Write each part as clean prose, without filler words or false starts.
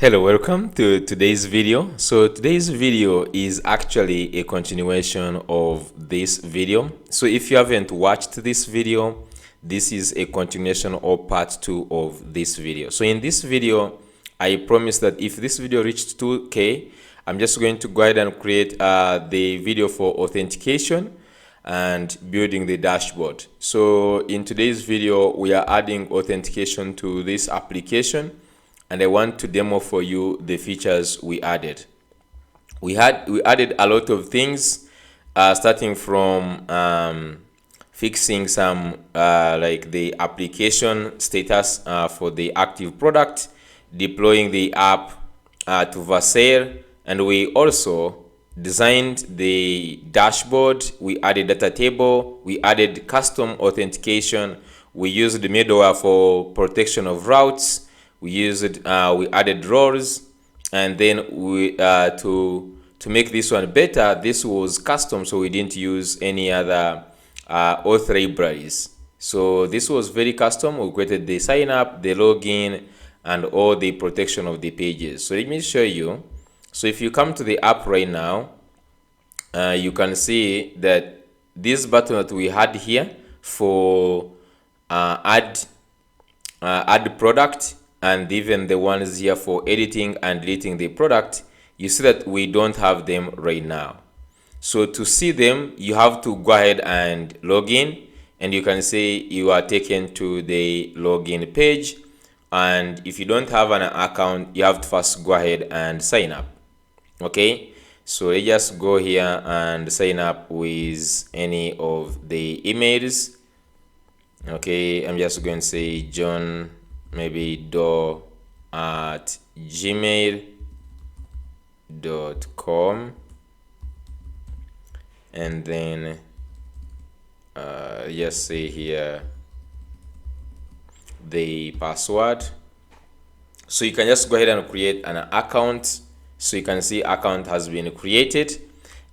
Hello, welcome to today's video. So today's video is actually a continuation of this video. So if you haven't watched this video, this is a continuation or part 2 of this video. So in this video, I promise that if this video reached 2K, I'm just going to go ahead and create the video for authentication and building the dashboard. So in today's video, we are adding authentication to this application, and I want to demo for you the features we added. We added a lot of things, starting from fixing some like the application status for the active product, deploying the app to Vercel, and we also designed the dashboard. We added data table, we added custom authentication, we used the middleware for protection of routes, we added roles, and then we to make this one better, this was custom, so we didn't use any other auth libraries. So this was very custom. We created the sign up, the login, and all the protection of the pages. So let me show you. So if you come to the app right now, you can see that this button that we had here for add product, and even the ones here for editing and deleting the product, you see that we don't have them right now. So to see them, you have to go ahead and log in, and you can see you are taken to the login page. And if you don't have an account, you have to first go ahead and sign up. Okay, so let's just go here and sign up with any of the emails. Okay, I'm just going to say John maybe do@gmail.com, and then just say here the password. So you can just go ahead and create an account. So you can see account has been created,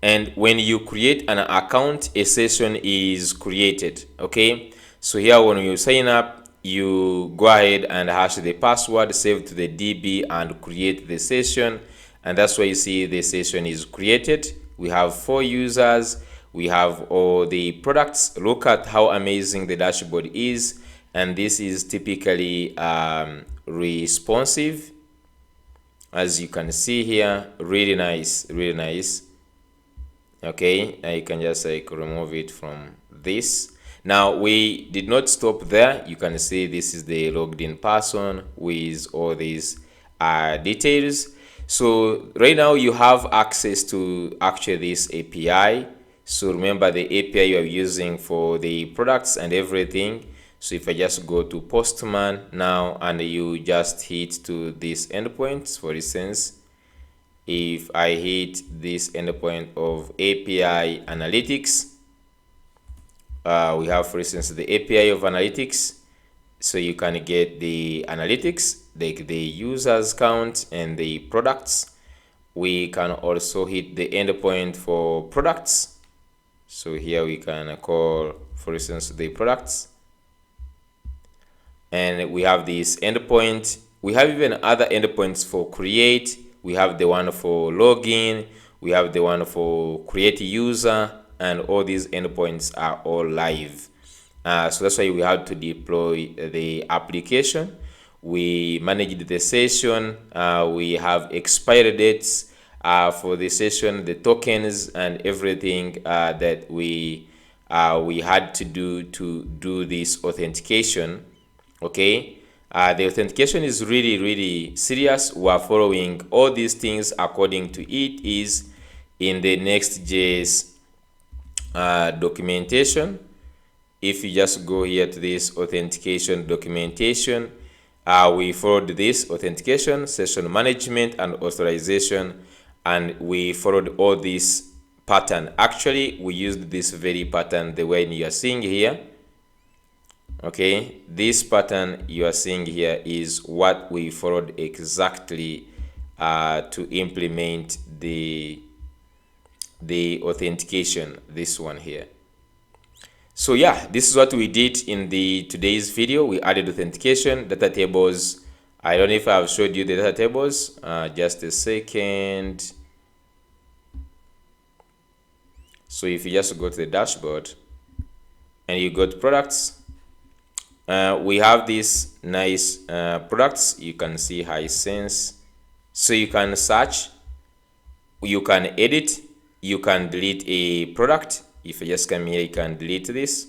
and when you create an account, a session is created. Okay, so here when you sign up, you go ahead and hash the password, save to the DB, and create the session, and that's why you see the session is created. We have 4 users, we have all the products. Look at how amazing the dashboard is, and this is typically responsive, as you can see here. Really nice, really nice. Okay, you can just like remove it from this. Now we did not stop there. You can see this is the logged in person with all these details. So right now you have access to actually this API. So remember the API you are using for the products and everything. So if I just go to Postman now and you just hit to this endpoint, for instance, if I hit this endpoint of API analytics, we have, for instance, the API of analytics. So you can get the analytics, like the users count and the products. We can also hit the endpoint for products. So here we can call, for instance, the products, and we have this endpoint. We have even other endpoints for create. We have the one for login, we have the one for create user, and all these endpoints are all live. So that's why we had to deploy the application. We managed the session. We have expiry dates for the session, the tokens, and everything that we had to do this authentication. Okay, the authentication is really serious. We are following all these things according to it is in the Next.js documentation. If you just go here to this authentication documentation, we followed this authentication, session management, and authorization, and we followed all this pattern. Actually, we used this very pattern, the way you are seeing here. Okay, this pattern you are seeing here is what we followed exactly to implement the authentication, this one here. So yeah, this is what we did in the today's video. We added authentication, data tables, I don't know if I've showed you the data tables. Just a second. So if you just go to the dashboard and you go to products, we have these nice products. You can see Hisense. So you can search, you can edit, you can delete a product. If you just come here, you can delete this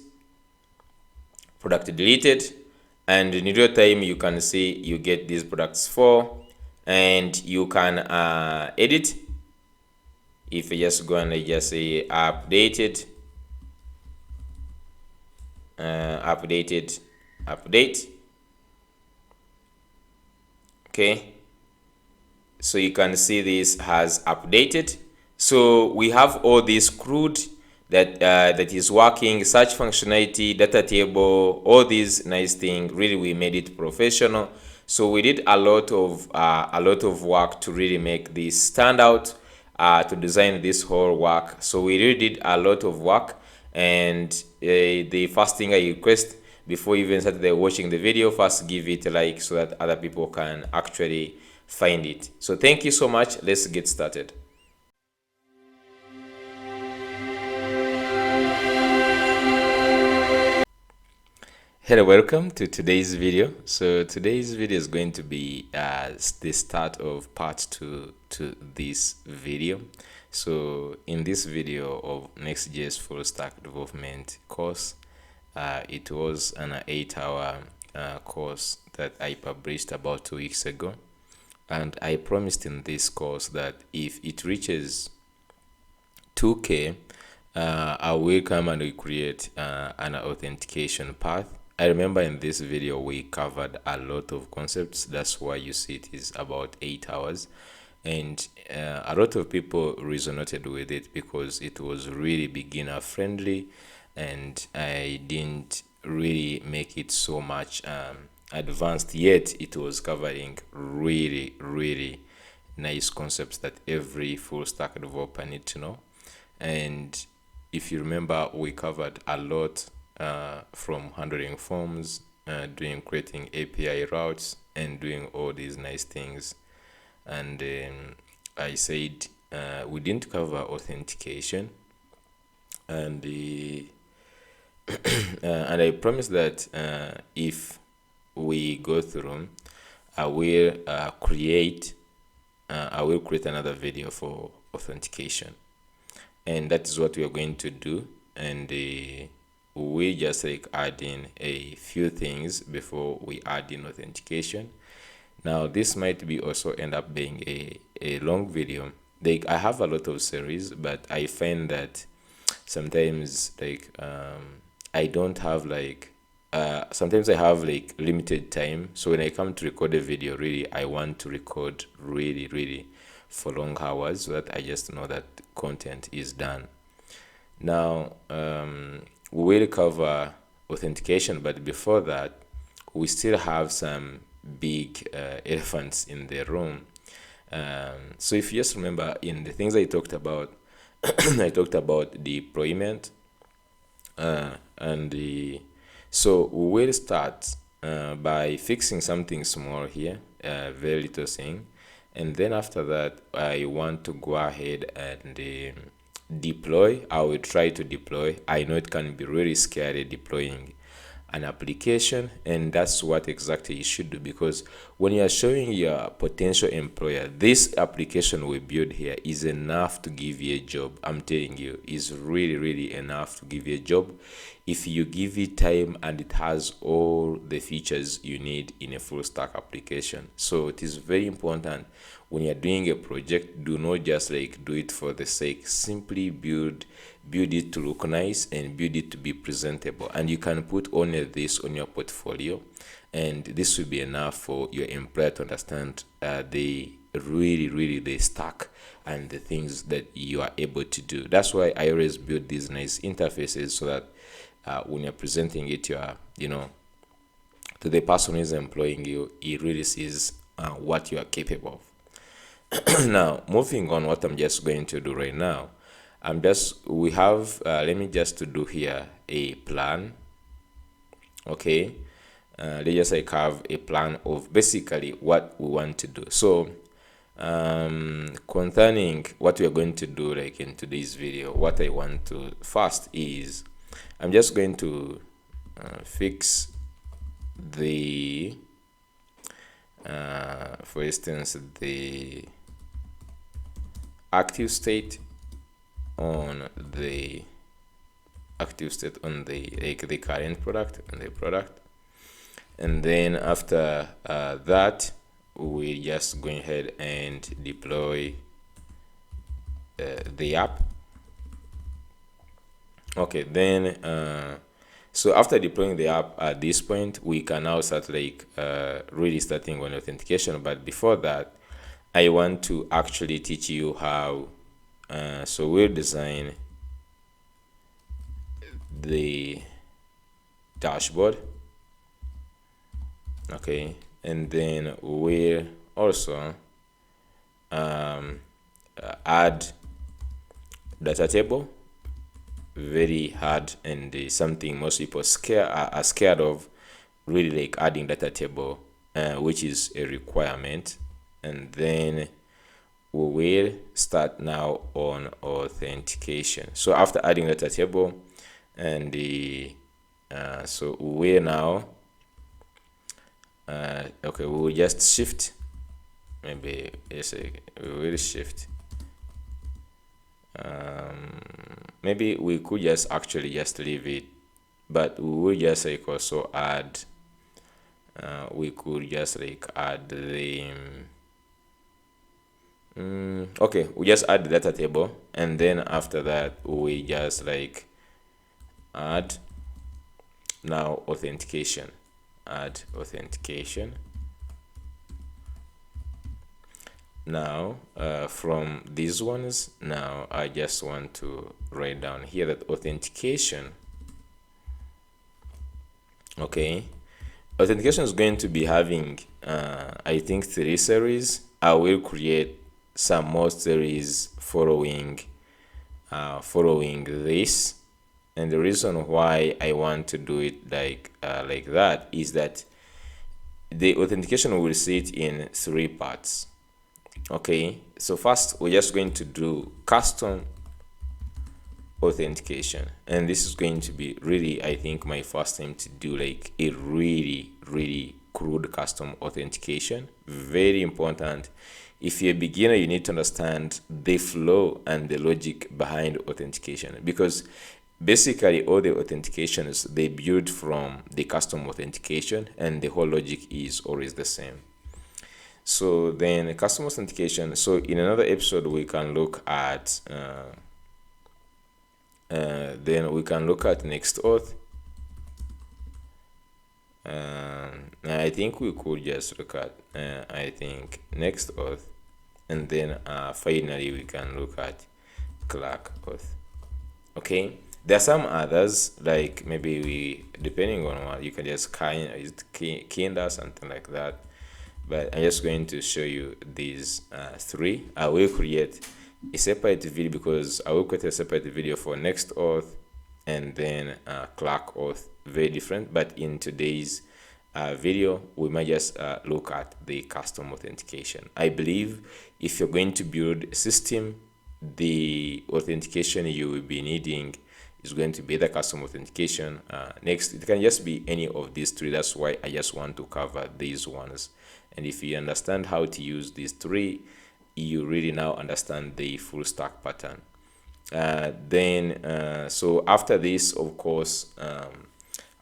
product, deleted, and in real time you can see you get these products for, and you can edit. If you just go and just say updated, update, okay, so you can see this has updated. So we have all this CRUD that is working, search functionality, data table, all these nice things. Really, we made it professional. So we did a lot of work to really make this stand out, to design this whole work. So we really did a lot of work. And the first thing I request before you even start watching the video, first give it a like so that other people can actually find it. So thank you so much. Let's get started. Hello, welcome to today's video. So today's video is going to be the start of part 2 to this video. So in this video of Next.js full stack development course, it was an 8-hour course that I published about 2 weeks ago, and I promised in this course that if it reaches 2K, I will come and create an authentication path. I remember in this video we covered a lot of concepts. That's why you see it is about 8 hours, and a lot of people resonated with it because it was really beginner friendly, and I didn't really make it so much advanced, yet it was covering really nice concepts that every full stack developer need to know. And if you remember, we covered a lot from handling forms, creating API routes, and doing all these nice things. And I said we didn't cover authentication, and and I promised that if we go through, I will create another video for authentication, and that is what we are going to do. And we just add in a few things before we add in authentication. Now this might be also end up being a long video. I have a lot of series, but I find that sometimes I don't have sometimes I have limited time. So when I come to record a video, really I want to record really for long hours so that I just know that content is done. Now we will cover authentication, but before that we still have some big elephants in the room. So if you just remember, in the things I talked about, I talked about deployment, so we will start by fixing something small here, very little thing, and then after that I want to go ahead and deploy. I will try to deploy. I know it can be really scary deploying an application, and that's what exactly you should do, because when you are showing your potential employer this application we build here is enough to give you a job. I'm telling you, is really enough to give you a job if you give it time, and it has all the features you need in a full stack application. So it is very important when you're doing a project, do not just do it for the sake. Simply build it to look nice and build it to be presentable, and you can put only this on your portfolio, and this will be enough for your employer to understand the stack and the things that you are able to do. That's why I always build these nice interfaces so that when you're presenting it, you are, to the person who is employing you, he really sees what you are capable of. Now moving on, what I'm just going to do right now, we have let me just to do here a plan. Okay, let's just like have a plan of basically what we want to do. So concerning what we are going to do like in today's video, what I want to first is I'm just going to fix the for instance the active state on the like the current product and the product, and then after that we just going ahead and deploy the app. Okay, then so after deploying the app, at this point we can now start like really starting on authentication. But before that, I want to actually teach you how so we'll design the dashboard. Okay, and then we'll also add data table. Very hard and something most people are scared of, really, like adding data table, which is a requirement. And then we will start now on authentication. So after adding data table and so we will now okay, we will just shift, maybe yes, we will shift, maybe we could just actually just leave it, but we will just like also add we could just like add the okay, we just add the data table, and then after that we just like add now authentication, add authentication. Now from these ones, now I just want to write down here that authentication, okay, authentication is going to be having I think 3 series. I will create some more series following this, and the reason why I want to do it like that is that the authentication will sit in 3 parts. Okay, so first we're just going to do custom authentication, and this is going to be really, I think, my first time to do like a really crude custom authentication. Very important. If you're a beginner, you need to understand the flow and the logic behind authentication, because basically all the authentications, they build from the custom authentication, and the whole logic is always the same. So then custom authentication, so in another episode we can look at then we can look at Next.auth. I think we could just look at I think Next.auth, and then finally we can look at Clark-auth. Okay, there are some others, like maybe we, depending on what, you can just Kinder, something like that, but I'm just going to show you these 3. I will create a separate video, because I will create a separate video for Next.auth and then Clark-auth, very different. But in today's video, we might just look at the custom authentication. I believe if you're going to build a system, the authentication you will be needing is going to be the custom authentication. Next, it can just be any of these 3. That's why I just want to cover these ones. And if you understand how to use these 3, you really now understand the full stack pattern. So after this, of course,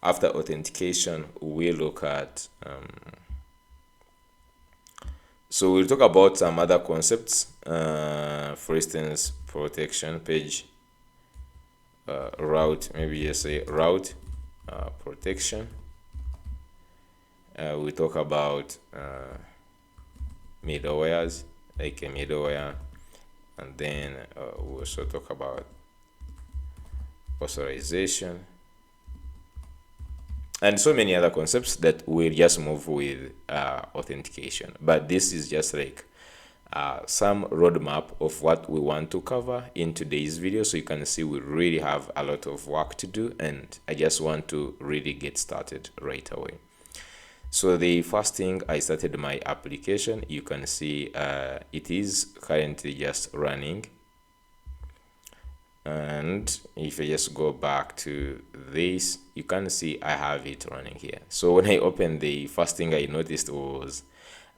after authentication, we'll look at so we'll talk about some other concepts, for instance, protection page, route, maybe just say route protection. We talk about middlewares, like a middleware, and then we also talk about authorization and so many other concepts that we'll just move with authentication. But this is just like some roadmap of what we want to cover in today's video, so you can see we really have a lot of work to do, and I just want to really get started right away. So the first thing, I started my application. You can see it is currently just running. And if I just go back to this, you can see I have it running here. So when I opened, the first thing I noticed was,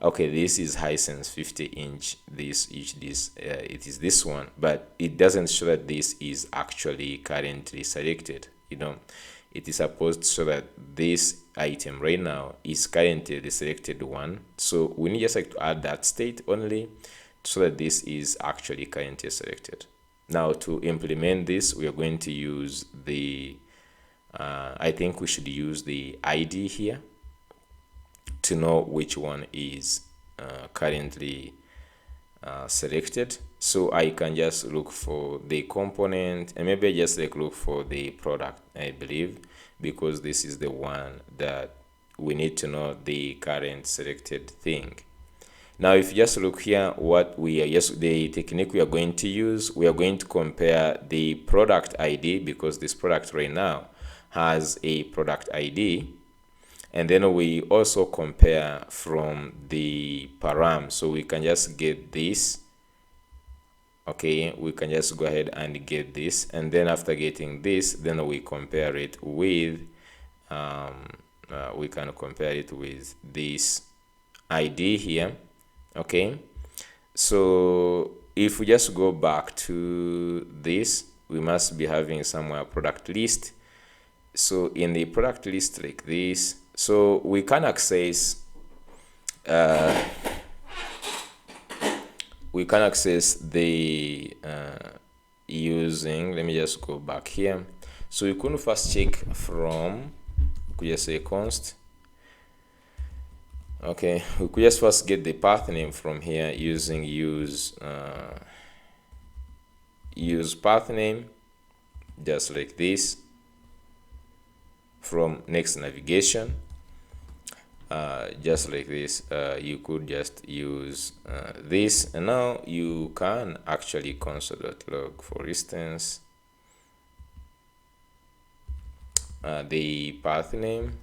okay, this is Hisense 50-inch, it is this one, but it doesn't show that this is actually currently selected. It is supposed to show that this item right now is currently the selected one. So we need just like to add that state only so that this is actually currently selected. Now to implement this, we are going to use the I think we should use the ID here to know which one is currently selected. So I can just look for the component, and maybe just like look for the product, I believe, because this is the one that we need to know the current selected thing. Now, if you just look here, the technique we are going to use, we are going to compare the product ID, because this product right now has a product ID. And then we also compare from the param. So we can just get this. Okay, we can just go ahead and get this. And then after getting this, then we compare it with, we can compare it with this ID here. Okay, so if we just go back to this, we must be having somewhere product list. So in the product list like this, so we can access the using, let me just go back here. So we could first check from, we could just say const. Okay, we could just first get the path name from here using use path name, just like this, from next navigation, just like this. You could just use this, and now you can actually console.log, for instance, the path name.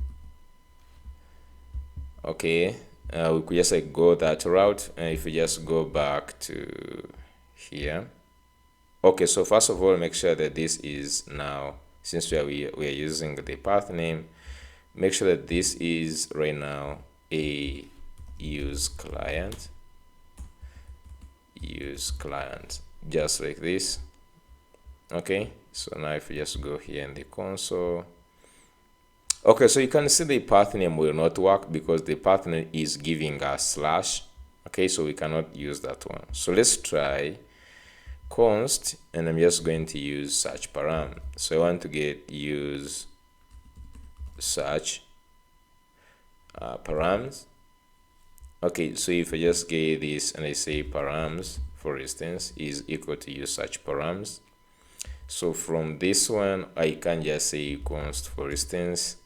Okay, we could just like go that route, and if we just go back to here. Okay, so first of all, make sure that this is now, since we are using the path name, make sure that this is right now a use client, just like this. Okay, so now if we just go here in the console. Okay, so you can see the path name will not work because the path name is giving us slash. Okay, so we cannot use that one. So let's try const, and I'm just going to use search param. So I want to get use search params. Okay, so if I just get this and I say params, for instance, is equal to use search params. So from this one, I can just say const, for instance,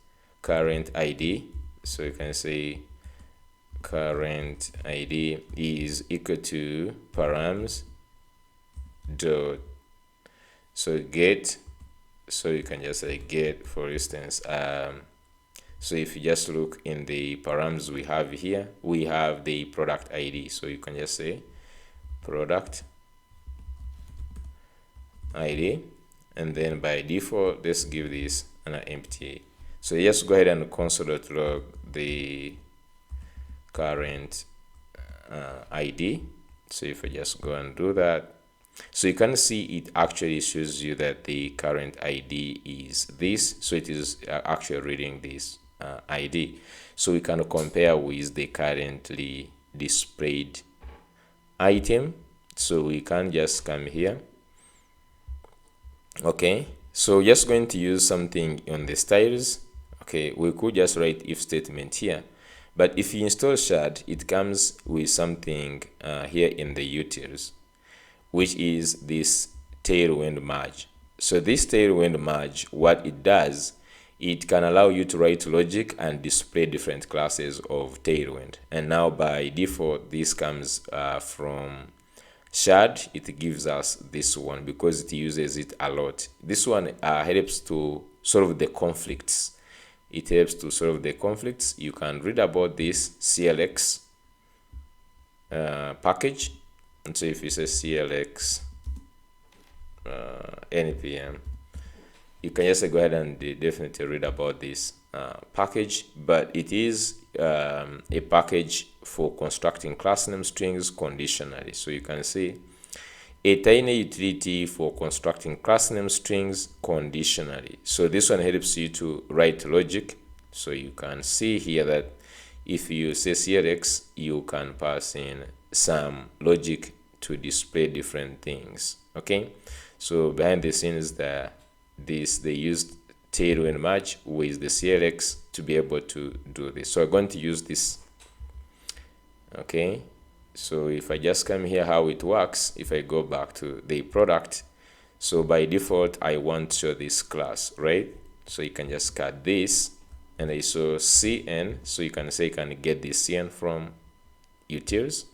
current ID. So you can say current ID is equal to params dot, so get, so you can just say get, for instance. So if you just look in the params we have here, we have the product ID. So you can just say product ID, and then by default, let's give this an empty. So just go ahead and console.log the current ID. So if I just go and do that, so you can see it actually shows you that the current ID is this. So it is actually reading this ID. So we can compare with the currently displayed item. So we can just come here. Okay, so just going to use something on the styles. Okay, we could just write if statement here, but if you install shard, it comes with something here in the utils, which is this tailwind merge. So this tailwind merge, what it does, it can allow you to write logic and display different classes of tailwind. And now by default, this comes from shard. It gives us this one because it uses it a lot. This one helps to solve the conflicts It helps to solve the conflicts. You can read about this CLX package. And so if you say CLX npm, you can just go ahead and definitely read about this package. But it is a package for constructing class name strings conditionally. So you can see a tiny utility for constructing class name strings conditionally. So this one helps you to write logic. So you can see here that if you say CLX, you can pass in some logic to display different things. Okay, so behind the scenes, they used tailwind merge with the CLX to be able to do this. So I'm going to use this. Okay, so if I just come here, how it works, if I go back to the product, so by default I want to show this class, right? So you can just cut this, and I saw cn, so you can say you can get this cn from utils,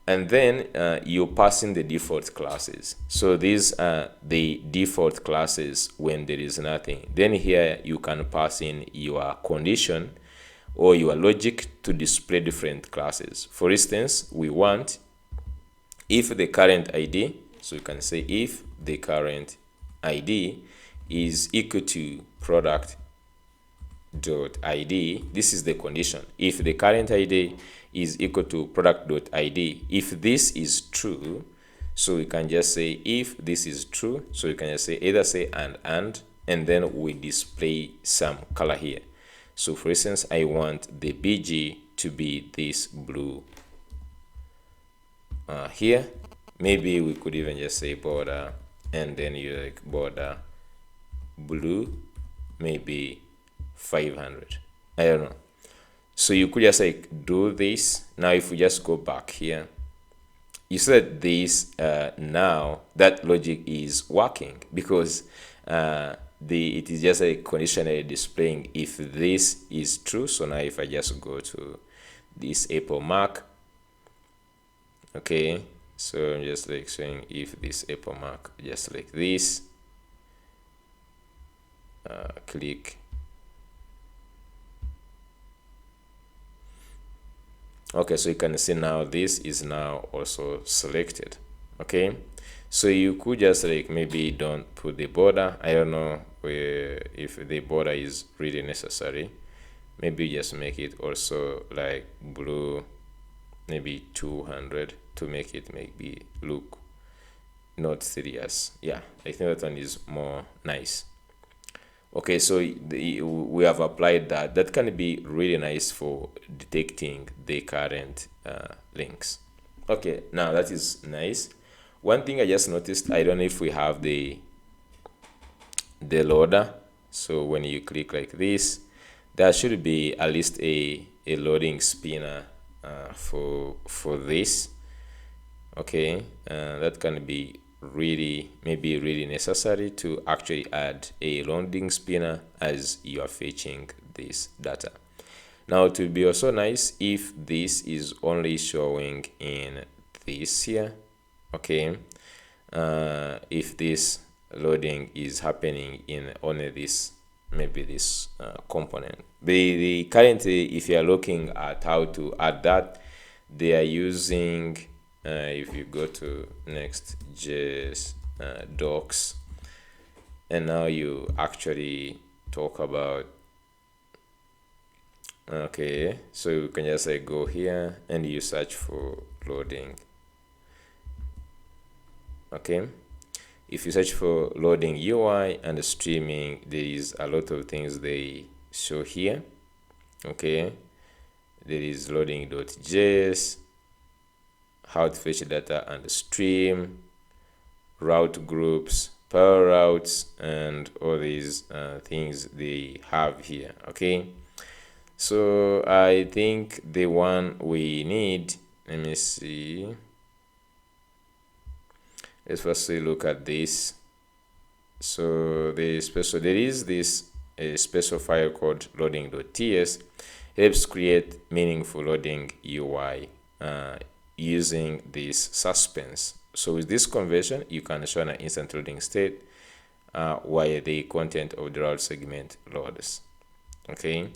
and then you pass in the default classes. So these are the default classes when there is nothing. Then here you can pass in your condition or your logic to display different classes. For instance, we want if the current ID, so you can say if the current ID is equal to product.id, this is the condition. If the current ID is equal to product.id, if this is true, so we can just say if this is true, so you can just say either say and then we display some color here. So for instance, I want the BG to be this blue here. Maybe we could even just say border, and then you like border blue, maybe 500. I don't know. So you could just like do this. Now if we just go back here, you said this now that logic is working because it is just a conditionally displaying if this is true. So now if I just go to this Apple Mac, okay, so I'm just like saying if this Apple Mac, just like this, click. Okay, so you can see now this is now also selected. Okay, so you could just like maybe don't put the border. I don't know if the border is really necessary. Maybe just make it also like blue, maybe 200 to make it maybe look not serious. Yeah, I think that one is more nice. Okay, so we have applied that. That can be really nice for detecting the current links. Okay, now that is nice. One thing I just noticed, I don't know if we have the loader. So when you click like this, there should be at least a loading spinner for this. Okay, that can be maybe really necessary to actually add a loading spinner as you are fetching this data. Now it will be also nice if this is only showing in this here. Okay, if this loading is happening in only this, maybe this component. The currently, if you are looking at how to add that, they are using if you go to Next.js docs, and now you actually talk about, okay, so you can just like go here and you search for loading. Okay, if you search for loading UI and streaming, there is a lot of things they show here. Okay, there is loading.js, how to fetch data and stream, route groups, power routes, and all these things they have here. Okay, so I think the one we need, let me see, let's firstly look at this. So there is this a special file called loading.ts. Helps create meaningful loading UI using this suspense. So with this conversion, you can show an instant loading state while the content of the route segment loads. Okay,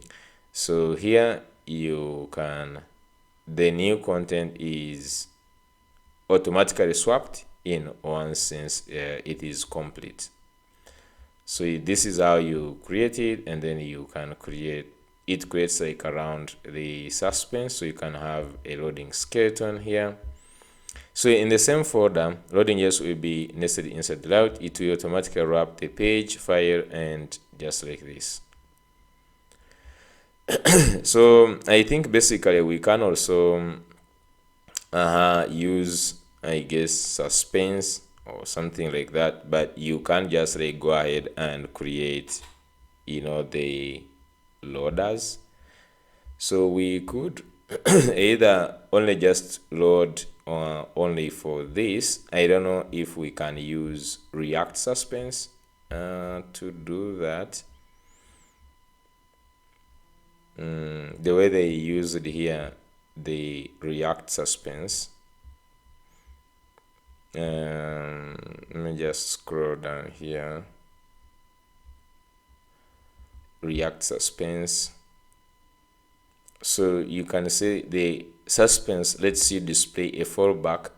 so here you can, the new content is automatically swapped in once since it is complete. So this is how you create it, and then you can create it, creates like around the suspense, so you can have a loading skeleton here. So in the same folder, loading.js will be nested inside the route. It will automatically wrap the page file and just like this. So I think basically we can also use, I guess, suspense or something like that, but you can't just like go ahead and create, you know, the loaders. So we could either only just load only for this. I don't know if we can use React suspense to do that. The way they use it here, the React suspense. Let me just scroll down here. React suspense. So you can say the suspense lets you display a fallback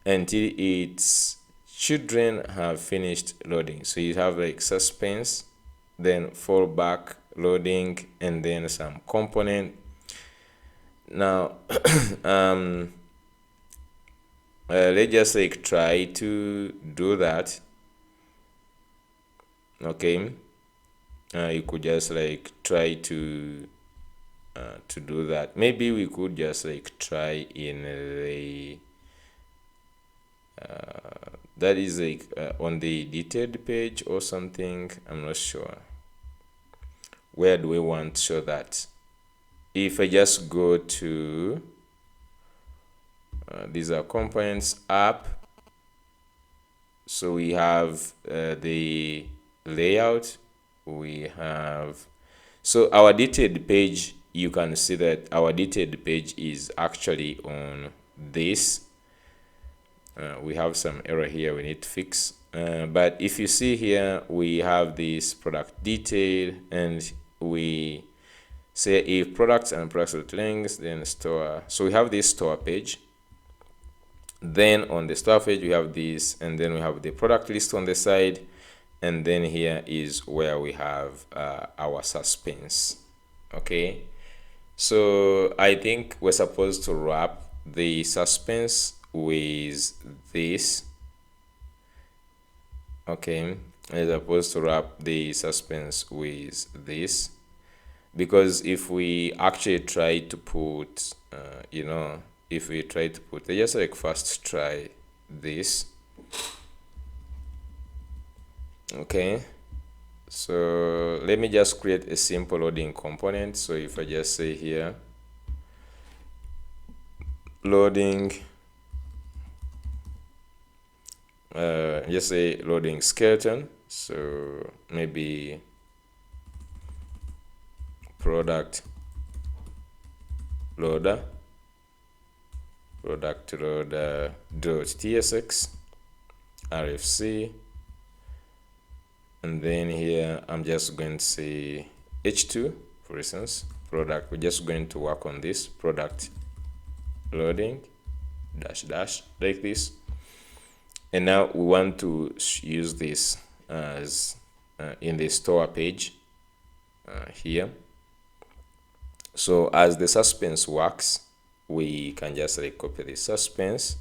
until its children have finished loading. So you have like suspense, then fallback, loading, and then some component. Now let's just like try to do that. Okay, you could just like try to do that. Maybe we could just like try in the that is like on the detailed page or something. I'm not sure. Where do we want to show that? If I just go to these are components app, so we have the layout, we have, so our detailed page, you can see that our detailed page is actually on this. We have some error here we need to fix, but if you see here, we have this product detail, and we say if products and products links, then store. So we have this store page, then on the store page we have this, and then we have the product list on the side, and then here is where we have our suspense. Okay, so I think we're supposed to wrap the suspense with this. Okay, we're supposed to wrap the suspense with this, because if we actually try to put you know, if we try to put, let's just like first try this. Okay, so let me just create a simple loading component. So if I just say here loading, just say loading skeleton, so maybe product loader .tsx rfc, and then here I'm just going to say h2, for instance, product. We're just going to work on this product loading dash dash like this, and now we want to use this as in the store page here. So as the suspense works, we can just like copy the suspense,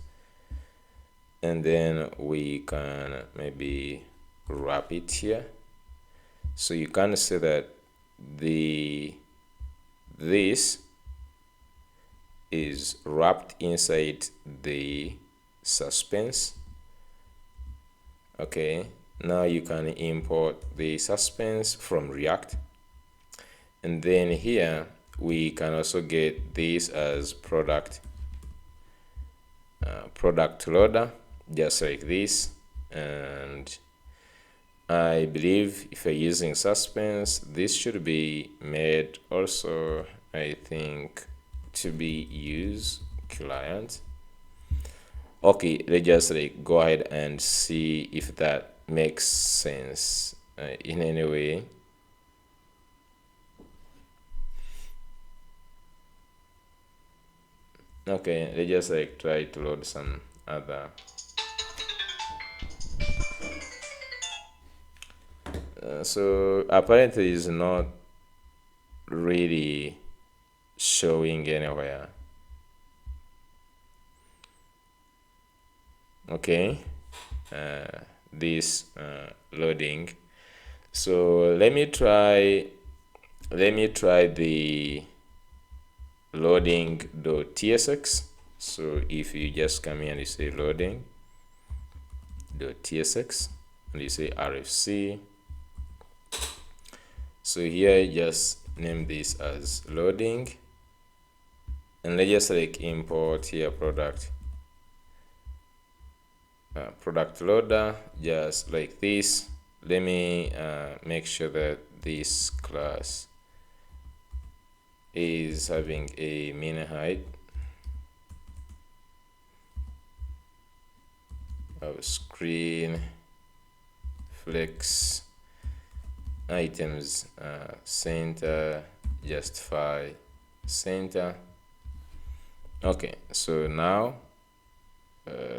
and then we can maybe wrap it here. So you can see that this is wrapped inside the suspense. Okay, now you can import the suspense from React, and then here we can also get this as product loader, just like this. And I believe if you're using suspense, this should be made also, I think, to be use client. Okay, let's just like go ahead and see if that makes sense in any way. Okay, let's just like try to load some other. So apparently it's not really showing anywhere. Okay, this loading. So let me try the loading.tsx. So if you just come here and you say loading.tsx and you say RFC, so here just name this as loading, and let's just like import here product loader, just like this. Let me make sure that this class is having a min height of screen flex items center justify center. Okay, so now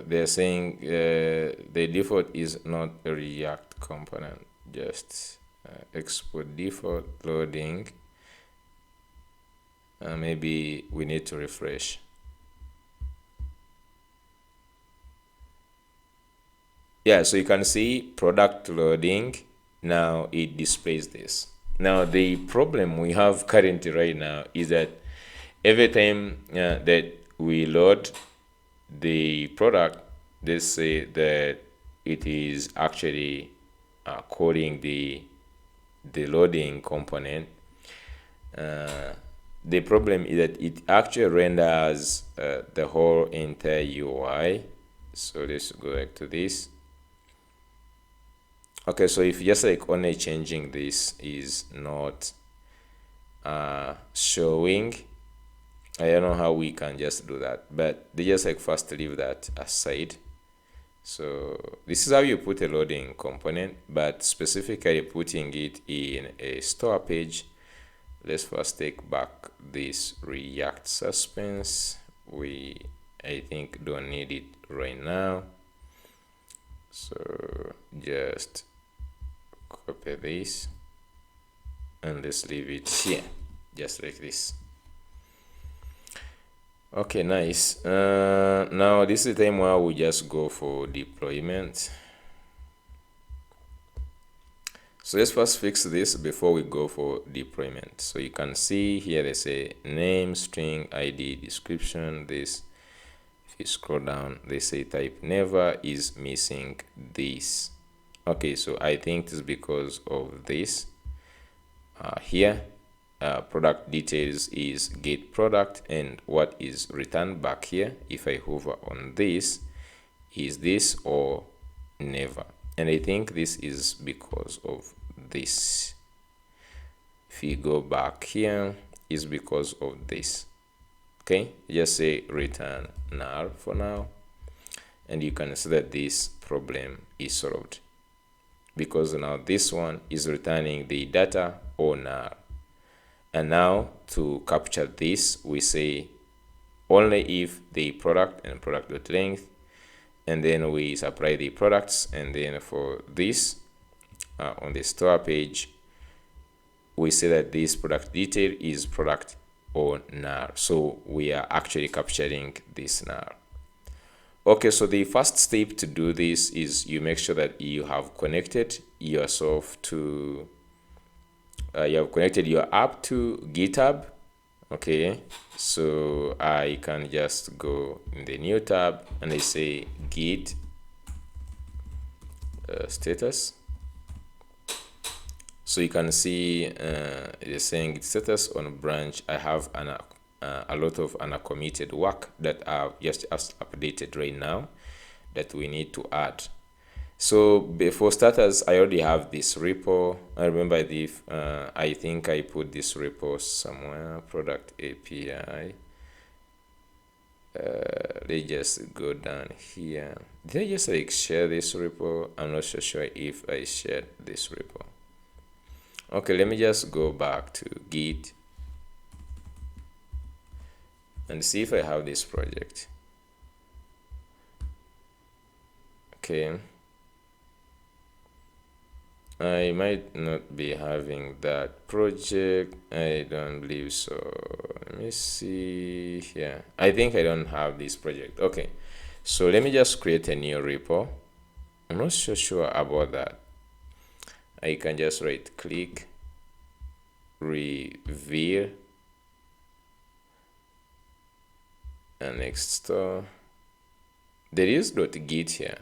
they're saying the default is not a React component. Just export default loading. Maybe we need to refresh. Yeah, so you can see product loading. Now it displays this. Now the problem we have currently right now is that every time that we load the product, they say that it is actually calling the loading component. The problem is that it actually renders the whole entire UI. So let's go back to this. Okay, so if just like only changing this is not showing, I don't know how we can just do that, but they just like first leave that aside. So this is how you put a loading component, but specifically putting it in a store page. Let's first take back this React suspense. I think don't need it right now. So just copy this and let's leave it here, just like this. Okay, nice. Now this is the time where we just go for deployment. So let's first fix this before we go for deployment. So you can see here they say name, string, ID, description. This, if you scroll down, they say type never is missing this. Okay, so I think it's because of this. Here product details is get product, and what is returned back here, if I hover on this, is this or never. And I think this is because of this. If you go back here, is because of this. Okay, just say return null for now, and you can see that this problem is solved, because now this one is returning the data or null. And now to capture this, we say only if the product and product.length, and then we supply the products, and then for this on the store page, we say that this product detail is product or null. So we are actually capturing this null. Okay, so the first step to do this is you make sure that you have connected yourself to you have connected your app to GitHub. Okay, so I can just go in the new tab and I say git status. So you can see it is saying git status on branch. I have a lot of uncommitted work that I've just updated right now that we need to add. So before starters, I already have this repo. I remember I think I put this repo somewhere, product API. let's just go down here. Did I just like share this repo? I'm not so sure if I shared this repo. Okay, let me just go back to Git and see if I have this project. Okay, I might not be having that project. I don't believe so. Let me see here. I think I don't have this project. Okay, so let me just create a new repo. I'm not so sure about that. I can just right click, reveal, and install. There is .git here.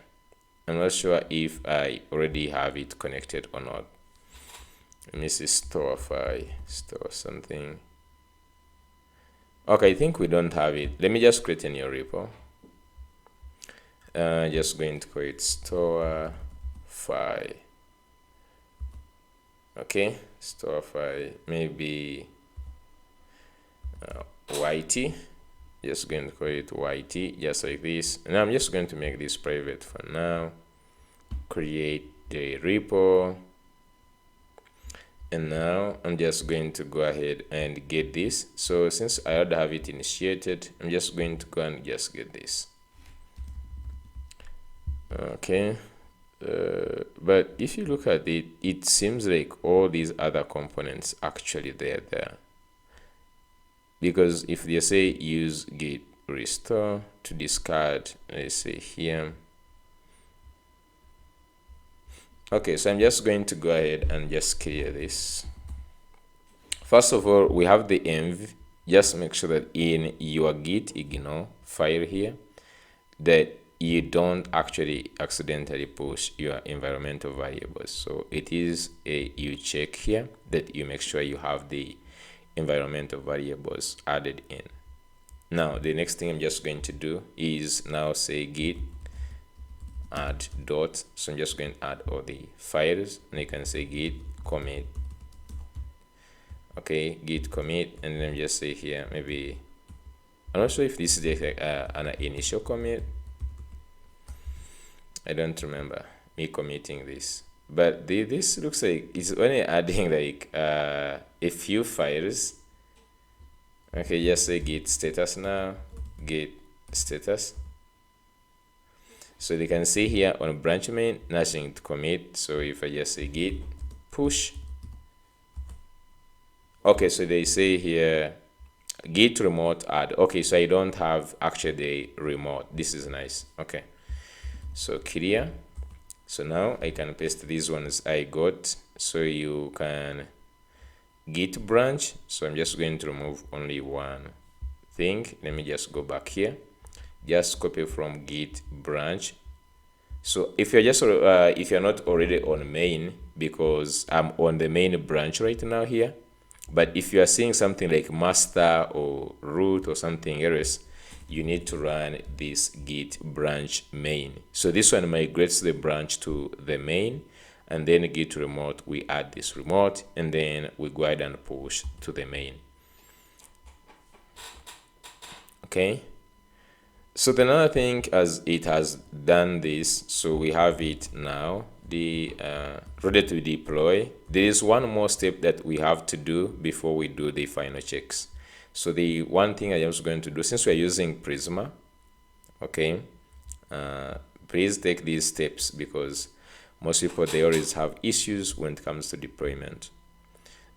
I'm not sure if I already have it connected or not. Let me see, store file, store something. Okay, I think we don't have it. Let me just create a new repo. Just going to create store file. Okay, store file, maybe YT. Just going to create YT, just like this. And I'm just going to make this private for now. Create the repo. And now I'm just going to go ahead and get this. So since I already have it initiated, I'm just going to go and just get this. Okay. But if you look at it, it seems like all these other components actually they're there. Because if they say use git restore to discard, let's say here. Okay, so I'm just going to go ahead and just clear this. First of all, we have the env. Just make sure that in your git ignore file here that you don't actually accidentally push your environmental variables. So it is a you check here that you make sure you have the environmental variables added in. Now the next thing I'm just going to do is now say git add dot. So I'm just going to add all the files, and you can say git commit. Okay, git commit, and then just say here maybe, I'm not sure if this is an initial commit. I don't remember me committing this, but this looks like it's only adding like a few files. Okay, just say git status now, git status. So they can see here on branch main, nothing to commit. So if I just say git push, okay, so they say here git remote add. Okay, so I don't have actually the remote. This is nice. Okay, so clear. So now I can paste these ones I got. So you can git branch. So I'm just going to remove only one thing. Let me just go back here, just copy from git branch. So if you're just if you're not already on main, because I'm on the main branch right now here, but if you are seeing something like master or root or something else, you need to run this git branch main. So this one migrates the branch to the main, and then git remote, we add this remote, and then we go ahead and push to the main. Okay, so the another thing, as it has done this, so we have it now the ready to deploy. There is one more step that we have to do before we do the final checks. So the one thing I am going to do, since we're using Prisma, okay, please take these steps, because most people, they always have issues when it comes to deployment.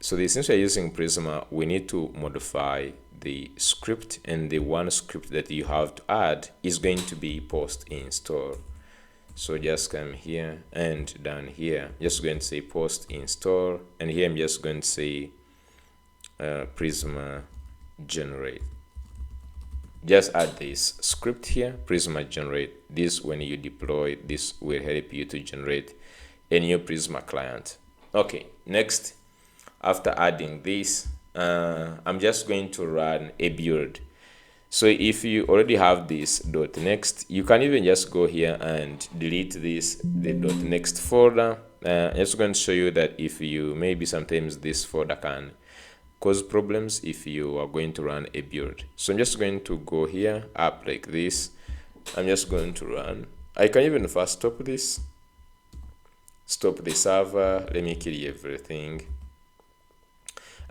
So since we're using Prisma, we need to modify the script, and the one script that you have to add is going to be post install. So just come here and down here, just going to say post install, and here I'm just going to say Prisma generate. Just add this script here, Prisma generate. This, when you deploy, this will help you to generate a new Prisma client. Okay, next, after adding this, I'm just going to run a build. So if you already have this .next, you can even just go here and delete this, the .next folder. I'm just going to show you that if you, maybe sometimes this folder can cause problems if you are going to run a build. So I'm just going to go here up like this, I'm just going to run. I can even first stop this, stop the server. Let me kill everything.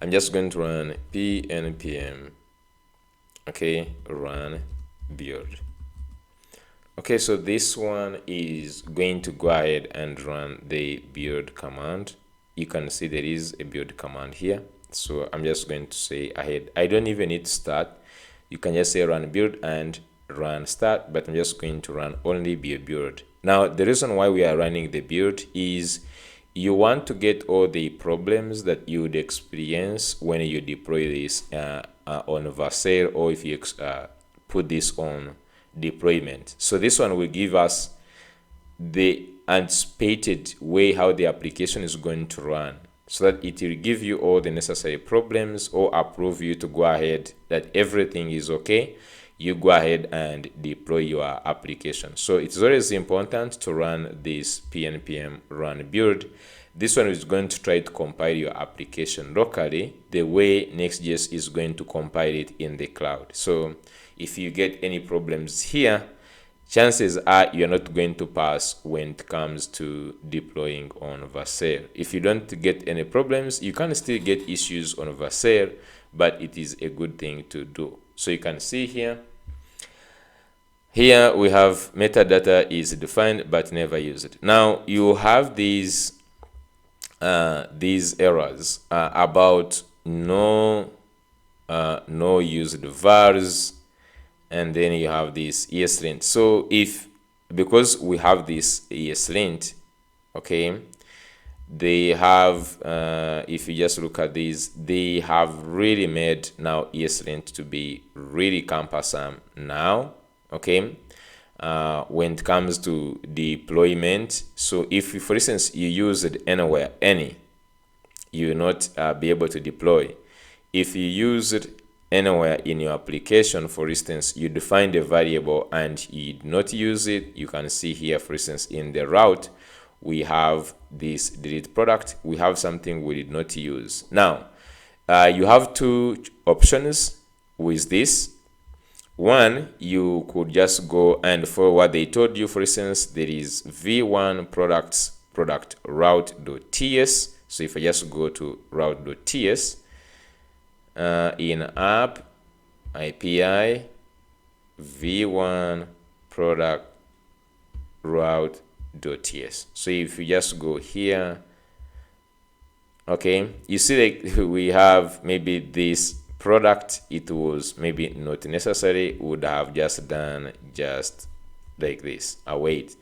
I'm just going to run pnpm, okay, run build. Okay, so this one is going to go ahead and run the build command. You can see there is a build command here. So I'm just going to say ahead. I don't even need to start. You can just say run build and run start, but I'm just going to run only build. Now, the reason why we are running the build is you want to get all the problems that you would experience when you deploy this on Vercel, or if you put this on deployment. So this one will give us the anticipated way how the application is going to run, so that it will give you all the necessary problems or approve you to go ahead that everything is okay. You go ahead and deploy your application. So it's always important to run this pnpm run build. This one is going to try to compile your application locally the way Next.js is going to compile it in the cloud. So if you get any problems here, chances are you're not going to pass when it comes to deploying on Vercel. If you don't get any problems, you can still get issues on Vercel, but it is a good thing to do. So you can see here we have metadata is defined but never used. Now you have these errors about no used vars, and then you have this ESLint. So because we have this ESLint, okay, they have if you just look at these, they have really made now ESLint to be really cumbersome now, okay, when it comes to deployment. So if for instance you use it anywhere, you will not be able to deploy. If you use it anywhere in your application, for instance, you define a variable and you do not use it, you can see here, for instance, in the route, we have this delete product, we have something we did not use. Now, you have two options with this. One, you could just go and for what they told you, for instance, there is v1 product route.ts. So if I just go to route.ts, in app API v1 product route.ts. So if you just go here, okay, you see like we have maybe this product, it was maybe not necessary, would have just done just like this, await,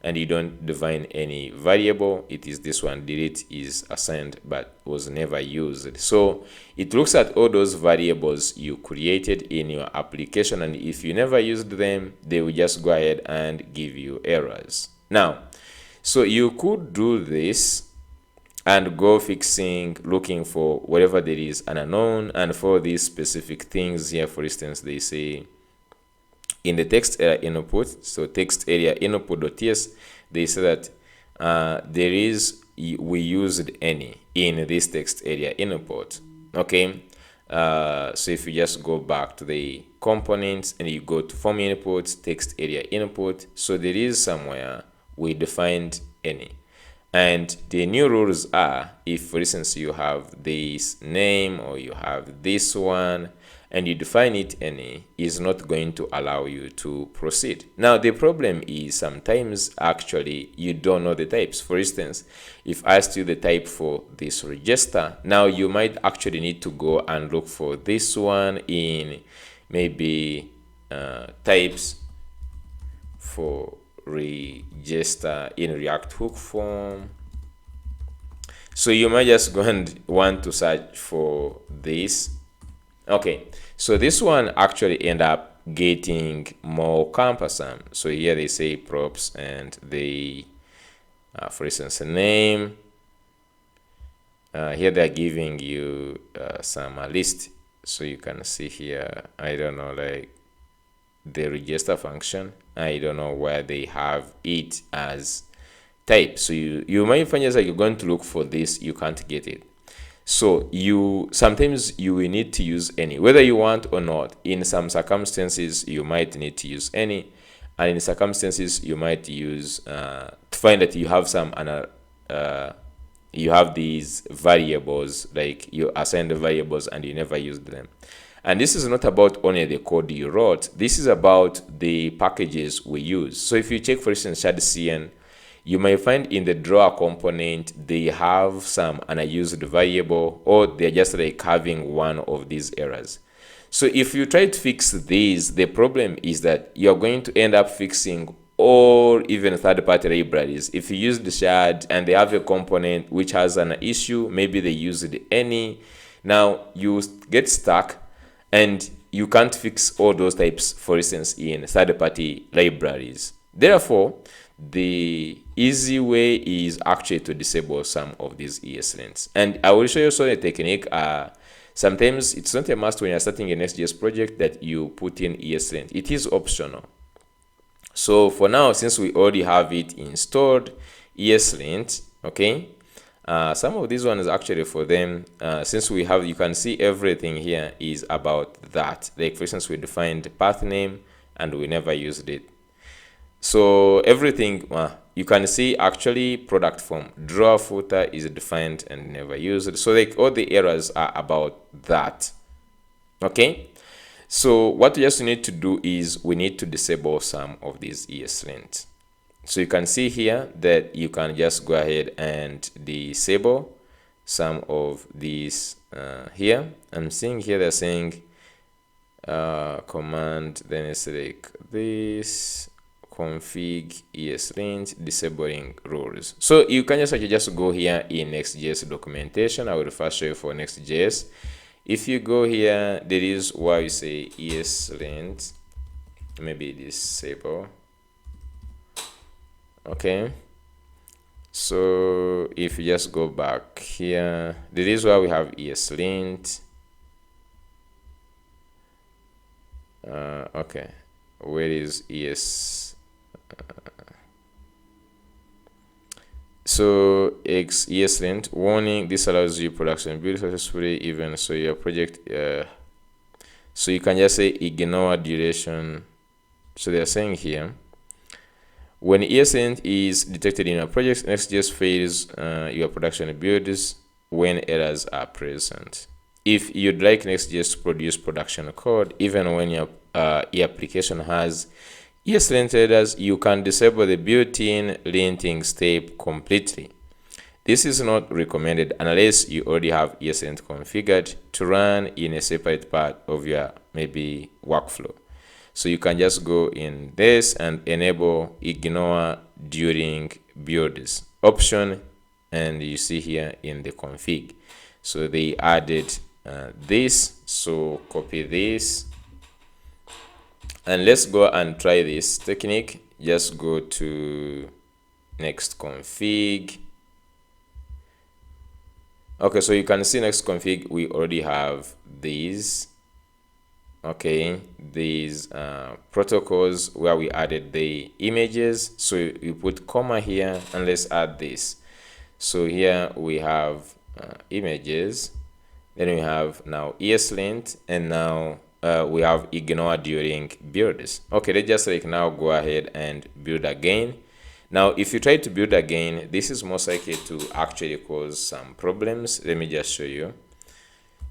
and you don't define any variable. It is this one, delete is assigned but was never used. So it looks at all those variables you created in your application, and if you never used them, they will just go ahead and give you errors. Now, so you could do this and go fixing, looking for whatever there is an unknown, and for these specific things here, for instance, they say in the text area input, so text area input.ts, they say that we used any in this text area input, okay. So if you just go back to the components and you go to form input, text area input, so there is somewhere we defined any. And the new rules are, if for instance you have this name or you have this one and you define it any, is not going to allow you to proceed. Now the problem is sometimes actually you don't know the types. For instance, if I asked you the type for this register, now you might actually need to go and look for this one in maybe types for register in React hook form. So you might just go and want to search for this. Okay, so this one actually end up getting more cumbersome. So here they say props and they for instance a name. Here they're giving you some list, so you can see here, I don't know, like the register function, I don't know where they have it as type. So you might find yourself you're going to look for this, you can't get it. So sometimes you will need to use any, whether you want or not. In some circumstances you might need to use any, and in circumstances you might use to find that you have some you have these variables, like you assigned the variables and you never used them. And this is not about only the code you wrote, this is about the packages we use. So if you check, for instance, shadcn, you may find in the drawer component they have some unused variable, or they're just like having one of these errors. So if you try to fix these, the problem is that you're going to end up fixing or even third-party libraries. If you use the shard and they have a component which has an issue, maybe they used any, now you get stuck and you can't fix all those types, for instance, in third-party libraries. Therefore, the easy way is actually to disable some of these ESLints. And I will show you also a technique. Sometimes it's not a must when you're starting a Next.js project that you put in ESLint. It is optional. So for now, since we already have it installed, ESLint, okay, some of these ones actually for them, since we have, you can see everything here is about that. Like for instance, we defined path name and we never used it. So everything, you can see actually product form, drawer footer is defined and never used. So like all the errors are about that. Okay. So what we just need to do is we need to disable some of these ESLint. So you can see here that you can just go ahead and disable some of these here. I'm seeing here they're saying command, then it's like this config ESLint disabling rules. So you can just go here in Next.js documentation. I will first show you for Next.js. If you go here, there is where you say ESLint, maybe disable. Okay, so if you just go back here, there is where we have ESLint. Okay, where is ES? So ESLint warning, this allows you production build successfully even so your project so you can just say ignore duration. So they're saying here, when ESLint is detected in a project, Next.js fails your production builds when errors are present. If you'd like Next.js to produce production code even when your application has ESLint errors, you can disable the built-in linting step completely. This is not recommended unless you already have ESLint configured to run in a separate part of your maybe workflow. So you can just go in this and enable ignore during builds option, and you see here in the config. So they added this, so copy this. And let's go and try this technique. Just go to next config. Okay, so you can see next config, we already have these. Okay, these protocols where we added the images. So you put comma here and let's add this. So here we have images. Then we have now ESLint, and now we have ignore during builds. Okay, let's just like now go ahead and build again. Now if you try to build again, this is most likely to actually cause some problems. Let me just show you.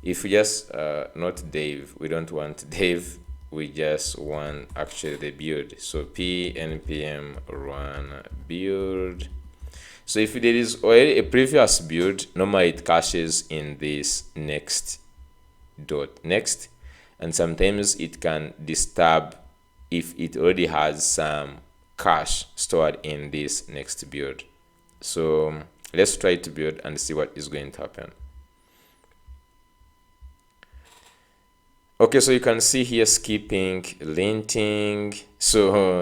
If we just not Dave, we don't want Dave, we just want actually the build. So p npm run build. So if there is already a previous build, normally it caches in this next, and sometimes it can disturb if it already has some cache stored in this next build. So let's try to build and see what is going to happen. Okay, so you can see here skipping linting. So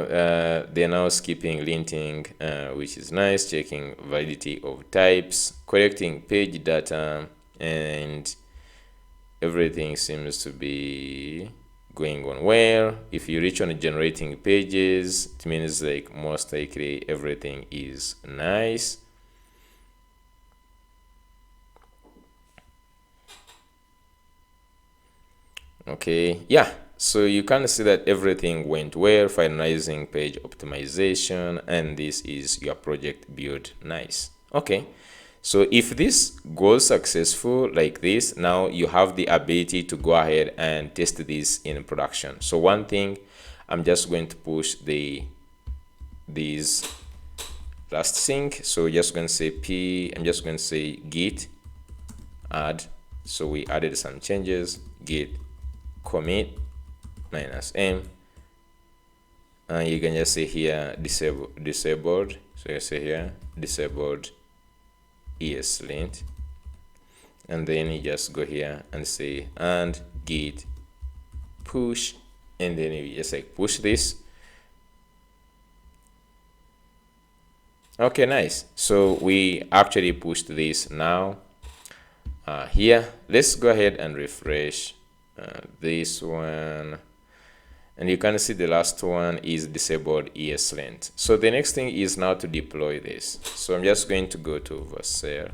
they're now skipping linting, which is nice. Checking validity of types, correcting page data, and everything seems to be going on well. If you reach on generating pages, it means like most likely everything is nice. Okay, yeah, So you can see that everything went well, finalizing page optimization, and this is your project build. Nice. Okay. So if this goes successful like this, now you have the ability to go ahead and test this in production. So one thing, I'm just going to push these last sync. So we're just going to say I'm just going to say git add. So we added some changes, git commit -m, and you can just say here disabled. So you say here disabled ESLint, and then you just go here and say and git push, and then you just like push this. Okay, nice. So we actually pushed this now. Here, let's go ahead and refresh this one, and you can see the last one is disabled ESLint. So the next thing is now to deploy this. So I'm just going to go to Vercel.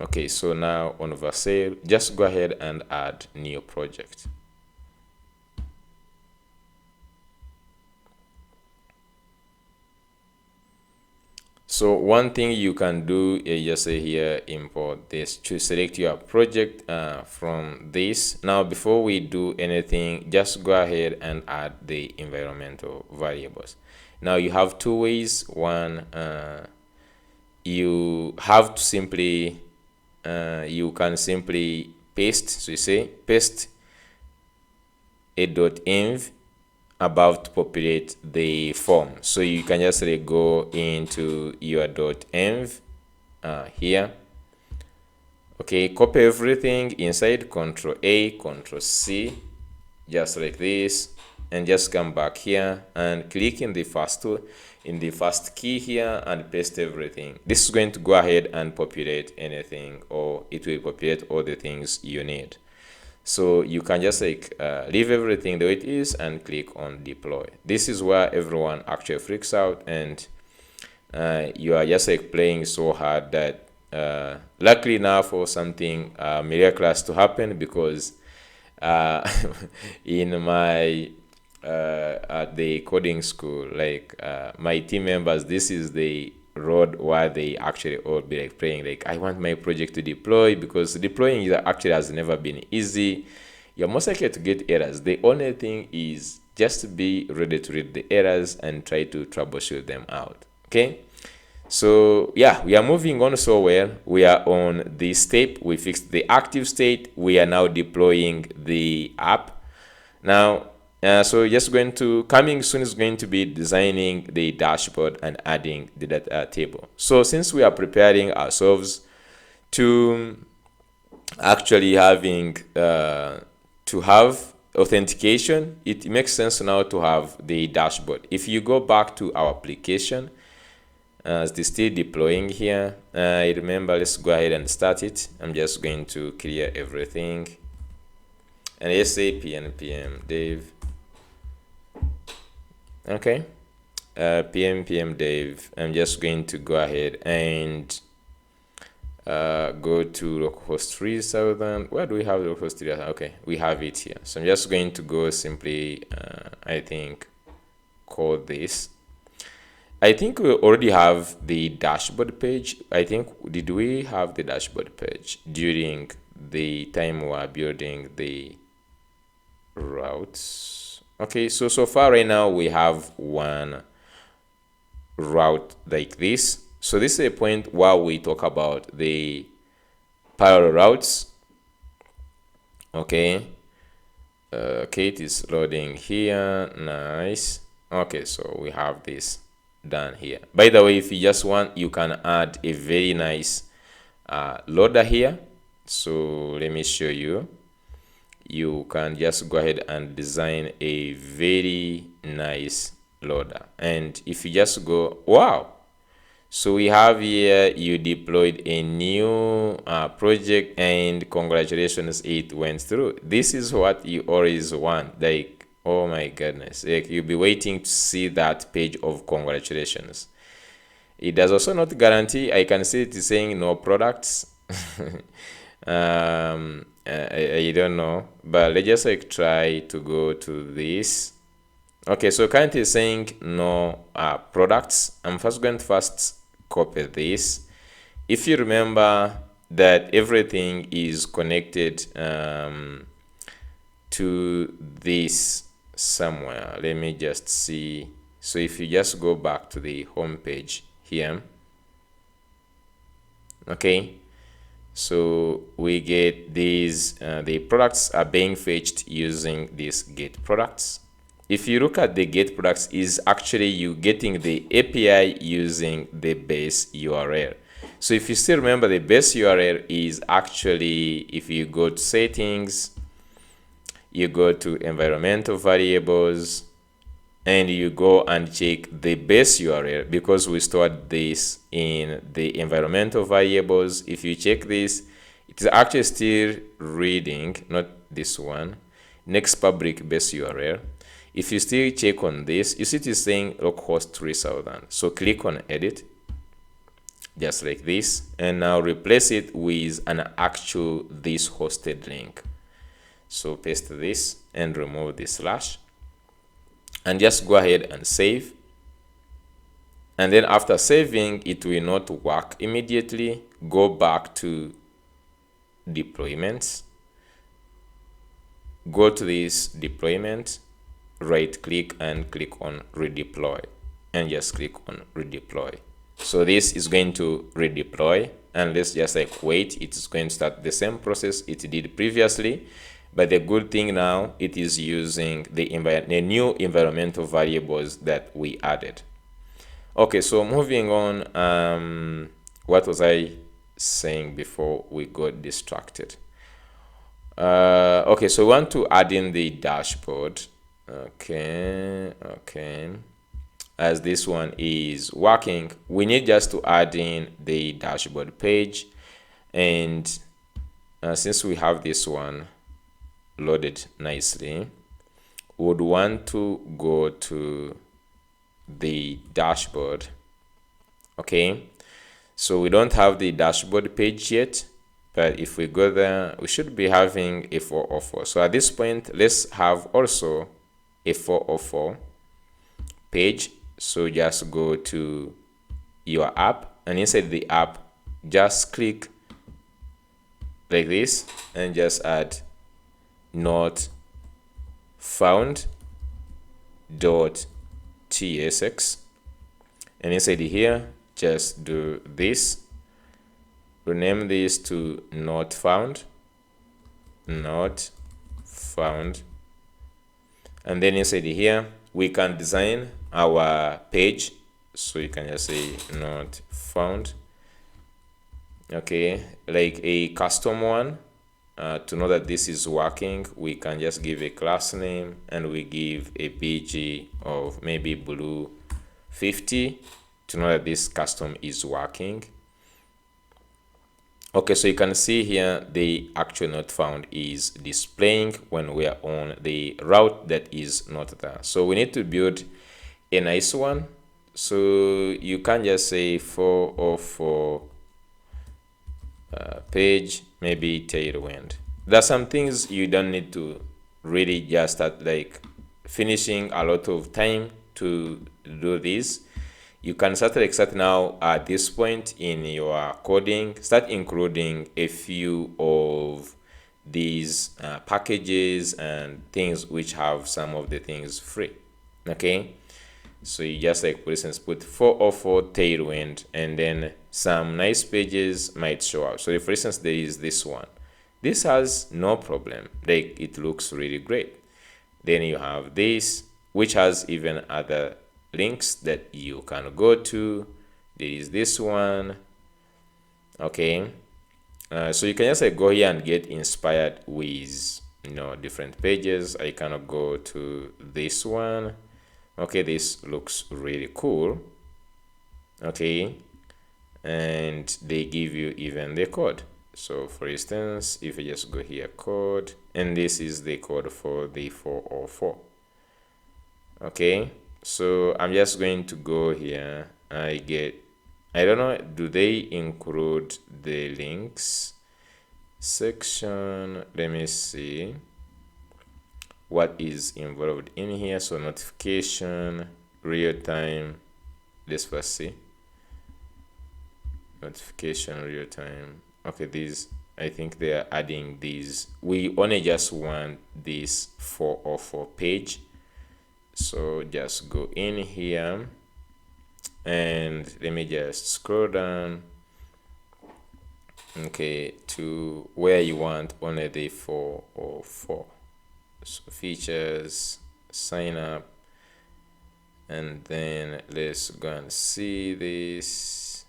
Okay, so now on Vercel, just go ahead and add new project. So one thing you can do is just say here import this to select your project from this. Now before we do anything, just go ahead and add the environmental variables. Now you have two ways. One, you have to simply you can simply paste. So you say paste a .env above to populate the form. So you can just go into your .env here. Okay, copy everything inside, Control A, Control C, just like this, and just come back here and click in the first key here and paste everything. This is going to go ahead and populate anything, or it will populate all the things you need. So you can just leave everything the way it is and click on deploy. This is where everyone actually freaks out, and you are just playing so hard that luckily now for something miraculous to happen, because in my at the coding school, my team members, this is the road where they actually all be praying I want my project to deploy, because deploying actually has never been easy. You're most likely to get errors. The only thing is just to be ready to read the errors and try to troubleshoot them out. Okay, so yeah, we are moving on so well. We are on this step. We fixed the active state. We are now deploying the app now. So just going to coming soon is going to be designing the dashboard and adding the data table. So since we are preparing ourselves to actually having to have authentication, it makes sense now to have the dashboard. If you go back to our application, it's still deploying here. Remember, let's go ahead and start it. I'm just going to clear everything, and let's say npm dev. Okay, npm dev. I'm just going to go ahead and go to localhost 3000. Where do we have localhost 3000? Okay, we have it here. So I'm just going to go simply I think call this. I think we already have the dashboard page. I think, did we have the dashboard page during the time we are building the routes? Okay, so far right now we have one route like this. So this is a point where we talk about the parallel routes. Okay, okay, it is loading here. Nice. Okay, so we have this done here. By the way, if you just want, you can add a very nice loader here. So let me show you. You can just go ahead and design a very nice loader, and if you just go, wow, so we have here, you deployed a new project, and congratulations, it went through. This is what you always want. Oh my goodness, you'll be waiting to see that page of congratulations. It does also not guarantee. I can see it is saying no products. I don't know, but let's just like try to go to this. Okay, so currently it's saying no products. I'm first going to copy this. If you remember that everything is connected to this somewhere, let me just see. So if you just go back to the home page here, okay, so we get these, the products are being fetched using this get products. If you look at the get products, is actually you getting the API using the base URL. So if you still remember, the base URL is actually, if you go to settings, you go to environmental variables, and you go and check the base URL, because we stored this in the environmental variables. If you check this, it is actually still reading, not this one, next public base URL. If you still check on this, you see it is saying localhost 3000. So click on edit, just like this, and now replace it with an actual this hosted link. So paste this and remove the slash, and just go ahead and save. And then after saving, it will not work immediately. Go back to deployments, go to this deployment, right click and click on redeploy, and just click on redeploy. So this is going to redeploy, and let's just like wait. It is going to start the same process it did previously. But the good thing now, it is using the new environmental variables that we added. Okay, so moving on, what was I saying before we got distracted? Okay, so we want to add in the dashboard. Okay, as this one is working, we need just to add in the dashboard page. And since we have this one loaded nicely, would want to go to the dashboard. Okay, so we don't have the dashboard page yet, but if we go there, we should be having a 404. So at this point, let's have also a 404 page. So just go to your app, and inside the app, just click like this and just add not found .tsx, and inside here just do this, rename this to not found, and then inside here we can design our page. So you can just say not found, okay, like a custom one. To know that this is working, we can just give a class name, and we give a bg of maybe blue 50 to know that this custom is working. Okay, so you can see here the actual not found is displaying when we are on the route that is not there. So we need to build a nice one. So you can just say 404 page, maybe tailwind. There are some things you don't need to really just start like finishing a lot of time to do this. You can start now at this point in your coding, start including a few of these packages and things which have some of the things free. Okay, so you just like, for instance, put 404 tailwind, and then some nice pages might show up. So if, for instance, there is this one, this has no problem, like it looks really great. Then you have this, which has even other links that you can go to. There is this one. Okay, so you can just like go here and get inspired with different pages. I cannot go to this one. Okay, this looks really cool. Okay, and they give you even the code. So for instance, if you just go here, code, and this is the code for the 404. Okay, so I'm just going to go here. I don't know, do they include the links? section. Let me see what is involved in here. So notification, real time. Let's first see notification, real time. Okay, these, I think they are adding these. We only just want this 404 page, so just go in here and let me just scroll down, okay, to where you want only the 404. So features, sign up, and then let's go and see this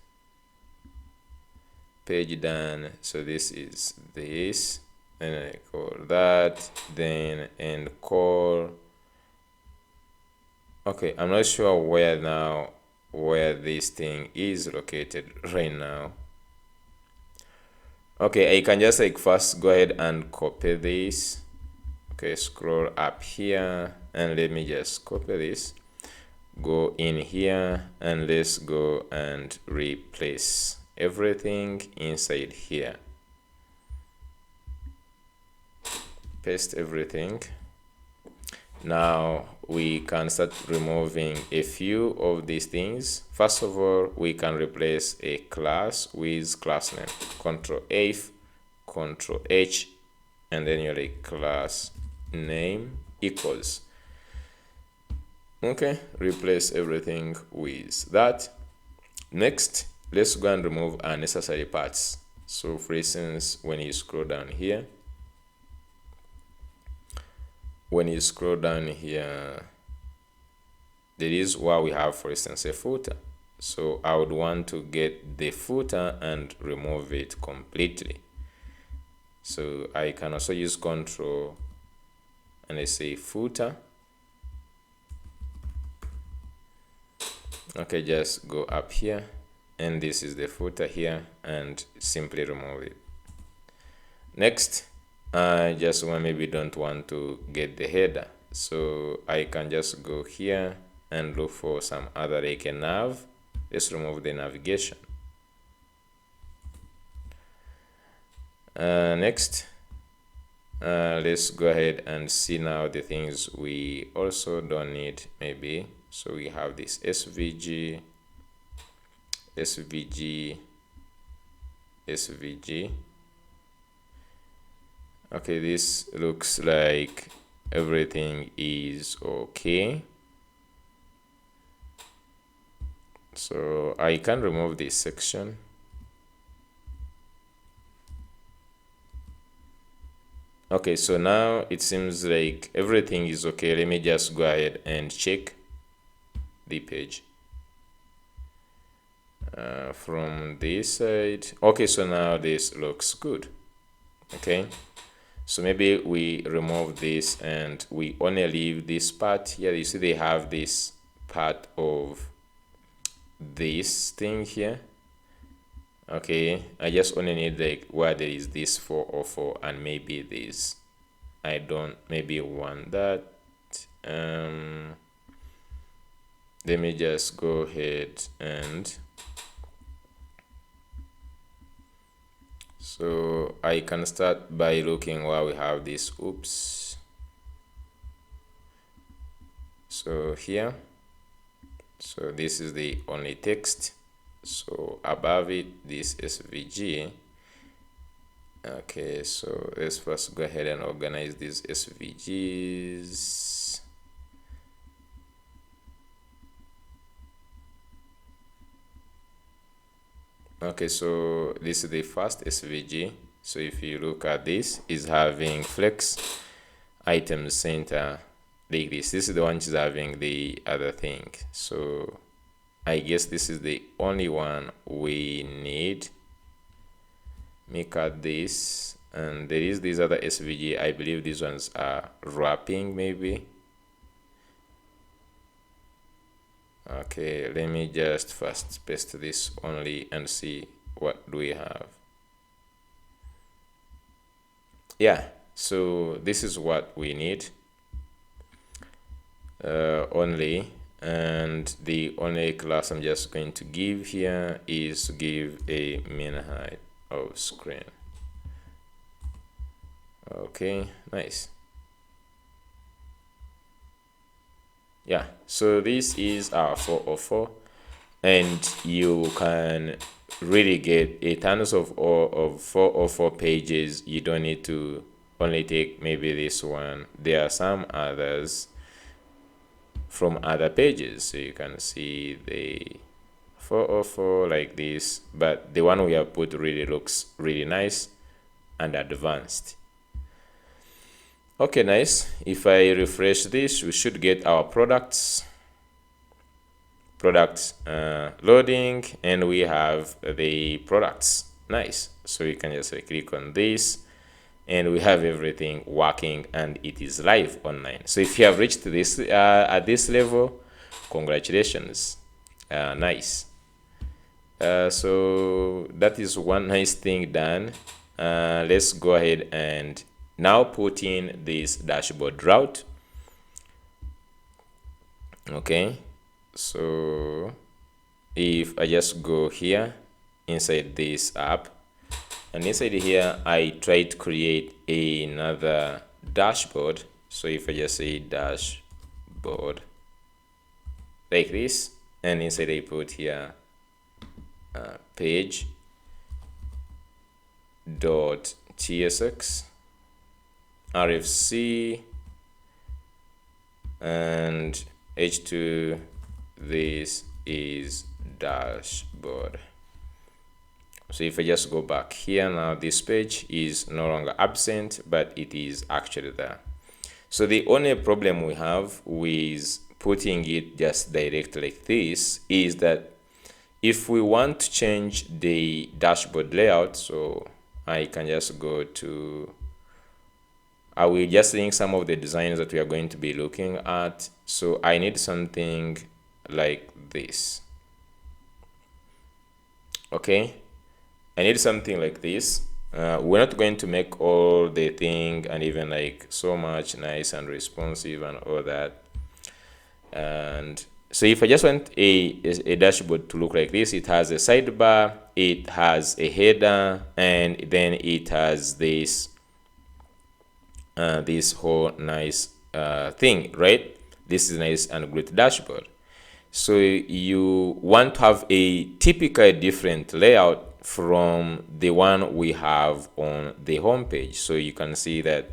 page done. So this is this, and I call that, then and call. Okay, I'm not sure where this thing is located right now. Okay, I can just like first go ahead and copy this. Okay, scroll up here and let me just copy this, go in here, and let's go and replace everything inside here. Paste everything. Now we can start removing a few of these things. First of all, we can replace a class with class name. Control F, Control H, and then your like class name equals. Okay, replace everything with that. Next, let's go and remove unnecessary parts. So for instance, when you scroll down here, there is what we have, for instance, a footer. So I would want to get the footer and remove it completely. So I can also use control and I say footer. Okay, just go up here, and this is the footer here, and simply remove it. Next, I just maybe don't want to get the header, so I can just go here and look for some other like a nav. Let's remove the navigation. Next, let's go ahead and see now the things we also don't need maybe. So we have this SVG, SVG, SVG. Okay, this looks like everything is okay. So I can remove this section. Okay, so now it seems like everything is okay. Let me just go ahead and check the page from this side. Okay, so now this looks good. Okay, so maybe we remove this and we only leave this part here. You see they have this part of this thing here. Okay, I just only need like where there is this 404 and maybe this. I don't maybe want that. Let me just go ahead and so I can start by looking where we have this. Oops. So here, so this is the only text. So above it, this SVG. Okay, so let's first go ahead and organize these SVGs. Okay, so this is the first SVG. So if you look at this, is having flex item center like this. This is the one which is having the other thing. So I guess this is the only one we need. Make out this, and there is this other SVG. I believe these ones are wrapping maybe. Okay, let me just first paste this only and see what do we have. Yeah, so this is what we need only, and the only class I'm just going to give here is to give a min height of screen. Okay, nice. Yeah, so this is our 404, and you can really get a tons of 404 pages. You don't need to only take maybe this one. There are some others from other pages, so you can see the 404 like this, but the one we have put really looks really nice and advanced. Okay, nice. If I refresh this, we should get our products loading, and we have the products. Nice. So you can just click on this, and we have everything working, and it is live online. So if you have reached this at this level, congratulations. Nice. So that is one nice thing done. Let's go ahead and now put in this dashboard route. Okay, so if I just go here inside this app, and inside here I try to create another dashboard. So if I just say dashboard like this, and inside I put here page dot tsx rfc and h2, this is dashboard. So if I just go back here now, this page is no longer absent, but it is actually there. So the only problem we have with putting it just direct like this is that if we want to change the dashboard layout, so I can just go to, I will just link some of the designs that we are going to be looking at. So I need something like this. Okay, I need something like this. We're not going to make all the thing and even like so much nice and responsive and all that. And so if I just want a dashboard to look like this, it has a sidebar, it has a header, and then it has this this whole nice thing, right? This is nice and great dashboard. So you want to have a typical different layout from the one we have on the home page. So you can see that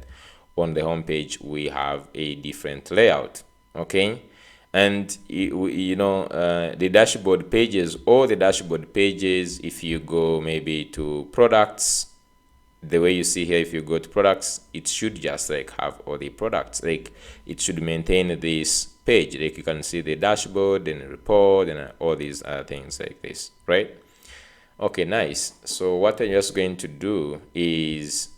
on the home page we have a different layout. Okay, and you know the dashboard pages, all the dashboard pages, if you go maybe to products, the way you see here, if you go to products, it should just like have all the products, like it should maintain this page, like you can see the dashboard and report and all these other things like this, right? Okay, nice. So what I'm just going to do is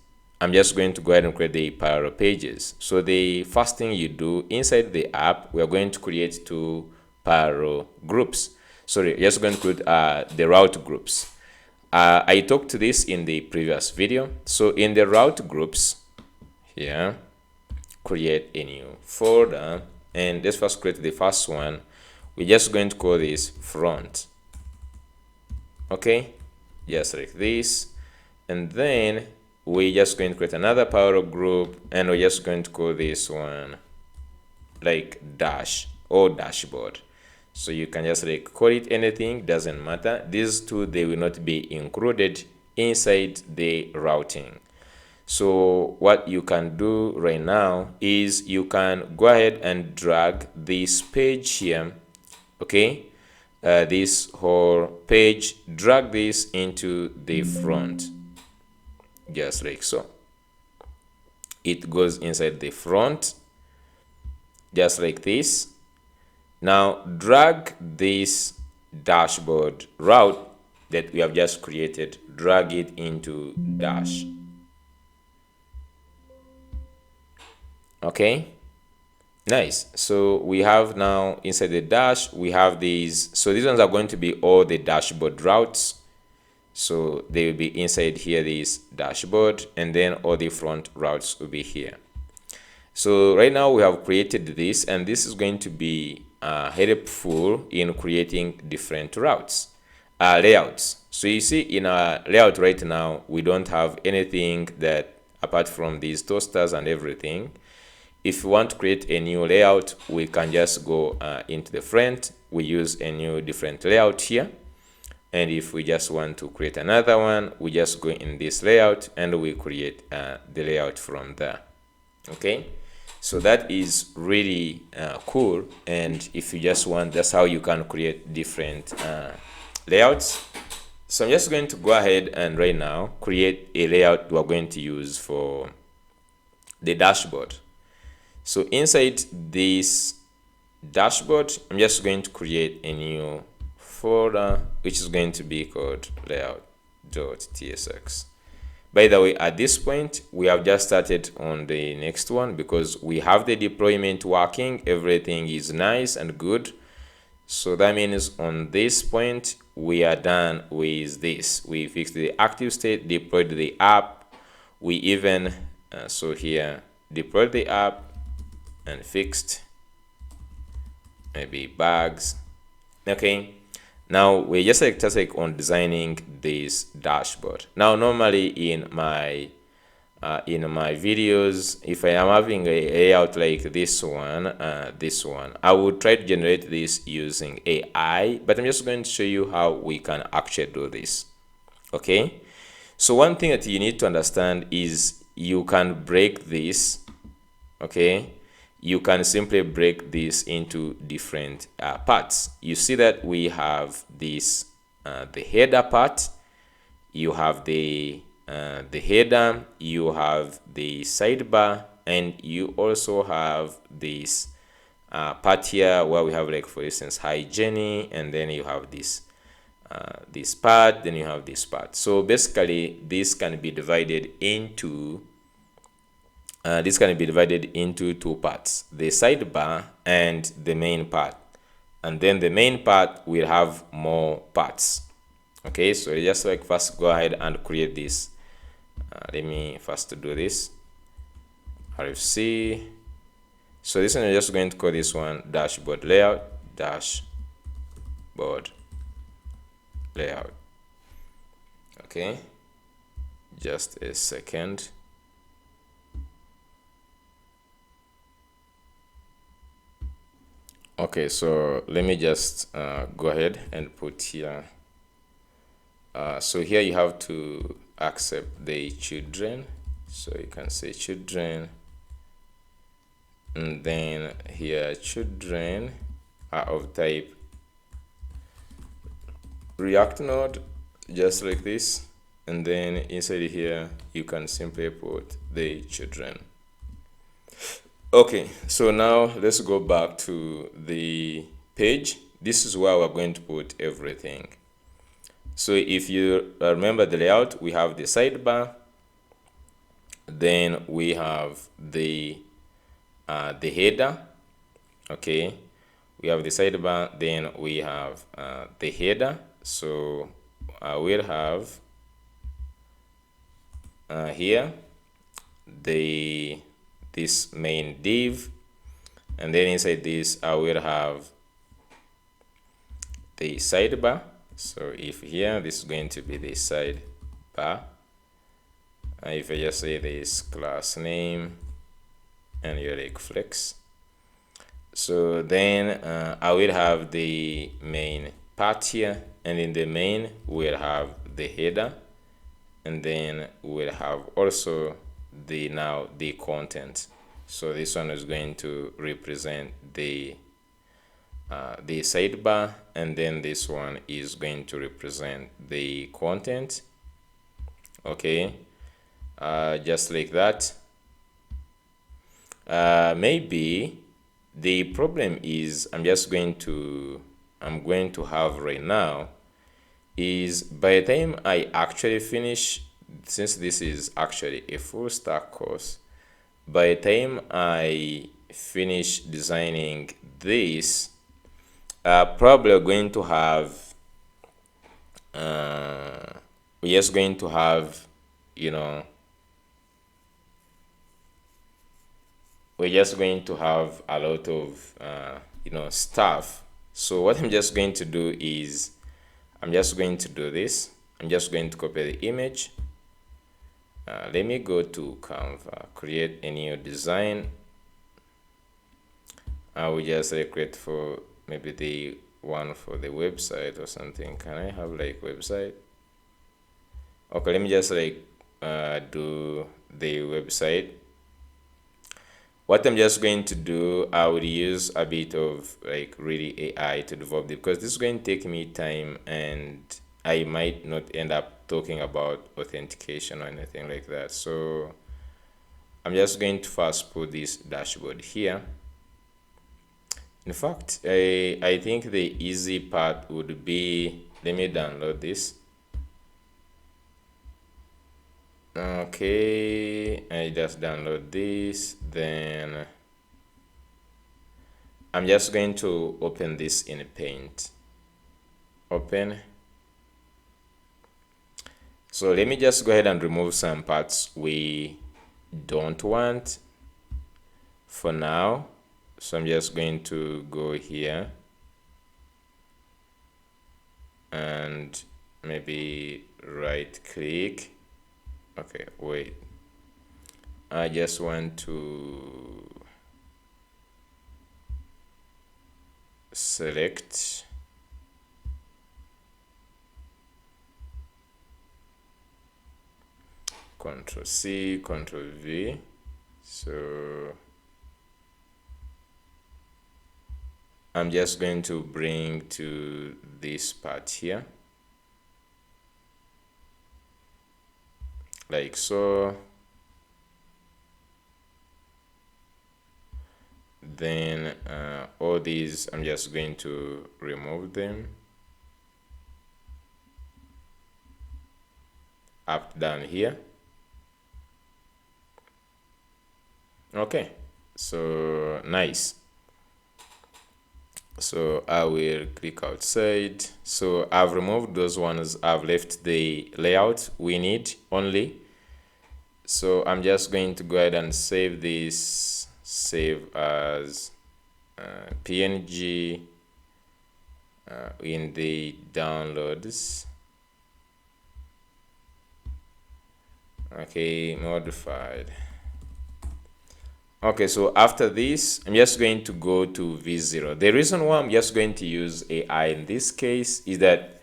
I'm just going to go ahead and create the parallel pages. So the first thing you do inside the app, we are going to create two parallel groups. Sorry, just going to create the route groups. I talked to this in the previous video. So in the route groups here, create a new folder, and let's first create the first one. We're just going to call this front. Okay, just like this, and then we're just going to create another parallel group, and we're just going to call this one like dash or dashboard. So you can just like call it anything, doesn't matter. These two, they will not be included inside the routing. So what you can do right now is you can go ahead and drag this page here, okay, this whole page, drag this into the front, just like so. It goes inside the front, just like this. Now drag this dashboard route that we have just created, drag it into dash. Okay, nice. So we have now inside the dash, we have these. So these ones are going to be all the dashboard routes. So they will be inside here, this dashboard, and then all the front routes will be here. So right now we have created this, and this is going to be helpful in creating different routes, layouts. So you see in our layout right now, we don't have anything that apart from these toasters and everything. If we want to create a new layout, we can just go into the front. We use a new different layout here. And if we just want to create another one, we just go in this layout and we create the layout from there. Okay, so that is really cool. And if you just want, that's how you can create different layouts. So I'm just going to go ahead and right now create a layout we're going to use for the dashboard. So inside this dashboard, I'm just going to create a new folder which is going to be called layout.tsx. By the way, at this point we have just started on the next one because we have the deployment working, everything is nice and good. So that means on this point we are done with this. We fixed the active state, deployed the app, we even so here deployed the app and fixed maybe bugs. Okay, now we just like on designing this dashboard. Now normally in my videos, if I am having a layout like this one, I would try to generate this using AI, but I'm just going to show you how we can actually do this. Okay, so one thing that you need to understand is you can break this. Okay, you can simply break this into different parts. You see that we have this the header part, you have the header, you have the sidebar, and you also have this part here where we have, like, for instance, hygiene, and then you have this this part, then you have this part. So basically this can be divided into two parts, the sidebar and the main part, and then the main part will have more parts. Okay, so just like first go ahead and create this. Let me first do this RFC. So this one, I'm just going to call this one dashboard layout. Okay, just a second. Okay, so let me just go ahead and put here. So here you have to accept the children. So you can say children, and then here children are of type React node, just like this. And then inside here you can simply put the children. Okay, so now let's go back to the page. This is where we're going to put everything. So if you remember the layout, we have the sidebar, then we have the header. Okay, we have the sidebar, then we have the header. So we'll have here this main div, and then inside this I will have the sidebar. So if here this is going to be the sidebar, if I just say this class name and you like flex, so then I will have the main part here, and in the main we'll have the header, and then we'll have also the content. So this one is going to represent the sidebar, and then this one is going to represent the content. Okay, just like that. Maybe the problem is I'm going to have right now is by the time I actually finish, since this is actually a full stack course, by the time I finish designing this, probably we're going to have we're just going to have, we're just going to have a lot of stuff. So what I'm just going to do is I'm just going to do this. I'm just going to copy the image, Let me go to Canva, create a new design. I will just create for maybe the one for the website or something. Can I have like website? Okay, let me just do the website. What I'm just going to do, I will use a bit of like really AI to develop it, because this is going to take me time and I might not end up talking about authentication or anything like that. So I'm just going to first put this dashboard here. In fact, I think the easy part would be, let me download this. Okay, I just download this, then I'm just going to open this in Paint. Open. So let me just go ahead and remove some parts we don't want for now. So I'm just going to go here and maybe right click. Okay, wait. I just want to select Control C, Control V. So I'm just going to bring to this part here, like so. Then all these, I'm just going to remove them up down here. Okay, so nice. So I will click outside. So I've removed those ones. I've left the layout we need only. So I'm just going to go ahead and save this, save as PNG in the downloads. Okay, modified. Okay, so after this, I'm just going to go to V0. The reason why I'm just going to use AI in this case is that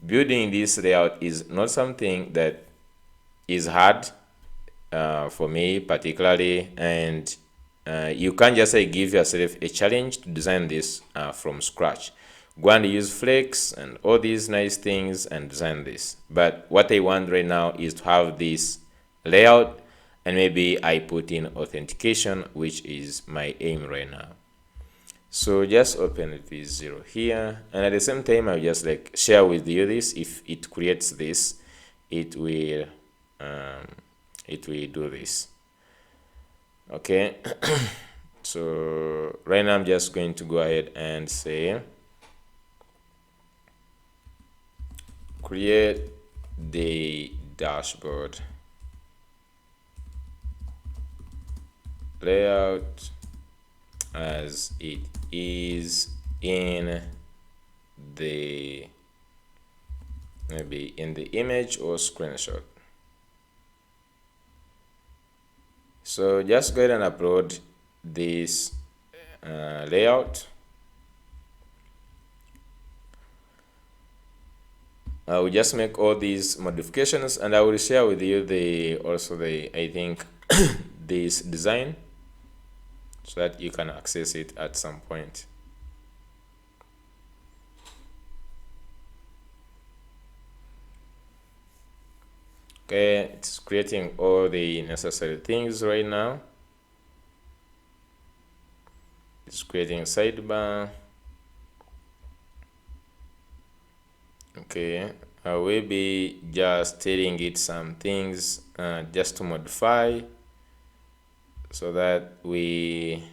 building this layout is not something that is hard for me particularly, and you can't just give yourself a challenge to design this from scratch. Go and use Flex and all these nice things and design this. But what I want right now is to have this layout, and maybe I put in authentication, which is my aim right now. So just open V0 here, and at the same time I'll just like share with you this. If it creates this, it will do this. Okay. So right now I'm just going to go ahead and say create the dashboard layout as it is in the, maybe in the image or screenshot. So just go ahead and upload this layout. I will just make all these modifications, and I will share with you I think this design, so that you can access it at some point. Okay, it's creating all the necessary things right now. It's creating sidebar. Okay, I will be just telling it some things just to modify, so that we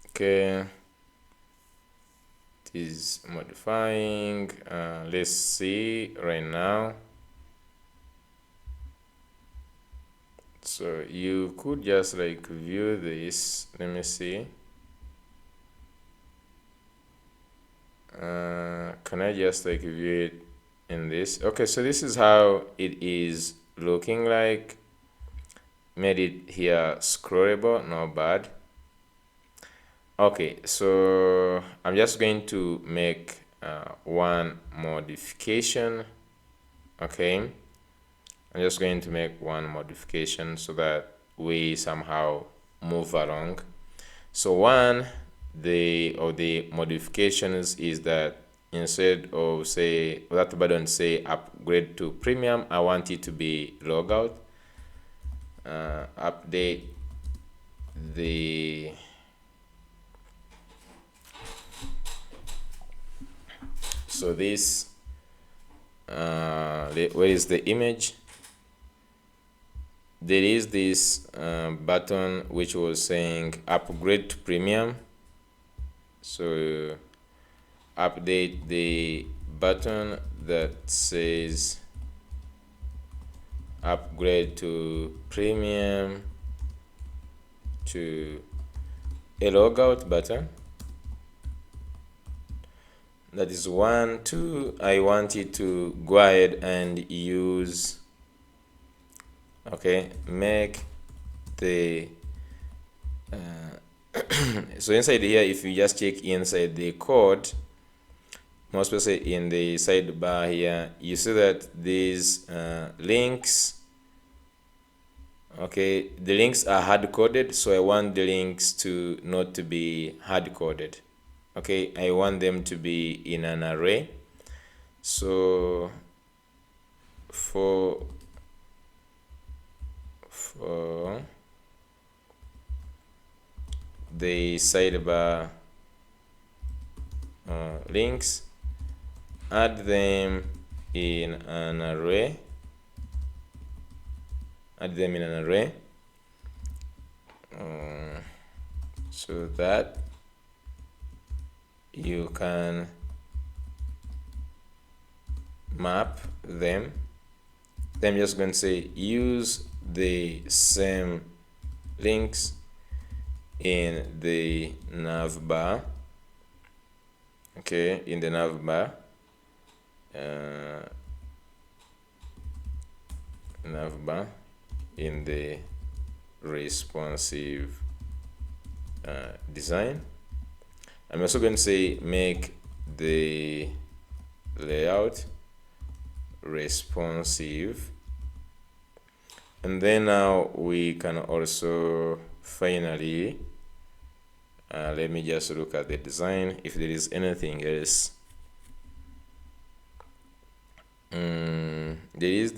okay, it is modifying. Let's see right now. So you could just like view this. Let me see. Can I just like view it in this? Okay, so this is how it is looking like. Made it here scrollable, not bad. Okay, so I'm just going to make one modification. Okay, I'm just going to make one modification so that we somehow move along. So one, the modifications is that instead of say that button say upgrade to premium, I want it to be logout. Update the so this where is the image? There is this button which was saying upgrade to premium. So update the button that says upgrade to premium to a logout button. That is 1. 2, I want it to go ahead and use, okay, make the so inside here, if you just check inside the code, more especially in the sidebar here, you see that these links, okay, the links are hard-coded, so I want the links to not to be hard-coded. Okay, I want them to be in an array. So for the sidebar links, add them in an array. So that you can map them. Then I'm just going to say use the same links in the navbar. Okay, in the navbar, in the responsive design. I'm also going to say make the layout responsive, and then now we can also finally let me just look at the design if there is anything else. There is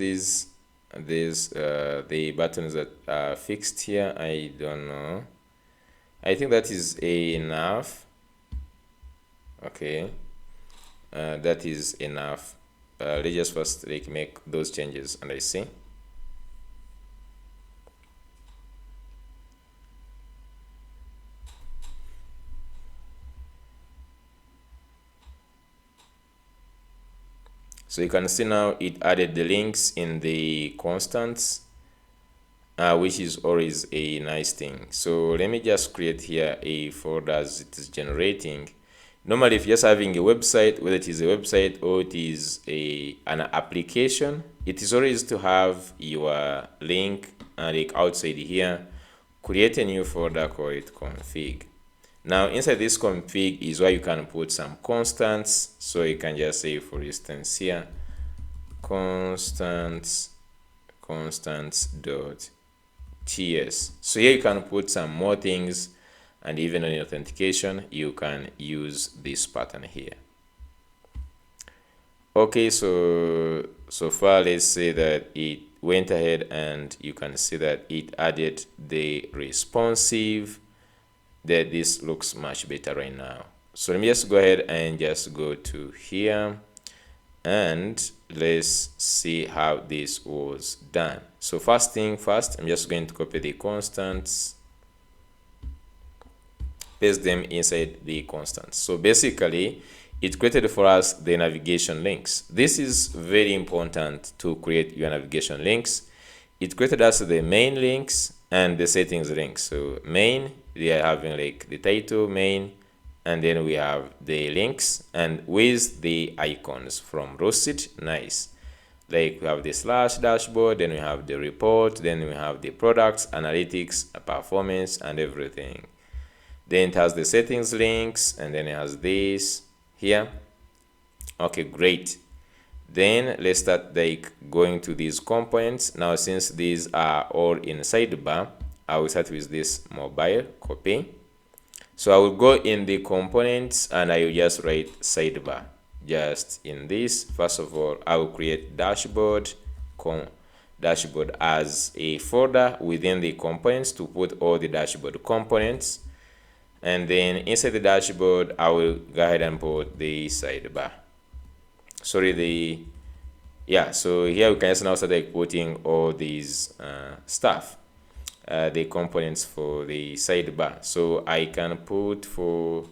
the buttons that are fixed here. I don't know, I think that is enough. Okay, that is enough. Let's just first like make those changes and I see. So you can see now it added the links in the constants, which is always a nice thing. So let me just create here a folder as it is generating. Normally, if you're just having a website, whether it is a website or it is an application, it is always to have your link like outside here. Create a new folder, call it config. Now inside this config is where you can put some constants. So you can just say, for instance, here constants dot.ts. So here you can put some more things, and even on authentication you can use this pattern here. Okay, so far let's say that it went ahead and you can see that it added the responsive. That this looks much better right now. So let me just go ahead and just go to here and let's see how this was done. So first thing first, I'm just going to copy the constants, paste them inside the constants. So basically it created for us the navigation links. This is very important to create your navigation links. It created us the main links and the settings links. So main, we are having like the title, main, and then we have the links and with the icons from Roasted. Nice. Like we have the slash dashboard, then we have the report, then we have the products, analytics, performance, and everything. Then it has the settings links, and then it has this here. Okay, great. Then let's start like going to these components. Now since these are all in sidebar, I will start with this mobile, copy. So I will go in the components and I will just write sidebar. Just in this, first of all, I will create dashboard as a folder within the components to put all the dashboard components. And then inside the dashboard, I will go ahead and put the sidebar. So here we can just now start like putting all these stuff, the components for the sidebar. So I can put for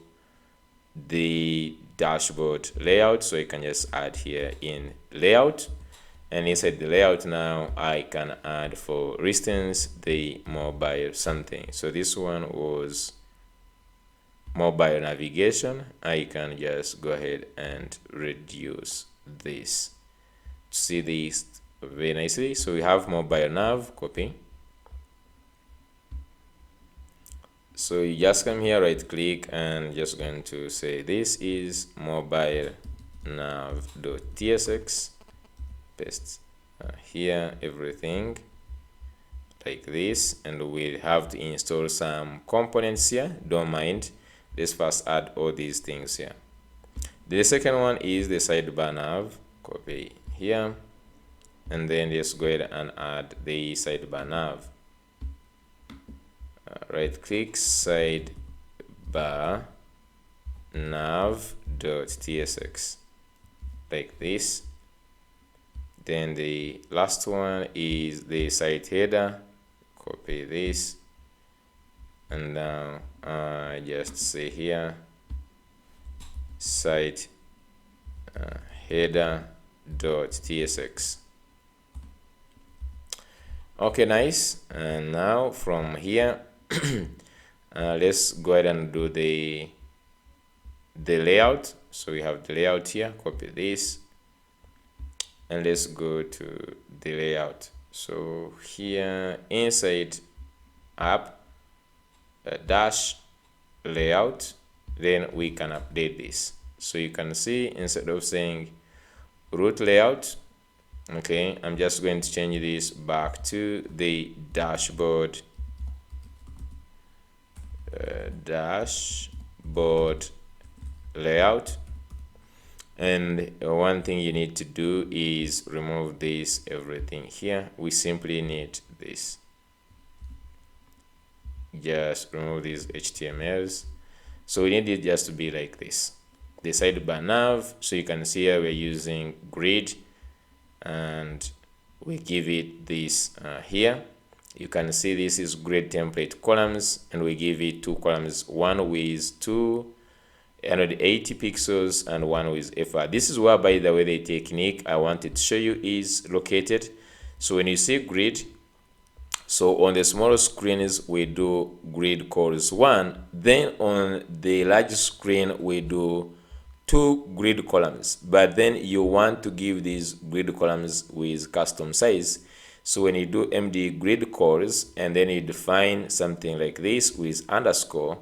the dashboard layout, so I can just add here in layout, and inside the layout now I can add, for instance, the mobile something. So this one was mobile navigation. I can just go ahead and reduce this to see this very nicely. So we have mobile nav, copy. So you just come here, right click, and just going to say this is mobile nav.tsx, paste here everything like this, and we have to install some components here. Don't mind, let's first add all these things here. The second one is the sidebar nav, copy here, and then just go ahead and add the sidebar nav. Right click, sidebar nav.tsx, like this. Then the last one is the site header, copy this, and now just say here site header.tsx. Okay, nice. And now from here let's go ahead and do the layout. So we have the layout here, copy this, and let's go to the layout. So here inside app dash layout, then we can update this. So you can see, instead of saying root layout, okay, I'm just going to change this back to the dashboard layout. And one thing you need to do is remove this everything here. We simply need this. Just remove these HTMLs. So we need it just to be like this. The sidebar nav, so you can see here we're using grid, and we give it this here. You can see this is grid template columns, and we give it two columns, one with 280 pixels and one with FR. This is where, by the way, the technique I wanted to show you is located. So when you see grid, so on the small screens we do grid colors 1, then on the large screen we do 2 grid columns, but then you want to give these grid columns with custom size. So when you do MD grid colors and then you define something like this with underscore,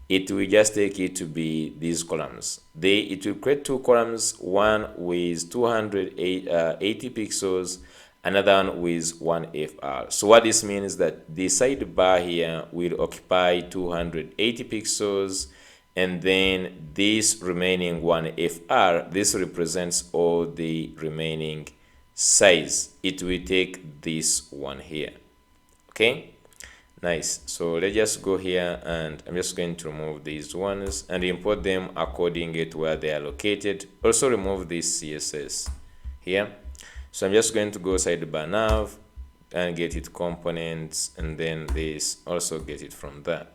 it will just take it to be these columns. It will create 2 columns, one with 280 pixels, another one with 1 FR. So what this means is that the sidebar here will occupy 280 pixels, and then this remaining 1 FR, this represents all the remaining size. It will take this one here. Okay, nice. So let's just go here, and I'm just going to remove these ones and import them according to where they are located. Also remove this CSS here. So I'm just going to go sidebar nav and get it components, and then this also get it from there.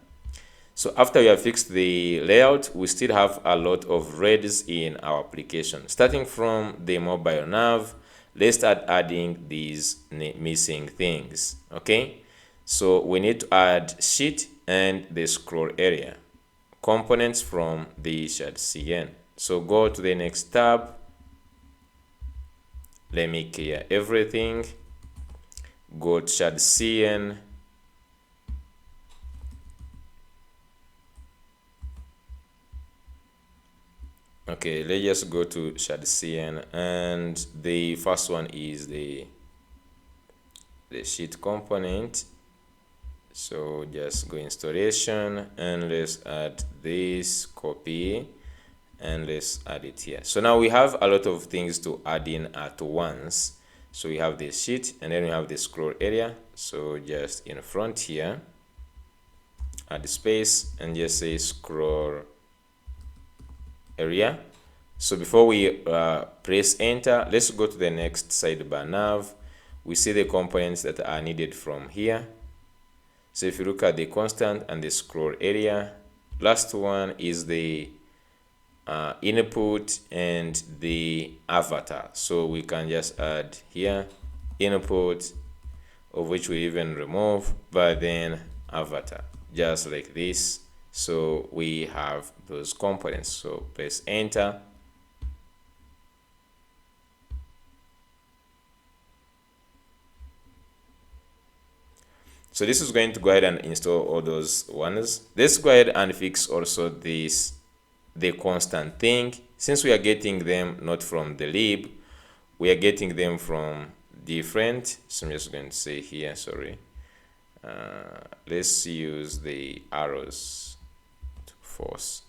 So after we have fixed the layout, we still have a lot of reds in our application. Starting from the mobile nav, let's start adding these missing things. Okay, so we need to add sheet and the scroll area. components from the .cn. So go to the next tab. Let me clear everything. Go to .cn. Okay, let's just go to .cn, and the first one is the sheet component. So just go installation, and let's add this, copy, and let's add it here. So now we have a lot of things to add in at once. So we have the sheet, and then we have the scroll area. So just in front here, add space, and just say scroll area. So before we press enter, let's go to the next sidebar nav. We see the components that are needed from here. So if you look at the constant and the scroll area, last one is the input and the avatar. So we can just add here input, of which we even remove, but then avatar, just like this. So we have those components. So press enter. So this is going to go ahead and install all those ones. Let's go ahead and fix also the constant thing. Since we are getting them not from the lib, we are getting them from different. So I'm just going to say here, sorry. Let's use the arrows to force.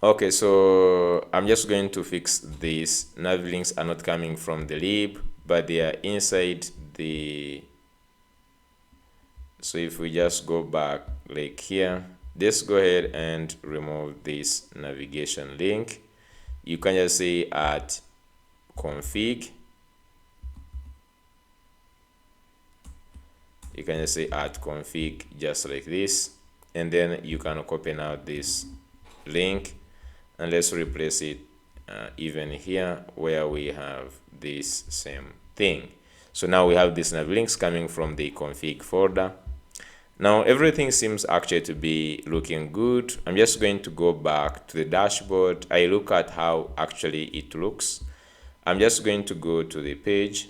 Okay, so I'm just going to fix this. Nav links are not coming from the lib, but they are inside the. So if we just go back like here, let's go ahead and remove this navigation link. You can just say at config. You can just say at config just like this, and then you can copy now this link, and let's replace it even here where we have this same thing. So now we have these nav links coming from the config folder. Now everything seems actually to be looking good. I'm just going to go back to the dashboard. I look at how actually it looks. I'm just going to go to the page.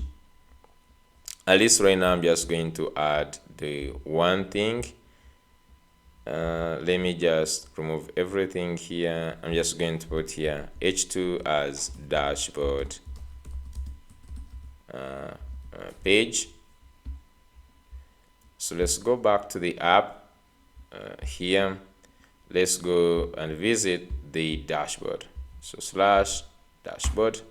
At least right now I'm just going to add the one thing. Let me just remove everything here. I'm just going to put here h2 as dashboard page. So let's go back to the app here. Let's go and visit the dashboard. So slash dashboard.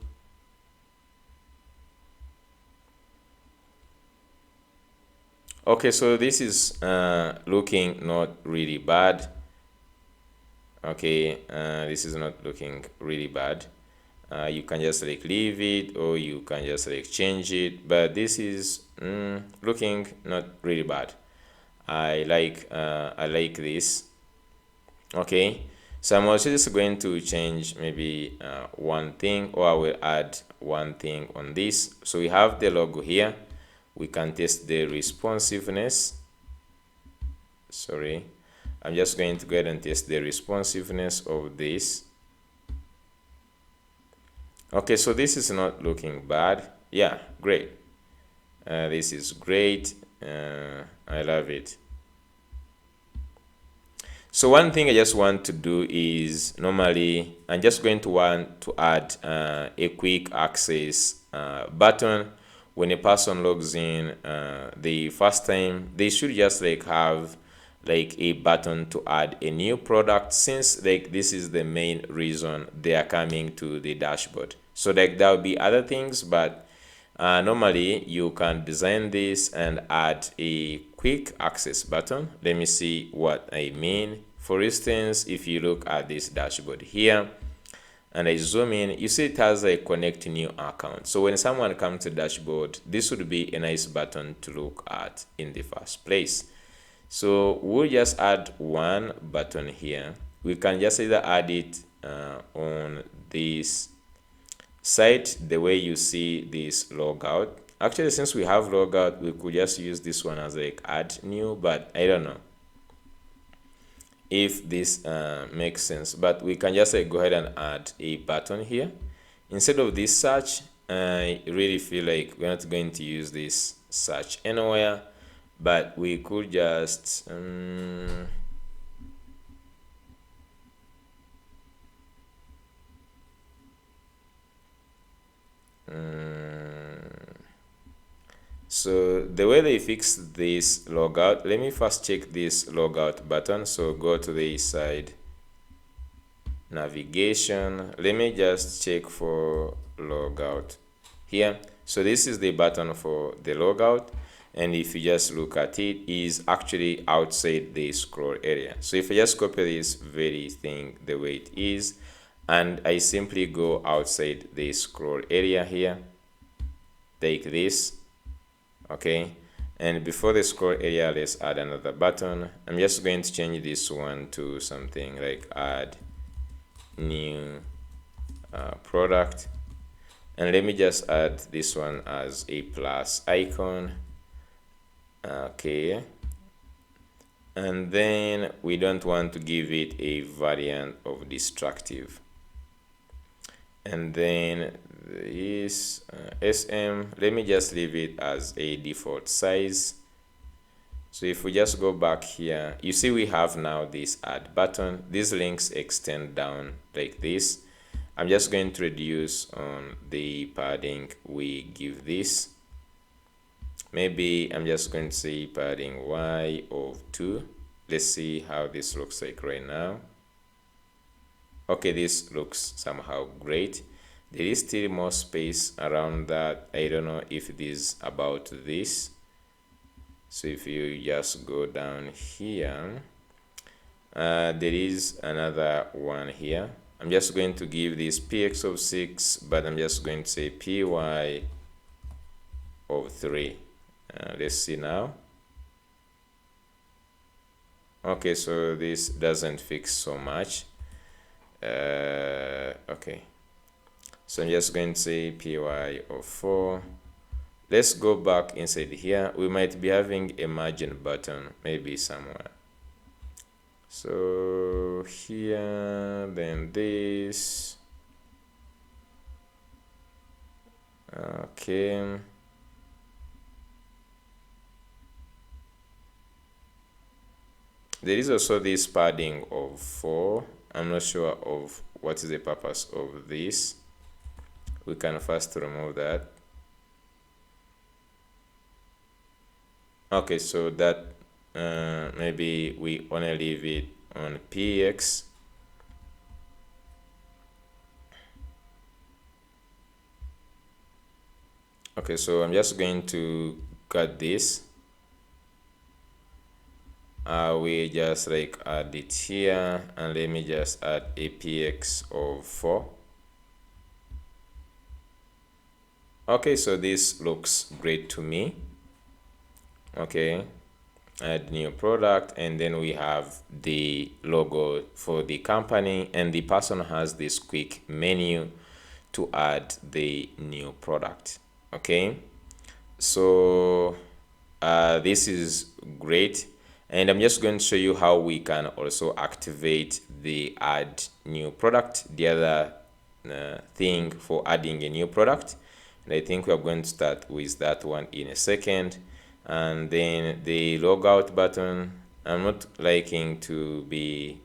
Okay, so this is looking not really bad. Okay, this is not looking really bad. You can just like leave it, or you can just like change it, but this is looking not really bad. I like this. Okay, so I'm also just going to change maybe one thing, or I will add one thing on this. So we have the logo here. We can test the responsiveness. Sorry, I'm just going to go ahead and test the responsiveness of this. Okay, so this is not looking bad. Yeah, great. This is great. I love it. So one thing I just want to do is, normally I'm just going to want to add a quick access button. When a person logs in the first time, they should just like have like a button to add a new product, since like this is the main reason they are coming to the dashboard. So like there will be other things, but normally you can design this and add a quick access button. Let me see what I mean. For instance, if you look at this dashboard here and I zoom in, you see it has a connect new account. So when someone comes to the dashboard, this would be a nice button to look at in the first place. So we'll just add one button here. We can just either add it on this site, the way you see this logout, Actually, since we have logout, we could just use this one as like add new, but I don't know if this makes sense. But we can just like go ahead and add a button here instead of this search. I really feel like we're not going to use this search anywhere, but we could just so the way they fix this logout, let me first check this logout button. So go to the side navigation, let me just check for logout here. So this is the button for the logout, and if you just look at it, is actually outside the scroll area. So if I just copy this very thing the way it is, and I simply go outside the scroll area here, take this, okay, and before the scroll area, let's add another button. I'm just going to change this one to something like add new product, and let me just add this one as a plus icon, okay, and then we don't want to give it a variant of destructive, and then this SM, let me just leave it as a default size. So if we just go back here, you see we have now this add button. These links extend down like this. I'm just going to reduce on the padding we give this. Maybe I'm just going to say padding Y of 2. Let's see how this looks like right now. Okay, this looks somehow great. There is still more space around that. I don't know if it is about this. So if you just go down here, there is another one here. I'm just going to give this px of 6, but I'm just going to say py of 3. Let's see now. Okay, so this doesn't fix so much. Okay, so I'm just going to say py of 4. Let's go back inside here. We might be having a margin button maybe somewhere. So here, then this. Okay. There is also this padding of 4. I'm not sure of what is the purpose of this. We can first remove that. Okay, so that maybe we only leave it on px. Okay, so I'm just going to cut this. We just like add it here, and let me just add a px of 4. Okay, so this looks great to me. Okay, add new product, and then we have the logo for the company, and the person has this quick menu to add the new product. Okay, so this is great, and I'm just going to show you how we can also activate the add new product, the other thing for adding a new product, and I think we are going to start with that one in a second. And then the logout button, I'm not liking to be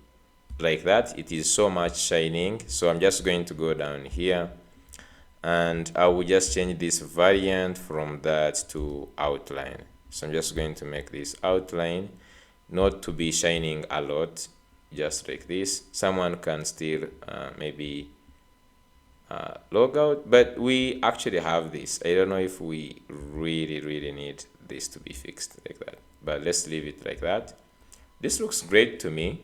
like that. It is so much shining, so I'm just going to go down here, and I will just change this variant from that to outline. So I'm just going to make this outline not to be shining a lot, just like this. Someone can still maybe log out, but we actually have this. I don't know if we really need this to be fixed like that, but let's leave it like that. This looks great to me.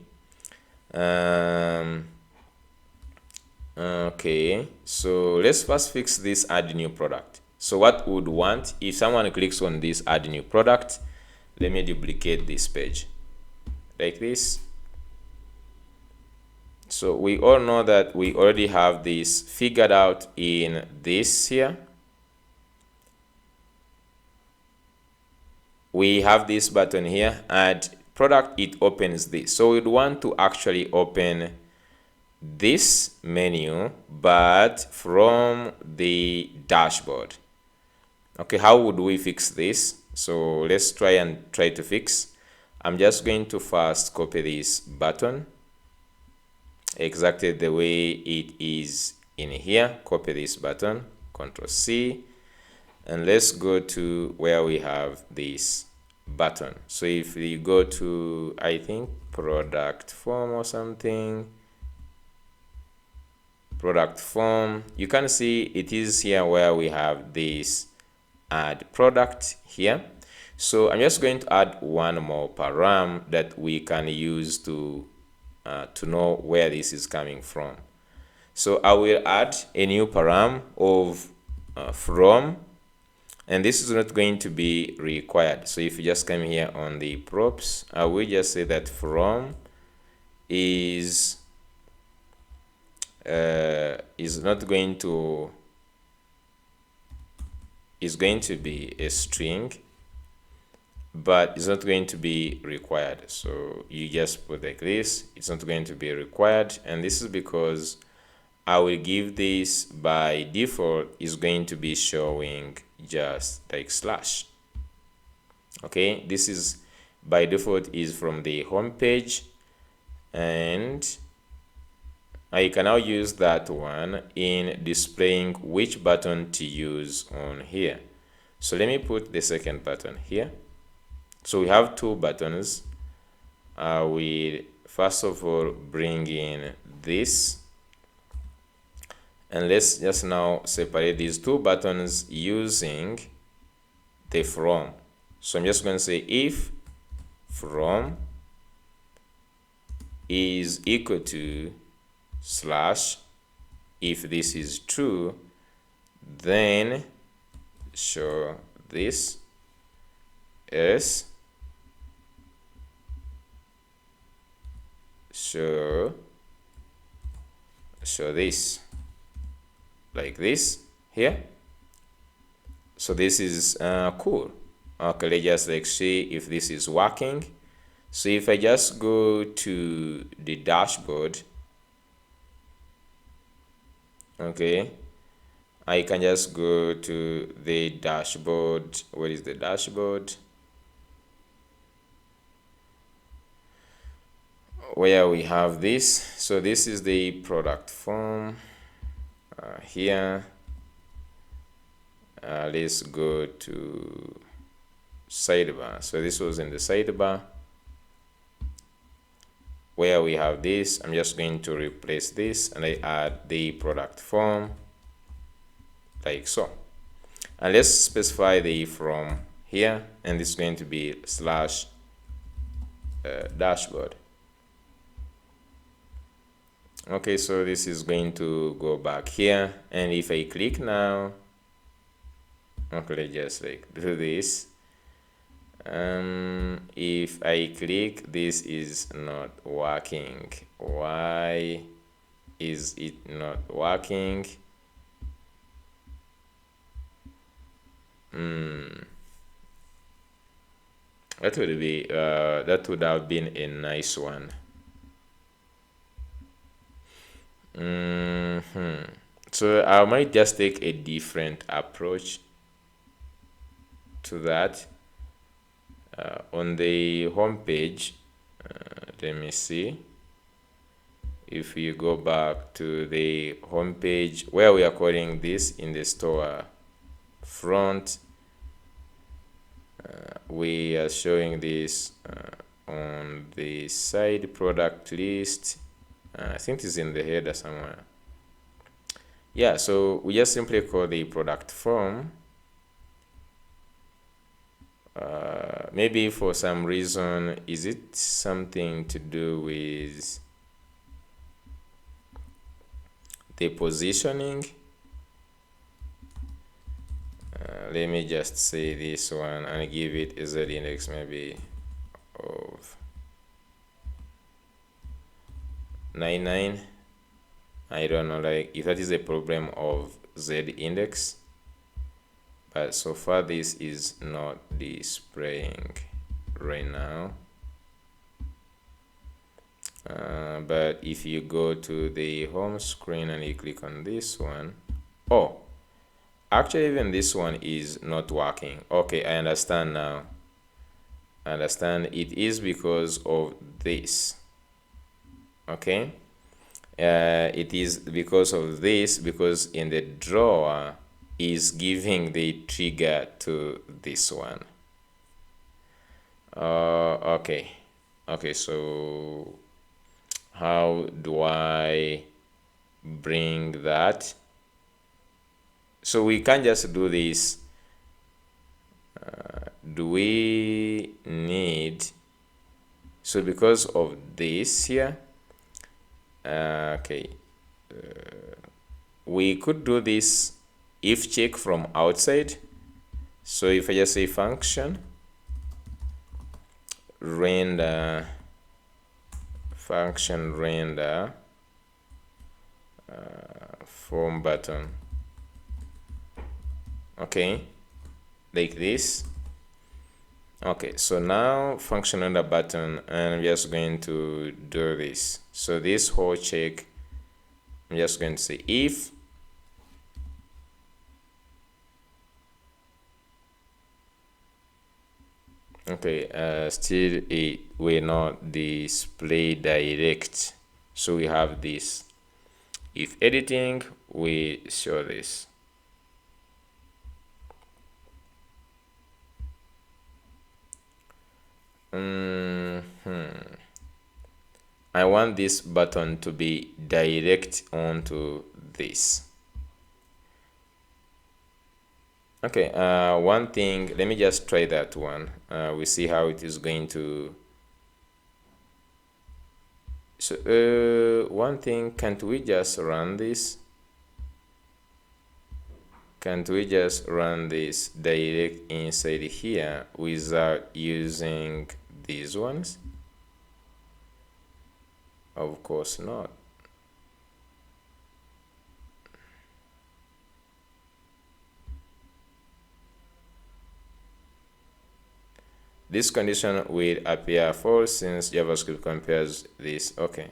Okay, so let's first fix this add new product. So what we would want, if someone clicks on this add new product, let me duplicate this page like this. So we all know that we already have this figured out in this here. we have this button here, add product, it opens this. So we'd want to actually open this menu, but from the dashboard. Okay, how would we fix this? So let's try to fix. I'm just going to first copy this button exactly the way it is in here. Copy this button, Control C, and let's go to where we have this button. So if you go to, I think, product form or something, product form, you can see it is here where we have this add product here. So I'm just going to add one more param that we can use to know where this is coming from. So I will add a new param of from, and this is not going to be required. So if you just come here on the props, I will just say that from is not going to be a string, but it's not going to be required. So you just put like this, it's not going to be required, and this is because I will give this by default is going to be showing just like slash. Okay, this is by default is from the home page, and I can now use that one in displaying which button to use on here. So let me put the second button here. So we have two buttons. We first of all bring in this, and let's just now separate these two buttons using the from. So I'm just going to say if from is equal to slash, if this is true, then show this, else show this, like this here. So this is cool. Okay, let's just like see if this is working. So if I just go to the dashboard, okay, I can just go to the dashboard. Where is the dashboard? Where we have this. So this is the product form here. Let's go to sidebar. So this was in the sidebar where we have this. I'm just going to replace this, and I add the product form like so. And let's specify the from here, and this is going to be slash dashboard. Okay, so this is going to go back here, and if I click now, okay, let's just like do this. If I click, this is not working. Why is it not working? That would be that would have been a nice one. So I might just take a different approach to that. On the home page, let me see if you go back to the home page where we are calling this in the store front. We are showing this on the side product list. I think it's in the header somewhere. Yeah, so we just simply call the product form. Maybe for some reason, is it something to do with the positioning? Let me just say this one and give it a z index maybe of 99. I don't know, like if that is a problem of z index. but so far this is not displaying right now. But if you go to the home screen and you click on this one, oh, actually even this one is not working. Okay, I understand now. I understand it is because of this. Okay, it is because of this, because in the drawer is giving the trigger to this one. Okay, so how do I bring that? So we can't just do this. Do we need, so because of this here, okay, we could do this if check from outside. So if I just say function render form button, okay, like this. Okay, so now function render button, and I'm just going to do this. So this whole check, I'm just going to say if okay, still it will not display direct, so we have this. If editing, we show this. I want this button to be direct onto this. Okay, one thing, let me just try that one. We see how it is going to. So one thing, can't we just run this? Can't we just run this direct inside here without using these ones? Of course not. This condition will appear false since JavaScript compares this. Okay.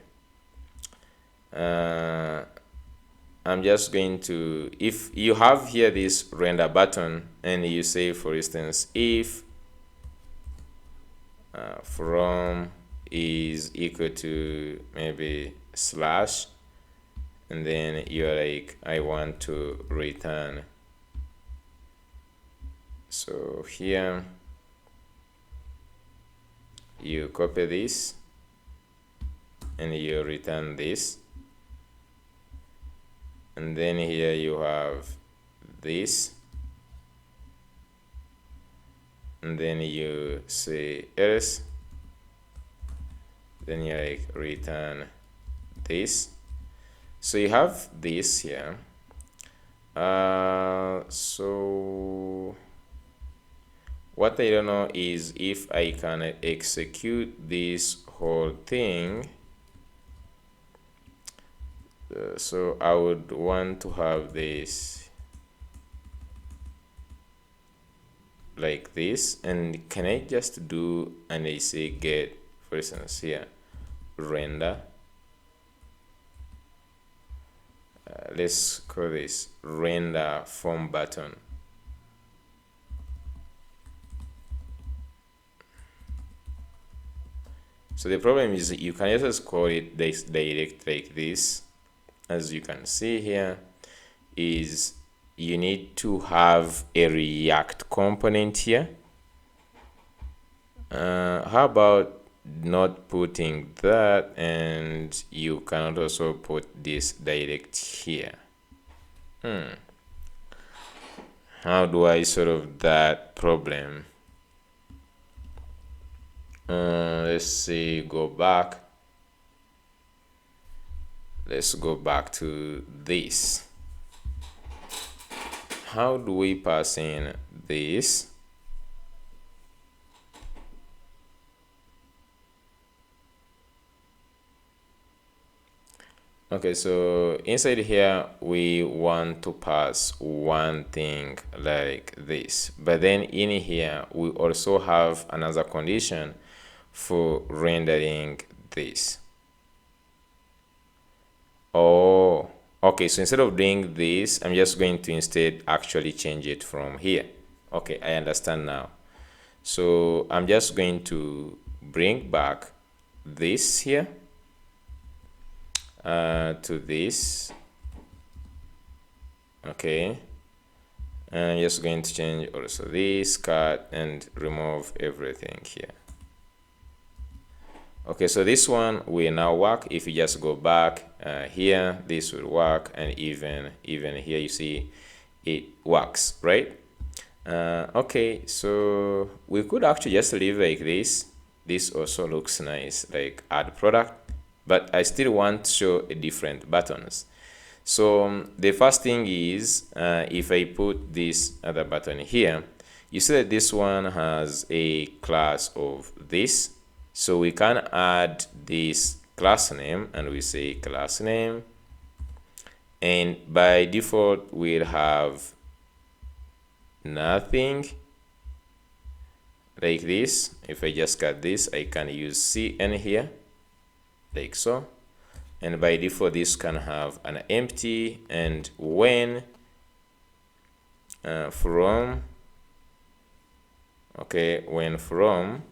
I'm just going to, if you have here this render button and you say, for instance, if from is equal to maybe slash, and then you're like, I want to return. So here you copy this and you return this, and then here you have this, and then you say else, then you like return this. So you have this here. So what I don't know is if I can execute this whole thing. So I would want to have this like this, and can I just do, and I say get, for instance here, render, let's call this render form button. So the problem is you can just call it this direct like this. As you can see here, is you need to have a React component here. How about not putting that, and you cannot also put this direct here? How do I solve that problem? Let's see, go back. Let's go back to this. How do we pass in this? Okay, so inside here we want to pass one thing like this, but then in here we also have another condition for rendering this. Oh, okay, so instead of doing this, I'm just going to instead actually change it from here. Okay, I understand now. So I'm just going to bring back this here to this. Okay, and I'm just going to change also this, cut and remove everything here. Okay, so this one will now work. If you just go back here, this will work, and even here you see it works, right? Okay, so we could actually just leave like this. This also looks nice, like add product, but I still want to show different buttons. So the first thing is if I put this other button here, you see that this one has a class of this. So we can add this class name, and we say class name, and by default we'll have nothing like this. If I just cut this, I can use cn here like so, and by default this can have an empty, and when from, okay, when from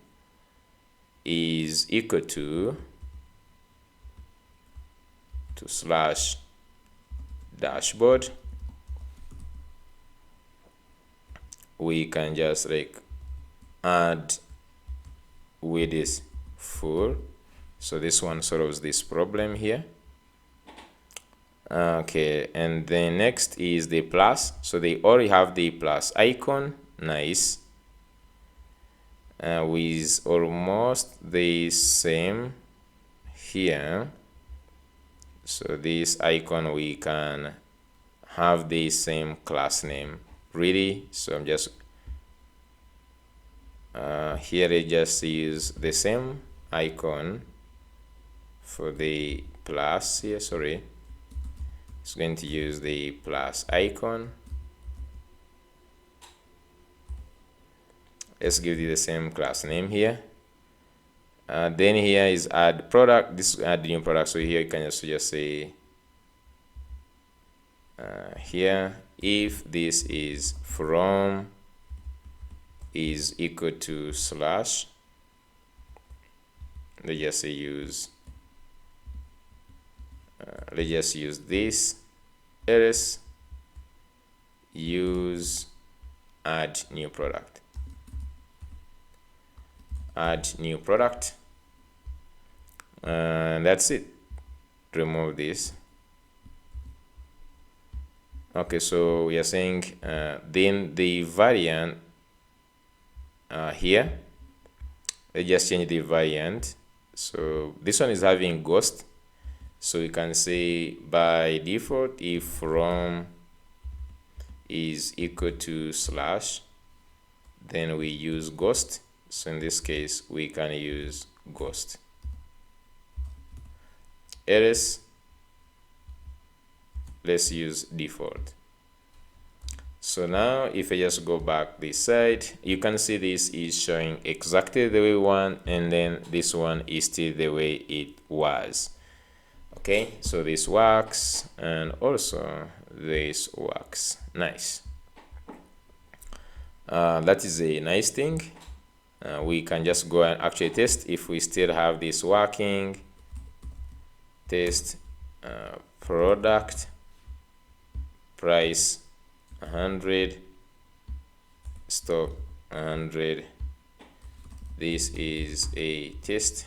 is equal to slash dashboard, we can just like add with this full. So this one solves this problem here. Okay, and then next is the plus. So they already have the plus icon. Nice. With almost the same here. So this icon, we can have the same class name really. So I'm just here I just use the same icon for the plus here. Sorry, it's going to use the plus icon. Let's give it the same class name here. Then here is add product. This is add new product. So here you can just say here, if this is from is equal to slash, let's just say use let's just use this, else use add new product. Add new product, and that's it. Remove this. Okay, so we are saying then the variant here, let's just change the variant. So this one is having ghost, so we can say by default if from is equal to slash, then we use ghost. So in this case we can use ghost. Else let's use default. So now if I just go back this side, you can see this is showing exactly the way we want, and then this one is still the way it was. Okay, so this works, and also this works. Nice. That is a nice thing. We can just go and actually test if we still have this working. Test product price 100, stock 100. This is a test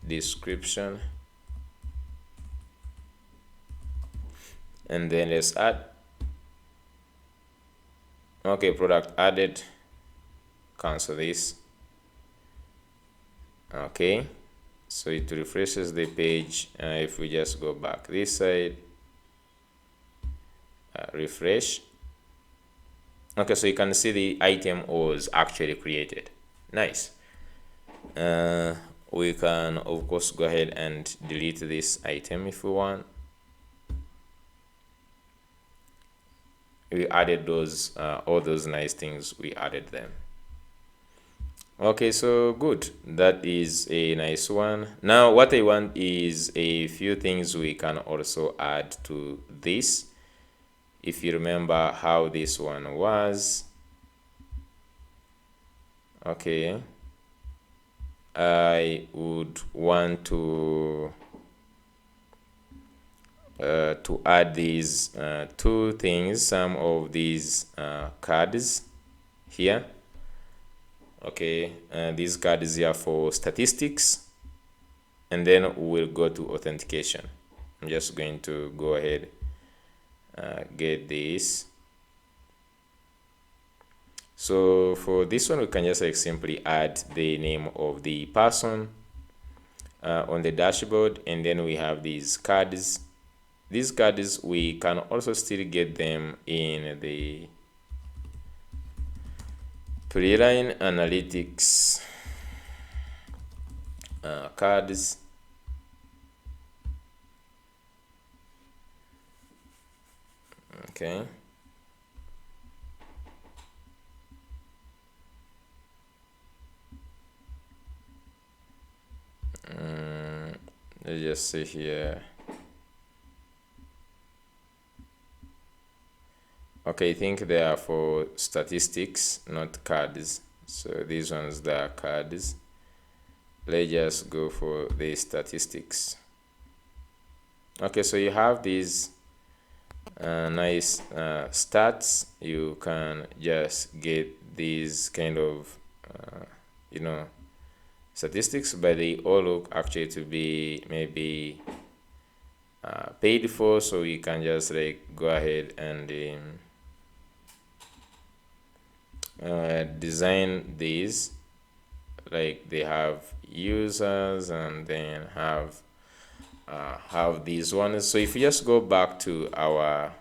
description, and then let's add. Okay, product added. Cancel this. Okay, so it refreshes the page. If we just go back this side, refresh. Okay, so you can see the item was actually created. Nice. We can of course go ahead and delete this item if we want. We added those all those nice things, we added them. Okay, so good, that is a nice one. Now what I want is a few things we can also add to this. If you remember how this one was, okay, I would want to add these two things, some of these cards here. Okay, these cards here for statistics, and then we'll go to authentication. I'm just going to go ahead get this. So for this one, we can just like simply add the name of the person on the dashboard, and then we have these cards. These cards we can also still get them in the pre-line analytics cards. Okay. Let's just see here. Okay, I think they are for statistics, not cards. So these ones, they are cards. Let's just go for the statistics. Okay, so you have these nice stats. You can just get these kind of statistics, but they all look actually to be maybe paid for, so you can just like go ahead and design these, like they have users and then have these ones. So if you just go back to our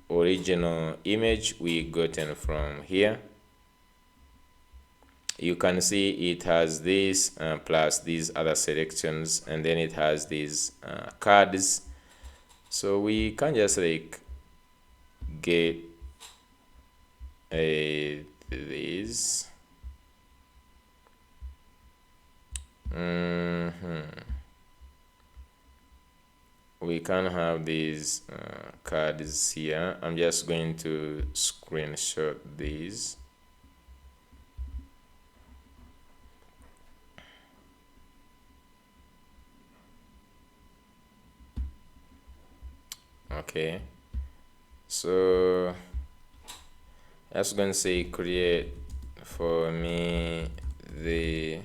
original image we gotten from here, you can see it has this plus these other selections, and then it has these cards. So we can just like get these. We can have these cards here. I'm just going to screenshot these. Okay, so that's going to say create for me the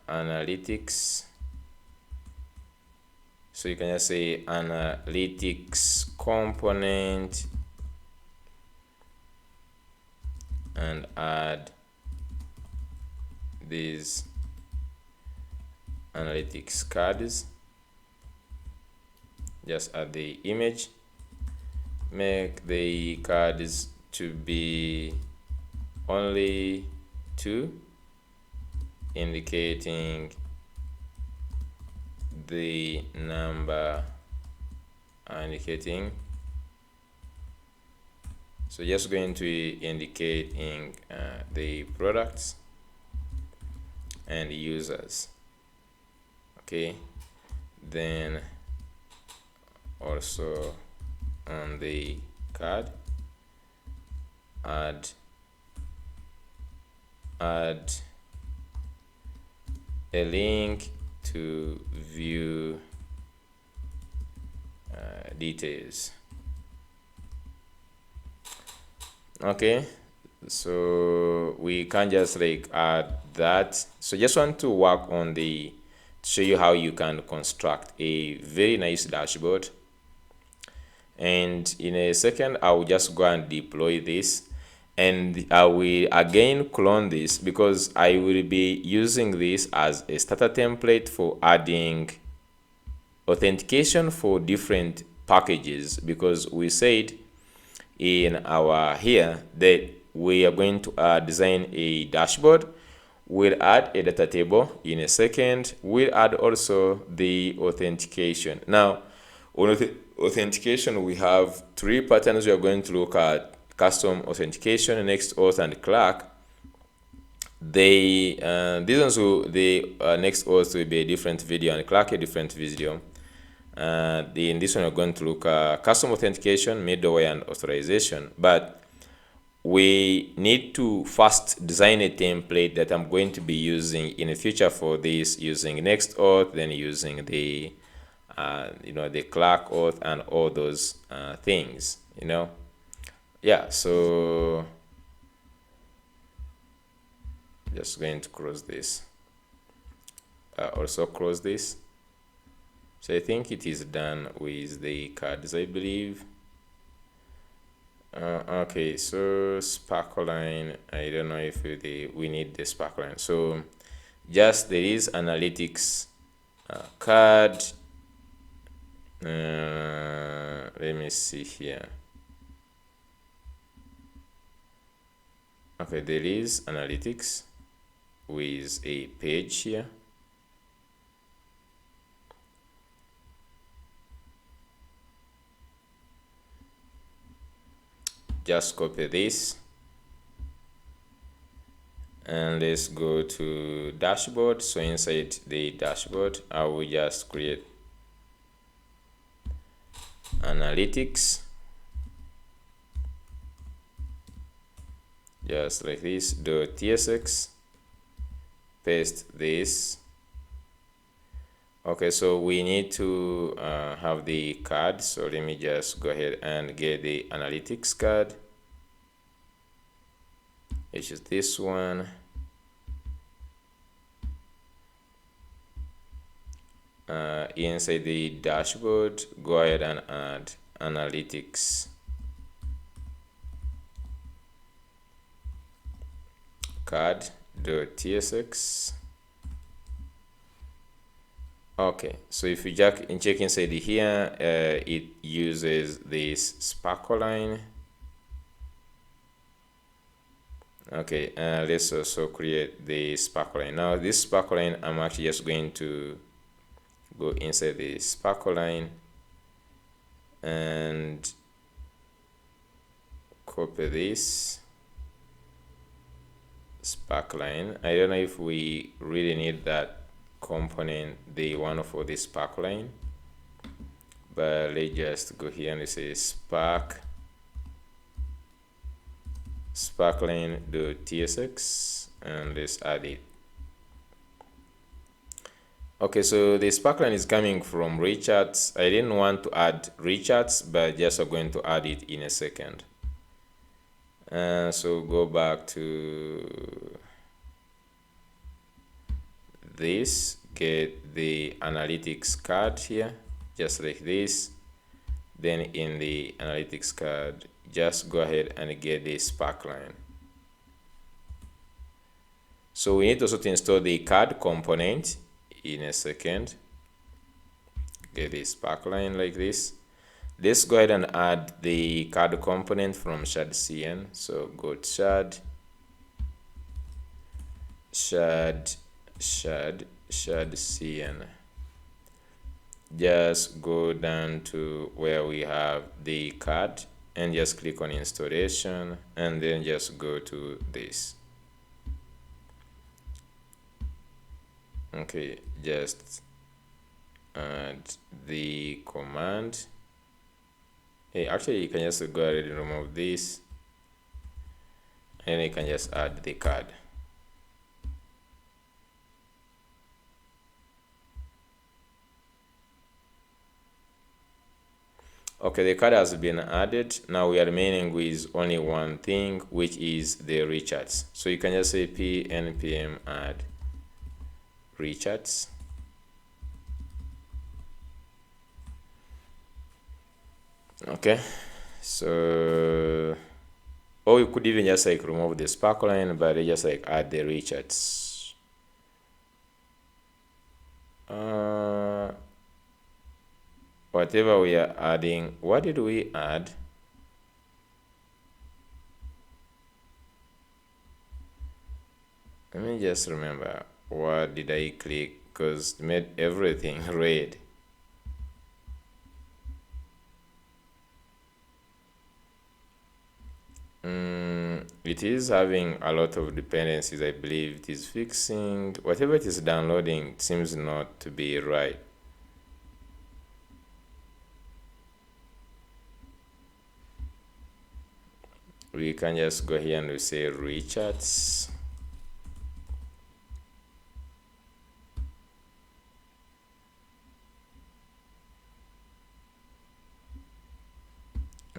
analytics. So you can just say analytics component and add these analytics cards. Just add the image, make the cards to be only 2, indicating the number indicating. So just going to indicating the products and users. Okay, then also on the card add a link to view details. Okay, so we can just like add that. So just want to work on the show you how you can construct a very nice dashboard, and in a second I will just go and deploy this, and I will again clone this because I will be using this as a starter template for adding authentication for different packages, because we said in our here that we are going to design a dashboard We'll add a data table in a second. We'll add also the authentication. Now, on authentication, we have three patterns we are going to look at: custom authentication, Next.auth, and Clark. These ones the Next.auth will be a different video, and Clark a different video. In this one, we're going to look at custom authentication, middleware, and authorization. But we need to first design a template that I'm going to be using in the future for this, using Next.auth, then using the the Clark auth and all those things. Yeah. So just going to close this. Also close this. So I think it is done with the cards, I believe. Okay, so sparkline, I don't know if we need the sparkline. So just there is analytics card. Let me see here. Okay, there is analytics with a page here. Just copy this and let's go to dashboard. So inside the dashboard, I will just create analytics, just like this, .tsx, paste this. Okay, so we need to have the card. So let me just go ahead and get the analytics card, which is this one. Inside the dashboard, go ahead and add analytics card.tsx. Okay, so if you check inside here, it uses this sparkline. Okay, let's also create the sparkline. Now this sparkline, I'm actually just going to go inside the sparkline and copy this sparkline. I don't know if we really need that component, the one for the sparkline, but let's just go here and say sparkline.tsx and let's add it. Okay, so the sparkline is coming from recharts. I didn't want to add recharts, but just going to add it in a second. So go back to this, get the analytics card here, just like this. Then in the analytics card, just go ahead and get the sparkline. So we need also to install the card component in a second. Get the sparkline like this. Let's go ahead and add the card component from shard.cn. So go to shard.cn. Just go down to where we have the card and just click on installation and then just go to this. Okay, just add the command. Hey, actually you can just go ahead and remove this and you can just add the card. Okay, the card has been added. Now we are remaining with only one thing, which is the recharts. So you can just say npm add recharts. Okay, so or you could even just like remove the sparkline, but just like add the recharts. Whatever we are adding, what did we add? Let me just remember, what did I click? Because it made everything red. It is having a lot of dependencies. I believe it is fixing whatever it is downloading. It seems not to be right. We can just go here and we say recharts.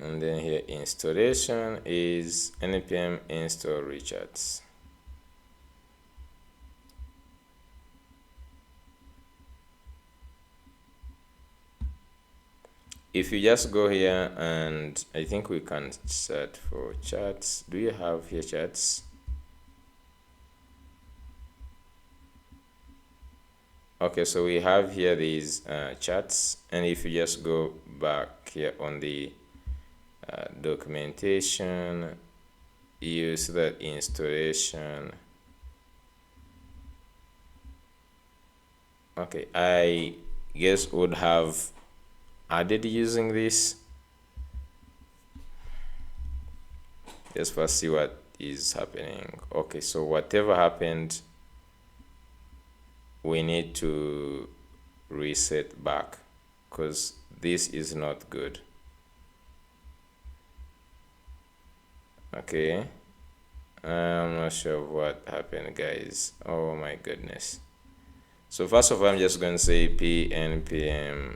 And then here installation is npm install recharts. If you just go here, and I think we can search for charts. Do you have here charts? Okay, so we have here these charts, and if you just go back here on the documentation, you see that installation. Okay, I guess would have added using this. Let's first see what is happening. Okay, so whatever happened, we need to reset back because this is not good. Okay, I'm not sure what happened, guys. Oh my goodness. So first of all, I'm just going to say npm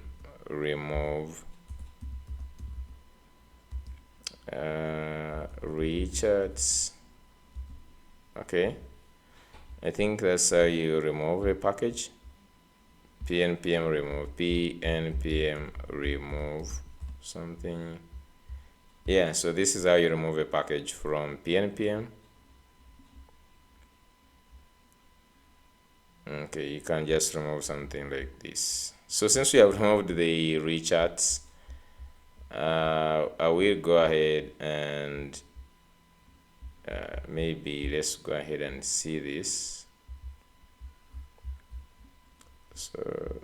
remove recharts. Okay, I think that's how you remove a package. npm remove something. Yeah, so this is how you remove a package from npm. Okay, you can just remove something like this. So since we have removed the recharts, I will go ahead and maybe let's go ahead and see this. So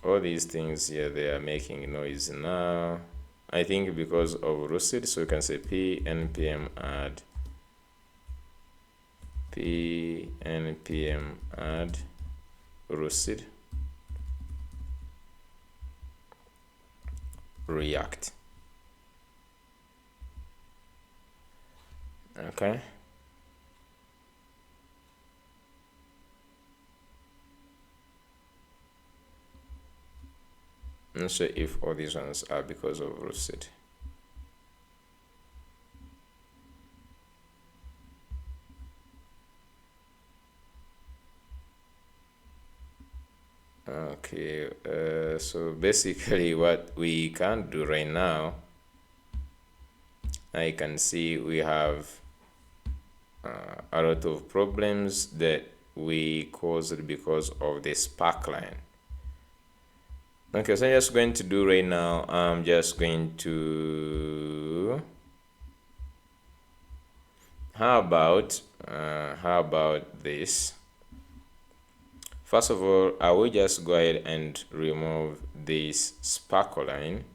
all these things here, they are making noise now. I think because of roasted, so you can say npm add roasted react. Okay, I'm not sure if all these ones are because of roasted. Okay, so basically what we can do right now, I can see we have a lot of problems that we caused because of the sparkline. Okay, so I'm just going to do right now, I'm just going to how about this. First of all, I will just go ahead and remove this sparkle line.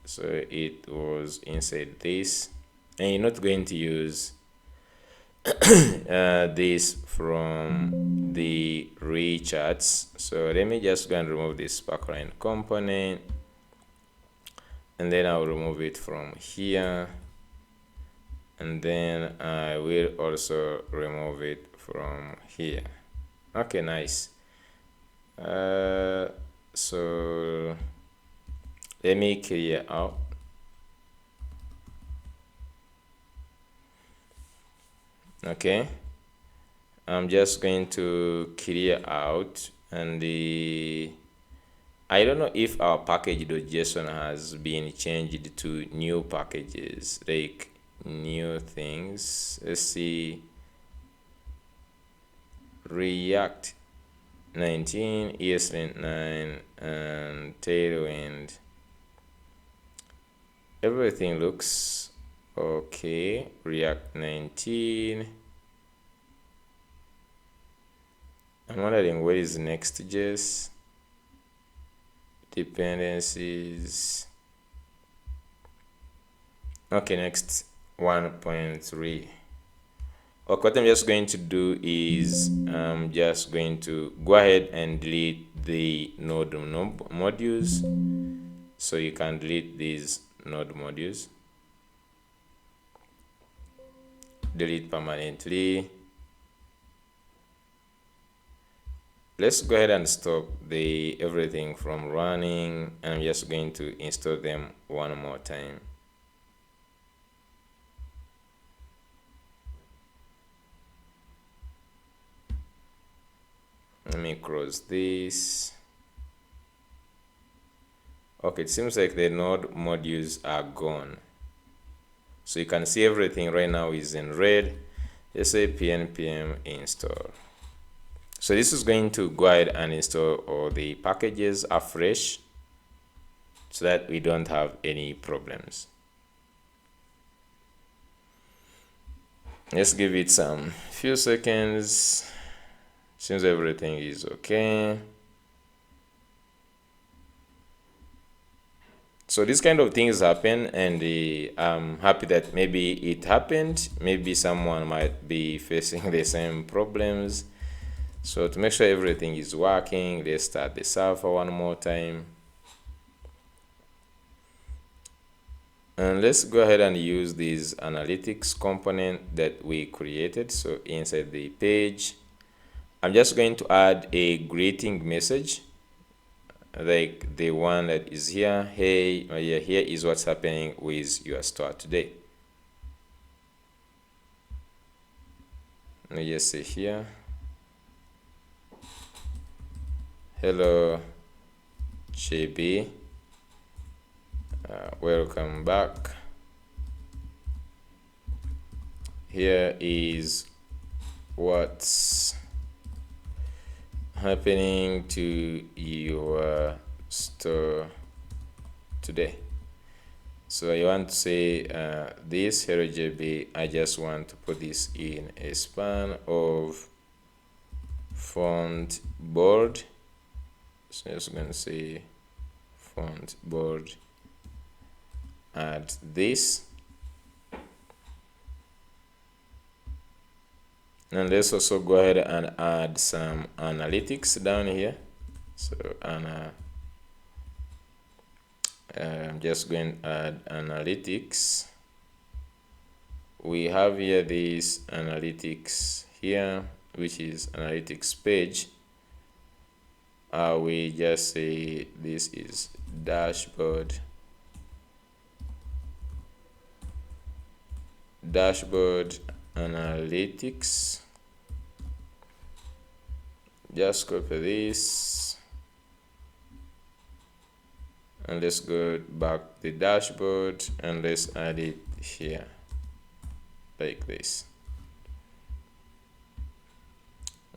So it was inside this, and you're not going to use this from the recharts. So let me just go and remove this sparkle line component, and then I'll remove it from here, and then I will also remove it from here. Okay, nice. So let me clear out. Okay, I'm just going to clear out, and I don't know if our package.json has been changed to new packages, like new things. Let's see. React 19, ESLint 9, and Tailwind. Everything looks okay. React 19. I'm wondering where is Next.js dependencies. Okay, next 1.3. Okay, what I'm just going to do is I'm just going to go ahead and delete the node modules. So you can delete these node modules. Delete permanently. Let's go ahead and stop everything from running. I'm just going to install them one more time. Let me close this. Okay, it seems like the node modules are gone. So you can see everything right now is in red. Just say npm install. So this is going to go ahead and install all the packages afresh so that we don't have any problems. Let's give it some few seconds. Seems everything is okay. So these kind of things happen, and I'm happy that maybe it happened. Maybe someone might be facing the same problems. So to make sure everything is working, let's start the server one more time. And let's go ahead and use this analytics component that we created. So inside the page, I'm just going to add a greeting message, like the one that is here. Hey, here is what's happening with your store today. Let me just say here, hello JB, welcome back. Here is what's happening to your store today. So I want to say this hello JB, I just want to put this in a span of font board. So I'm just going to say font board, add this, and let's also go ahead and add some analytics down here. So I'm just going to add analytics. We have here this analytics here, which is analytics page. We just say this is dashboard analytics. Just copy this and let's go back to the dashboard and let's add it here like this.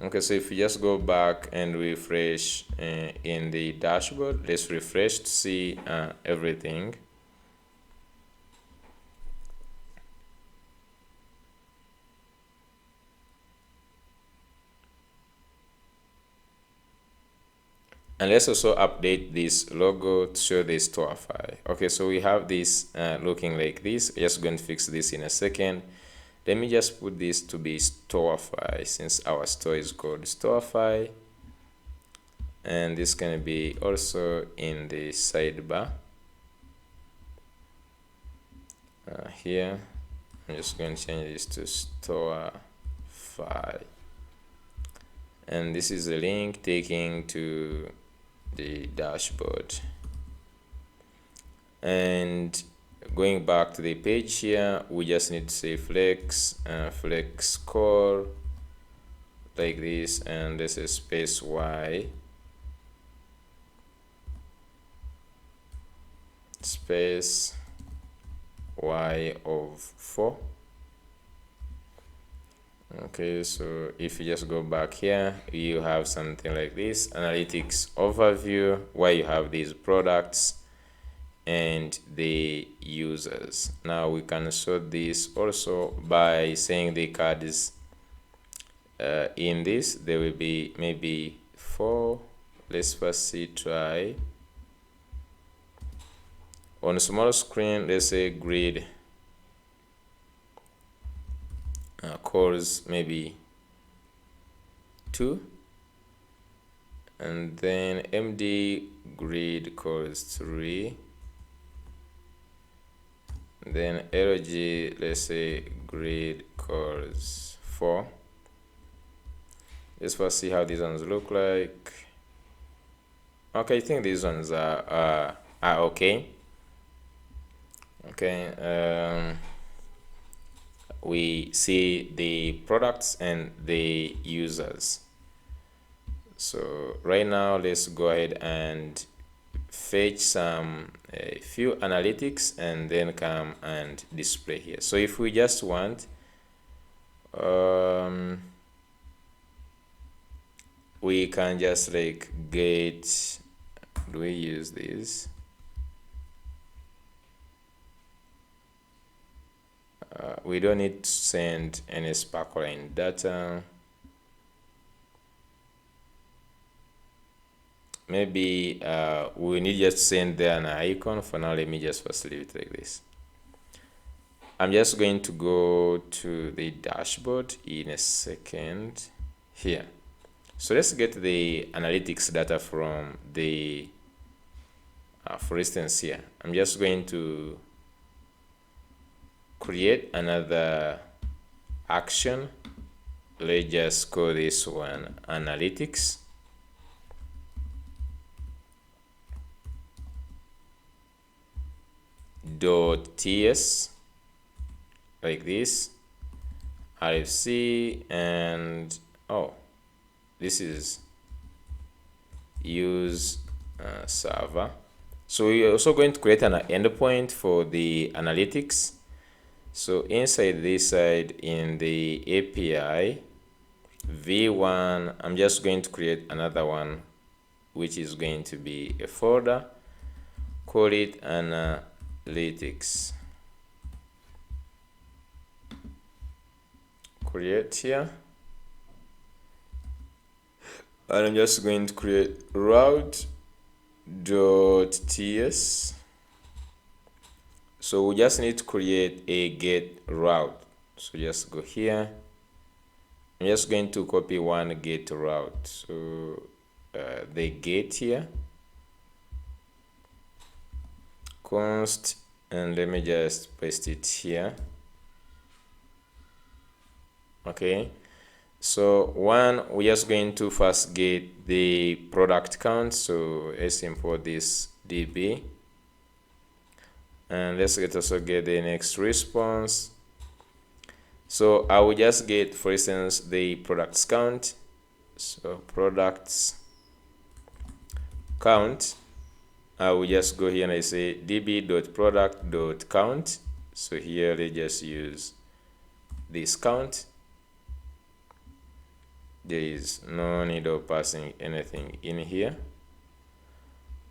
Okay, so if we just go back and refresh in the dashboard, let's refresh to see everything. And let's also update this logo to show the store file. Okay, so we have this looking like this. Just going to fix this in a second. Let me just put this to be store file since our store is called store file. And this can be also in the sidebar. Here, I'm just going to change this to store file. And this is a link taking to the dashboard. And going back to the page here, we just need to say flex core like this, and this is space y space y of 4. Okay, so if you just go back here, you have something like this analytics overview where you have these products and the users. Now we can sort this also by saying the card is in this there will be maybe 4. Let's first see try on a small screen. Let's say grid cores maybe 2, and then MD grid cores 3, then LG let's say grid cores 4. Let's first see how these ones look like. Okay, I think these ones are okay. Okay, we see the products and the users. So right now let's go ahead and fetch some a few analytics and then come and display here. So if we just want we can just like get, do we use this? We don't need to send any sparkline data. Maybe we need just send there an icon. For now, let me just first leave it like this. I'm just going to go to the dashboard in a second here. So let's get the analytics data from the for instance here, I'm just going to create another action. Let's just call this one analytics. .ts like this, RFC, and this is use server. So we're also going to create an endpoint for the analytics. So inside this side in the API v1, I'm just going to create another one, which is going to be a folder, call it analytics. Create here, and I'm just going to create route.ts. So we just need to create a get route. So just go here. I'm just going to copy one get route. So the get here, const, and let me just paste it here. Okay, so one, we're just going to first get the product count. So let's import this db, and let's also get the next response. So I will just get, for instance, the products count. So products count, I will just go here and I say db.product.count. So here they just use this count. There is no need of passing anything in here.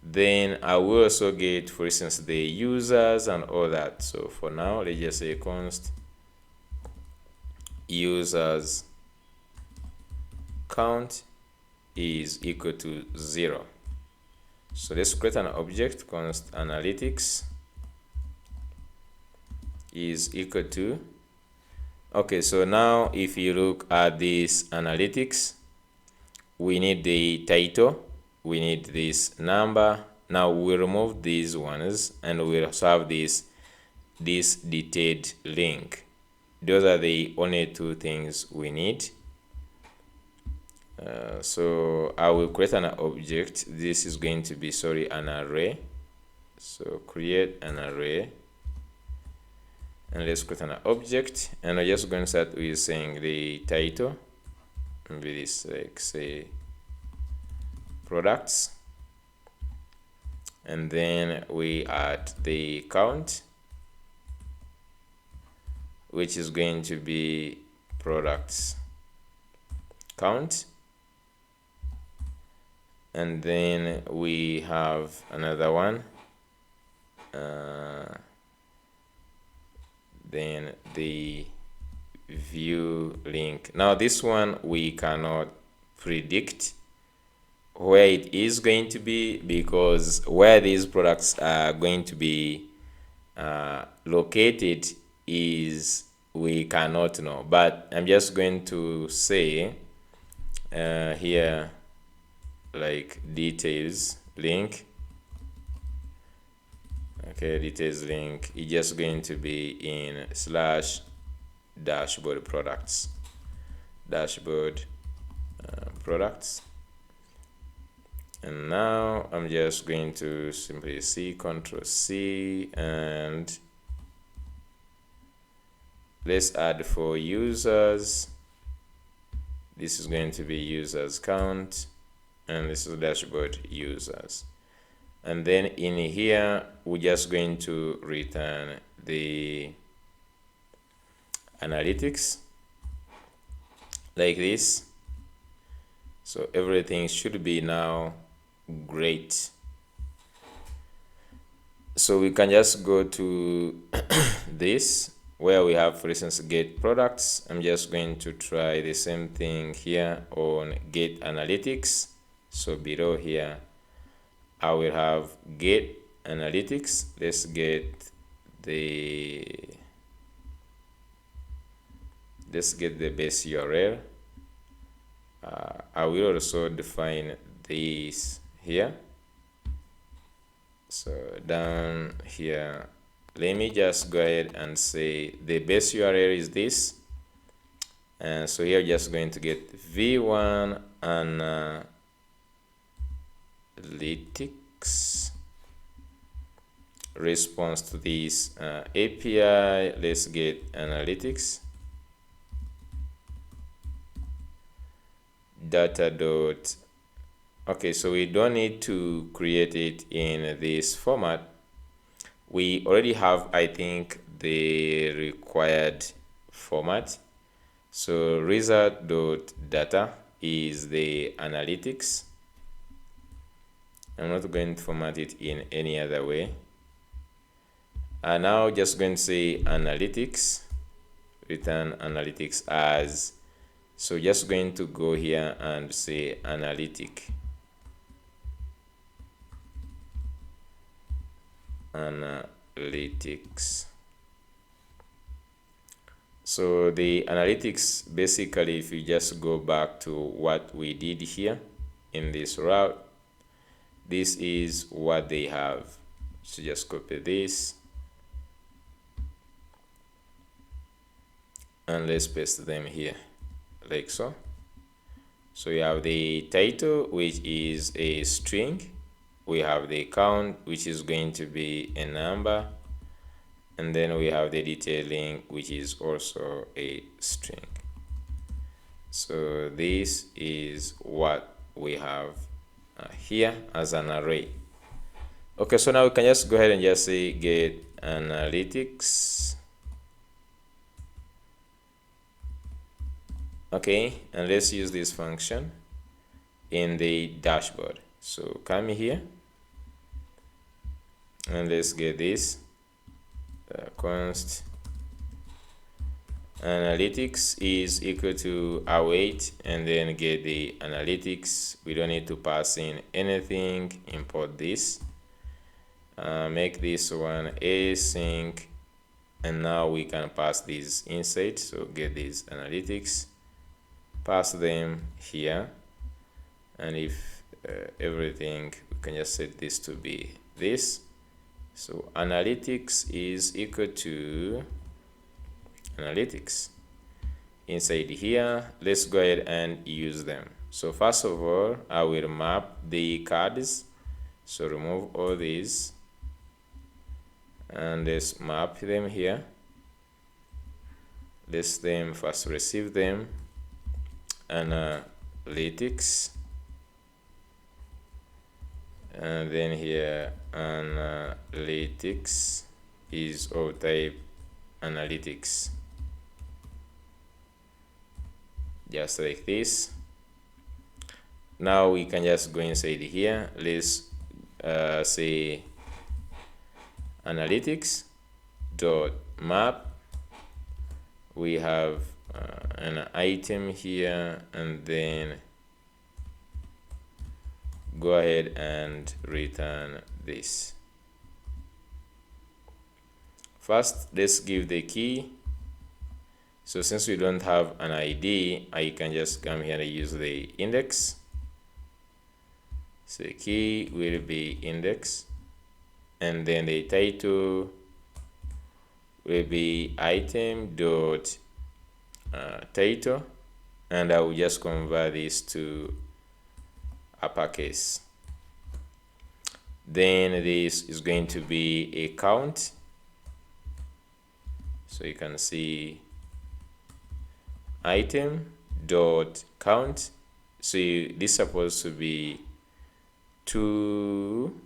Then I will also get, for instance, the users and all that. So for now, let's just say const users count is equal to 0. So let's create an object, const analytics is equal to. Okay, so now if you look at this analytics, we need the title, we need this number. Now we remove these ones and we'll also have this detailed link. Those are the only two things we need. So I will create an object. This is going to be, an array. So create an array, and let's create an object, and I'm just going to start with saying the title, maybe this, like say products, and then we add the count, which is going to be products count, and then we have another one, then the view link. Now this one we cannot predict where it is going to be, because where these products are going to be located is we cannot know. But I'm just going to say here, like details link. Okay, details link is just going to be in slash dashboard products, dashboard products. And now I'm just going to simply Ctrl C, and let's add for users. This is going to be users count, and this is dashboard users. And then in here, we're just going to return the analytics like this. So everything should be now great. So we can just go to this where we have, for instance, get products. I'm just going to try the same thing here on get analytics. So below here, I will have get analytics. Let's get the base URL. I will also define this here. So down here, let me just go ahead and say the base URL is this. And so here, just going to get v1 analytics response to this API. Let's get analytics data dot. Okay, so we don't need to create it in this format. We already have, I think, the required format. So result.data is the analytics. I'm not going to format it in any other way. And now just going to say analytics, return analytics as. So just going to go here and say analytics. So the analytics, basically, if you just go back to what we did here in this route, this is what they have. So just copy this and let's paste them here like so. So you have the title, which is a string. We have the count, which is going to be a number, and then we have the detailing, which is also a string. So this is what we have here as an array. Okay, so now we can just go ahead and just say get analytics. Okay, and let's use this function in the dashboard. So come here and let's get this const analytics is equal to await, and then get the analytics. We don't need to pass in anything. Import this, make this one async, and now we can pass these inside. So get these analytics, pass them here, and if everything, we can just set this to be this. So analytics is equal to analytics. Inside here, let's go ahead and use them. So first of all, I will map the cards. So remove all these and let's map them here. Let's them first receive them. Analytics, and then here analytics is of type analytics, just like this. Now we can just go inside here. Let's say analytics dot map. We have an item here, and then go ahead and return this. First, let's give the key. So since we don't have an ID, I can just come here and use the index. So the key will be index, and then the title will be item dot title, and I will just convert this to uppercase. Then this is going to be a count, so you can see item dot count. So this is supposed to be 2,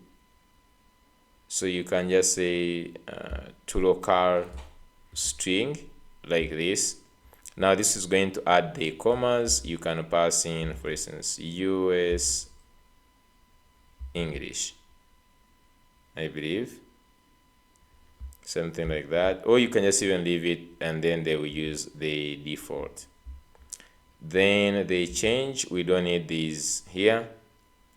so you can just say to local string like this. Now this is going to add the commas. You can pass in, for instance, US English, I believe, something like that, or you can just even leave it and then they will use the default. Then the change, we don't need these here,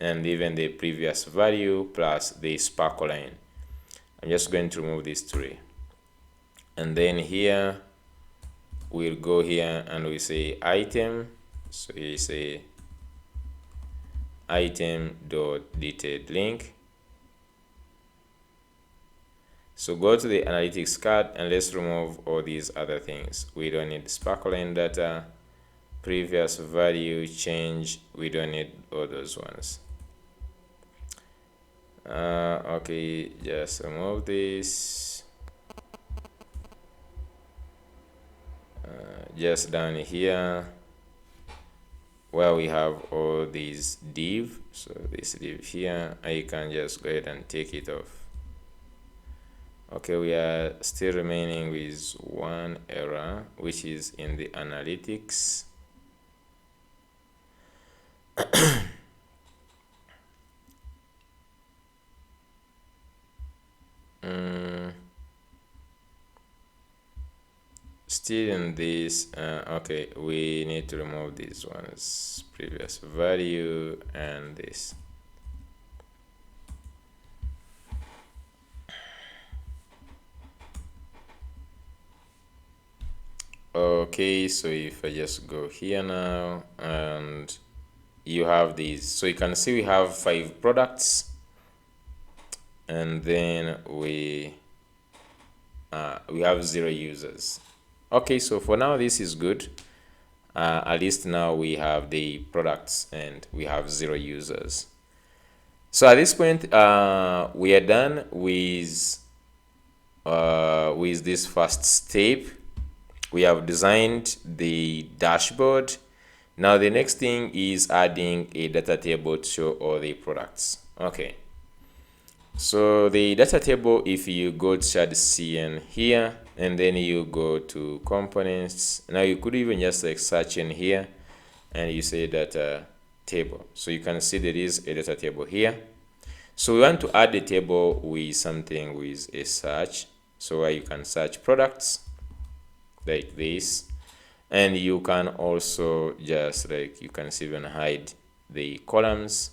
and even the previous value plus the sparkle line. I'm just going to remove these 3, and then here we'll go here and we say item. So you say item dot detailed link. So go to the analytics card and let's remove all these other things. We don't need sparkle line data, previous value, change. We don't need all those ones. Okay, just remove this. Just down here where we have all these div, so this div here, I can just go ahead and take it off. Okay, we are still remaining with one error, which is in the analytics. Still in this, okay, we need to remove these ones, previous value and this. Okay, so if I just go here now and you have these, so you can see we have 5 products, and then we have 0 users. Okay, so for now this is good. At least now we have the products and we have 0 users. So at this point we are done with this first step. We have designed the dashboard. Now the next thing is adding a data table to show all the products. Okay, so the data table, if you go to CN here and then you go to components, now you could even just like search in here and you say data table. So you can see there is a data table here. So we want to add a table with something with a search, so where you can search products like this, and you can also just like, you can see even hide the columns.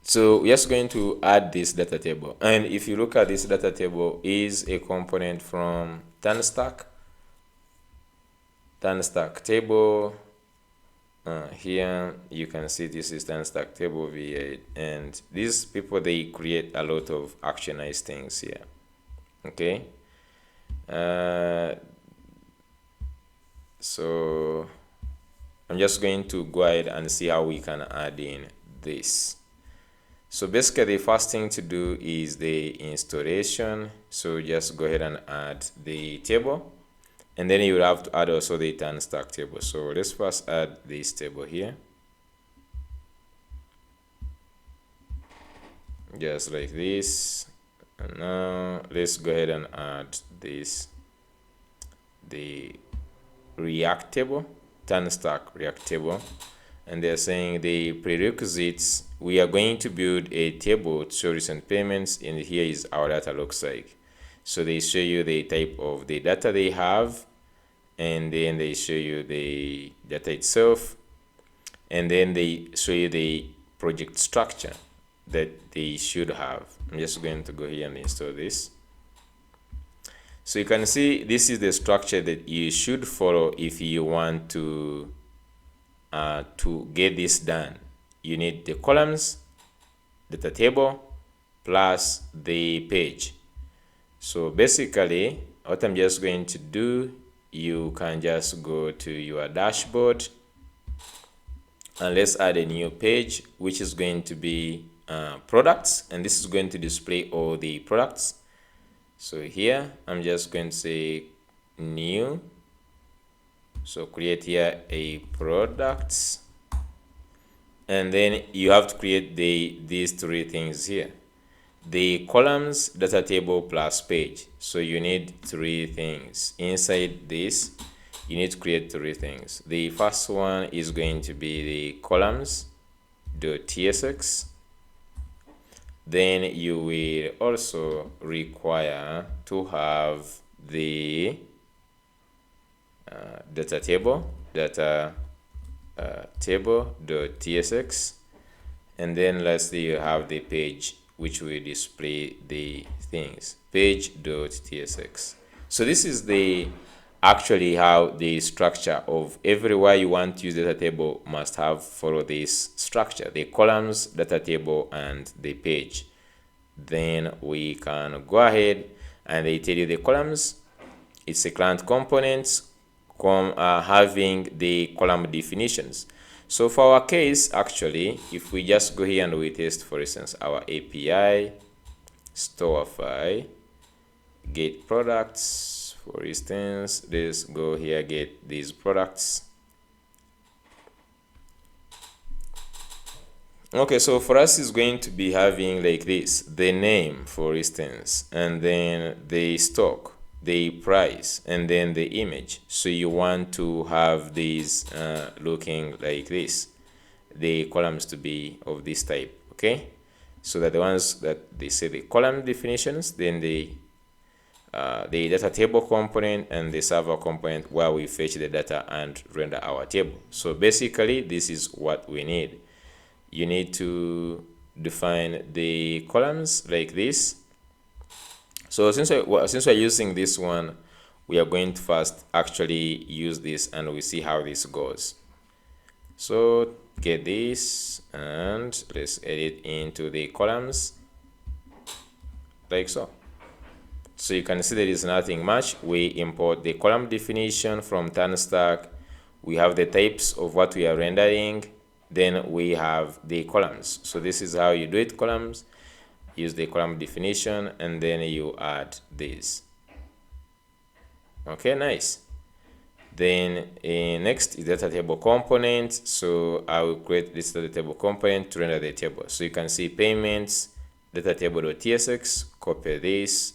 So we're just going to add this data table, and if you look at this data table, is a component from TurnStack table. Here you can see this is TurnStack table v8, and these people, they create a lot of actionized things here. Okay, so I'm just going to go ahead and see how we can add in this. So basically the first thing to do is the installation. So just go ahead and add the table, and then you will have to add also the TurnStack table. So let's first add this table here, just like this. And now let's go ahead and add this, the React table, TurnStack React table, and they're saying the prerequisites, we are going to build a table to show recent payments, and here is our data looks like. So they show you the type of the data they have, and then they show you the data itself, and then they show you the project structure that they should have. I'm just going to go here and install this. So you can see this is the structure that you should follow if you want to get this done. You need the columns, data table, plus the page. So basically, what I'm just going to do, you can just go to your dashboard and let's add a new page, which is going to be products, and this is going to display all the products. So here I'm just going to say new, so create here a products, and then you have to create these three things here: the columns, data table, plus page. So you need three things inside this. You need to create three things. The first one is going to be the columns.tsx. Then you will also require to have the data table.tsx, and then lastly you have the page, which will display the things, page.tsx. So this is the actually how the structure of everywhere you want to use data table must have follow this structure: the columns, data table, and the page. Then we can go ahead and they tell you the columns, it's a client component having the column definitions. So for our case, actually, if we just go here and we test, for instance, our API store file, get products, for instance, let's go here, get these products. Okay, so for us it's going to be having like this: the name, for instance, and then the stock, the price, and then the image. So you want to have these looking like this, the columns to be of this type. Okay, so that the ones that they say the column definitions, then the data table component, and the server component where we fetch the data and render our table. So basically this is what we need. You need to define the columns like this. So since we're using this one, we are going to first actually use this and we see how this goes. So get this and let's edit into the columns like so. So you can see there is nothing much. We import the column definition from TurnStack. We have the types of what we are rendering. Then we have the columns. So this is how you do it: columns, use the column definition, and then you add this. Okay, nice. Then next is data table component. So I will create this data table component to render the table. So you can see payments, data table.tsx, copy this,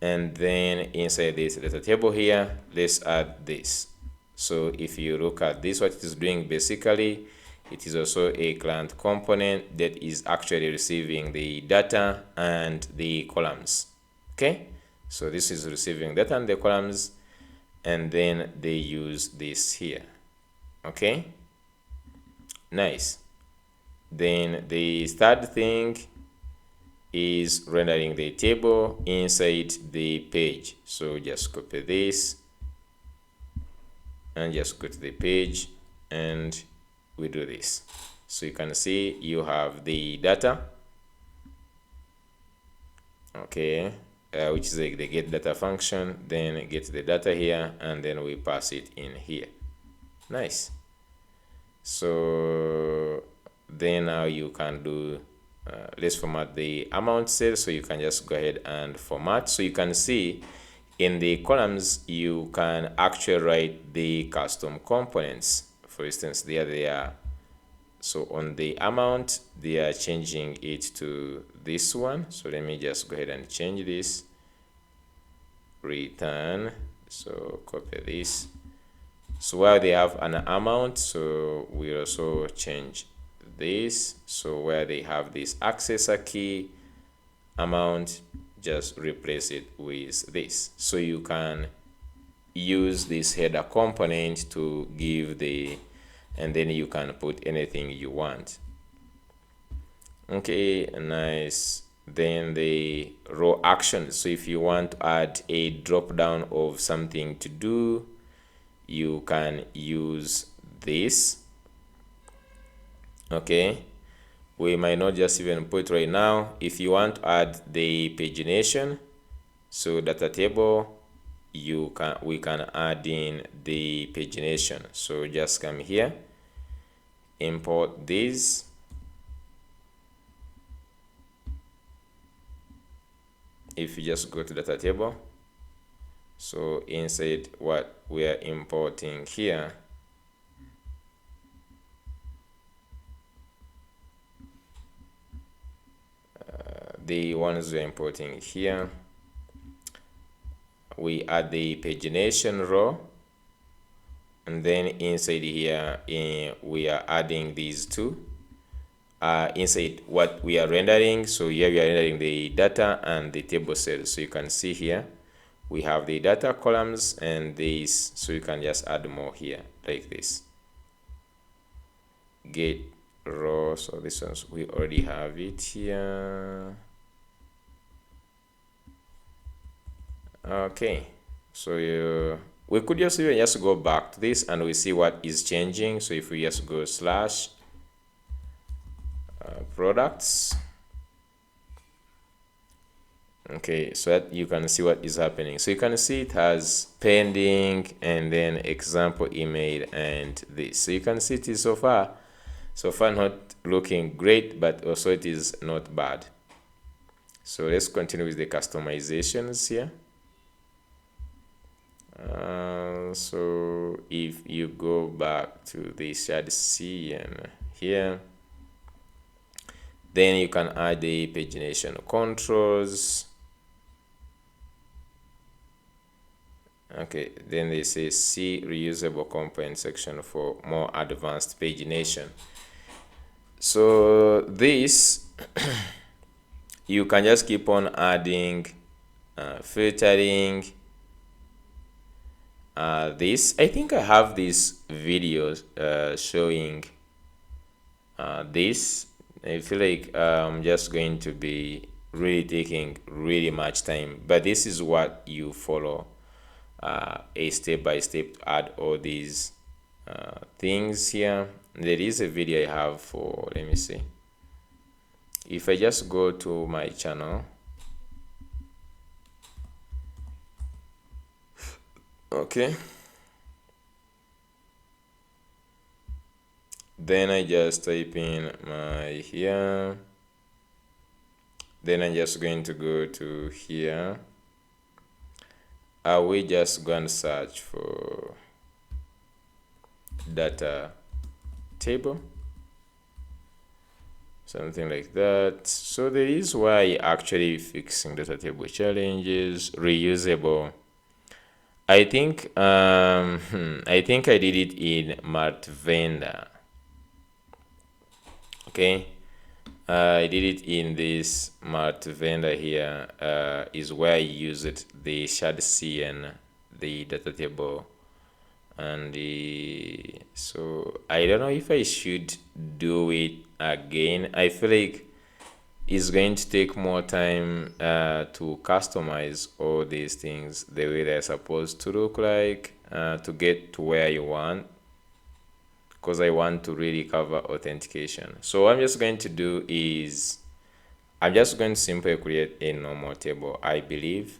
and then inside this data table here, let's add this. So if you look at this, what it is doing, basically it is also a client component that is actually receiving the data and the columns. Okay, so this is receiving data and the columns, and then they use this here. Okay, nice. Then the third thing is rendering the table inside the page. So just copy this and just go to the page and we do this. So you can see you have the data, okay, which is the get data function, then get the data here, and then we pass it in here. Nice. So then now you can do let's format the amount cell. So you can just go ahead and format. So you can see in the columns you can actually write the custom components. For instance, there they are. So on the amount, they are changing it to this one. So let me just go ahead and change this. Return. So copy this. So while they have an amount, so we also change this. So where they have this accessor key amount, just replace it with this. So you can use this header component to give the, and then you can put anything you want. Okay, nice. Then the row actions. So if you want to add a drop down of something to do, you can use this. Okay, we might not just even put right now. If you want to add the pagination, so data table, we can add in the pagination. So just come here, import this. If you just go to data table, so inside what we are importing here, the ones we're importing here, we add the pagination row, and then inside here we are adding these two inside what we are rendering. So here we are rendering the data and the table cells. So you can see here we have the data columns and this, so you can just add more here like this. Get row, so this one's, we already have it here. Okay, so we could just even just go back to this and we see what is changing. So if we just go slash products, okay, so that you can see what is happening. So you can see it has pending and then example email and this. So you can see it is so far not looking great, but also it is not bad. So let's continue with the customizations here. So if you go back to the shared CN here, then you can add the pagination controls. Okay, then they say see reusable component section for more advanced pagination. So this you can just keep on adding, filtering. This, I think I have these videos showing this. I feel like I'm just going to be really taking really much time, but this is what you follow, a step by step to add all these things here. There is a video I have for, let me see, if I just go to my channel, okay, then I just type in my here, then I'm just going to go to here. I will just go and search for data table, something like that. So there is why actually fixing data table challenges, reusable. I think I think I did it in Mart Vendor. Okay, I did it in this Mart Vendor here. Is where I use it, the shared CN, the data table, and the, so I don't know if I should do it again. I feel like it's going to take more time to customize all these things the way they're supposed to look like, to get to where you want, because I want to really cover authentication. So what I'm just going to do is I'm just going to simply create a normal table, I believe,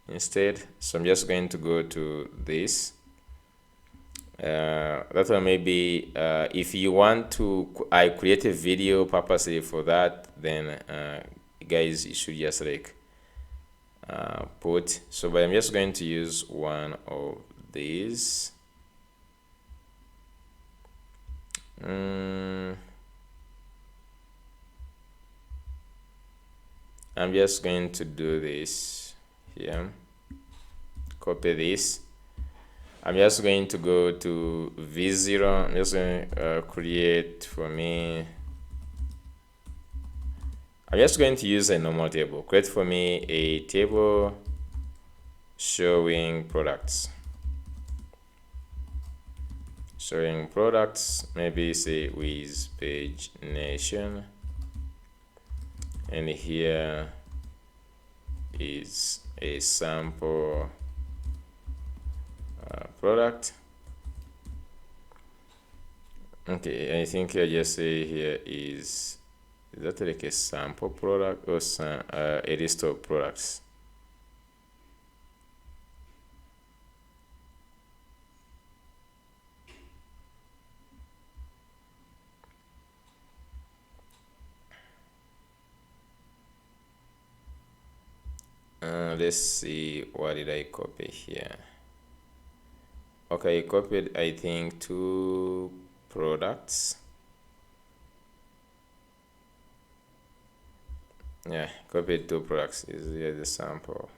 instead. So I'm just going to go to this. That one maybe if you want to, I create a video purposely for that, then guys, you should just like put, so but I'm just going to use one of these. I'm just going to do this here, copy this. I'm just going to go to V0. I'm just going to create for me. I'm just going to use a normal table. Create for me a table, showing products. Maybe say with page nation, and here is a sample product. Okay, I think I just say here is that like a sample product or a list of products. Let's see, what did I copy here? Okay, I copied, I think, 2 products. Yeah, copied 2 products. Is here the sample.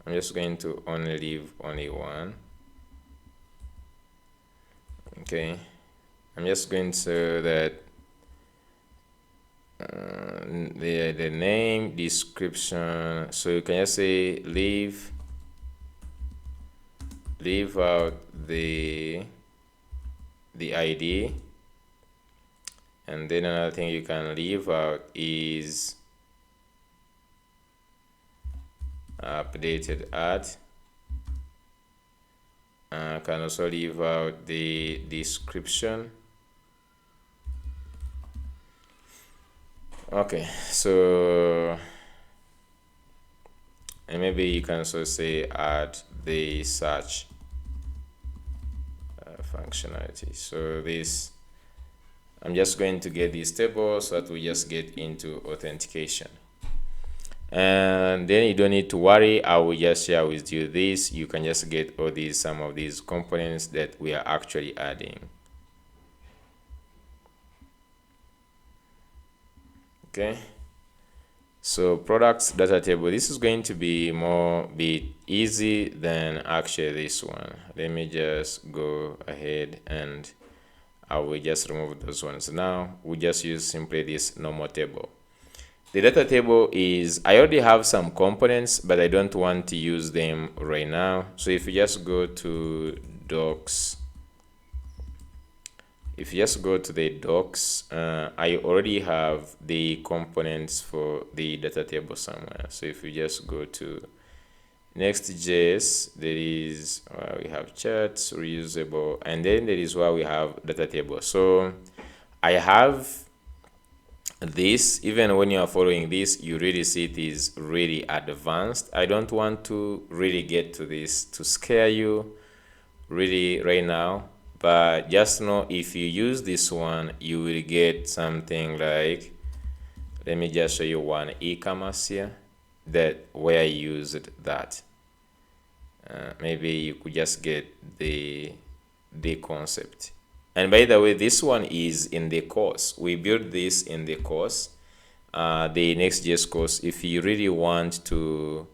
I'm just going to only leave only one. Okay, I'm just going to that the name, description. So you can just say leave out the ID, and then another thing you can leave out is updated ad. Can also leave out the description. Okay, so and maybe you can also say add the search functionality. So this, I'm just going to get this table so that we just get into authentication. And then you don't need to worry, I will just share with you this. You can just get all these, some of these components that we are actually adding. Okay, so products data table, this is going to be easy than actually this one. Let me just go ahead and I will just remove those ones. Now we just use simply this normal table. The data table is, I already have some components, but I don't want to use them right now. So if you just go to docs, I already have the components for the data table somewhere. So if you just go to Next.js, there is we have charts, reusable, and then there is where we have data table. So I have this. Even when you are following this, you really see it is really advanced. I don't want to really get to this to scare you really right now, but just know if you use this one, you will get something like, let me just show you one e-commerce here that where I used that. Maybe you could just get the concept. And by the way, this one is in the course. We built this in the course, the Next.js course. If you really want to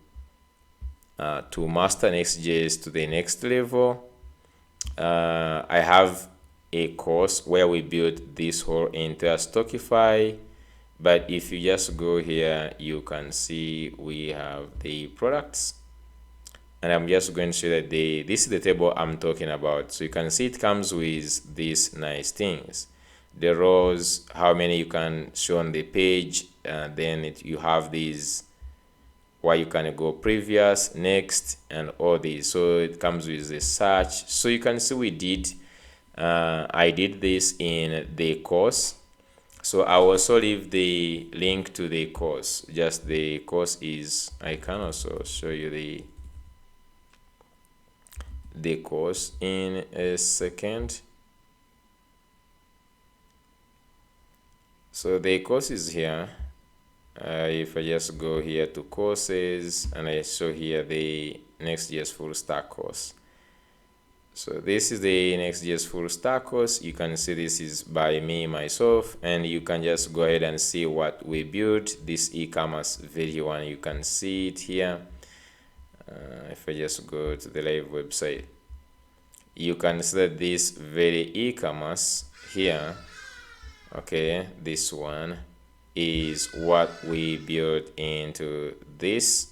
master Next.js to the next level, I have a course where we built this whole entire Stockify. But if you just go here, you can see we have the products. And I'm just going to show that this is the table I'm talking about. So you can see it comes with these nice things. The rows, how many you can show on the page, then you have these where you can go previous, next, and all these. So it comes with the search. So you can see we did, I did this in the course. So I will also leave the link to the course. Just the course is, I can also show you the course in a second. So the course is here. If I just go here to courses and I show here the Next.js full stack course. So this is the Next.js full stack course. You can see this is by me myself, and you can just go ahead and see what we built. This e-commerce video one, you can see it here. If I just go to the live website, you can see that this very e-commerce here, okay, this one is what we built into this.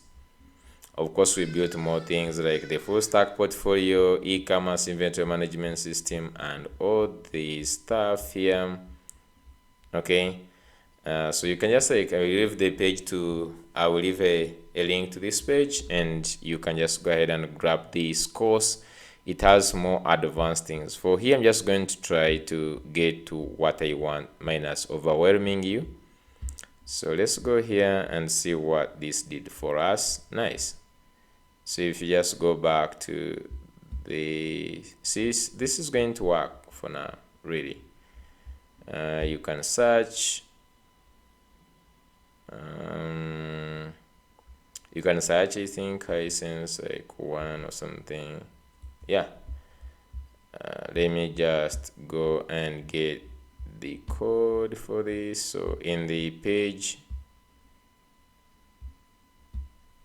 Of course, we built more things like the full stack portfolio, e-commerce inventory management system, and all the stuff here. Okay, so you can just like, I will leave the page to, I will leave a link to this page, and you can just go ahead and grab this course. It has more advanced things. For here, I'm just going to try to get to what I want minus overwhelming you. So let's go here and see what this did for us. Nice. So if you just go back to the, see, this is going to work for now, really. You can search. You can search, I think, license like 1 or something. Yeah. Let me just go and get the code for this. So in the page,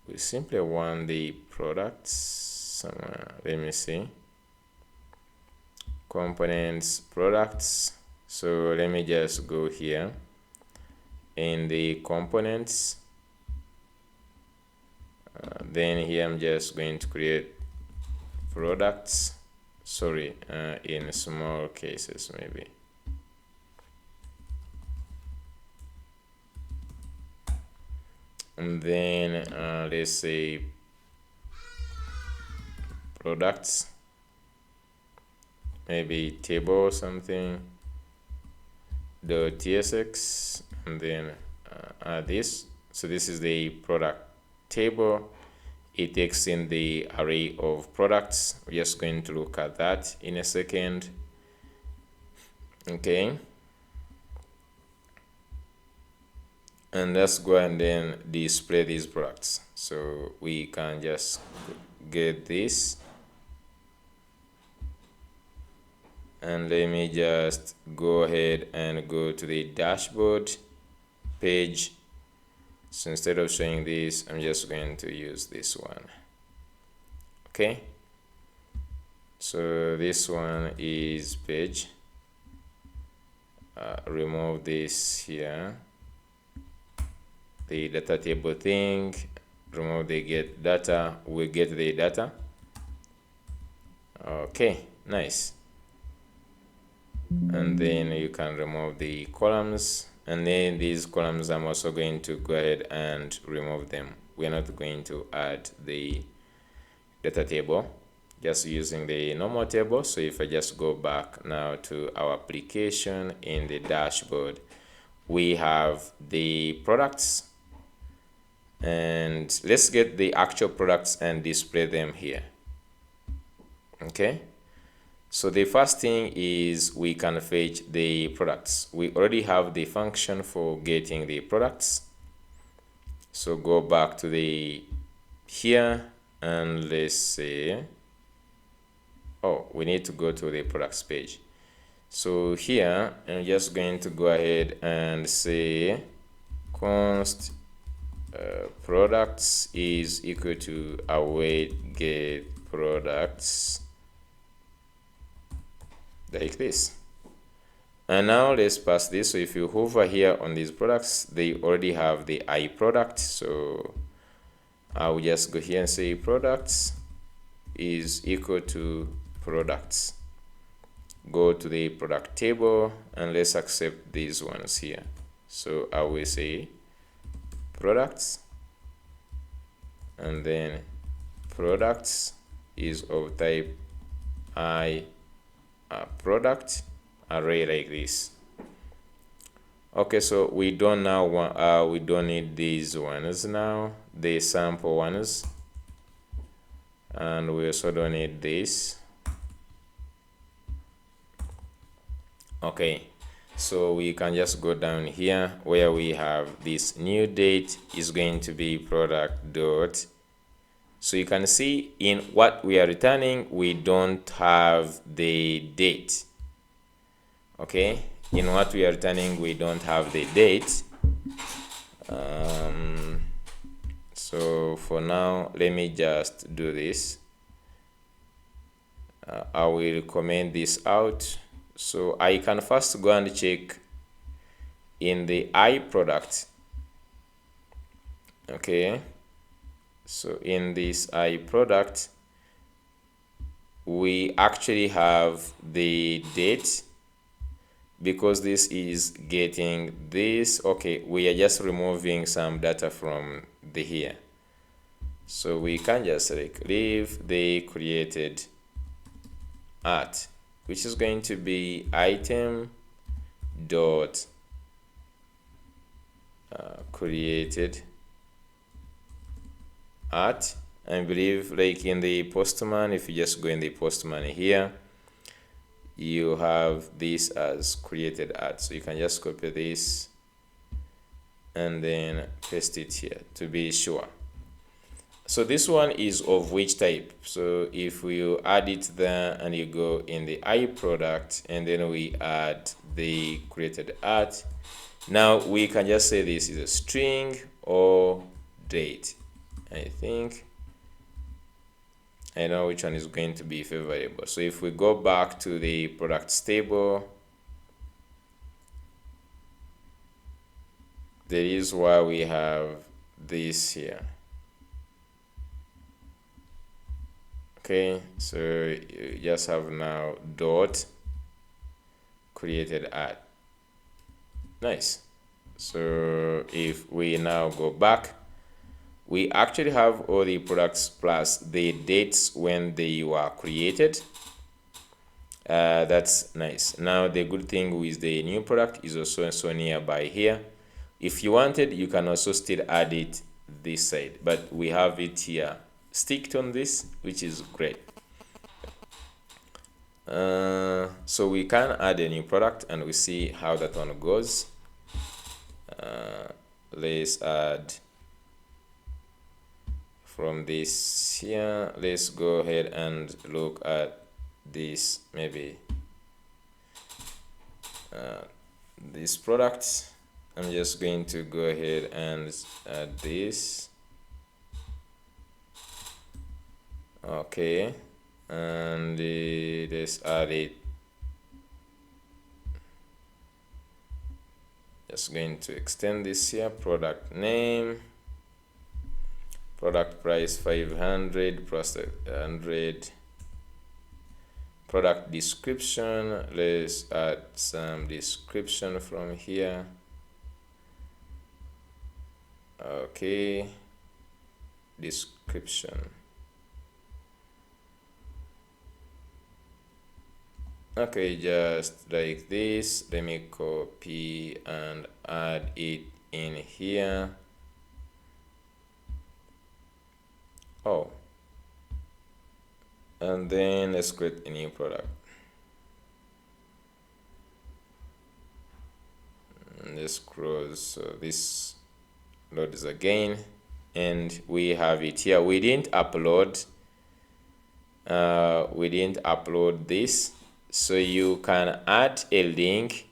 we simply want the products somewhere. Let me see. Components, products. So let me just go here in the components. Then here I'm just going to create products. Sorry, in small cases maybe. And then let's say products, maybe table or something, the tsx, and then add this. So this is the product table. It takes in the array of products. We're just going to look at that in a second. Okay, and let's go and then display these products. So we can just get this, and let me just go ahead and go to the dashboard page. So instead of showing this, I'm just going to use this one. Okay, so this one is page. Remove this here, the data table thing, remove the get data, we get the data. Okay, nice. And then you can remove the columns, and then these columns I'm also going to go ahead and remove them. We're not going to add the data table, just using the normal table. So if I just go back now to our application in the dashboard, we have the products, and let's get the actual products and display them here. Okay, so the first thing is we can fetch the products. We already have the function for getting the products. So go back to the here, and let's say, oh, we need to go to the products page. So here I'm just going to go ahead and say const products is equal to await get products, like this. And now let's pass this. So if you hover here on these products, they already have the I product. So I will just go here and say products is equal to products. Go to the product table, and let's accept these ones here. So I will say products, and then products is of type I product array, like this. Okay, so we don't now want we don't need these ones now, the sample ones, and we also don't need this. Okay, so we can just go down here where we have this new date is going to be product dot. So you can see in what we are returning, we don't have the date. Okay, in what we are returning, we don't have the date. So for now, let me just do this. I will comment this out. So I can first go and check in the I product. Okay, So in this iProduct, we actually have the date, because this is getting this. Okay, we are just removing some data from the here, so we can just like leave the created art, which is going to be item dot created art. I believe like in the postman, if you just go in the postman here, you have this as created art, so you can just copy this and then paste it here to be sure. So this one is of which type? So if we add it there and you go in the iProduct and then we add the created art, now we can just say this is a string or date. I think I know which one is going to be favorable. So if we go back to the products table, there is why we have this here. Okay, so you just have now dot created art. Nice. So if we now go back, we actually have all the products plus the dates when they were created. That's nice. Now the good thing with the new product is also nearby here. If you wanted, you can also still add it this side, but we have it here sticked on this, which is great. So we can add a new product and we see how that one goes. Let's add from this here. Let's go ahead and look at this, maybe this product. I'm just going to go ahead and add this. Okay, and let's add it. Just going to extend this here. Product name, product price 500, product 100. Product description, let's add some description from here. Okay, description. Okay, just like this. Let me copy and add it in here. Oh, and then let's create a new product. Let's close. So this loads again, and we have it here. We didn't upload this, so you can add a link.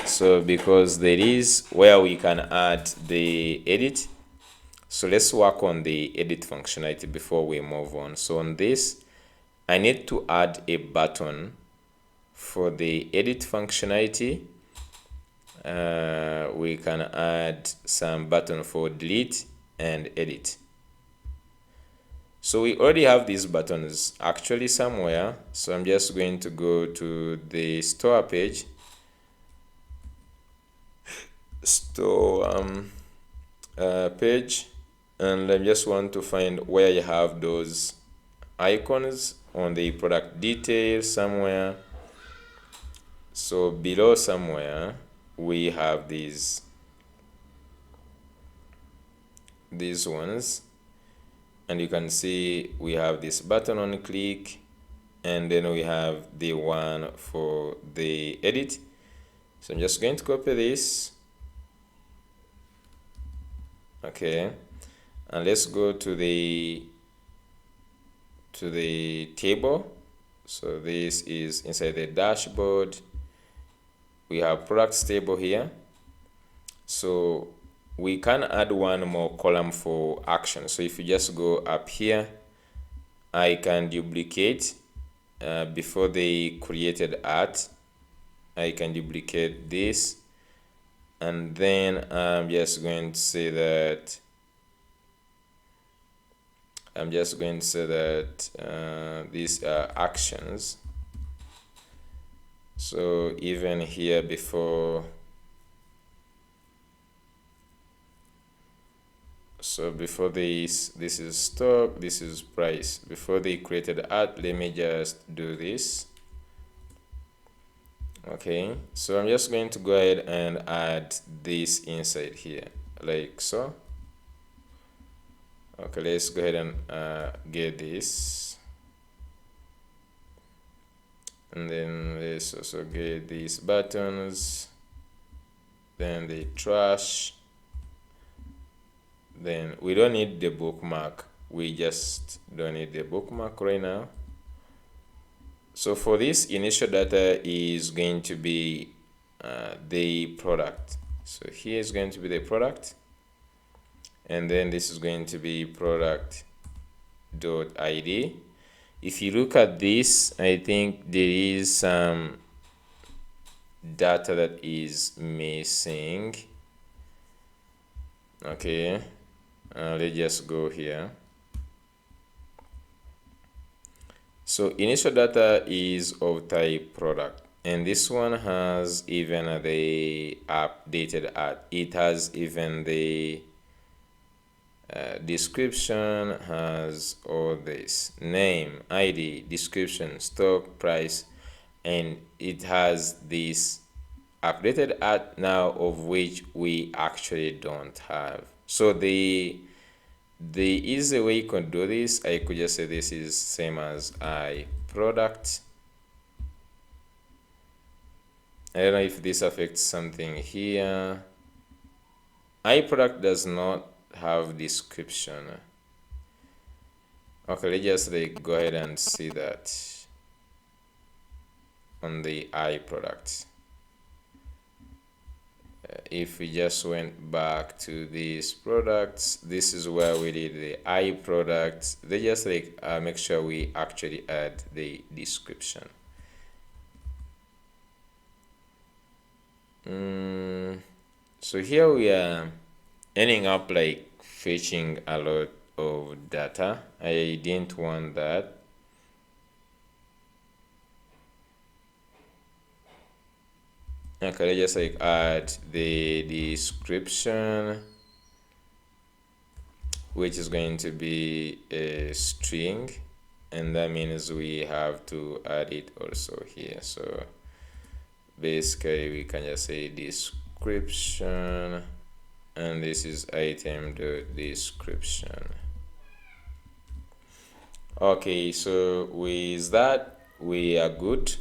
So because there is where we can add the edit, so let's work on the edit functionality before we move on. So on this, I need to add a button for the edit functionality. We can add some button for delete and edit. So we already have these buttons actually somewhere. So I'm just going to go to the store page, page, and I just want to find where you have those icons on the product details somewhere. So below somewhere we have these ones, and you can see we have this button on click, and then we have the one for the edit. So I'm just going to copy this. Okay, and let's go to the table. So this is inside the dashboard. We have products table here. So we can add one more column for action. So if you just go up here, I can duplicate before the created art. I can duplicate this, and then I'm just going to say that I'm just going to say that these are actions. So even here before, so before this is stock, this is price. Before they created at, let me just do this. Okay, so I'm just going to go ahead and add this inside here, like so. Okay, let's go ahead and get this, and then let's also get these buttons, then the trash. Then we don't need the bookmark, we just don't need the bookmark right now. So for this, initial data is going to be the product. So here is going to be the product, and then this is going to be product.id. If you look at this, I think there is some data that is missing. Okay, let's just go here. So initial data is of type product, and this one has even the updated at. It has even the description, has all this: name, ID, description, stock, price, and it has this updated at now, of which we actually don't have. So the easy way you can do this, I could just say this is same as I product. I don't know if this affects something here. I product does not have description. Okay, let's just like go ahead and see that on the I product. If we just went back to these products, this is where we did the I products. They just like make sure we actually add the description. So here we are ending up like fetching a lot of data. I didn't want that. Okay, let's just like add the description, which is going to be a string, and that means we have to add it also here. So basically we can just say description, and this is item.description. Okay, so with that we are good.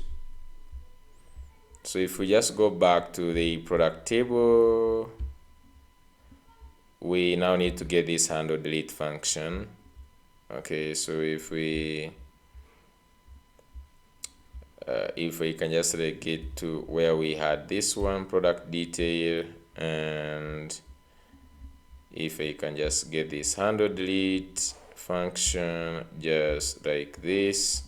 So if we just go back to the product table, we now need to get this handle delete function. Okay, so if we can just like get to where we had this one, product detail, and if I can just get this handle delete function just like this,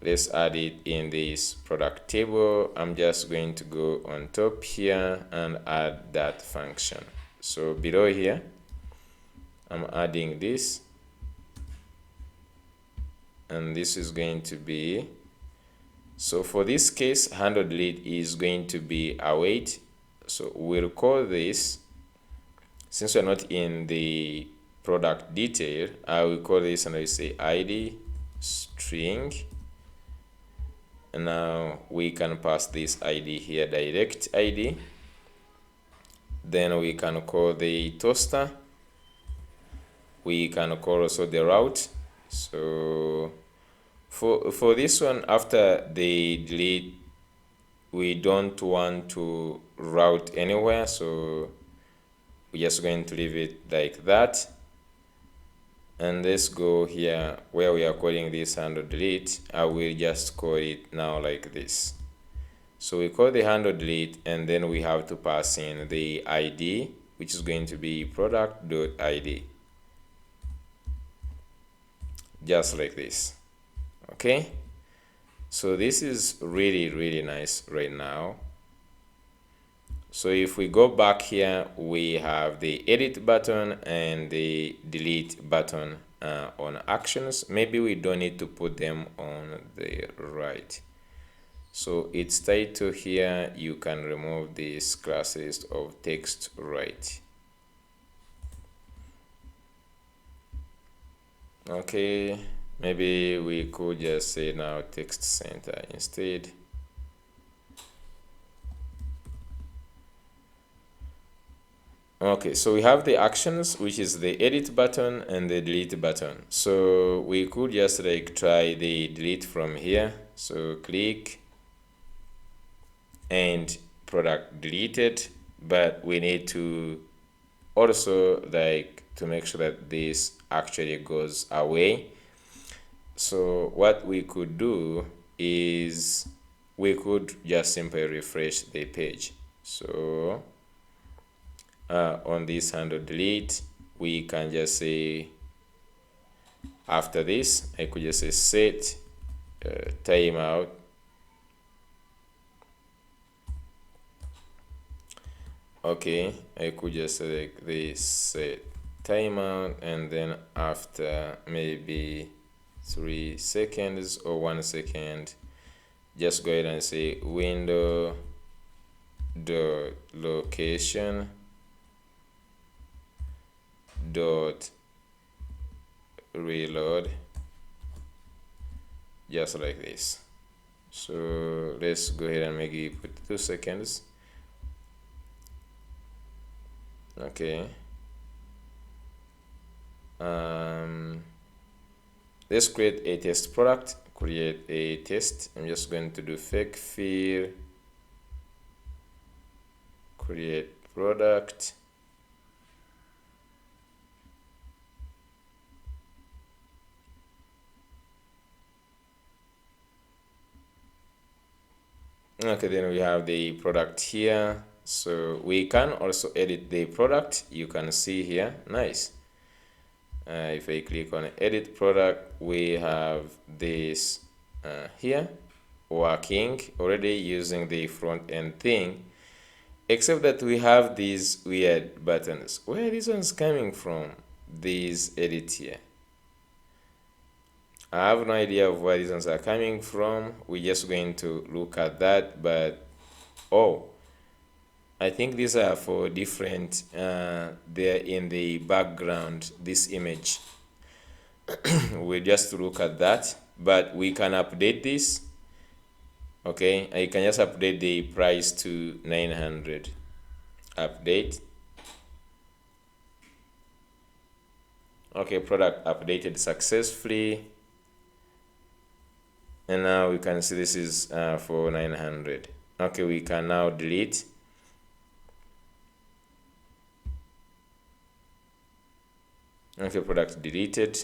let's add it in this product table. I'm just going to go on top here and add that function. So below here, I'm adding this, and this is going to be, so for this case, handle delete is going to be await. So we'll call this, since we're not in the product detail, I will call this and I say ID string. And now we can pass this ID here, direct ID. Then we can call the toaster. We can call also the route. So for this one, after the delete, we don't want to route anywhere, so we're just going to leave it like that. And let's go here where we are calling this handle delete. I will just call it now like this. So we call the handle delete, and then we have to pass in the ID, which is going to be product.id, just like this. Okay, so this is really nice right now. So if we go back here, we have the edit button and the delete button on actions. Maybe we don't need to put them on the right. So its title here, you can remove this class list of text right. Okay, maybe we could just say now text center instead. Okay, so we have the actions, which is the edit button and the delete button. So we could just like try the delete from here. So click and product deleted, but we need to also like to make sure that this actually goes away. So what we could do is we could just simply refresh the page. So on this handle delete, we can just say, after this, I could just say set timeout. Okay, I could just select this set timeout, and then after maybe 3 seconds or 1 second, just go ahead and say window dot location dot reload, just like this. So let's go ahead and maybe put 2 seconds. Okay, let's create a test product. Create a test. I'm just going to do fake field, create product, okay, then we have the product here. So we can also edit the product. You can see here, nice. If I click on edit product, we have this here working already using the front end thing, except that we have these weird buttons. Where are these ones coming from? These edit here, I have no idea of where these ones are coming from. We're just going to look at that, but oh, I think these are for different, they're in the background, this image. We'll just look at that, but we can update this. Okay, I can just update the price to 900. Update. Okay, product updated successfully. And now we can see this is for 900. Okay, we can now delete. Okay, product deleted.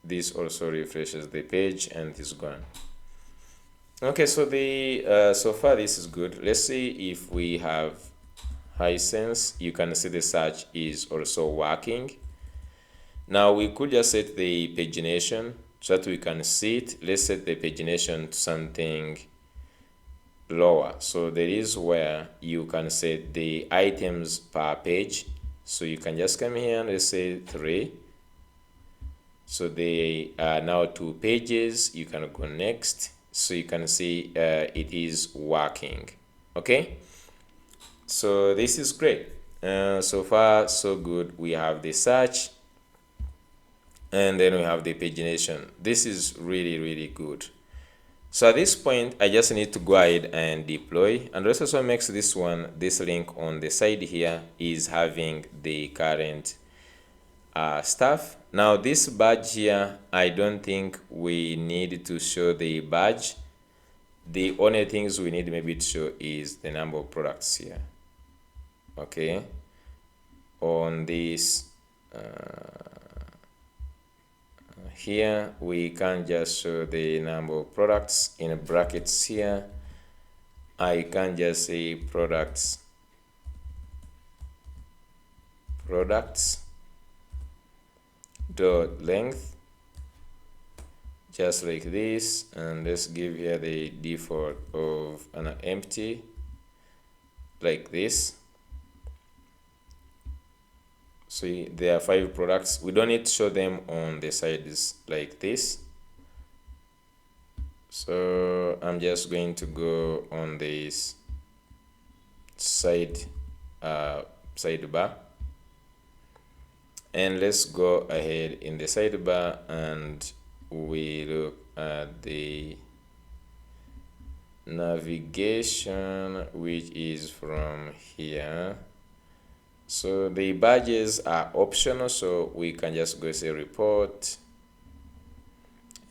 This also refreshes the page and it is gone. Okay, so the so far this is good. Let's see if we have Hisense. You can see the search is also working. Now we could just set the pagination so that we can see it. Let's set the pagination to something lower. So there is where you can set the items per page. So you can just come here and let's say 3. So they are now 2 pages. You can go next. So you can see it is working. Okay, so this is great. So far so good. We have the search and then we have the pagination. This is really good. So at this point, I just need to go ahead and deploy. And also what makes this one, this link on the side here is having the current stuff. Now this badge here, I don't think we need to show the badge. The only things we need maybe to show is the number of products here. Okay, on this here we can just show the number of products in brackets here. I can just say products dot length, just like this, and let's give here the default of an empty like this. So there are 5 products. We don't need to show them on the sides like this. So I'm just going to go on this sidebar, and let's go ahead in the sidebar and we look at the navigation, which is from here. So the badges are optional, so we can just go say report,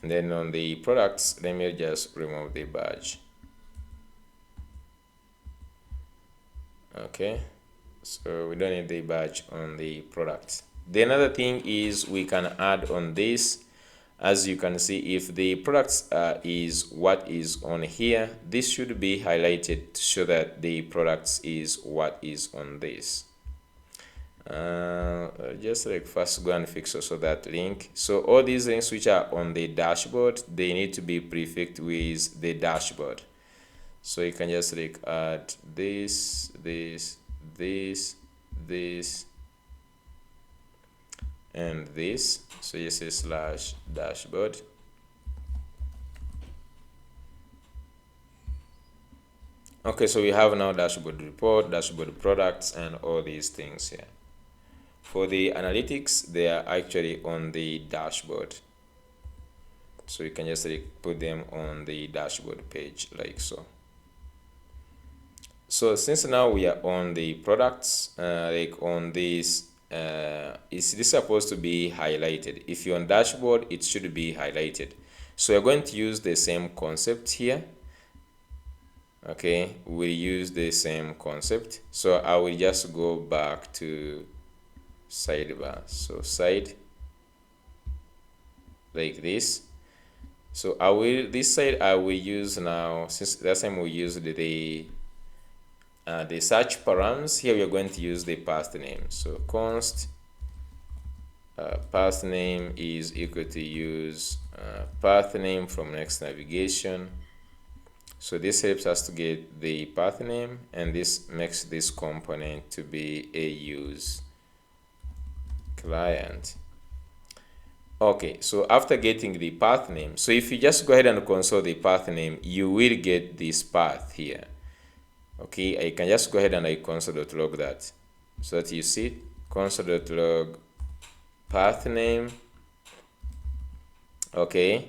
and then on the products, let me just remove the badge. Okay, so we don't need the badge on the product. The another thing is we can add on this. As you can see, if the products is what is on here, this should be highlighted to show that the products is what is on this. Just like first go and fix also that link. So all these links which are on the dashboard, they need to be prefixed with the dashboard. So you can just like add this, and this. So you say slash dashboard. Okay, so we have now dashboard report, dashboard products, and all these things here. For the analytics, they are actually on the dashboard. So you can just like put them on the dashboard page like so. So since now we are on the products, like on this, is this supposed to be highlighted? If you're on dashboard, it should be highlighted. So we're going to use the same concept here. Okay, we use the same concept. So I will just go back to sidebar. So side like this. So this side I will use now, since last time we used the search params. Here we are going to use the path name. So const path name is equal to use path name from next navigation. So this helps us to get the path name, and this makes this component to be a use client. Okay, so after getting the path name, so if you just go ahead and console the path name, you will get this path here. Okay, I can just go ahead and I console.log that, so that you see console.log path name. Okay,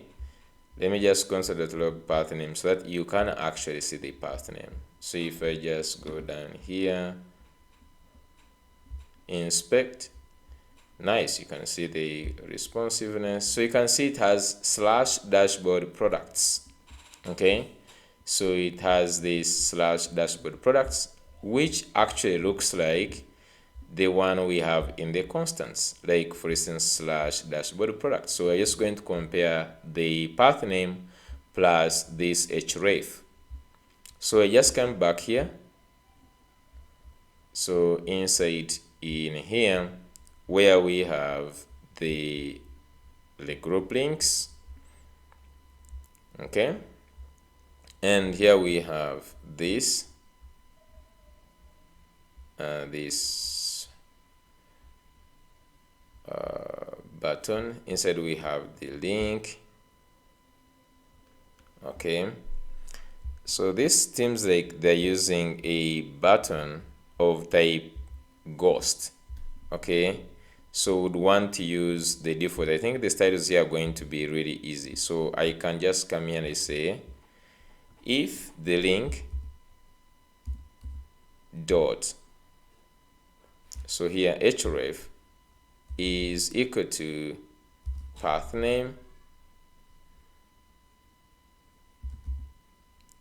let me just console.log path name so that you can actually see the path name. So if I just go down here, inspect, nice, you can see the responsiveness. So you can see it has slash dashboard products. Okay, so it has this slash dashboard products, which actually looks like the one we have in the constants, like for instance slash dashboard products. So we're just going to compare the path name plus this href. So I just come back here. So inside in here where we have the group links, okay, and here we have this button. Inside we have the link. Okay, so this seems like they're using a button of type ghost. Okay, so would want to use the default. I think the styles here are going to be really easy, so I can just come here and I say if the link dot, so here href is equal to path name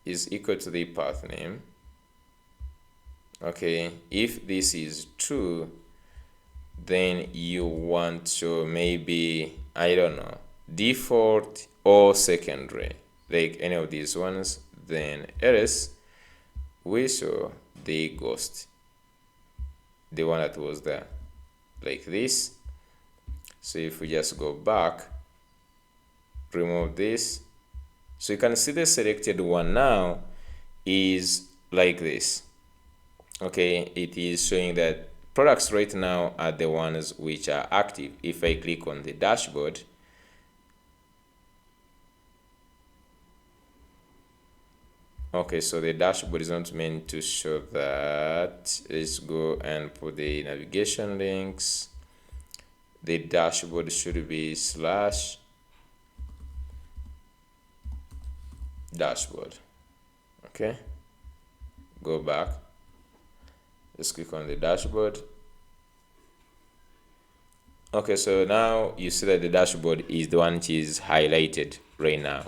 is equal to the path name. Okay, if this is true, then you want to maybe, I don't know, default or secondary, like any of these ones, then else we show the ghost, the one that was there, like this. So if we just go back, remove this, so you can see the selected one now is like this. Okay, it is showing that products right now are the ones which are active. If I click on the dashboard, okay, so the dashboard is not meant to show that. Let's go and put the navigation links. The dashboard should be slash dashboard. Okay, go back. Let's click on the dashboard. Okay, so now you see that the dashboard is the one which is highlighted right now.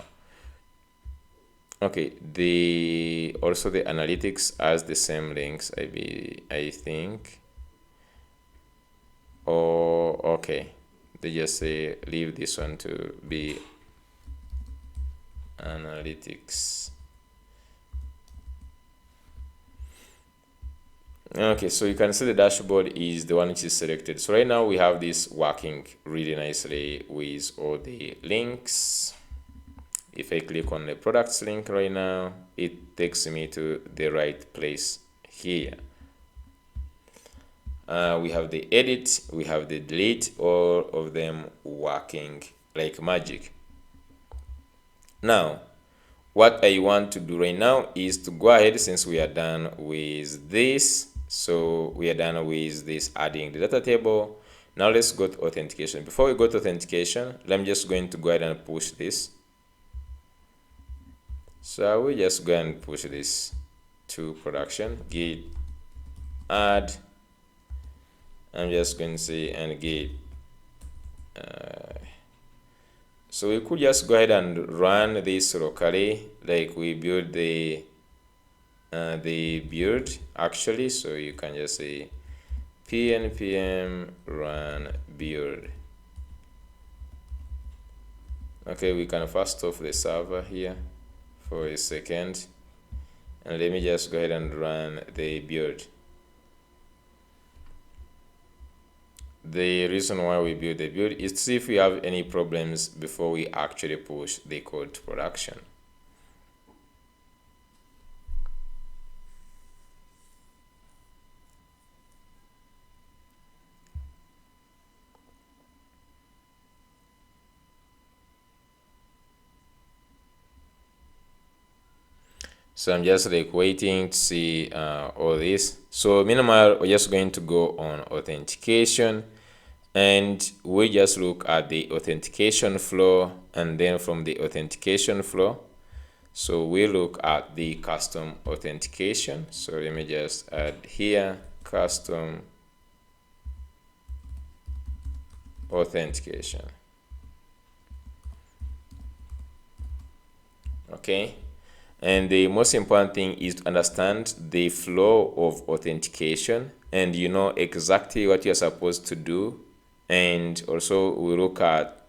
Okay, also the analytics has the same links, I think. Oh, okay, they just say leave this one to be analytics. Okay, so you can see the dashboard is the one which is selected. So right now we have this working really nicely with all the links. If I click on the products link right now, it takes me to the right place here. We have the edit, we have the delete, all of them working like magic. Now, what I want to do right now is to go ahead, since we are done with this. So we are done with this adding the data table. Now let's go to authentication. Before we go to authentication, I'm just going to go ahead and push this. So I will just go and push this to production, git add. I'm just going to say and git. So we could just go ahead and run this locally, like we build the build actually. So you can just say npm run build. Okay, we can first off the server here for a second, and let me just go ahead and run the build. The reason why we build the build is to see if we have any problems before we actually push the code to production. So I'm just like waiting to see all this. So meanwhile, we're just going to go on authentication, and we just look at the authentication flow, and then from the authentication flow, so we look at the custom authentication. So let me just add here custom authentication. Okay, and the most important thing is to understand the flow of authentication, and you know exactly what you're supposed to do. And also we look at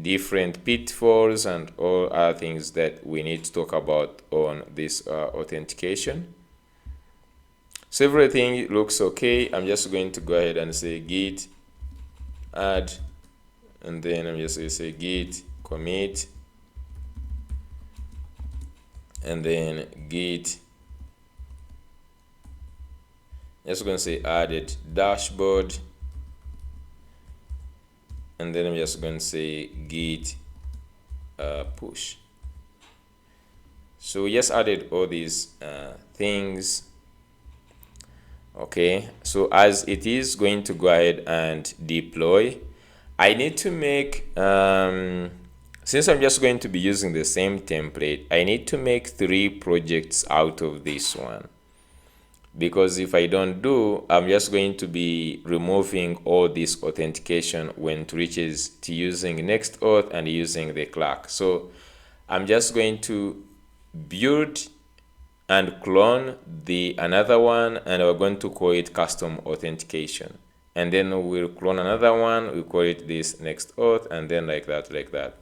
different pitfalls and all other things that we need to talk about on this authentication. So everything looks okay. I'm just going to go ahead and say git add, and then I'm just going to say git commit, and then git, just going to say added dashboard, and then I'm just going to say git push. So we just added all these things. Okay, so as it is going to go ahead and deploy, I need to make since I'm just going to be using the same template, I need to make 3 projects out of this one, because if I don't do, I'm just going to be removing all this authentication when it reaches to using Next.auth and using the Clark. So I'm just going to build and clone the another one, and we're going to call it custom authentication, and then we'll clone another one, we call it this Next.auth, and then like that.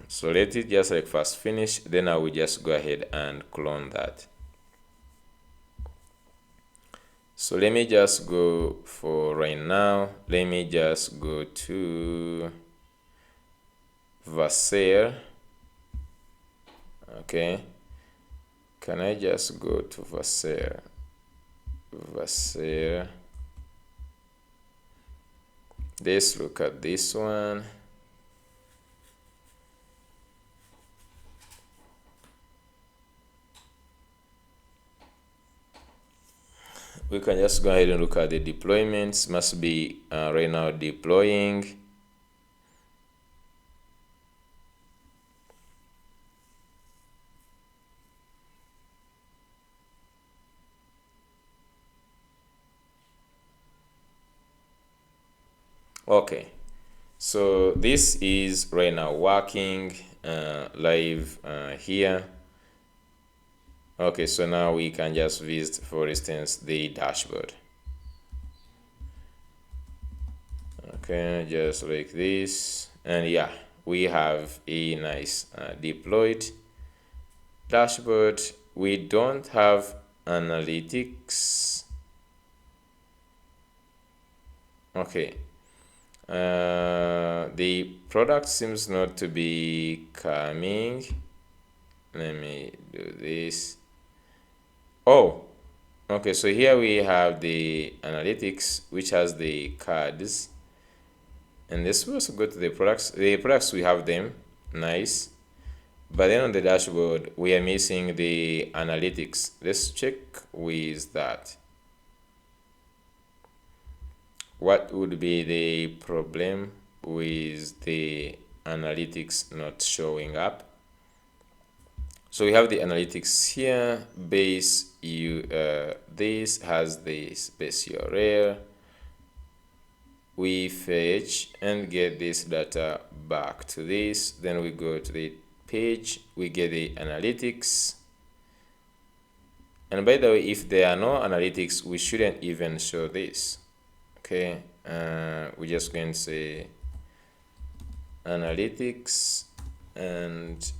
So let it just like first finish, then I will just go ahead and clone that. So let me just go for right now, let me just go to Vercel. Okay, can I just go to Vercel? Vercel. Let's look at this one. We can just go ahead and look at the deployments. Must be right now deploying. Okay, so this is right now working live here. Okay, so now we can just visit, for instance, the dashboard. Okay, just like this, and yeah, we have a nice deployed dashboard. We don't have analytics. Okay, the product seems not to be coming. Let me do this. Oh, okay, so here we have the analytics, which has the cards, and this will also go to the products. The products, we have them, nice, but then on the dashboard we are missing the analytics. Let's check with that. What would be the problem with the analytics not showing up? So we have the analytics here. Base this has this base URL. We fetch and get this data back to this. Then we go to the page. We get the analytics. And by the way, if there are no analytics, we shouldn't even show this. Okay, we're just going to say analytics and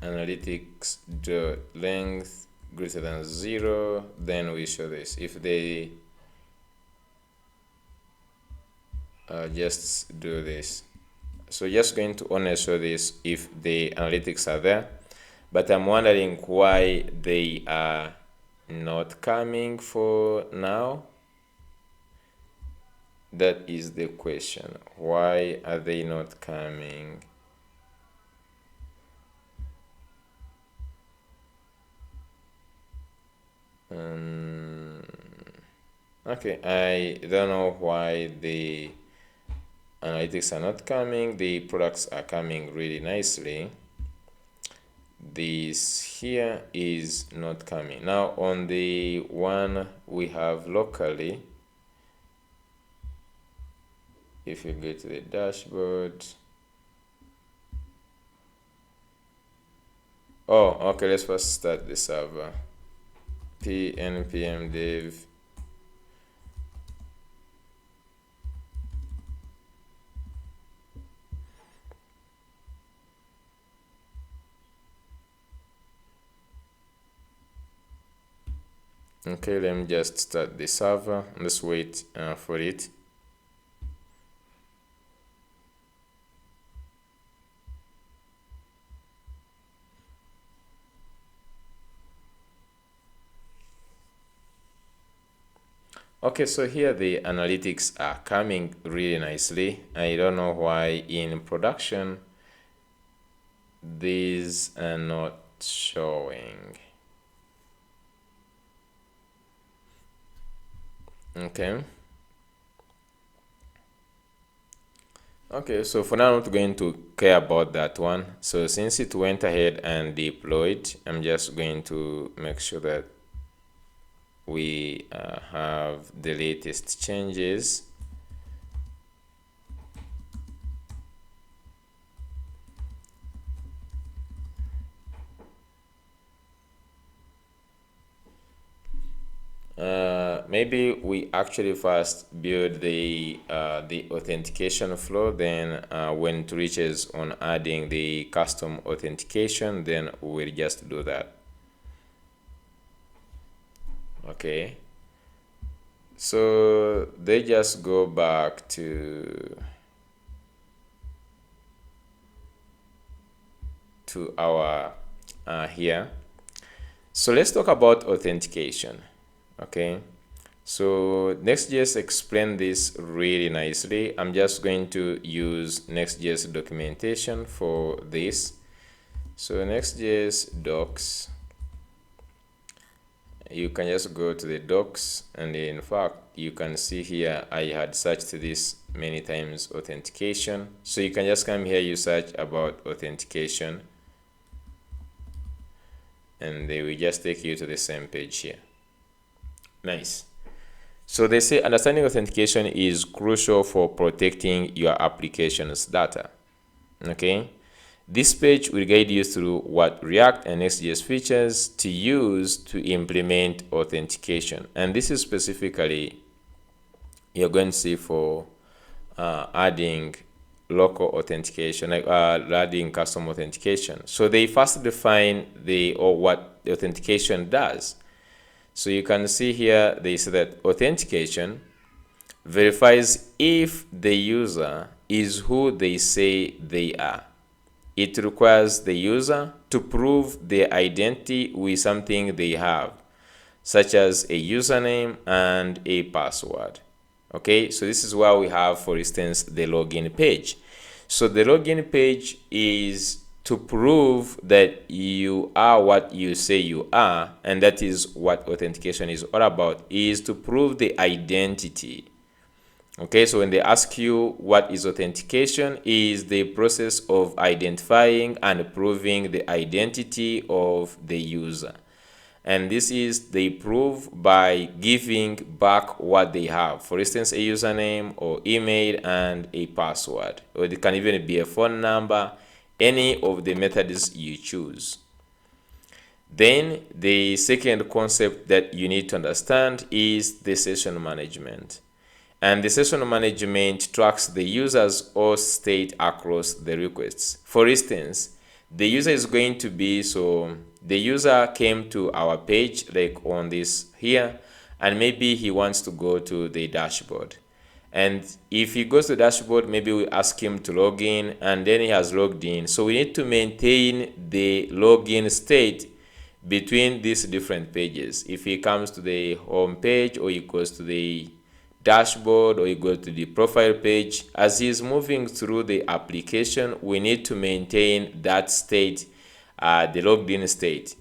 analytics dot length greater than 0. Then we show this. If they just do this, so just going to only show this if the analytics are there. But I'm wondering why they are not coming for now. That is the question. Why are they not coming? Okay, I don't know why the analytics are not coming. The products are coming really nicely. This here is not coming. Now on the one we have locally, if you go to the dashboard, oh, okay, let's first start the server. npm dev Okay, let me just start the server. Let's wait for it. Okay, so here the analytics are coming really nicely. I don't know why in production these are not showing. Okay. Okay, so for now I'm not going to care about that one. So since it went ahead and deployed, I'm just going to make sure that we have the latest changes. Maybe we actually first build the authentication flow, then when it reaches on adding the custom authentication, then we'll just do that. Okay, so they just go back to our here. So let's talk about authentication. Okay, So Next.js explained this really nicely. I'm just going to use Next.js documentation for this. So Next.js docs, you can just go to the docs, and in fact you can see here I had searched this many times, authentication. So you can just come here, you search about authentication, and they will just take you to the same page here. Nice. So they say understanding authentication is crucial for protecting your application's data. Okay, this page will guide you through what React and Next.js features to use to implement authentication, and this is specifically you're going to see for adding local authentication, like adding custom authentication. So they first define what the authentication does. So you can see here they say that authentication verifies if the user is who they say they are. It requires the user to prove their identity with something they have, such as a username and a password. Okay, so this is where we have, for instance, the login page. So the login page is to prove that you are what you say you are, and that is what authentication is all about, is to prove the identity. Okay, so when they ask you what is authentication, is the process of identifying and proving the identity of the user. And this is they prove by giving back what they have. For instance, a username or email and a password, or it can even be a phone number, any of the methods you choose. Then the second concept that you need to understand is the session management. And the session management tracks the user's auth state across the requests. For instance, the user is going to be, so the user came to our page like on this here, and maybe he wants to go to the dashboard. And if he goes to the dashboard, maybe we ask him to log in, and then he has logged in. So we need to maintain the login state between these different pages. If he comes to the home page, or he goes to the dashboard, or you go to the profile page, as he is moving through the application, we need to maintain that state, the logged in state.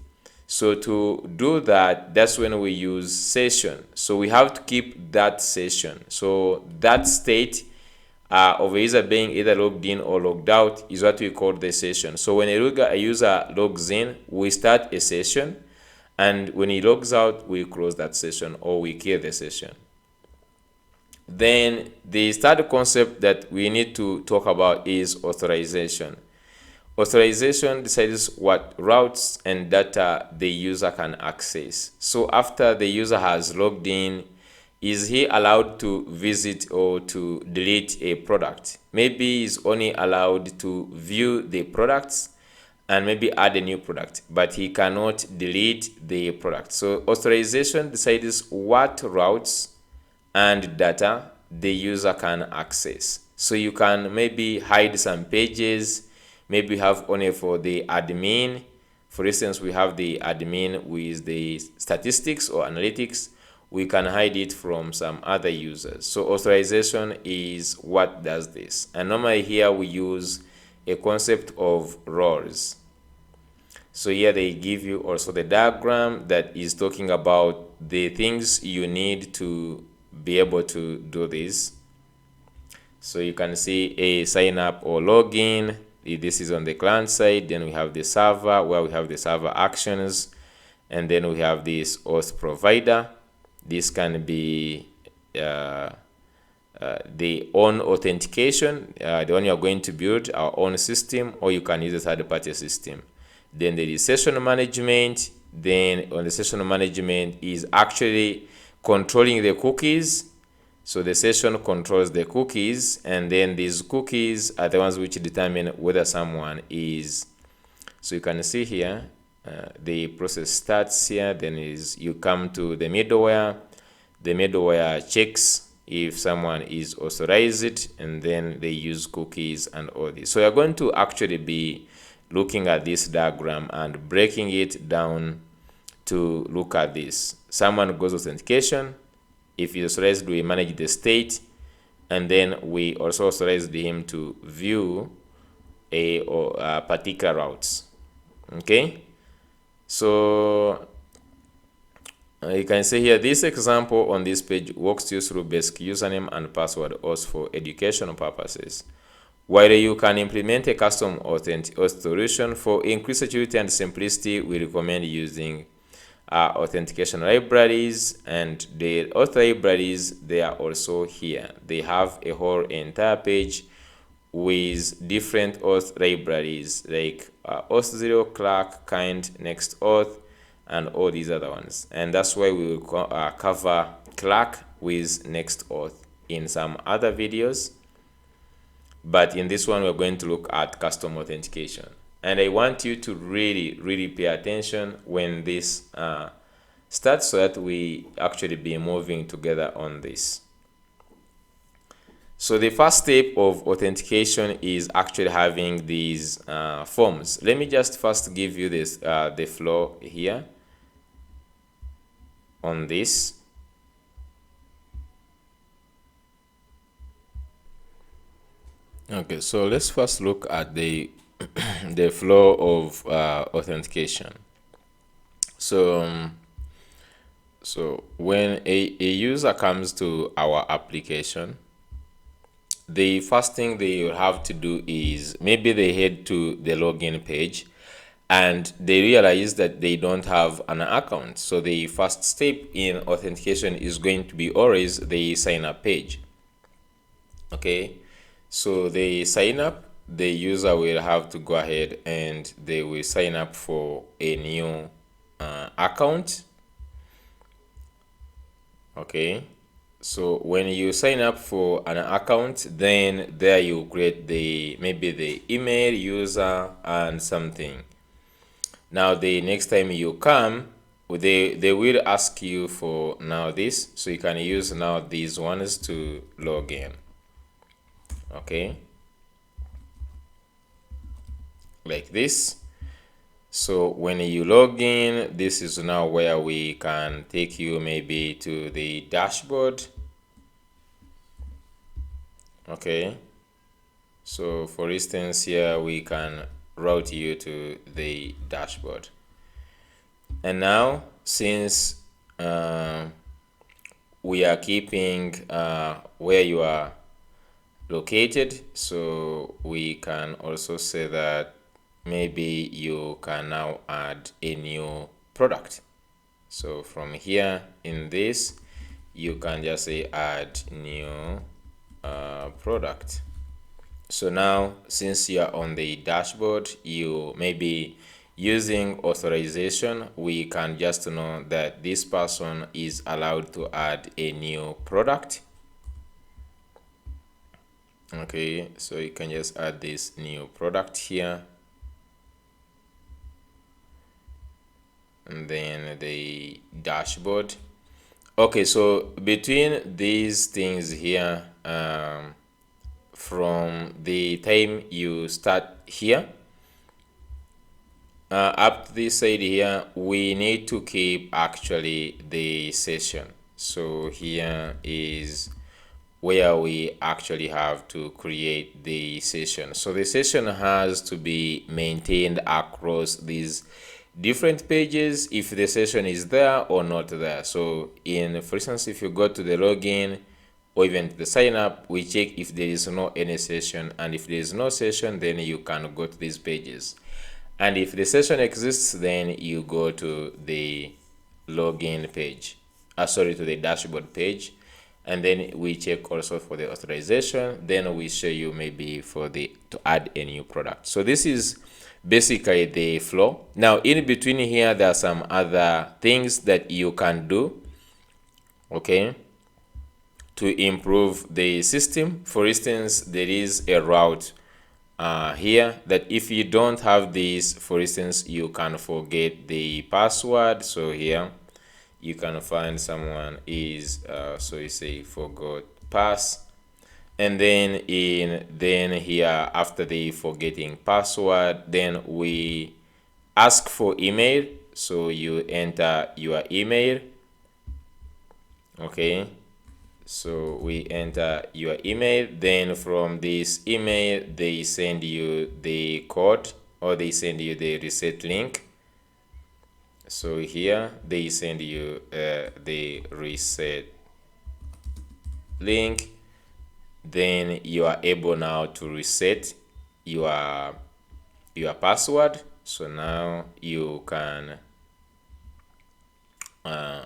So to do that, that's when we use session. So we have to keep that session. So that state of a user being either logged in or logged out is what we call the session. So when a user logs in, we start a session, and when he logs out, we close that session, or we kill the session. Then the third concept that we need to talk about is authorization. Authorization decides what routes and data the user can access. So after the user has logged in, is he allowed to visit or to delete a product? Maybe he's only allowed to view the products and maybe add a new product, but he cannot delete the product. So authorization decides what routes and data the user can access. So you can maybe hide some pages, maybe have only for the admin. For instance, we have the admin with the statistics or analytics. We can hide it from some other users. So authorization is what does this. And normally here we use a concept of roles. So here they give you also the diagram that is talking about the things you need to be able to do this. So you can see a sign up or login. This is on the client side. Then we have the server, where we have the server actions, and then we have this auth provider. This can be the own authentication, the one you are going to build, our own system, or you can use a third-party system. Then there is session management. Then on the session management is actually controlling the cookies. So the session controls the cookies, and then these cookies are the ones which determine whether someone is. So you can see here, the process starts here, then you come to the middleware. The middleware checks if someone is authorized, and then they use cookies and all this. So you're going to actually be looking at this diagram and breaking it down to look at this. Someone goes authentication, If he authorized, we manage the state, and then we also authorized him to view a particular routes. Okay, so you can see here, this example on this page walks you through basic username and password auth for educational purposes. While you can implement a custom auth solution for increased security and simplicity, we recommend using authentication libraries, and the auth libraries, they are also here. They have a whole entire page with different auth libraries like auth0, Clark, Kind, Next.auth, and all these other ones. And that's why we will cover Clark with Next.auth in some other videos. But in this one, we're going to look at custom authentication. And I want you to really pay attention when this starts, so that we actually be moving together on this. So the first step of authentication is actually having these forms. Let me just first give you this the flow here on this. Okay, so let's first look at the the flow of authentication. So when a user comes to our application, the first thing they will have to do is, maybe they head to the login page and they realize that they don't have an account. So the first step in authentication is going to be always the sign up page. Okay, so they sign up, the user will have to go ahead and they will sign up for a new account. Okay, so when you sign up for an account, then there you create maybe the email, user, and something. Now the next time you come, they will ask you for now this, so you can use now these ones to log in. Okay, like this. So when you log in, this is now where we can take you maybe to the dashboard. Okay, so for instance here we can route you to the dashboard. And now, since we are keeping where you are located, so we can also say that maybe you can now add a new product. So from here in this, you can just say add new product. So now, since you are on the dashboard, you may be using authorization, we can just know that this person is allowed to add a new product. Okay, so you can just add this new product here, and then the dashboard. Okay, so between these things here, from the time you start here up to this side here, we need to keep actually the session. So here is where we actually have to create the session. So the session has to be maintained across these different pages if the session is there or not there. So for instance, if you go to the login or even the sign up, we check if there is no any session, and if there is no session, then you can go to these pages. And if the session exists, then you go to the login page, to the dashboard page, and then we check also for the authorization. Then we show you maybe to add a new product. So this is basically the flow. Now in between here, there are some other things that you can do, okay, to improve the system. For instance, there is a route here that if you don't have this, for instance, you can forget the password. So here you can find someone is so you say forgot pass, and then here after the forgetting password, then we ask for email. So you enter your email. Okay, So we enter your email, then from this email they send you the code, or they send you the reset link. So here they send you the reset link, then you are able now to reset your password. So now you can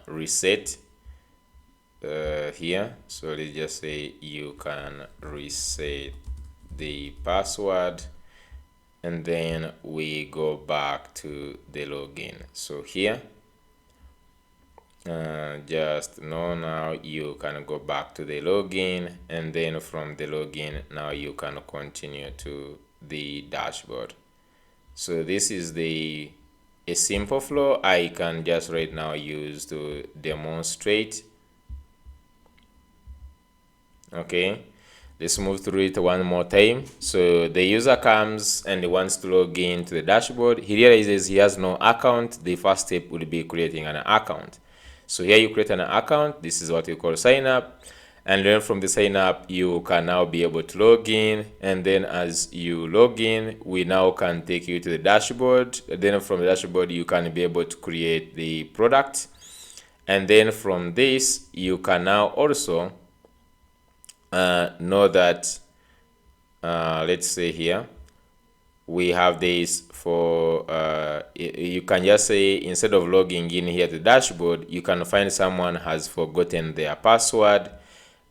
reset here. So let's just say you can reset the password, and then we go back to the login. So here just know now you can go back to the login, and then from the login now you can continue to the dashboard. So this is a simple flow I can just right now use to demonstrate. Okay, let's move through it one more time. So the user comes and wants to log in to the dashboard. He realizes he has no account. The first step would be creating an account. So here you create an account. This is what we call sign up. And then from the sign up, you can now be able to log in. And then as you log in, we now can take you to the dashboard. Then from the dashboard, you can be able to create the product. And then from this, you can now also know that let's say here we have this for you can just say, instead of logging in here to the dashboard, you can find someone has forgotten their password,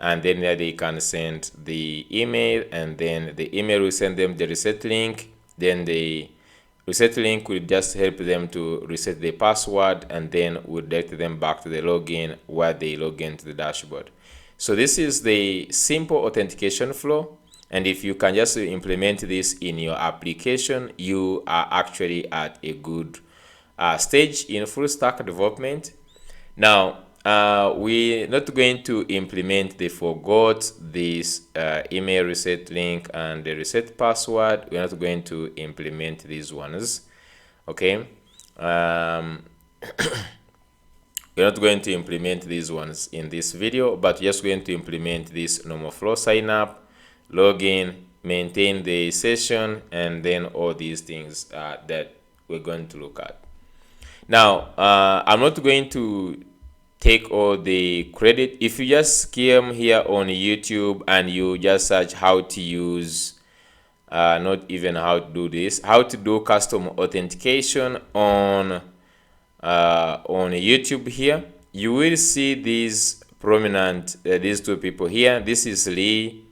and then there they can send the email, and then the email will send them the reset link. Then the reset link will just help them to reset the password, and then will direct them back to the login where they log into the dashboard. So this is the simple authentication flow, and if you can just implement this in your application, you are actually at a good stage in full stack development. Now we're not going to implement the forgot this email reset link and the reset password. We're not going to implement these ones. Okay, we're not going to implement these ones in this video, but just going to implement this normal flow: sign up, login, maintain the session, and then all these things that we're going to look at. Now I'm not going to take all the credit. If you just came here on YouTube and you just search how to use not even how to do this, how to do custom authentication on YouTube here, you will see these prominent these two people here. This is Lee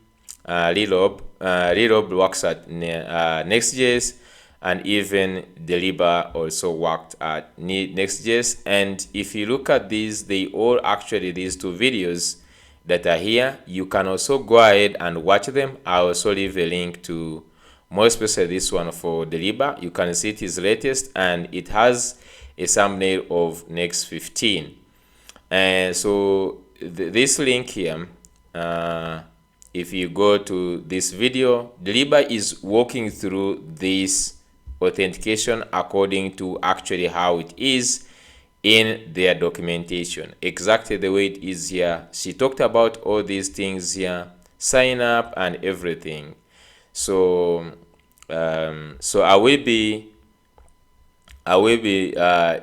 Lob. Lee Lob works at Next.js, and even Deliba also worked at Next.js. And if you look at these, they all actually, these two videos that are here, you can also go ahead and watch them. I'll also leave a link to, more especially this one for Deliba. You can see it is latest, and it has a thumbnail of Next 15. And so this link here, if you go to this video, Deliba is walking through this authentication according to actually how it is in their documentation, exactly the way it is here. She talked about all these things here, sign up and everything. So so I will be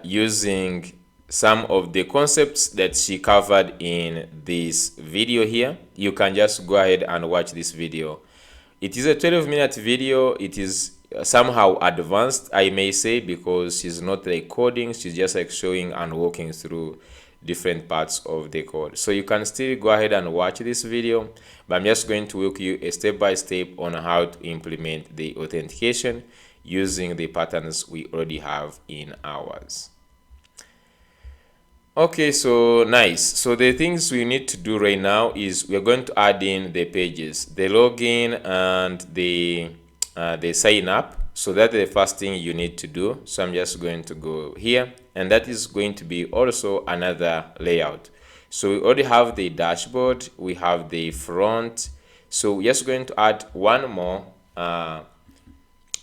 using some of the concepts that she covered in this video here. You can just go ahead and watch this video. It is a 12-minute video. It is somehow advanced, I may say, because she's not like coding. She's just like showing and walking through different parts of the code. So you can still go ahead and watch this video, but I'm just going to walk you a step by step on how to implement the authentication using the patterns we already have in ours. Okay, so nice. So the things we need to do right now is we're going to add in the pages, the login and the sign up. So that's the first thing you need to do. So I'm just going to go here, and that is going to be also another layout. So we already have the dashboard, we have the front. So we're just going to add one more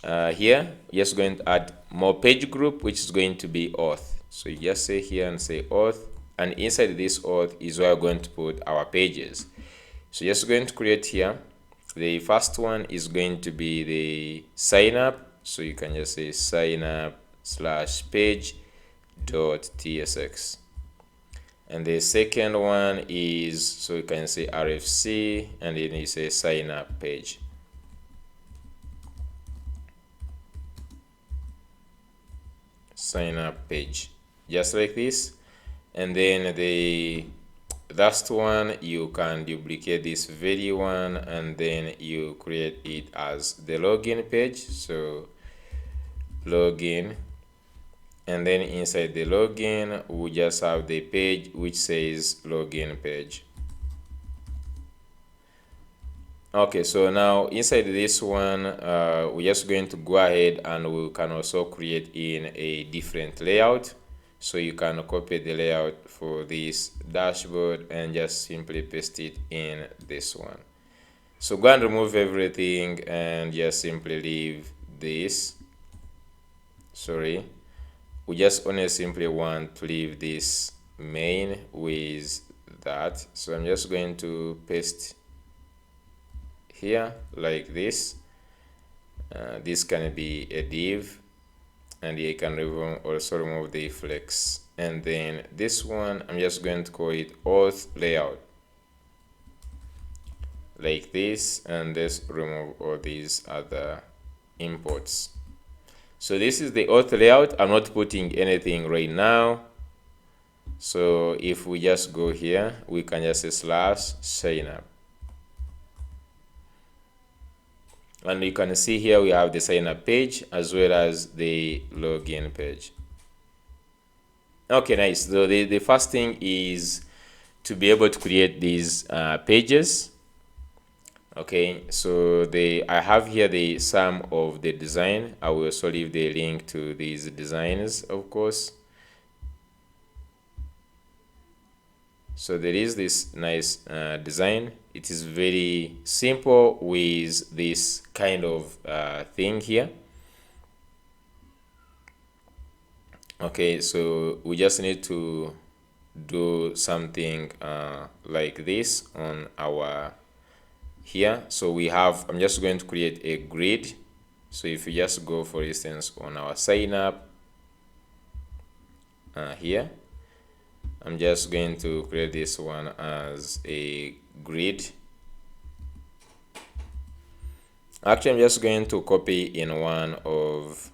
here. We're just going to add more page group, which is going to be auth. So you just say here and say auth, and inside this auth is where we're going to put our pages. So just going to create here. The first one is going to be the sign up, so you can just say sign up slash page dot tsx. And the second one is, so you can say RFC, and then you say sign up page. Sign up page, just like this. And then the last one, you can duplicate this very one and then you create it as the login page. So login, and then inside the login we just have the page which says login page. Okay, so now inside this one, we're just going to go ahead and we can also create in a different layout. So you can copy the layout for this dashboard and just simply paste it in this one. So go and remove everything and just simply leave this. Sorry, we just only simply want to leave this main with that. So I'm just going to paste here like this. This can be a div, and you can also remove the flex. And then this one, I'm just going to call it auth layout like this, and let's remove all these other imports. So this is the auth layout. I'm not putting anything right now. So if we just go here, we can just say slash sign up. And you can see here we have the sign up page as well as the login page. Okay, nice. So the first thing is to be able to create these pages. Okay, so I have here the sum of the design. I will also leave the link to these designs, of course. So there is this nice design. It is very simple with this kind of thing here. Okay, so we just need to do something like this on our here. So we have, I'm just going to create a grid. So if you just go, for instance, on our sign up here, I'm just going to create this one as a grid. Actually, I'm just going to copy in one of,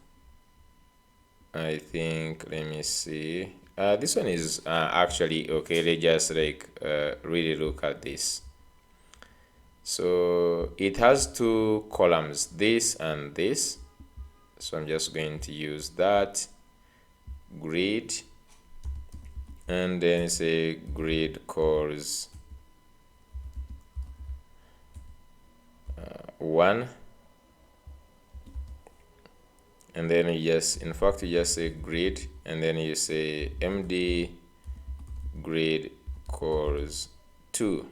I think, let me see. This one is actually okay. Let's just really look at this. So it has two columns, this and this. So I'm just going to use that grid, and then say grid cores 1, and then you just, in fact, you just say grid, and then you say md grid cores 2.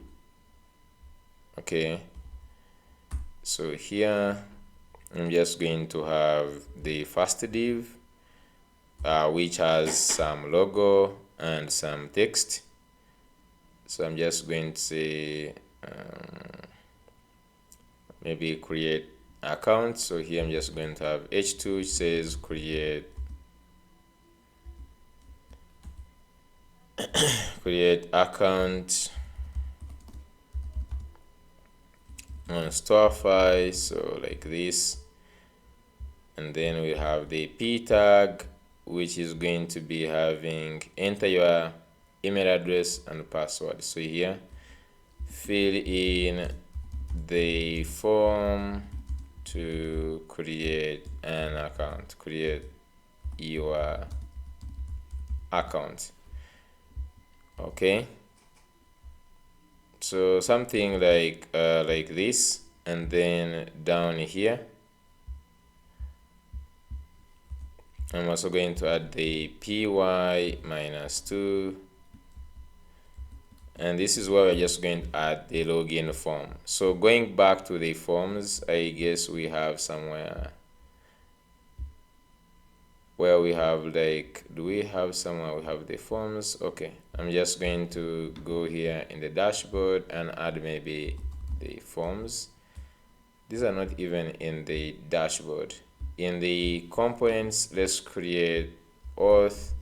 Okay, so here I'm just going to have the first div which has some logo and some text. So I'm just going to say maybe create account. So here I'm just going to have h2 which says create account on storify, so like this. And then we have the p tag, which is going to be having enter your email address and password. So here fill in the form to create an account, create your account. Okay, so something like this. And then down here I'm also going to add the py-2, and this is where we're just going to add the login form. So going back to the forms, I guess we have somewhere where we have do we have somewhere we have the forms? Okay, I'm just going to go here in the dashboard and add maybe the forms. These are not even in the dashboard. In the components, let's create auth,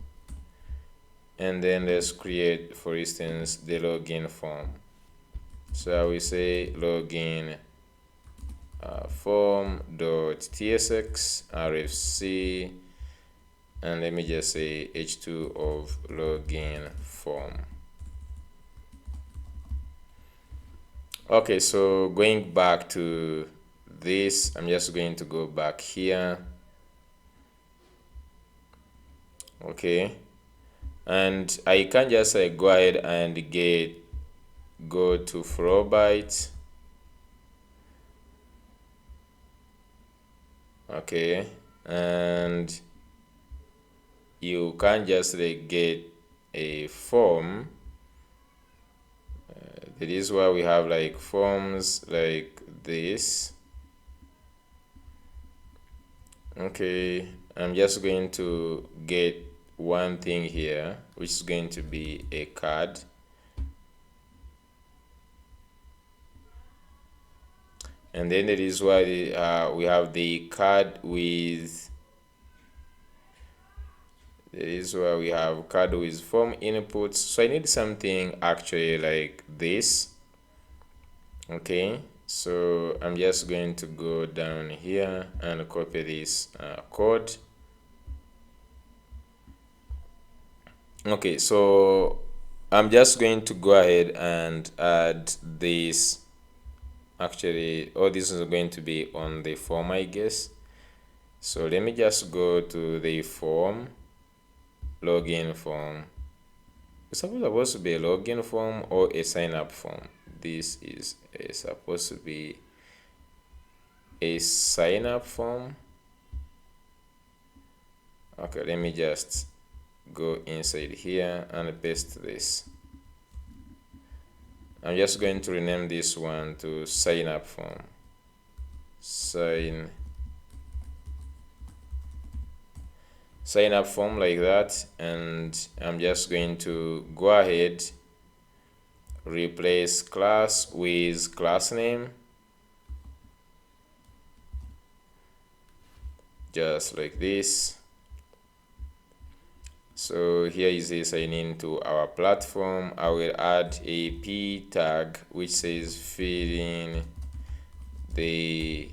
and then let's create, for instance, the login form. So I will say login form.tsx rfc, and let me just say h2 of login form. Okay, so going back to this, I'm just going to go back here. Okay, and I can just go ahead and go to Flowbyte. Okay, and you can just get a form. That is why we have like forms like this. Okay, I'm just going to get one thing here, which is going to be a card. And then that is why we have the card with, that is why we have card with form inputs. So I need something actually like this. Okay, so I'm just going to go down here and copy this code. Okay, so I'm just going to go ahead and add this. Actually, all this is going to be on the form, I guess. So let me just go to the form, login form. It's supposed to be a login form or a sign up form. This is supposed to be a sign up form. Okay, let me just go inside here and paste this. I'm just going to rename this one to sign up form. Sign up form, like that. And I'm just going to go ahead, replace class with class name, just like this. So here is a sign in to our platform. I will add a p tag which says fill in the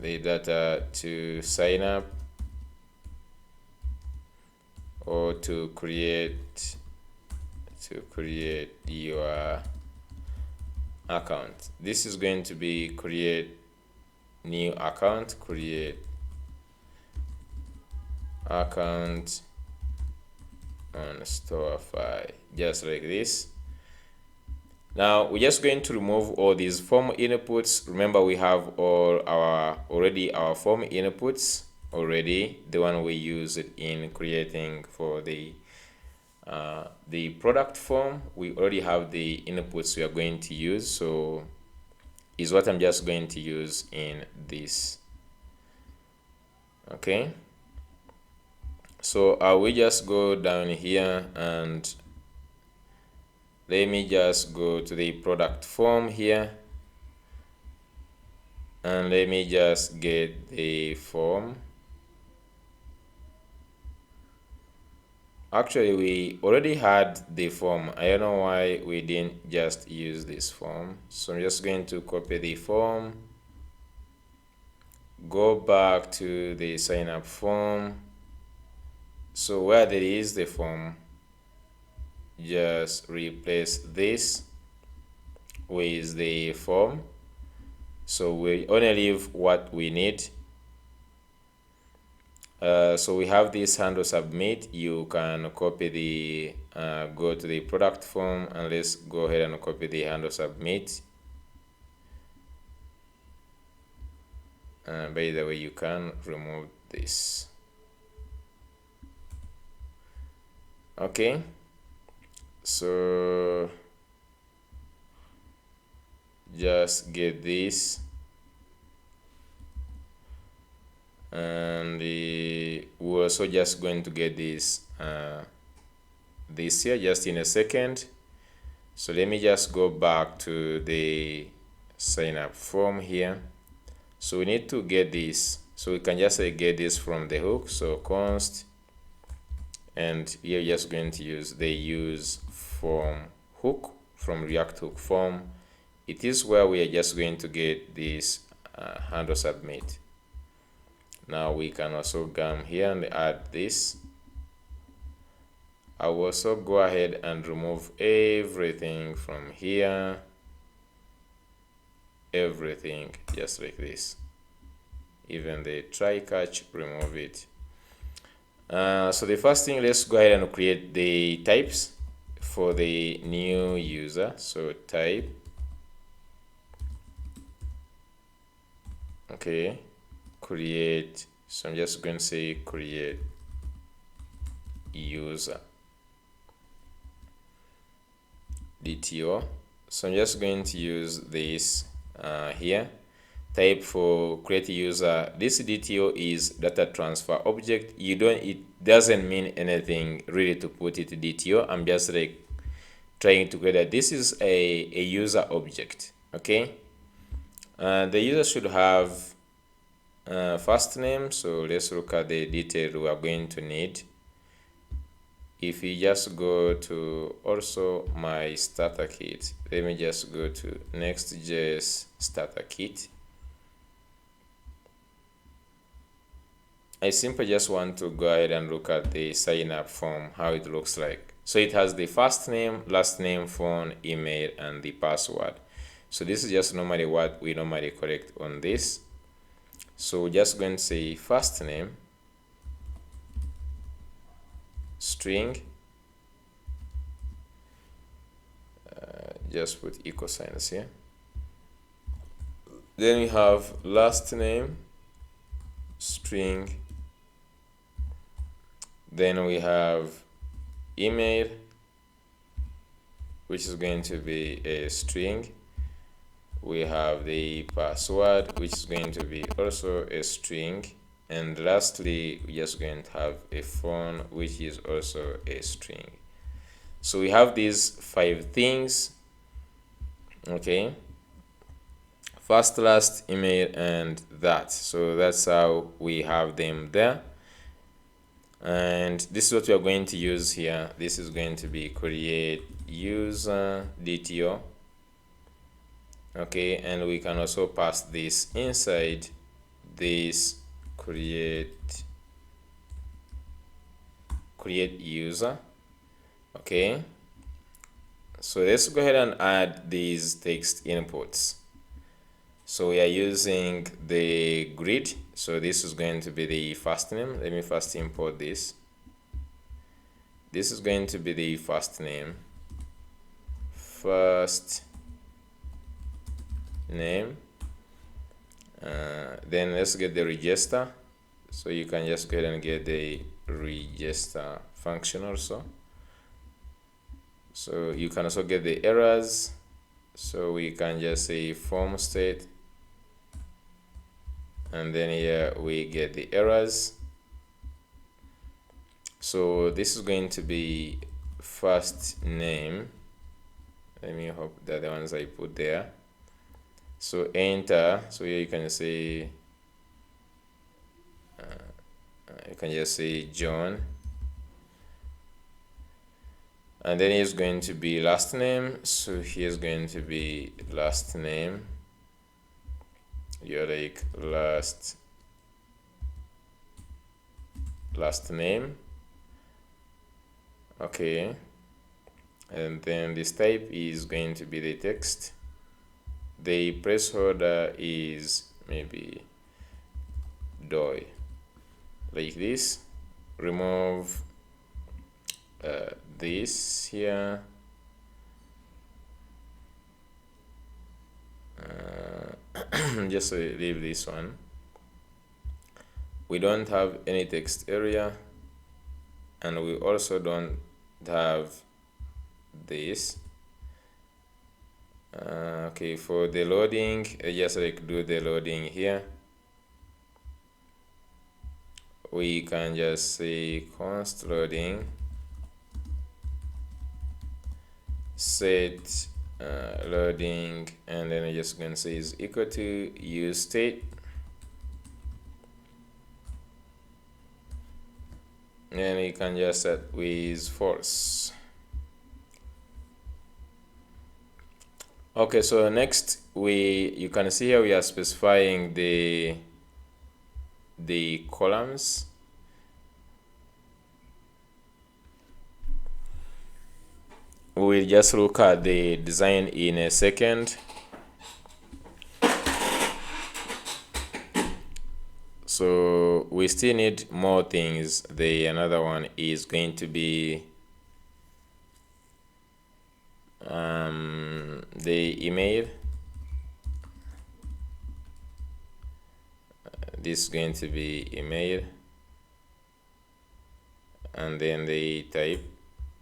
data to sign up or to create your account. This is going to be create new account, create account on Storify, just like this. Now we're just going to remove all these form inputs. Remember, we have already our form inputs already, the one we used in creating for the product form. We already have the inputs we are going to use, so is what I'm just going to use in this. Okay, so I will just go down here and let me just go to the product form here, and let me just get the form. Actually, we already had the form. I don't know why we didn't just use this form. So I'm just going to copy the form, go back to the sign up form. So where there is the form, just replace this with the form. So we only leave what we need. So we have this handle submit. You can copy the go to the product form, and let's go ahead and copy the handle submit. By the way, you can remove this. Okay, so just get this, and we're also just going to get this this here just in a second. So let me just go back to the sign up form here. So we need to get this. So we can just get this from the hook. So const, and you're just going to use the use form hook from React hook form. It is where we are just going to get this handle submit. Now we can also come here and add this. I will also go ahead and remove everything from here, everything just like this, even the try catch, remove it. So the first thing, let's go ahead and create the types for the new user. So type, okay, create. So I'm just going to say create user DTO. So I'm just going to use this here. Type for create user. This DTO is data transfer object. It doesn't mean anything really to put it DTO. I'm just like trying to create that this is a user object. Okay, the user should have first name. So let's look at the detail we are going to need. If you just go to also my starter kit, let me just go to Next.js starter kit. I simply just want to go ahead and look at the sign up form, how it looks like. So it has the first name, last name, phone, email, and the password. So this is just normally what we normally correct on this. So we're just going to say first name, string, just put equal signs here. Then we have last name, string. Then we have email, which is going to be a string. We have the password, which is going to be also a string. And lastly, we're just going to have a phone, which is also a string. So we have these 5 things. Okay, first, last, email, and that. So that's how we have them there. And this is what we are going to use here. This is going to be create user DTO. Okay, and we can also pass this inside this create user. Okay, so let's go ahead and add these text inputs. So we are using the grid. So this is going to be the first name. Let me first import this. This is going to be the first name. First name. Then let's get the register. So you can just go ahead and get the register function also. So you can also get the errors. So we can just say form state, and then here we get the errors. So this is going to be first name. Let me hope that the ones I put there. So enter. So here you can say you can just say John, and then it's going to be last name. So here's going to be last name. You're like last name. Okay, and then this type is going to be the text. The placeholder is maybe DOI, like this. Remove this here. Just leave this one. We don't have any text area, and we also don't have this. Okay, for the loading, I just like do the loading here. We can just say const loading, set loading, and then I'm just going to say is equal to use state, and you can just set with false. Okay, so next you can see here we are specifying the columns. We'll just look at the design in a second. So we still need more things. Another one is going to be the email. This is going to be email, and then the type,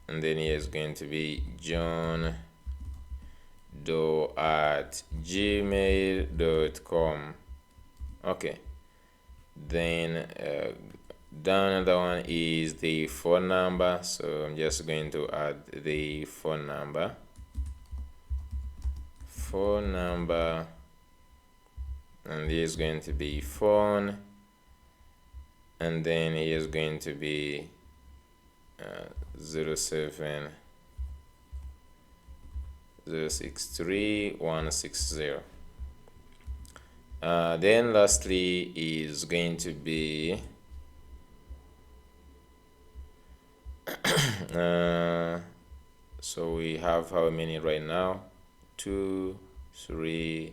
and then here is going to be john@gmail.com. okay, then down another one is the phone number, so I'm just going to add the phone number, and here is going to be phone, and then here is going to be 07063160. Then lastly is going to be so we have how many right now? 2, 3,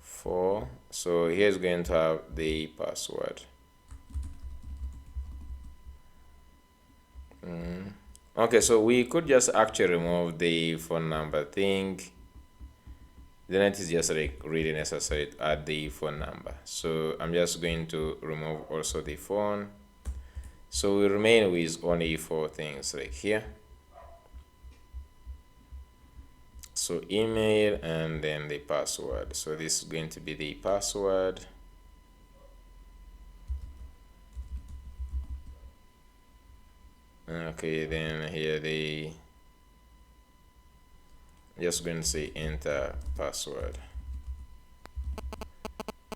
4. So here's going to have the password. Okay, so we could just actually remove the phone number thing. Then it is just like really necessary to add the phone number. So I'm just going to remove also the phone. So we remain with only 4 things like here. So email and then the password. So this is going to be the password. Okay, then here just going to say enter password,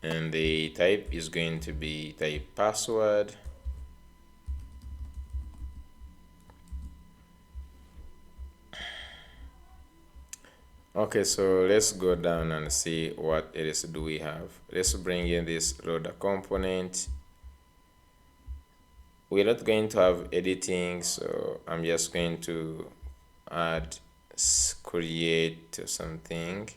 and the type is going to be type password. Okay, so let's go down and see what else do we have. Let's bring in this loader component. We're not going to have editing, so I'm just going to add create something.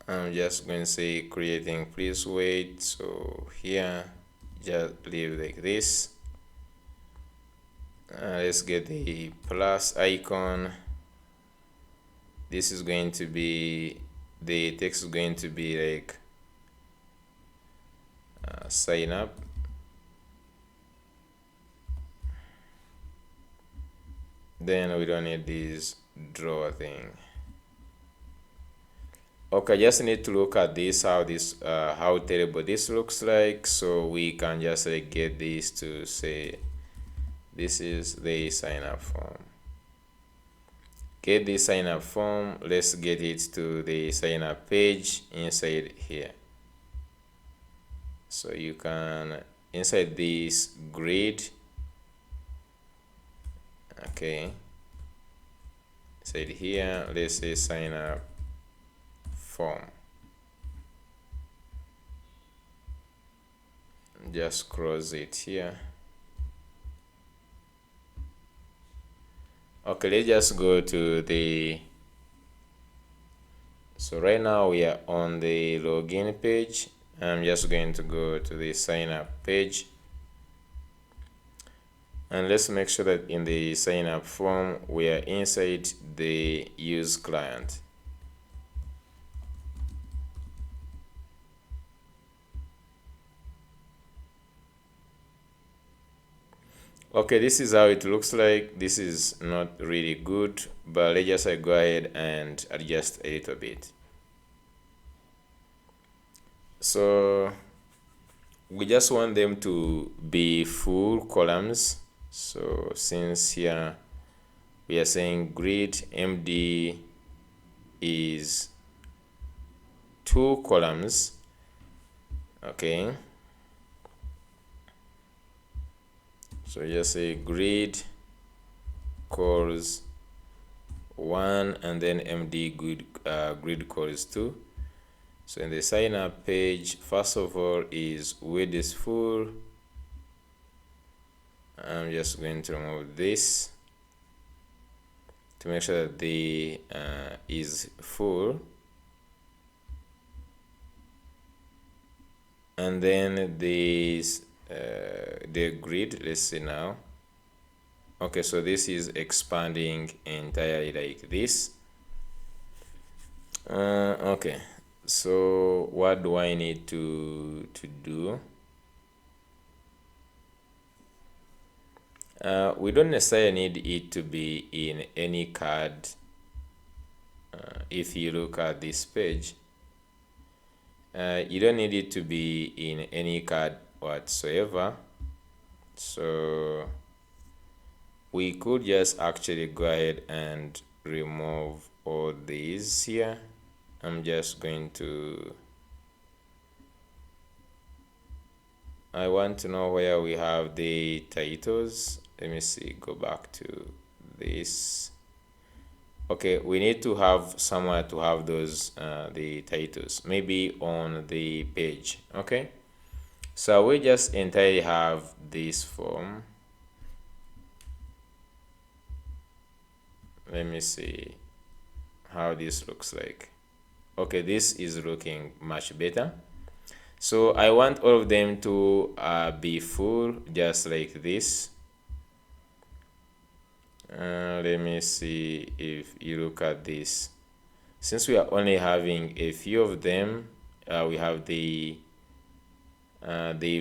I'm just going to say creating, please wait. So here just leave like this. Let's get the plus icon. This is going to be, the text is going to be like sign up. Then we don't need this draw thing. Okay, just need to look at this, how terrible this looks like. So we can just like get this to say this is the sign up form. Get the sign up form. Let's get it to the sign up page inside here. So you can inside this grid. Okay, inside here, let's say sign up form. Just cross it here. Okay, let's just go to the, so right now we are on the login page. I'm just going to go to the sign up page, and let's make sure that in the sign up form we are inside the use client. Okay, this is how it looks like. This is not really good, but let's just go ahead and adjust a little bit. So we just want them to be full columns. So since here we are saying grid md is 2 columns. Okay, so just say grid cores 1 and then md grid cores 2. So in the sign up page, first of all is width is full. I'm just going to remove this to make sure that the is full, and then this the grid, let's see now. Okay, so this is expanding entirely like this. Okay, so what do I need to do? We don't necessarily need it to be in any card. If you look at this page, you don't need it to be in any card whatsoever. So we could just actually go ahead and remove all these here. I'm just going to, I want to know where we have the titles. Let me see, go back to this. Okay, we need to have somewhere to have those the titles, maybe on the page. Okay, so we just entirely have this form. Let me see how this looks like. Okay, this is looking much better. So I want all of them to be full, just like this. Let me see if you look at this. Since we are only having a few of them, we have the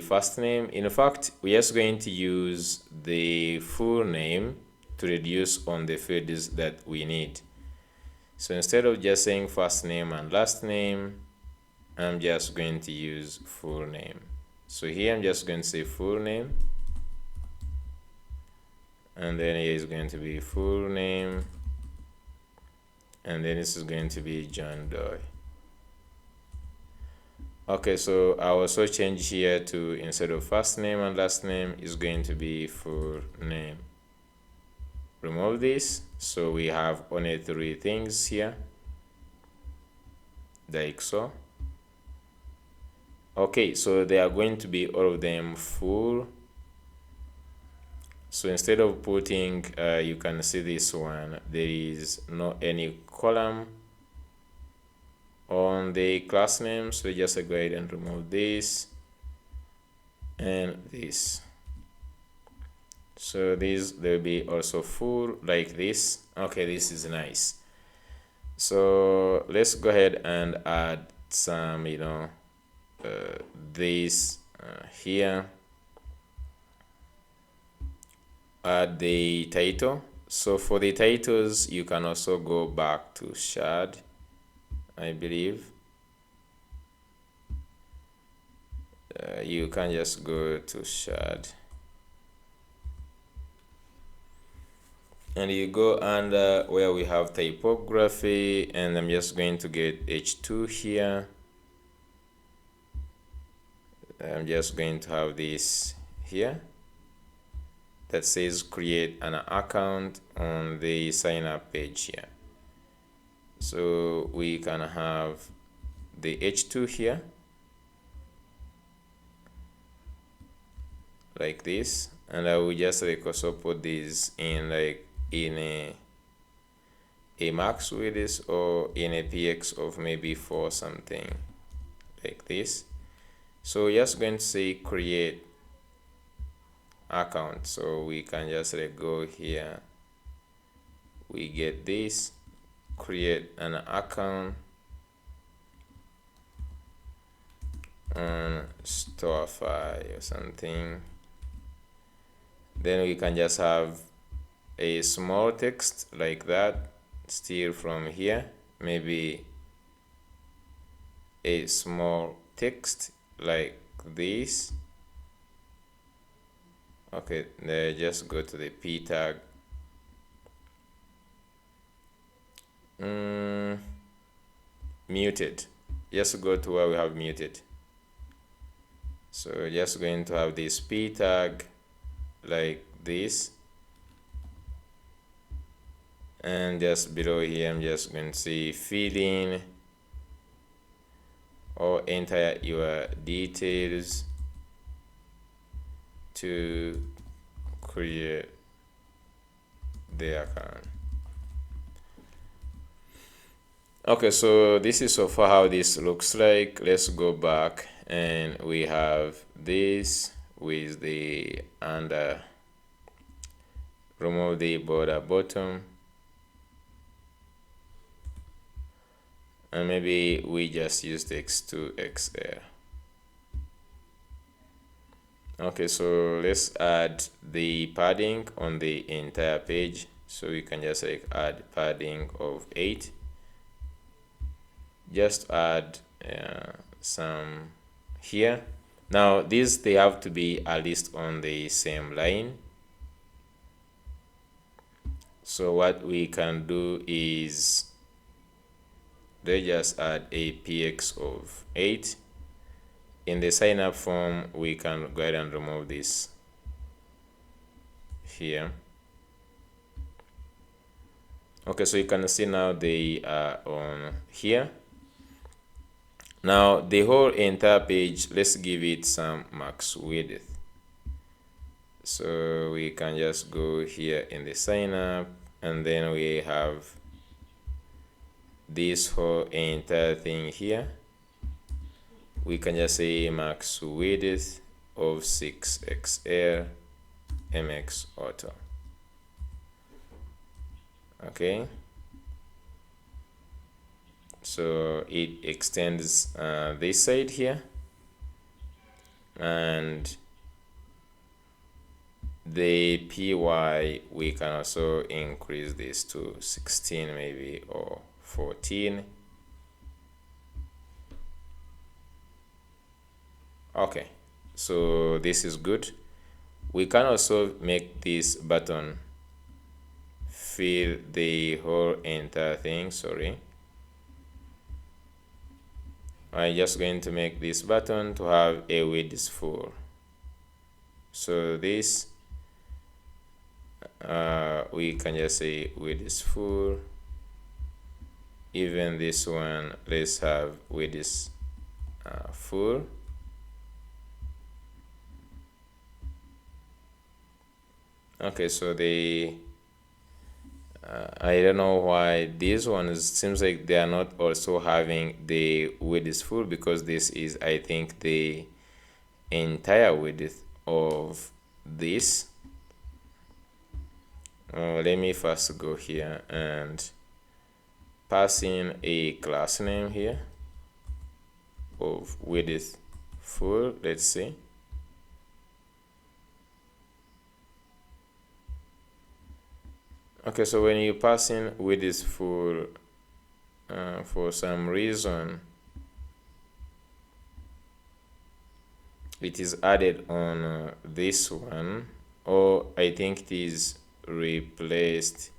first name. In fact, we're just going to use the full name to reduce on the fields that we need. So instead of just saying first name and last name, I'm just going to use full name. So here I'm just going to say full name, and then here is going to be full name, and then this is going to be John Doe. Okay, so I also change here to, instead of first name and last name, is going to be full name. Remove this, so we have only 3 things here, like so. Okay, so they are going to be all of them full. So instead of putting, you can see this one, there is no any column on the class name. So just go ahead and remove this and this. So these, they'll be also full like this. Okay, this is nice. So let's go ahead and add some, this here. Add the title. So for the titles, you can also go back to shard, I believe. You can just go to shard, and you go under where we have typography, and I'm just going to get h2 here. I'm just going to have this here that says create an account on the sign up page here. So we can have the h2 here like this, and I will just like also put this in like in a max with this, or in a px of maybe 4 something like this. So we're just going to say create account. So we can just like go here, we get this, create an account on Storify or something. Then we can just have a small text like that, still from here, maybe a small text like this. Okay, then just go to the p tag muted. Just go to where we have muted. So just going to have this p tag like this, and just below here I'm just going to say fill in or enter your details to create the account. Okay, so this is so far how this looks like. Let's go back, and we have this with the under, remove the border bottom, and maybe we just use the x2xl. Okay, so let's add the padding on the entire page. So we can just like add padding of 8. Just add some here. Now these, they have to be at least on the same line. So what we can do is they just add a px of 8. In the sign up form, we can go ahead and remove this here. Okay, so you can see now they are on here. Now the whole entire page, let's give it some max width. So we can just go here in the sign up, and then we have this whole entire thing here. We can just say max width of 6xl mx auto. Okay, so it extends this side here, and the py, we can also increase this to 16 maybe, or 14. Okay, so this is good. We can also make this button fill the whole entire thing. Sorry, I'm just going to make this button to have a width full. So this we can just say width full. Even this one, let's have width full. Okay, so they I don't know why these ones seems like they are not also having the width full, because this is, I think, the entire width of this. Let me first go here and pass in a class name here of width full. Let's see. Okay, so when you pass in width full, for some reason it is added on this one, or I think it is replaced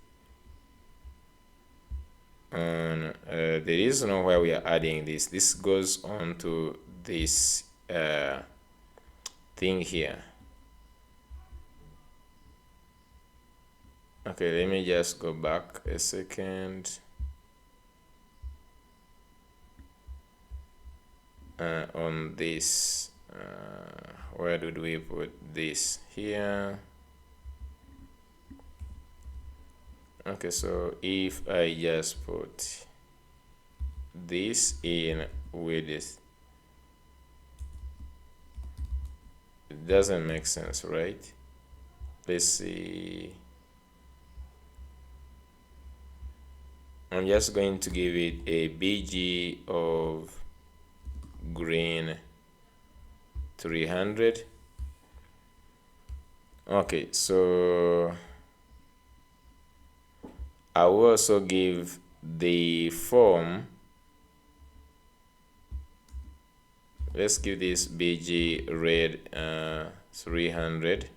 on there is no where we are adding this. This goes on to this thing here. Okay, let me just go back a second. On this, where did we put this? Here. Okay, so if I just put this in width, it doesn't make sense, right? Let's see. I'm just going to give it a BG of green 300. Okay, so I will also give the form, let's give this BG red 300.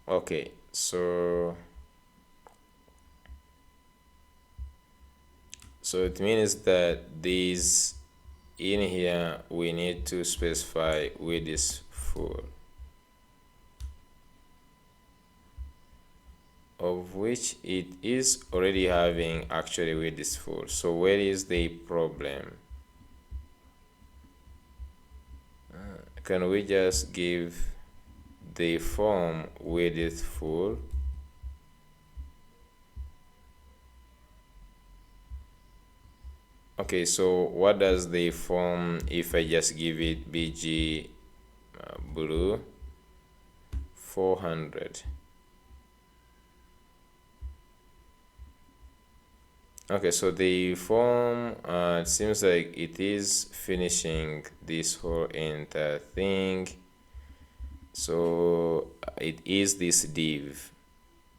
Okay, so So it means that these in here we need to specify with this full, of which it is already having actually with this full. So where is the problem? Can we just give the form with it full? Okay, so what does the form if I just give it bg blue 400? Okay, so the form it seems like it is finishing this whole entire thing. So it is this div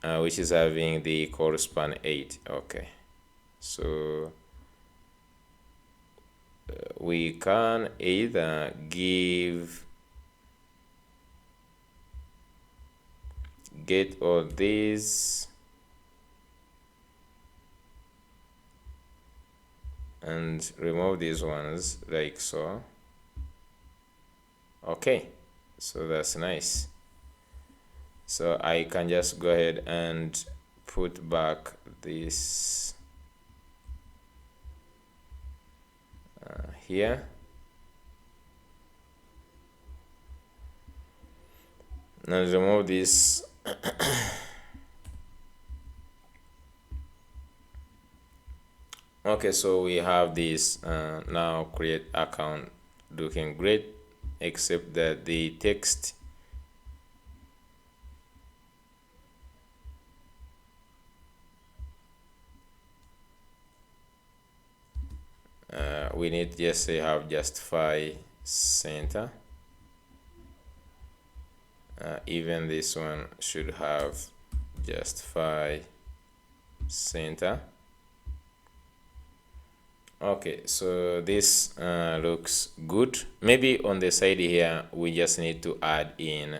which is having the correspond 8. Okay, so we can either give get all these and remove these ones like so. Okay, so that's nice. So I can just go ahead and put back this here. And remove this. Okay, so we have this now create account looking great, except that the text we need just to have justify center. Even this one should have justify center. Okay, so this looks good. Maybe on the side here we just need to add in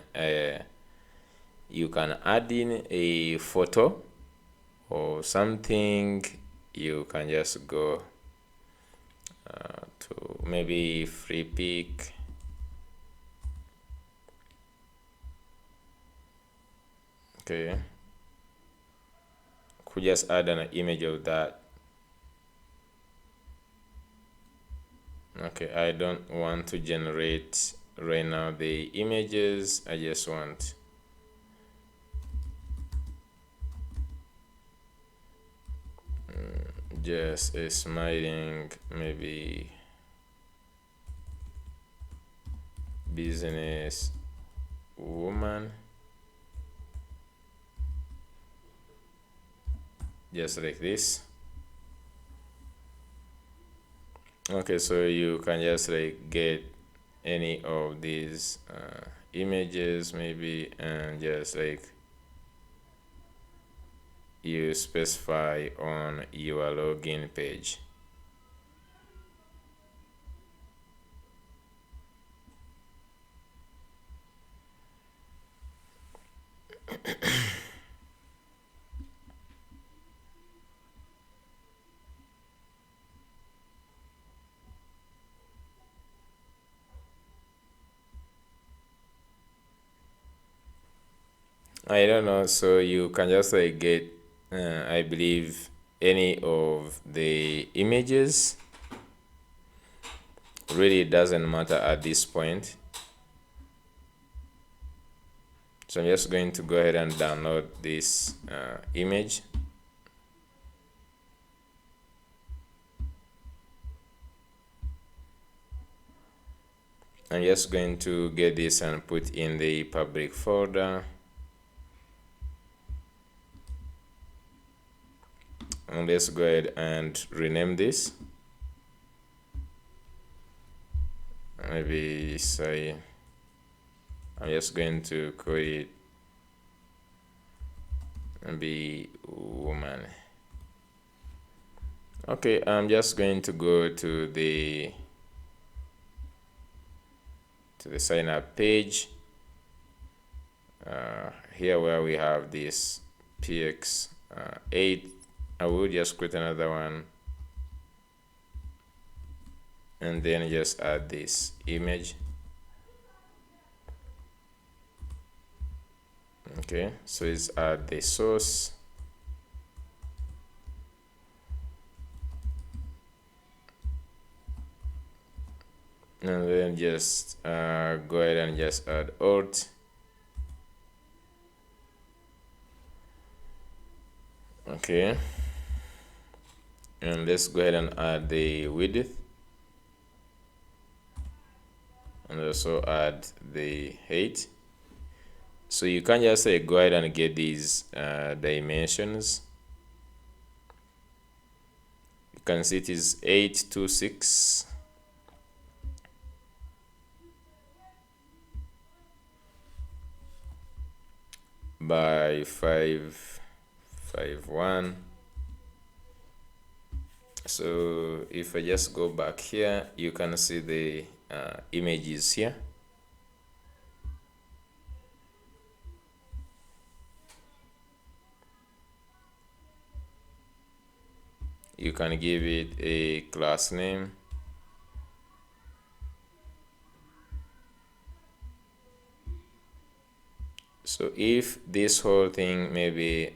you can add in a photo or something. You can just go to maybe free pick. Okay, could just add an image of that. Okay, I don't want to generate right now the images. I just want just a smiling, maybe business woman, just like this. Okay, so you can just like get any of these images maybe, and just like you specify on your login page. I don't know, so you can just like get I believe any of the images. Really doesn't matter at this point. So I'm just going to go ahead and download this image. I'm just going to get this and put in the public folder. And let's go ahead and rename this. Maybe say I'm just going to call it maybe woman. Okay, I'm just going to go to the sign up page. Here where we have this px8, I will just create another one and then just add this image. Okay, so let's add the source. And then just go ahead and just add alt. Okay, and let's go ahead and add the width, and also add the height. So you can just say go ahead and get these dimensions. You can see it is 826 by 551. So if I just go back here, you can see the images here. You can give it a class name. So if this whole thing maybe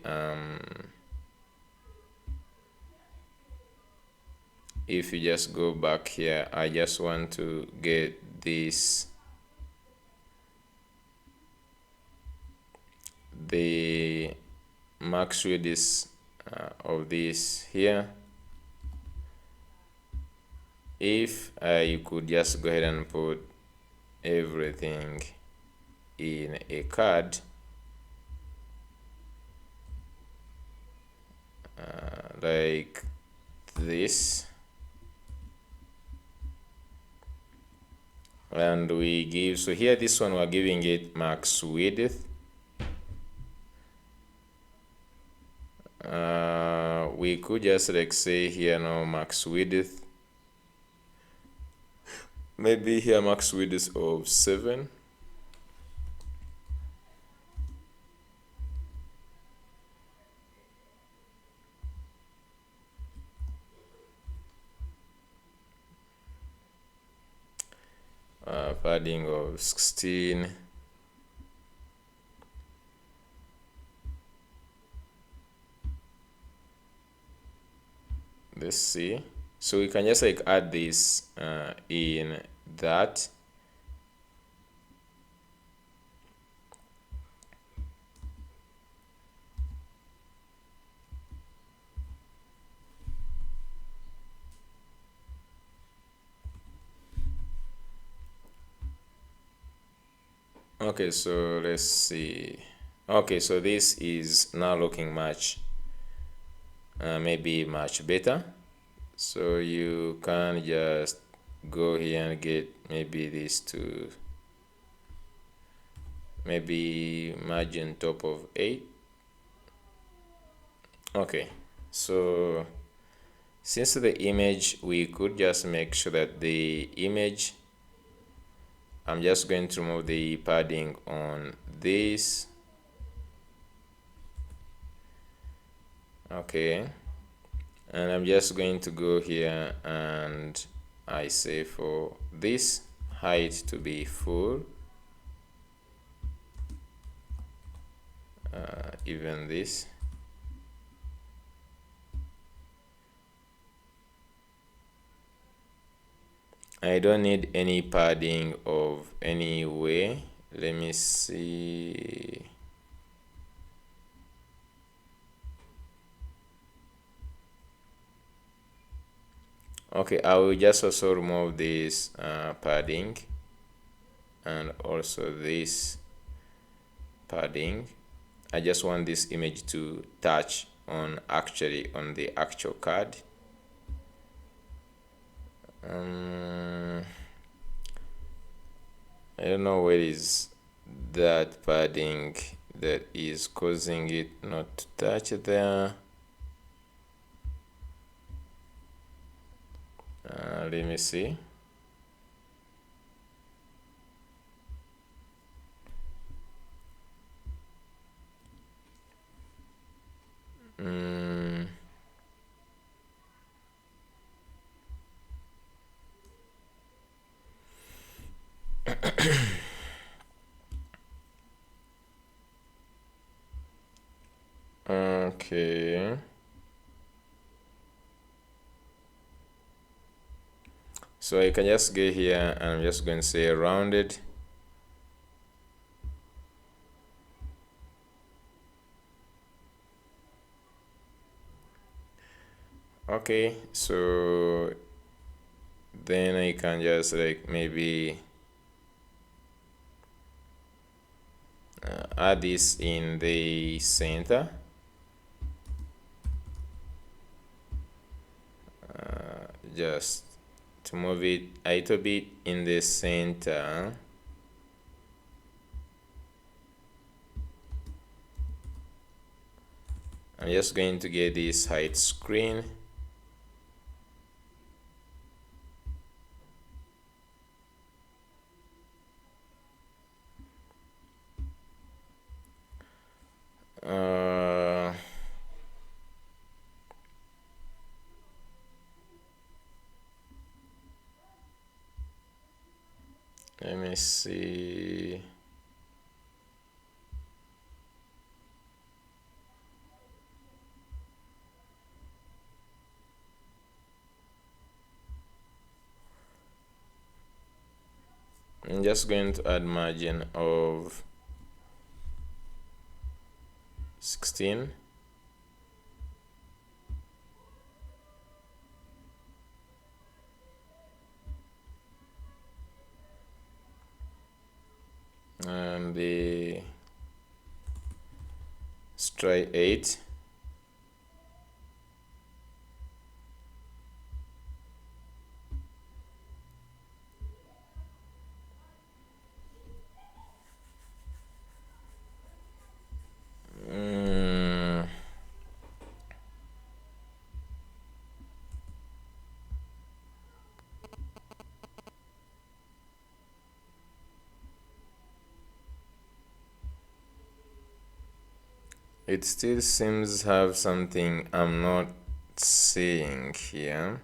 if you just go back here, I just want to get this, the max width of this here. If you could just go ahead and put everything in a card, like this, and we give, so here this one we're giving it max width. We could just like say here now max width, maybe here max width of 7. Padding of 16. Let's see. So we can just like add this in that. Okay, so let's see. Okay, so this is now looking much maybe much better. So you can just go here and get maybe this to maybe margin top of 8. Okay, so since the image, we could just make sure that the image, I'm just going to remove the padding on this. Okay, and I'm just going to go here and I say for this height to be full, even this. I don't need any padding of any way. Let me see. Okay, I will just also remove this padding and also this padding. I just want this image to touch on the actual card. I don't know where is that padding that is causing it not to touch there. Let me see. Okay. So I can just go here and I'm just going to say rounded. Okay, so then I can just like maybe add this in the center. Just to move it a little bit in the center. I'm just going to get this height screen. Let me see. I'm just going to add margin of 16. And the strike 8. It still seems to have something I'm not seeing here.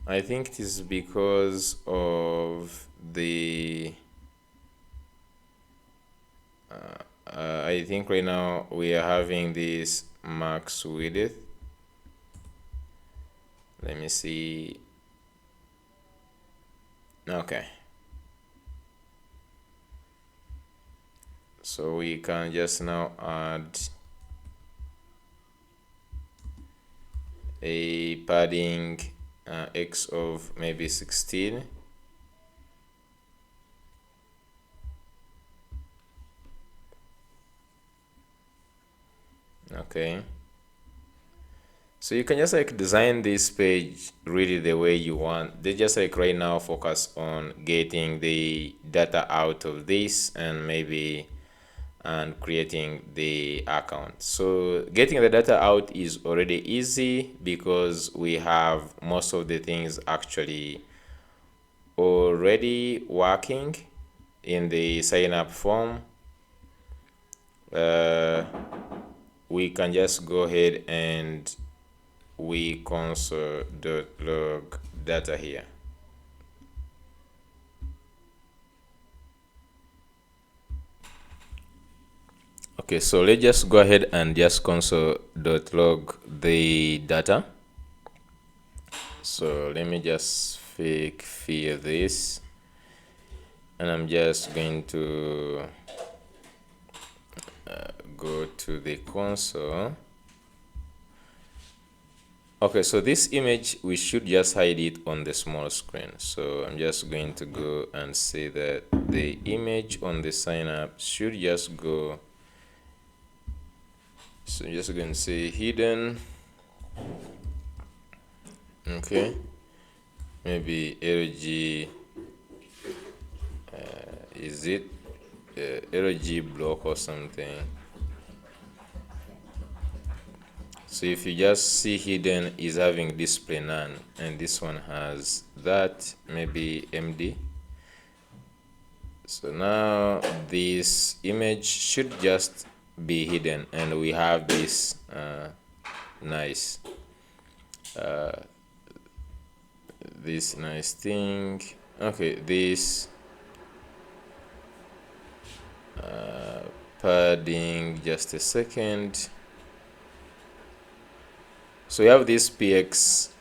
I think it is because of the I think right now we are having this max width. Let me see. Okay, so we can just now add a padding x of maybe 16. Okay, so you can just like design this page really the way you want. They just like right now focus on getting the data out of this and maybe and creating the account. So getting the data out is already easy because we have most of the things actually already working in the sign up form. We can just go ahead and we console.log data here. Okay, so let's just go ahead and just console.log the data. So let me just fill this, and I'm just going to go to the console. Okay, so this image, we should just hide it on the small screen. So I'm just going to go and say that the image on the sign up should just go. So I'm just going to say hidden. Okay, maybe LG, is it LG block or something? So if you just see hidden is having display none, and this one has that, maybe MD. So now this image should just be hidden, and we have this nice this nice thing. Okay, this padding, just a second. So we have this px.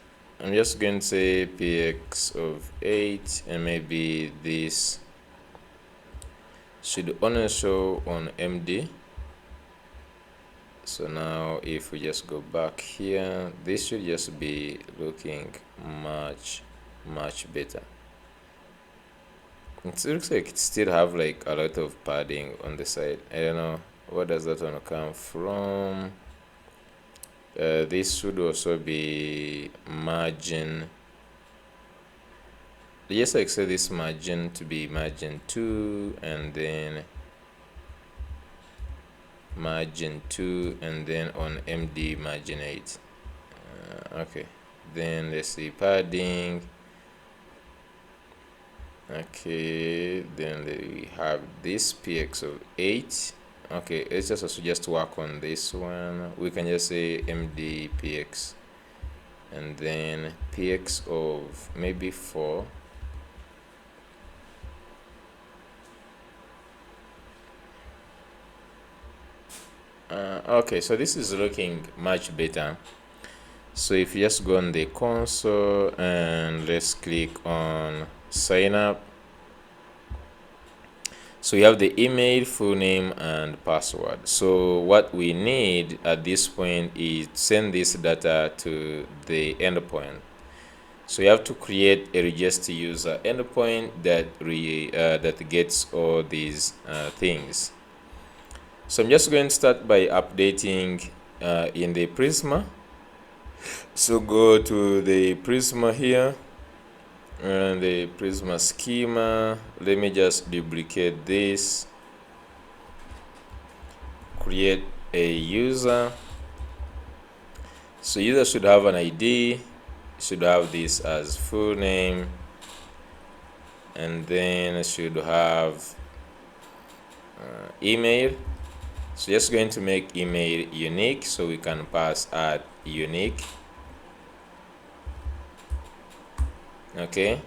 I'm just going to say px of 8, and maybe this should only show on MD. So now if we just go back here, this should just be looking much better. It looks like it still have like a lot of padding on the side. I don't know, where does that one come from? This should also be margin. Yes, I set this margin to be margin 2, and then margin 2, and then on MD margin 8. Okay, then let's see padding. Okay, then we have this px of 8. Okay, let's just also just work on this one. We can just say MD px, and then px of maybe 4. Okay, so this is looking much better. So if you just go on the console and let's click on sign up. So we have the email, full name, and password. So what we need at this point is send this data to the endpoint. So you have to create a register user endpoint that that gets all these things. So I'm just going to start by updating in the Prisma. So go to the Prisma here, and the Prisma schema. Let me just duplicate this, create a user. So user should have an ID, should have this as full name, and then should have email. So just going to make email unique, so we can pass at unique. Okay,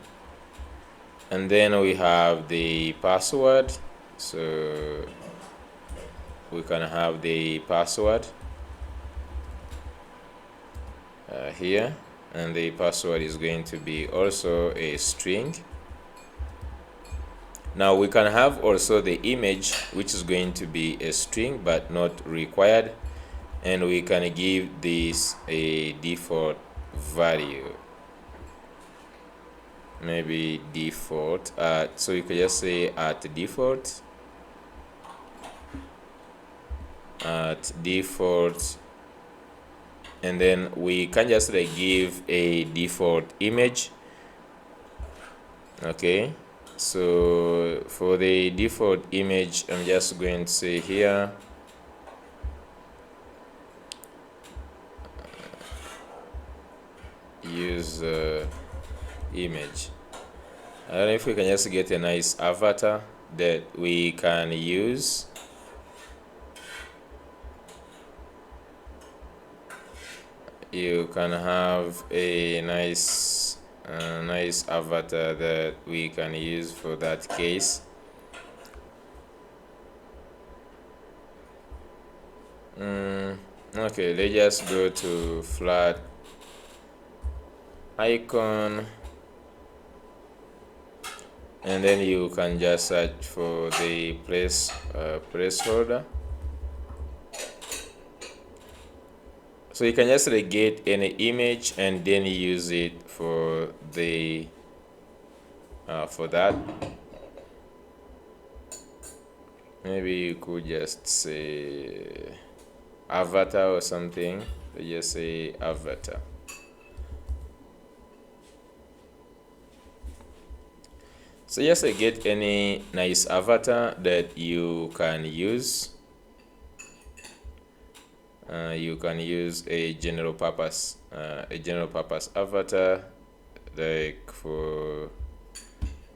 and then we have the password, so we can have the password here, and the password is going to be also a string. Now we can have also the image, which is going to be a string but not required, and we can give this a default value, maybe default. So you can just say at default, and then we can just like give a default image. Okay, so for the default image, I'm just going to say here use image. I don't know if we can just get a nice avatar that we can use. You can have a nice avatar that we can use for that case. Okay, let's just go to flat icon, and then you can just search for the placeholder. So you can just get any image and then use it for the for that. Maybe you could just say avatar or something. So just say avatar. So just get any nice avatar that you can use. you can use a general purpose avatar, like for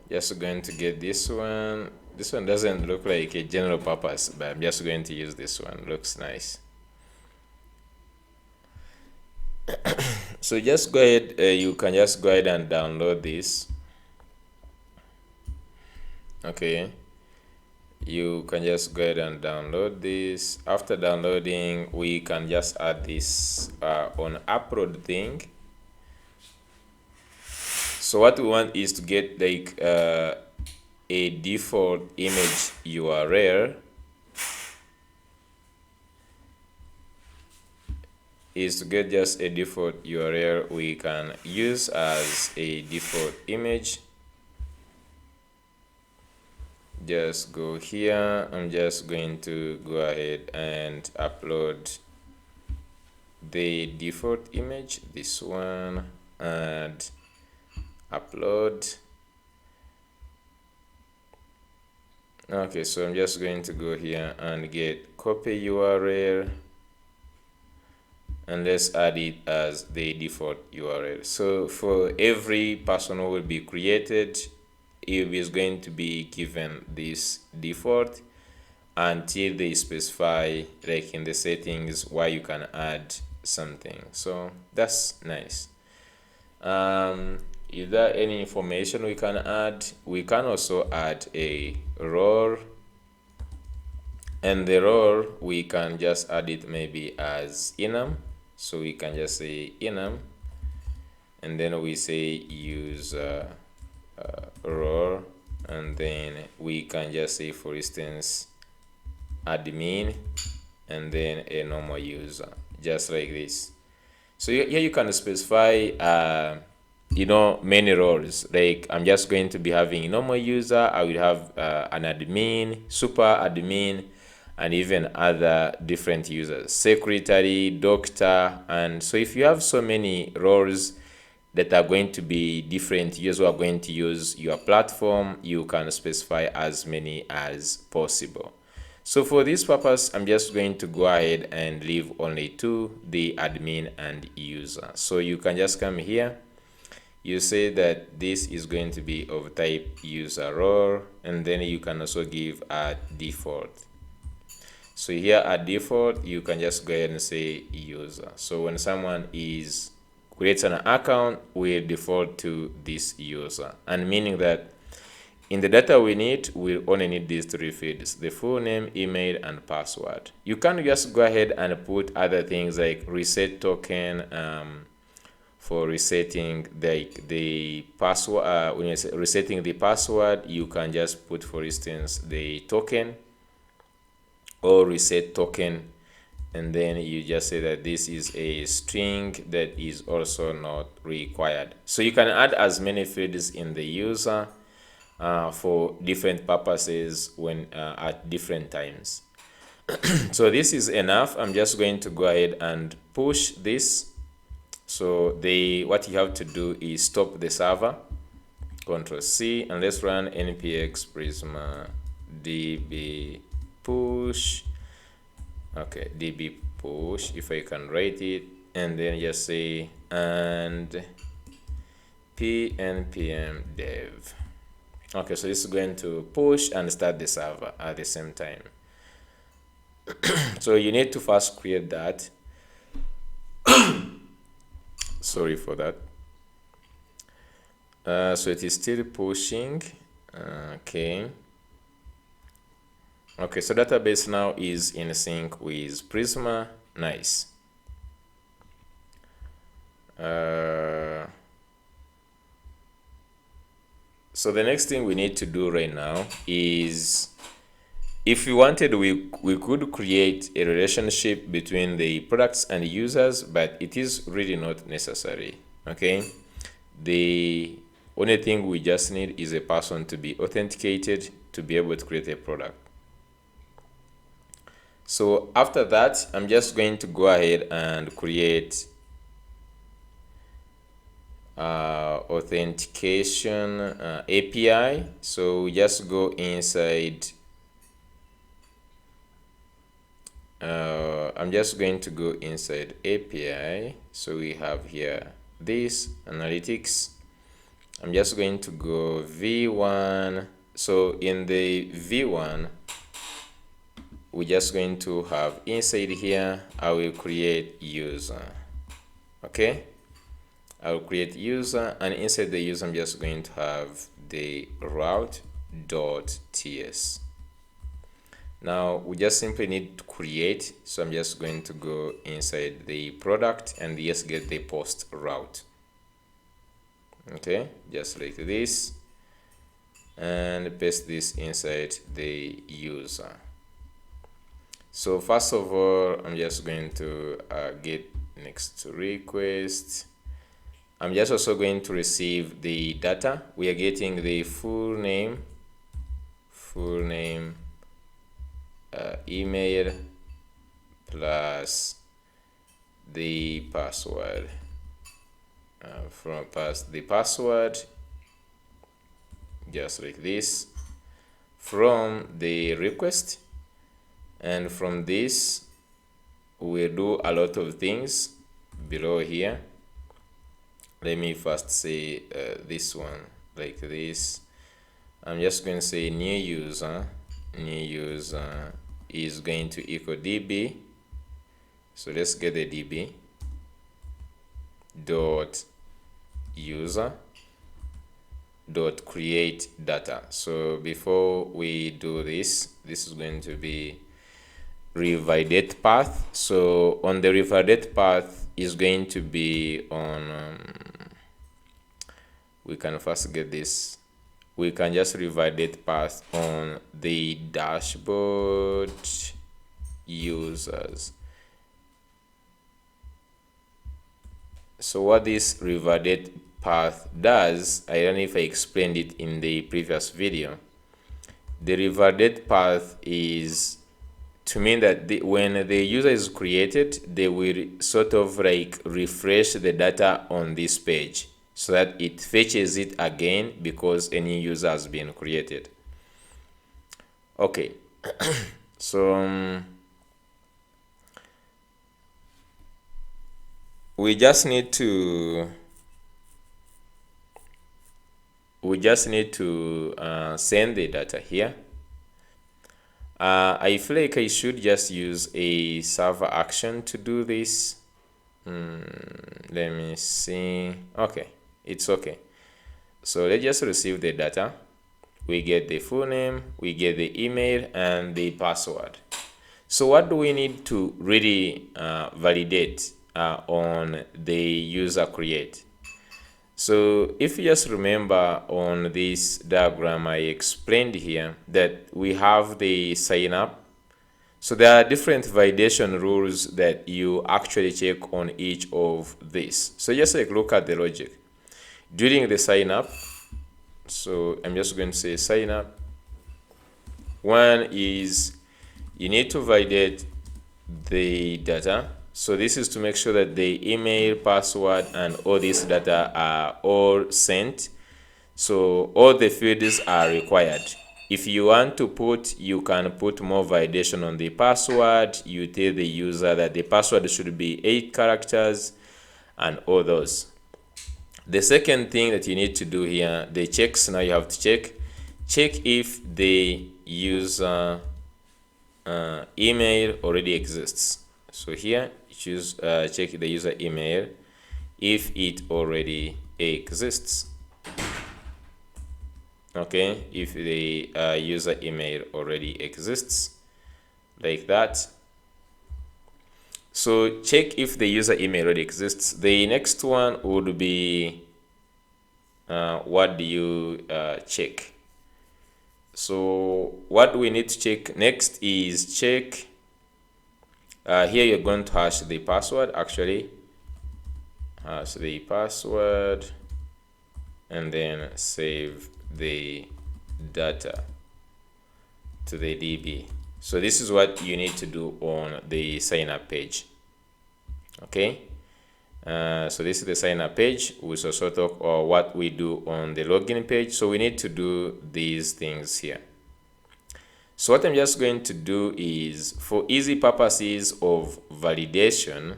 just going to get this one. This one doesn't look like a general purpose, but I'm just going to use this one. Looks nice. So just go ahead, you can just go ahead and download this. Okay, you can just go ahead and download this. After downloading, we can just add this on upload thing. So what we want is to get like a default image URL is to get just a default URL we can use as a default image. Just go here. I'm just going to go ahead and upload the default image, this one, and upload. Okay, so I'm just going to go here and get copy URL, and let's add it as the default URL. So for every person who will be created, it is going to be given this default until they specify, like in the settings, why you can add something. So that's nice. Is there any information we can add? We can also add a role, and the role we can just add it maybe as enum. So we can just say enum, and then we say use role, and then we can just say, for instance, admin, and then a normal user, just like this. So here you can specify many roles. Like I'm just going to be having a normal user, I will have an admin, super admin, and even other different users, secretary, doctor. And so if you have so many roles that are going to be different users who are going to use your platform, you can specify as many as possible. So for this purpose, I'm just going to go ahead and leave only two, the admin and user. So you can just come here, you say that this is going to be of type user role, and then you can also give a default. So here at default, you can just go ahead and say user. So when someone creates an account, we default to this user, and meaning that in the data we need, we only need these three fields: the full name, email, and password. You can just go ahead and put other things like reset token for resetting the password. When you're resetting the password, you can just put, for instance, the token or reset token, and then you just say that this is a string that is also not required. So you can add as many fields in the user for different purposes when at different times. So this is enough. I'm just going to go ahead and push this. So what you have to do is stop the server, Control C, and let's run npx prisma db push. Okay, db push, if I can write it, and then just say and npm dev. Okay, so this is going to push and start the server at the same time. So you need to first create that. Sorry for that. So it is still pushing. Okay, so database now is in sync with Prisma. Nice. So the next thing we need to do right now is, if we wanted, we could create a relationship between the products and users, but it is really not necessary. Okay, the only thing we just need is a person to be authenticated to be able to create a product. So after that, I'm just going to go ahead and create authentication API. So we just go inside I'm just going to go inside API. So we have here this analytics. I'm just going to go v1. So in the v1, we're just going to have inside here, I will create user. Okay, I will create user, and inside the user I'm just going to have the route.ts. Now we just simply need to create, so I'm just going to go inside the product and just get the post route. Okay, just like this, and paste this inside the user. So first of all, I'm just going to get next request. I'm just also going to receive the data. We are getting the full name, email plus the password. From the password, just like this, from the request, and from this we'll do a lot of things below here. Let me first say this one like this. I'm just going to say new user is going to equal db. So let's get the db dot user dot create data. So before we do this, this is going to be revalidate path. So on the revalidate path is going to be on we can first get this. We can just revalidate path on the dashboard users. So what this revalidate path does, I don't know if I explained it in the previous video. The revalidate path is to mean that when the user is created, they will sort of like refresh the data on this page so that it fetches it again because a new user has been created. Okay, so we just need to send the data here. I feel like I should just use a server action to do this. Let me see. Okay, it's okay. So let's just receive the data. We get the full name, we get the email, and the password. So what do we need to really validate on the user create? So if you just remember on this diagram, I explained here that we have the sign up. So there are different validation rules that you actually check on each of these. So just like look at the logic. During the sign up, so I'm just going to say sign up. One is you need to validate the data. So this is to make sure that the email, password, and all this data are all sent. So all the fields are required. If you want to put, you can put more validation on the password. You tell the user that the password should be 8 characters and all those. The second thing that you need to do here, the checks, now you have to check if the user email already exists. So here choose check the user email if it already exists. Okay, if the user email already exists, like that. So check if the user email already exists. The next one would be what do you check? So what we need to check next is check. Here you're going to hash the password, actually. Hash the password and then save the data to the DB. So this is what you need to do on the sign up page. Okay. So this is the sign up page. We also talk about what we do on the login page. So we need to do these things here. So what I'm just going to do is, for easy purposes of validation,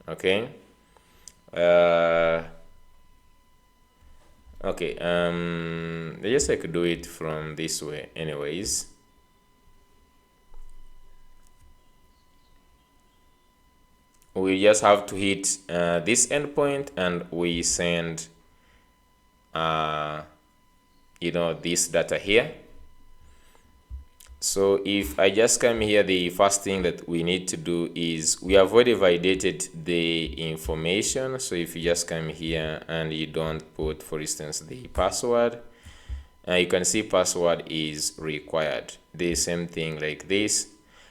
okay, okay, I guess I could do it from this way anyways. We just have to hit this endpoint and we send this data here. So if I just come here, the first thing that we need to do is, we have already validated the information. So if you just come here and you don't put, for instance, the password, you can see password is required. The same thing like this.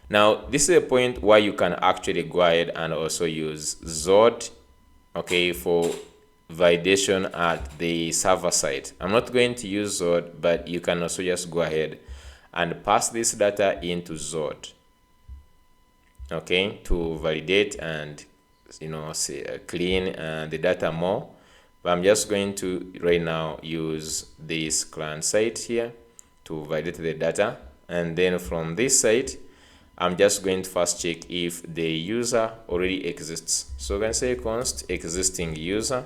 Now this is a point where you can actually go ahead and also use Zod, okay, for validation at the server side. I'm not going to use Zod, but you can also just go ahead and pass this data into Zod, okay, to validate and clean the data more. But I'm just going to right now use this client side here to validate the data, and then from this side I'm just going to first check if the user already exists. So we can say const existing user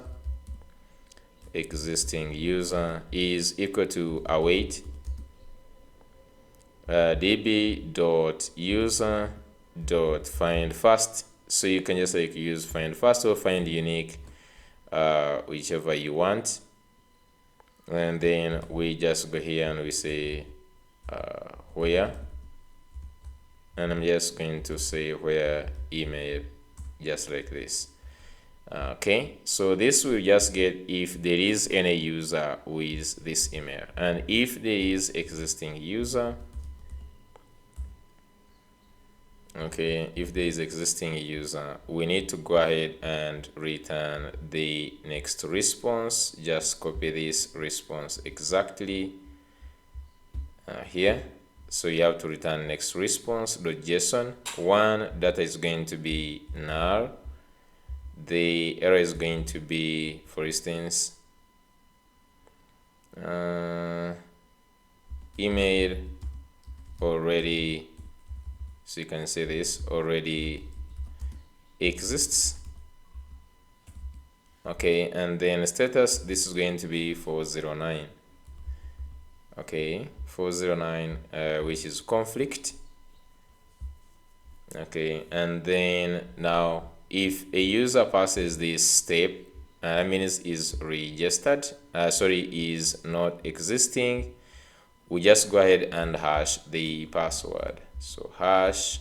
is equal to await db.user.find first. So you can just like use find first or find unique, whichever you want, and then we just go here and we say where, and I'm just going to say where email, just like this. Okay, so this will just get if there is any user with this email, and if there is existing user, okay, if there is existing user, we need to go ahead and return the next response. Just copy this response exactly here. So you have to return next response.json. One, data is going to be null. The error is going to be, for instance, email already, so you can say this already exists, okay, and then status, this is going to be 409, okay, 409, which is conflict, okay, and then now if a user passes this step, means is registered, is not existing, we just go ahead and hash the password. So hash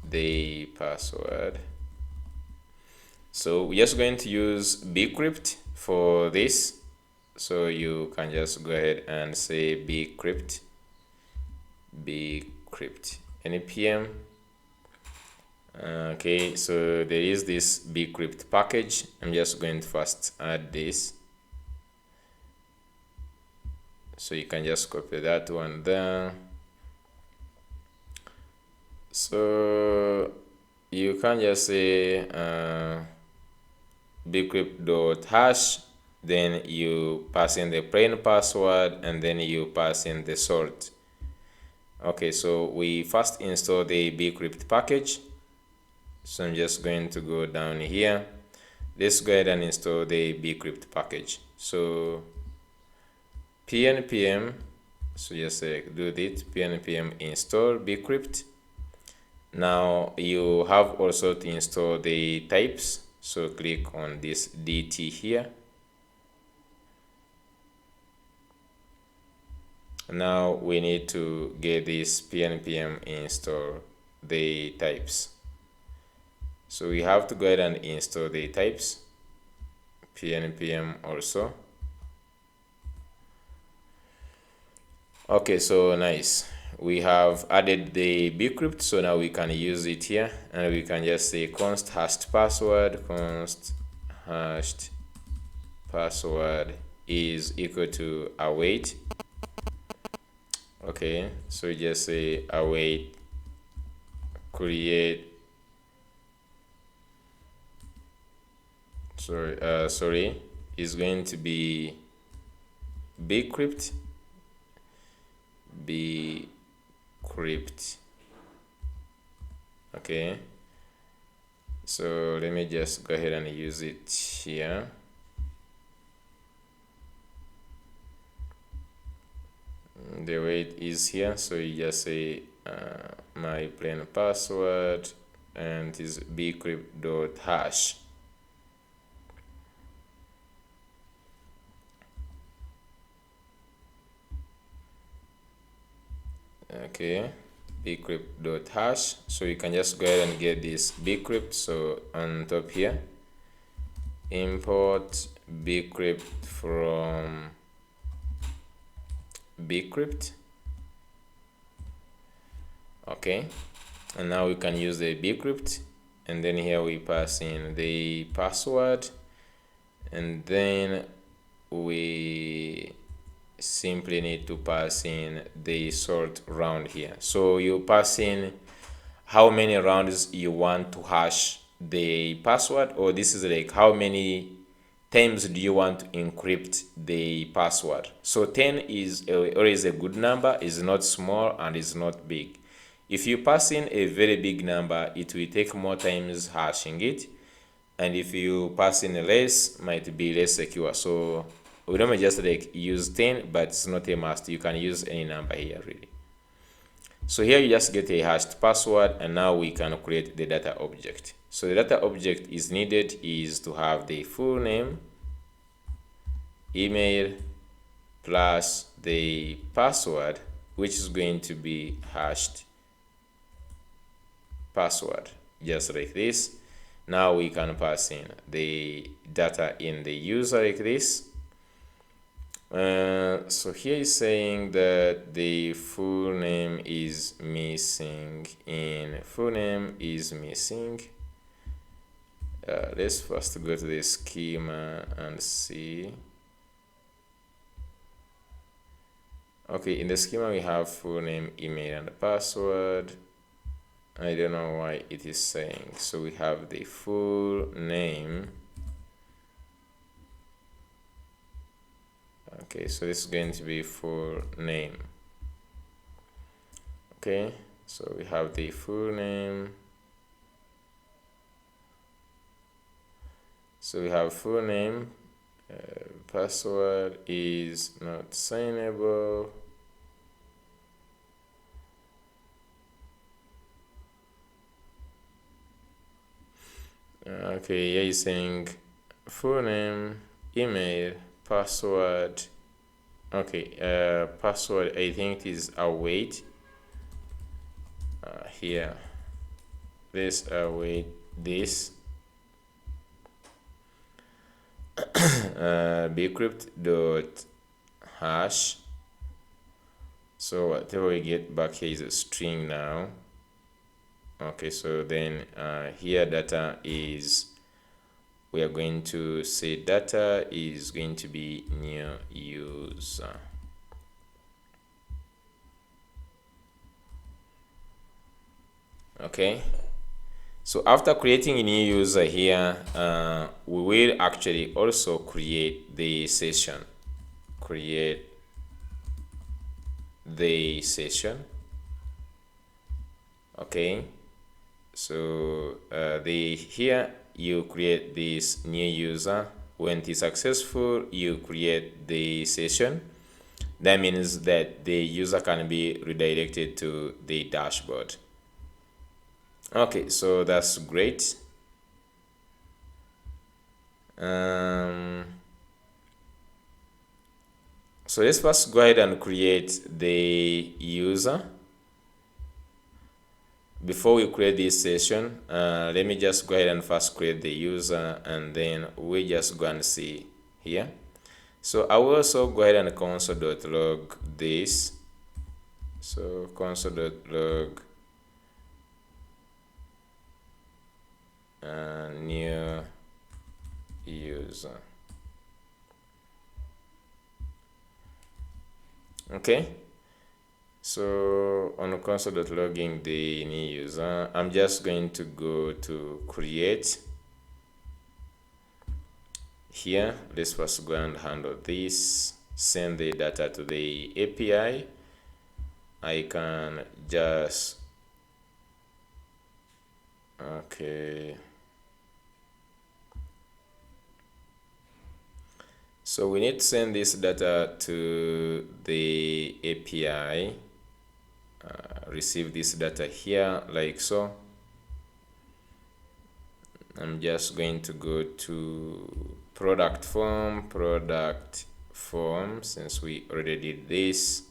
the password. So we're just going to use bcrypt for this. So you can just go ahead and say bcrypt npm. Okay, so there is this bcrypt package. I'm just going to first add this. So you can just copy that one there. So you can just say bcrypt.hash, then you pass in the plain password, and then you pass in the sort. Okay, so we first install the bcrypt package. So I'm just going to go down here. Let's go ahead and install the bcrypt package. So pnpm, so just do this, pnpm install bcrypt. Now you have also to install the types, so click on this dt here. Now we need to get this pnpm install the types. So we have to go ahead and install the types, pnpm also. Okay, so nice. We have added the bcrypt, so now we can use it here, and we can just say const hashed password, const hashed password is equal to await. Okay, so we just say await create, sorry, is going to be bcrypt bcrypt. Okay, so let me just go ahead and use it here. The way it is here, so you just say my plain password, and it is bcrypt.hash. Okay, bcrypt.hash. So you can just go ahead and get this bcrypt. So on top here, import bcrypt from bcrypt. Okay, and now we can use the bcrypt, and then here we pass in the password, and then we simply need to pass in the sort round here. So you pass in how many rounds you want to hash the password, or this is like how many times do you want to encrypt the password. So 10 is always a good number, is not small and is not big. If you pass in a very big number, it will take more times hashing it, and if you pass in a less, might be less secure. So we don't just like use 10, but it's not a must. You can use any number here really. So here you just get a hashed password, and now we can create the data object. So the data object is needed is to have the full name, email, plus the password, which is going to be hashed password, just like this. Now we can pass in the data in the user like this. So here is saying that the full name is missing. Full name is missing. Let's first go to the schema and see. Okay, in the schema we have full name, email, and password. I don't know why it is saying. So we have the full name. Okay, so this is going to be full name. Okay, so we have the full name. So we have full name. Password is not signable. Okay, here is saying full name, email, password. Okay, password I think it is await. Here, let's await this. Bcrypt dot hash. So whatever we get back here is a string now. Okay, so then here data is, we are going to say data is going to be new user. Okay, so after creating a new user here, we will actually also create the session. Create the session. Okay, so here you create this new user. When it is successful, you create the session. That means that the user can be redirected to the dashboard. Okay, so that's great. So let's first go ahead and create the user. Before we create this session, let me just go ahead and first create the user, and then we just go and see here. So I will also go ahead and console.log this. So console.log new user. Okay, so on console.logging the new user, I'm just going to go to create. Here, let's first go and handle this, send the data to the API. I can just, okay, so we need to send this data to the API, receive this data here like so. I'm just going to go to product form, since we already did this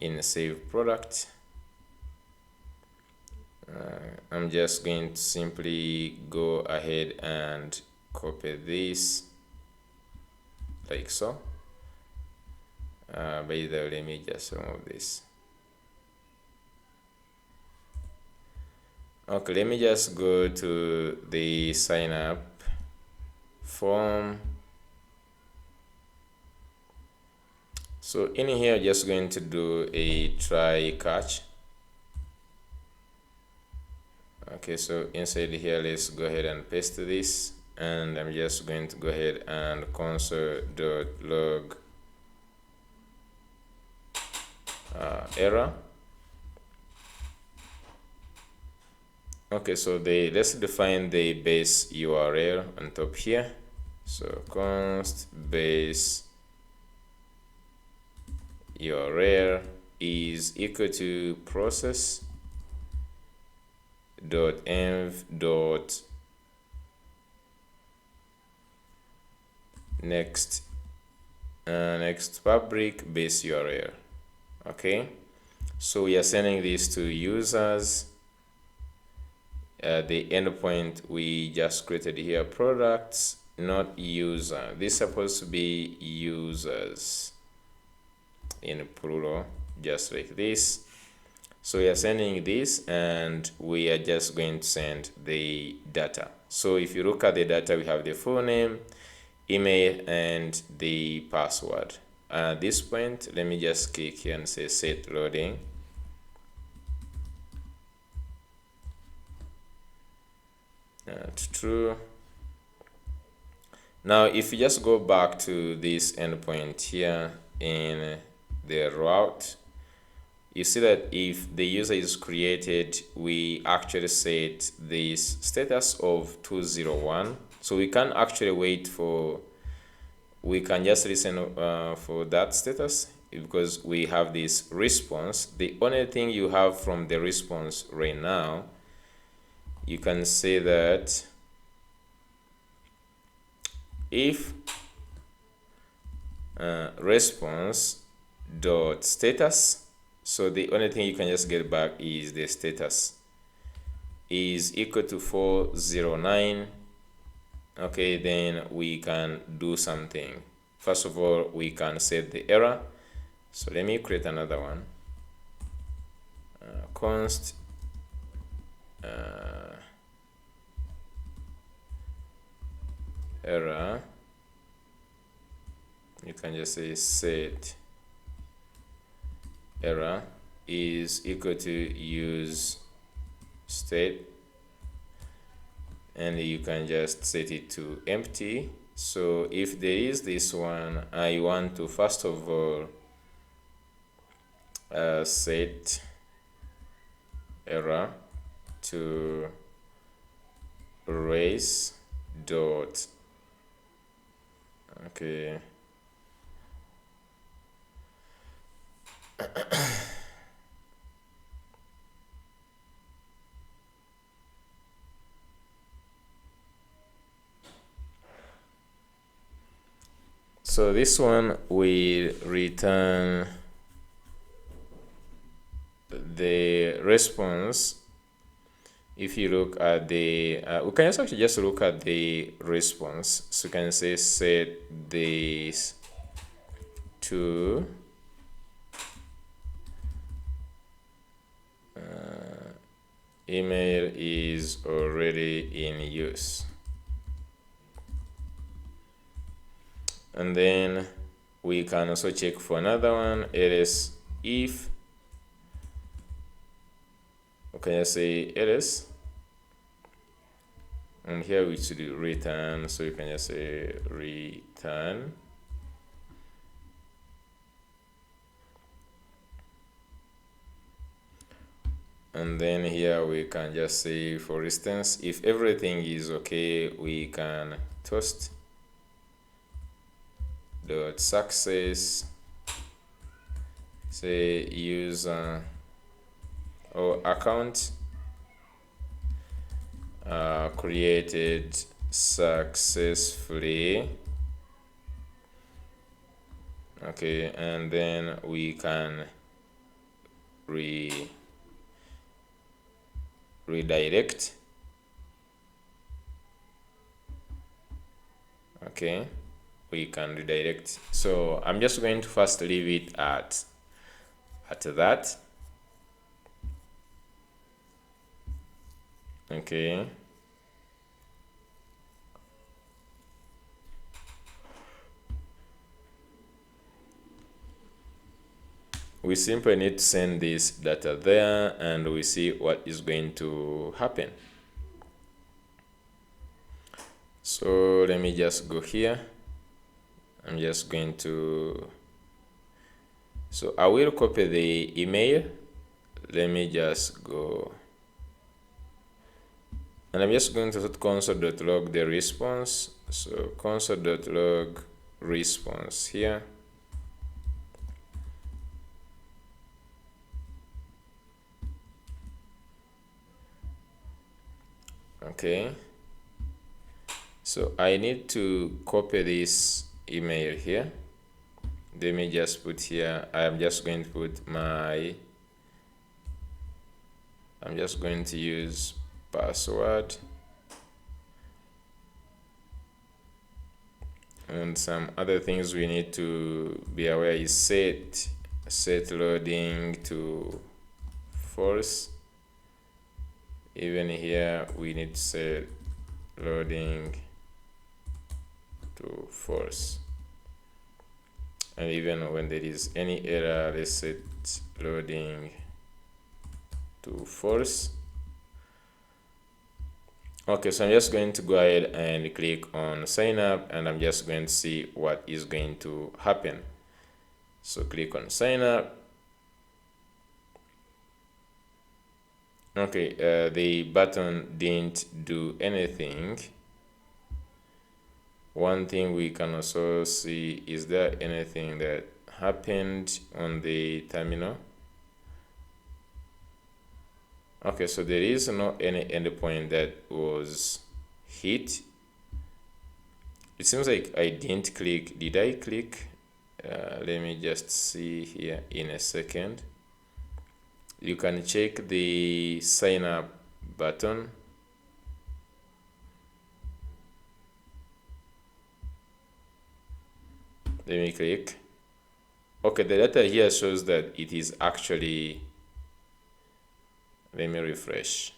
in save product. I'm just going to simply go ahead and copy this like so. By the way, let me just remove this. Okay, let me just go to the sign up form. So in here, just going to do a try catch. Okay, so inside here, let's go ahead and paste this, and I'm just going to go ahead and console.log error. Okay, so let's define the base URL on top here. So const base URL is equal to process .env next public base URL. Okay, so we are sending this to users. The endpoint we just created here, products, not user. This is supposed to be users in plural, just like this. So we are sending this, and we are just going to send the data. So if you look at the data, we have the full name, email, and the password. At this point, let me just click here and say set loading. True. Now, if you just go back to this endpoint here in the route, you see that if the user is created, we actually set this status of 201. So we can actually wait for, we can just listen for that status because we have this response. The only thing you have from the response right now, you can say that if response dot status, so the only thing you can just get back is the status is equal to 409. Okay, then we can do something. First of all, we can set the error. So let me create another one. Const error. You can just say set error is equal to use state, and you can just set it to empty. So if there is this one, I want to first of all set error to race dot, okay, so this one will return the response. If you look at the, we can actually just look at the response. So you can say set this to email is already in use. And then we can also check for another one. It is if, okay, I say ls, and here we should return. So you can just say return And then here we can just say, for instance, if everything is okay, we can toast dot success, say user or account created successfully. Okay, and then we can redirect. Okay, we can redirect. So I'm just going to first leave it at that. Okay, we simply need to send this data there and we see what is going to happen. So let me just go here. I'm just going to, so I will copy the email. Let me just go, and I'm just going to set console.log the response. So console.log response here. Okay, so I need to copy this email here. Let me just put here, I'm just going to put I'm just going to use password and some other things we need to be aware is set loading to false. Even here we need to set loading to false, and even when there is any error, let's set loading to false. Okay, so I'm just going to go ahead and click on sign up, and I'm just going to see what is going to happen. So click on sign up. Okay, the button didn't do anything. One thing we can also see, is there anything that happened on the terminal? Okay, so there is not any endpoint that was hit. It seems like I didn't click. Did I click? Let me just see here in a second. You can check the sign up button. Let me click. Okay, the data here shows that it is actually, let me refresh.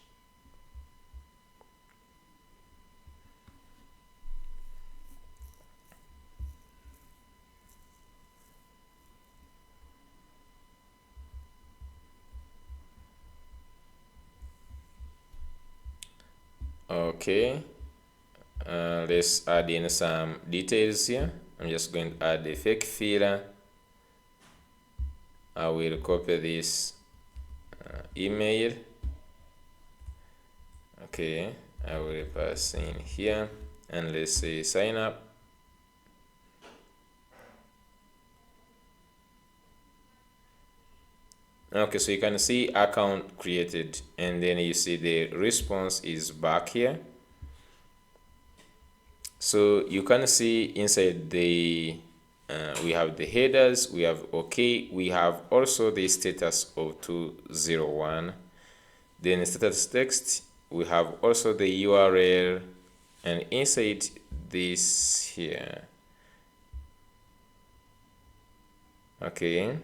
Okay, let's add in some details here. I'm just going to add a fake filter. I will copy this email. Okay, I will pass in here, and let's say sign up. Okay, so you can see account created, and then you see the response is back here. So you can see inside the we have the headers, we have okay, we have also the status of 201, then status text, we have also the URL, and inside this here, okay,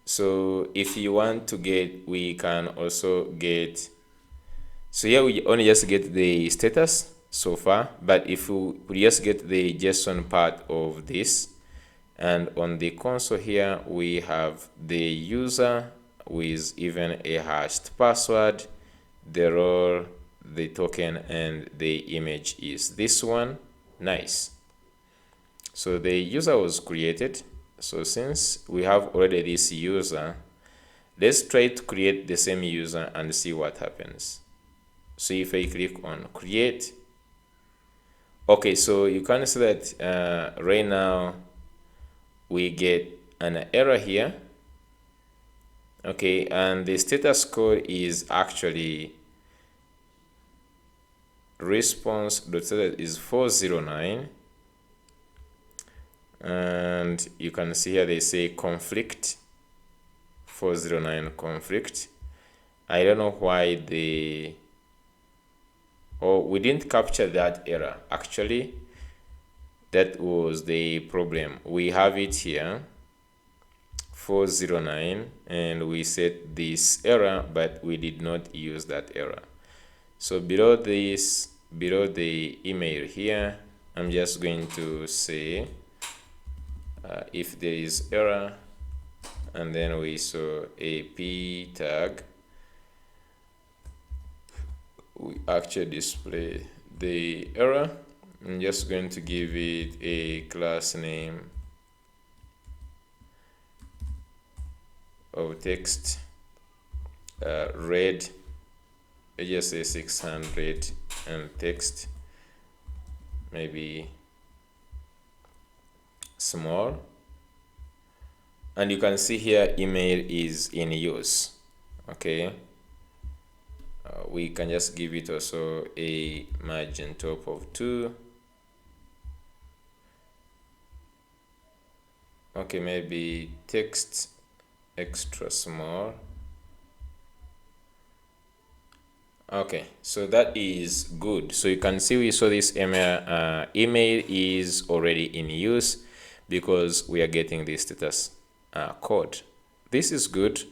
so if you want to get, we can also get, so here we only just get the status so far, but if we just get the JSON part of this, and on the console here we have the user with even a hashed password, the role, the token, and the image is this one. Nice. So the user was created. So since we have already this user, Let's try to create the same user and see what happens. So if I click on create, okay, so you can see that right now we get an error here. Okay, and the status code is actually response.status is 409, and you can see here they say conflict 409 conflict. I don't know why we didn't capture that error. Actually, that was the problem. We have it here 409, and we set this error, but we did not use that error. So below this, below the email here, I'm just going to say if there is error, and then we saw a p tag, we actually display the error. I'm just going to give it a class name of text red. I just say 600, and text maybe small, and you can see here email is in use. Okay, we can just give it also a margin top of 2. Okay, maybe text extra small. Okay, so that is good. So you can see we saw this email is already in use because we are getting the status code. This is good.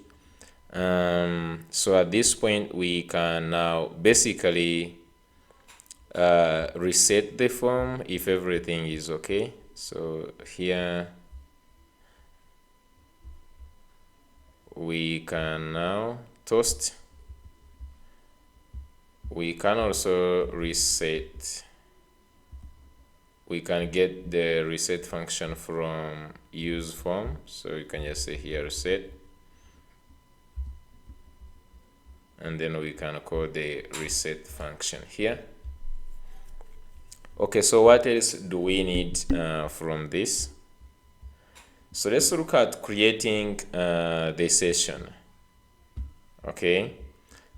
So at this point we can now basically reset the form if everything is okay. So here we can now toast. We can also reset. We can get the reset function from use form. So you can just say here reset, and then we can call the reset function here. Okay, so what else do we need from this? So let's look at creating the session. Okay,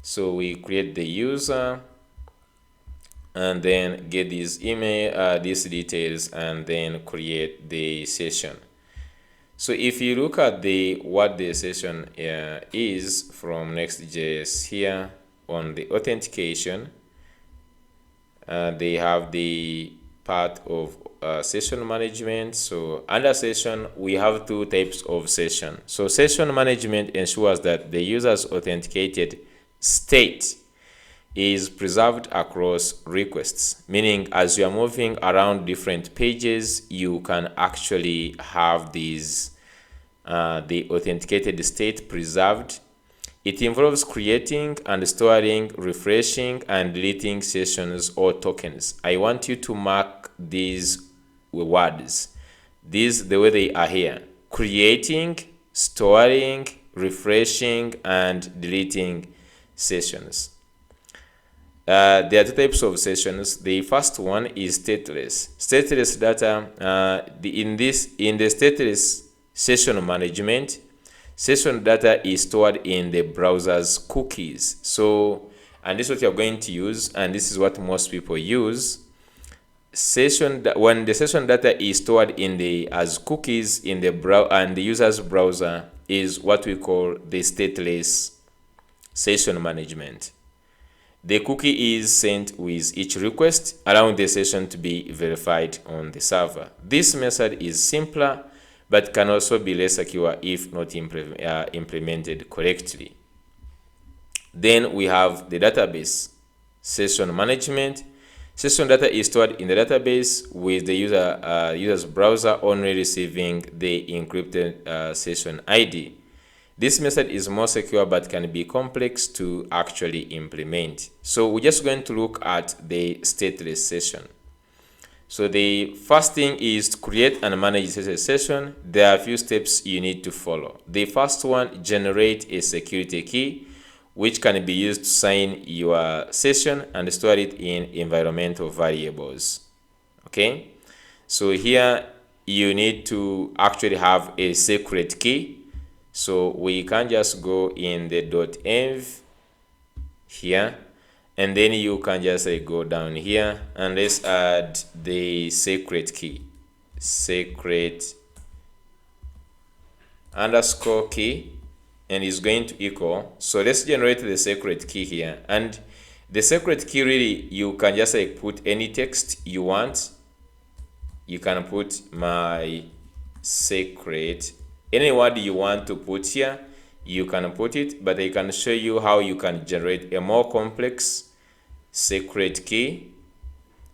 so we create the user and then get this email, these details, and then create the session. So if you look at what the session is from Next.js here on the authentication, they have the part of session management. So under session, we have 2 types of session. So session management ensures that the user's authenticated state is preserved across requests, meaning as you are moving around different pages, you can actually have these the authenticated state preserved. It involves creating and storing, refreshing and deleting sessions or tokens. I want you to mark these words, these the way they are here: creating, storing, refreshing and deleting sessions. There are 2 types of sessions. The first one is stateless. Stateless data. In the stateless session management, session data is stored in the browser's cookies. So, and this is what you're going to use, and this is what most people use. When the session data is stored as cookies in the user's browser, is what we call the stateless session management. The cookie is sent with each request, allowing the session to be verified on the server. This method is simpler, but can also be less secure if not implemented correctly. Then we have the database session management. Session data is stored in the database with the user's browser only receiving the encrypted session ID. This method is more secure but can be complex to actually implement. So we're just going to look at the stateless session. So the first thing is to create and manage a session. There are a few steps you need to follow. The first one, generate a security key, which can be used to sign your session and store it in environmental variables. Okay, so here you need to actually have a secret key. So we can just go in the .env here, and then you can just go down here and let's add the secret key, secret underscore key, and is going to equal. So let's generate the secret key here, and the secret key, really, you can just put any text you want. You can put my secret, any word you want to put here, you can put it, but I can show you how you can generate a more complex secret key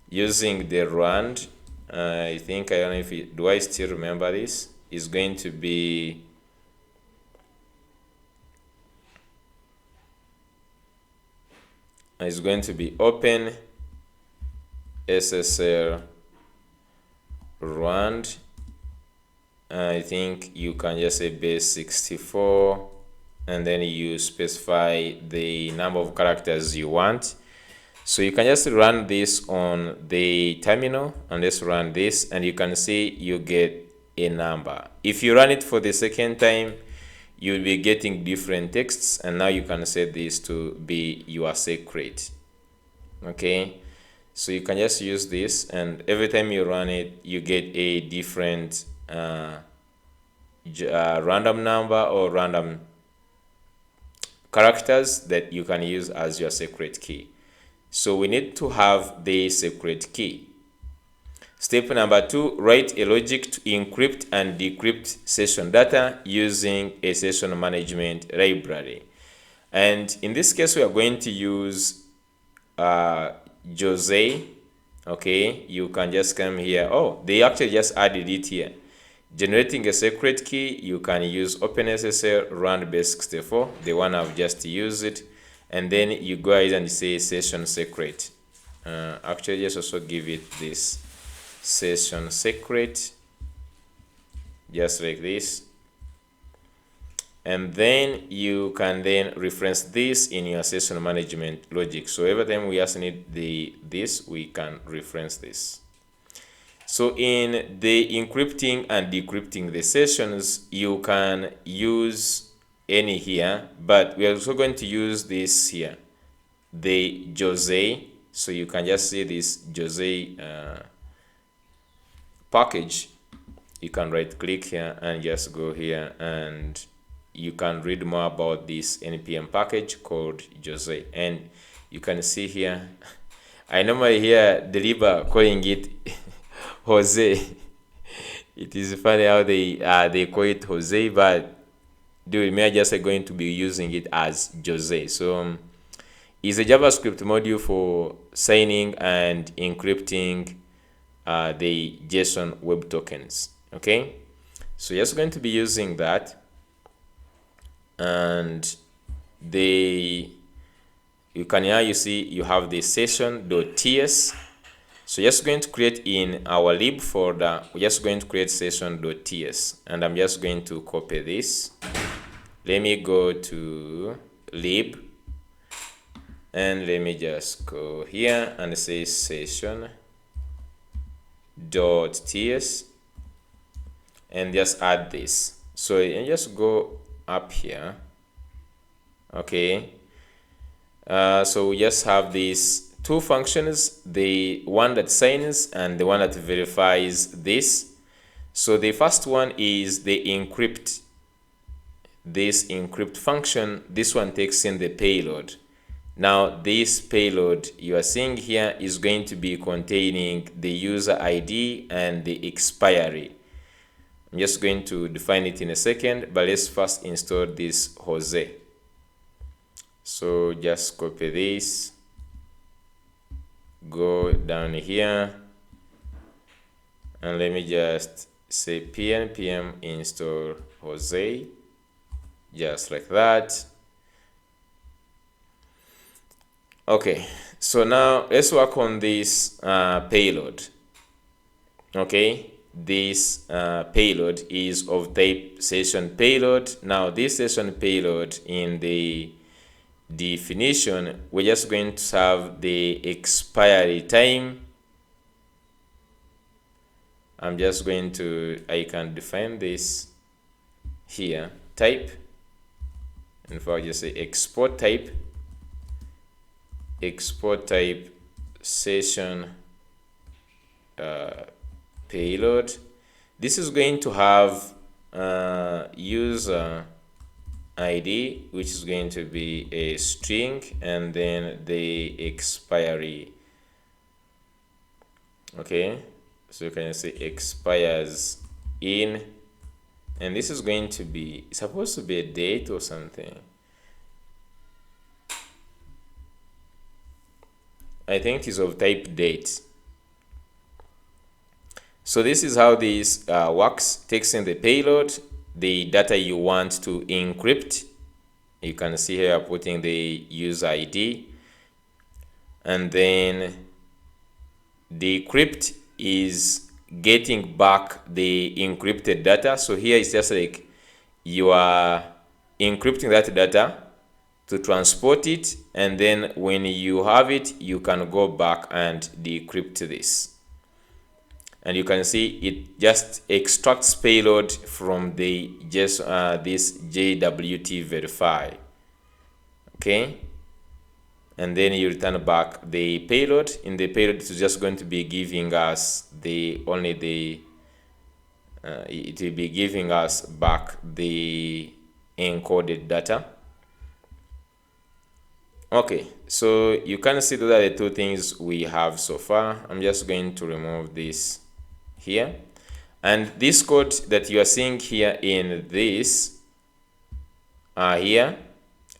using the rand. I think, I don't know if it, do I still remember this? Is going to be open SSL rand. I think you can just say base 64, and then you specify the number of characters you want. So you can just run this on the terminal, and let's run this, and you can see you get a number. If you run it for the second time, you'll be getting different texts, and now you can set this to be your secret. Okay, so you can just use this, and every time you run it, you get a different random number or random characters that you can use as your secret key. So we need to have the secret key. Step number 2, write a logic to encrypt and decrypt session data using a session management library. And in this case, we are going to use Jose. Okay, you can just come here. Oh, they actually just added it here. Generating a secret key, you can use OpenSSL run base 64, the one I've just used it, and then you go ahead and say session secret. Actually, just also give it this session secret, just like this, and then you can then reference this in your session management logic. So every time we just need this, we can reference this. So in the encrypting and decrypting the sessions, you can use any here, but we are also going to use this here, the Jose. So you can just see this Jose package. You can right click here and just go here, and you can read more about this npm package called Jose. And you can see here, I normally hear Deliver calling it Jose. It is funny how they call it Jose, but dude, we are just going to be using it as Jose. So it's a JavaScript module for signing and encrypting the JSON web tokens. Okay, so just going to be using that, and you can here, you see you have the session.ts. So just going to create in our lib folder, we're just going to create session.ts, and I'm just going to copy this. Let me go to lib, and let me just go here and say session.ts, and just add this. So you just go up here. Okay, so we just have these two functions, the one that signs and the one that verifies this. So the first one is the encrypt. This encrypt function, this one takes in the payload. Now this payload you are seeing here is going to be containing the user ID and the expiry. I'm just going to define it in a second, but let's first install this Jose. So just copy this, go down here, and let me just say npm install Jose, just like that. Okay, so now let's work on this payload. Okay, this payload is of type session payload. Now this session payload, in the definition, we're just going to have the expiry time. I'm just going to, I can define this here, type, and if I just say export type session payload. This is going to have user ID, which is going to be a string, and then the expiry. Okay, so you can say expires in, and this is going to be, it's supposed to be a date or something. I think it is of type date. So this is how this works. Takes in the payload, the data you want to encrypt. You can see here putting the user ID, and then the decrypt is getting back the encrypted data. So here it's just like you are encrypting that data to transport it, and then when you have it, you can go back and decrypt this. And you can see it just extracts payload from the just this JWT verify. Okay, and then you return back the payload. In the payload, it's just going to be giving us it will be giving us back the encoded data. Okay, so you can see those are the two things we have so far. I'm just going to remove this here, and this code that you are seeing here in this here,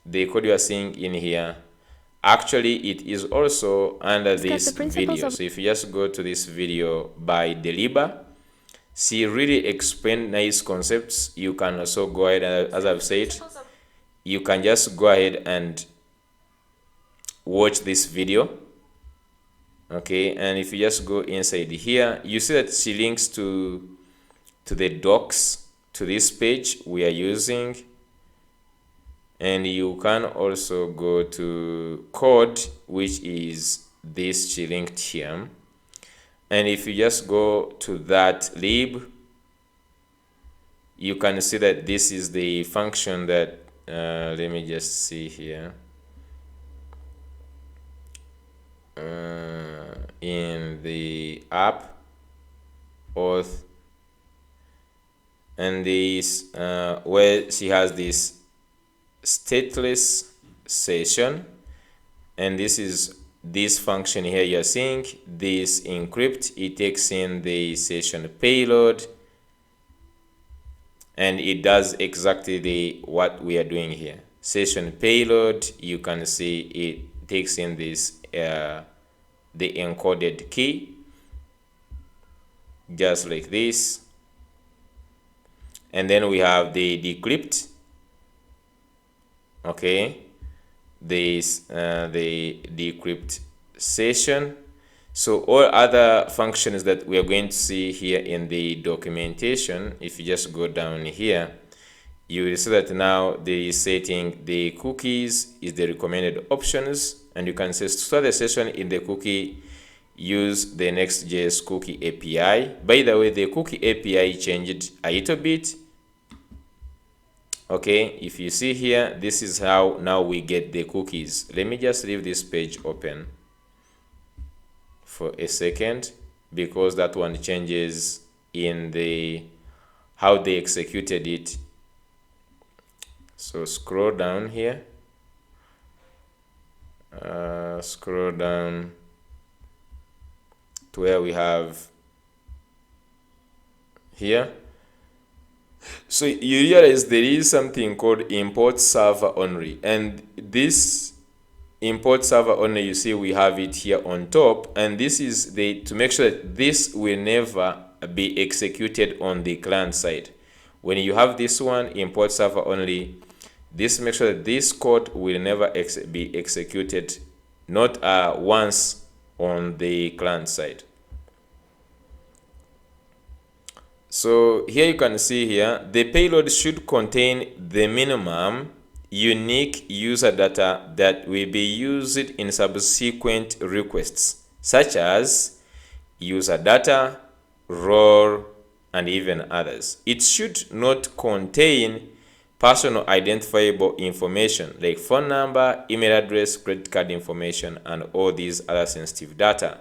the code you are seeing in here, actually it is also under this video. So if you just go to this video by Deliba, she really explained nice concepts. You can also go ahead, as I've said, you can just go ahead and watch this video. Okay, and if you just go inside here, you see that she links to the docs to this page we are using, and you can also go to code, which is this she linked here. And if you just go to that lib, you can see that this is the function that let me just see here. In the app auth, and this where she has this stateless session, and this is this function here you're seeing, this encrypt. It takes in the session payload, and it does exactly what we are doing here. Session payload, you can see it takes in this the encoded key, just like this, and then we have the decrypt. Okay, this the decrypt session. So all other functions that we are going to see here in the documentation, if you just go down here, you will see that now the setting the cookies is the recommended options, and you can say to start the session in the cookie, use the Next.js cookie API. By the way, the cookie API changed a little bit. Okay, if you see here, this is how now we get the cookies. Let me just leave this page open for a second, because that one changes in the how they executed it. So scroll down here, scroll down to where we have here. So you realize there is something called import server only, and this import server only, you see we have it here on top, and this is the to make sure that this will never be executed on the client side. When you have this one, import server only, this makes sure that this code will never be executed, not once on the client side. So here you can see here, the payload should contain the minimum unique user data that will be used in subsequent requests, such as user data, role, and even others. It should not contain personal identifiable information like phone number, email address, credit card information, and all these other sensitive data.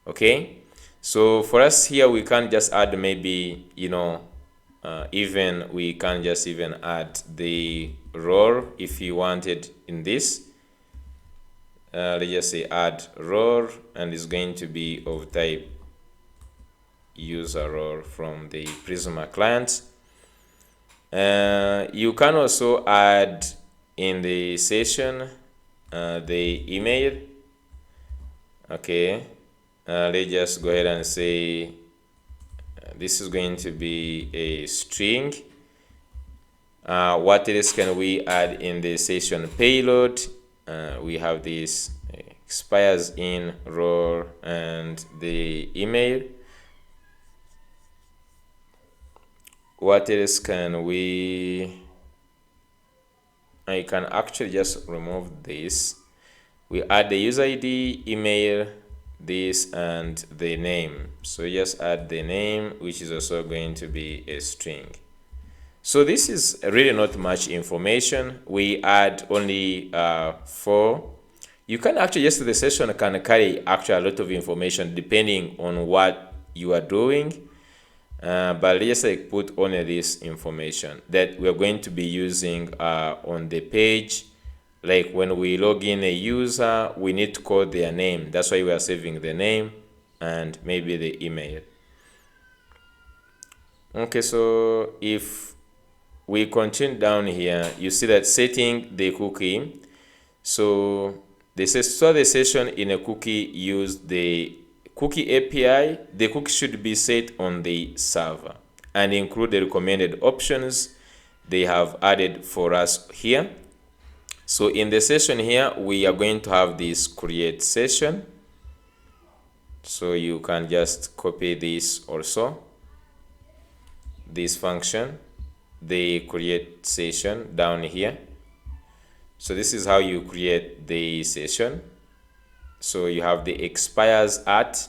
Okay, so for us here, we can just add maybe, even we can just even add the role if you wanted in this. Let's just say add role, and it's going to be of type user role from the Prisma client. You can also add in the session the email. Okay, let's just go ahead and say this is going to be a string. What else can we add in the session payload? We have this expires in role and the email. What else can we? I can actually just remove this. We add the user ID, email, this, and the name. So just add the name, which is also going to be a string. So this is really not much information. We add only 4. You can actually, just the session can carry actually a lot of information depending on what you are doing. But let's like put only this information that we're going to be using on the page. Like when we log in a user, we need to call their name. That's why we are saving the name and maybe the email. Okay, so if we continue down here, you see that setting the cookie. So the session in a cookie use the cookie API. The cookie should be set on the server and include the recommended options they have added for us here. So in the session here, we are going to have this create session. So you can just copy this also, this function, the create session down here. So this is how you create the session. So you have the expires at,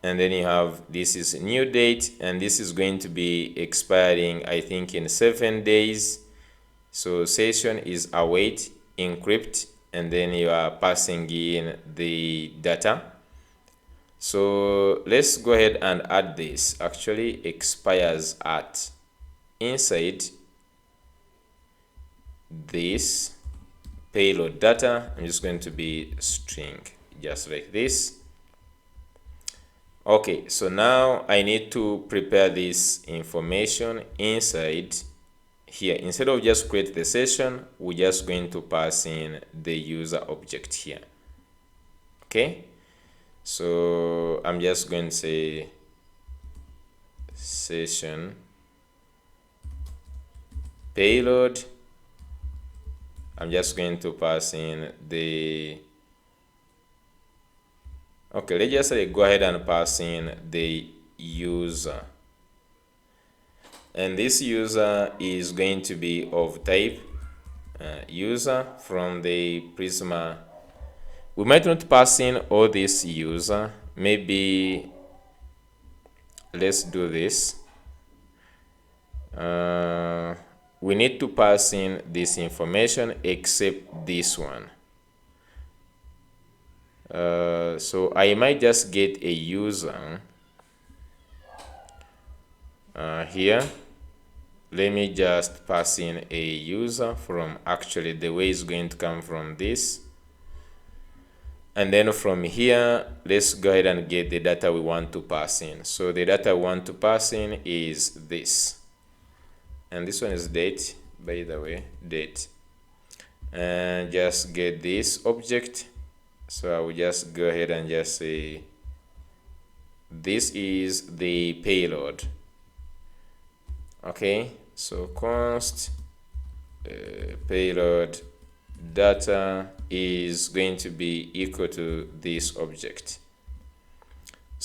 and then you have this is new date, and this is going to be expiring I think in 7 days. So session is await, encrypt, and then you are passing in the data. So let's go ahead and add this. Actually expires at inside this payload data. I'm just going to be string, just like this. Okay, so now I need to prepare this information inside here. Instead of just create the session, we're just going to pass in the user object here. Okay, so I'm just going to say session payload. I'm just going to pass in the, okay, let's just go ahead and pass in the user. And this user is going to be of type user from the Prisma. We might not pass in all this user. Maybe let's do this. We need to pass in this information except this one. So I might just get a user here. Let me just pass in a user from, actually the way is going to come from this. And then from here, let's go ahead and get the data we want to pass in. So the data we want to pass in is this. And this one is date, by the way, date. And just get this object. So I will just go ahead and just say, this is the payload. Okay, so const payload data is going to be equal to this object.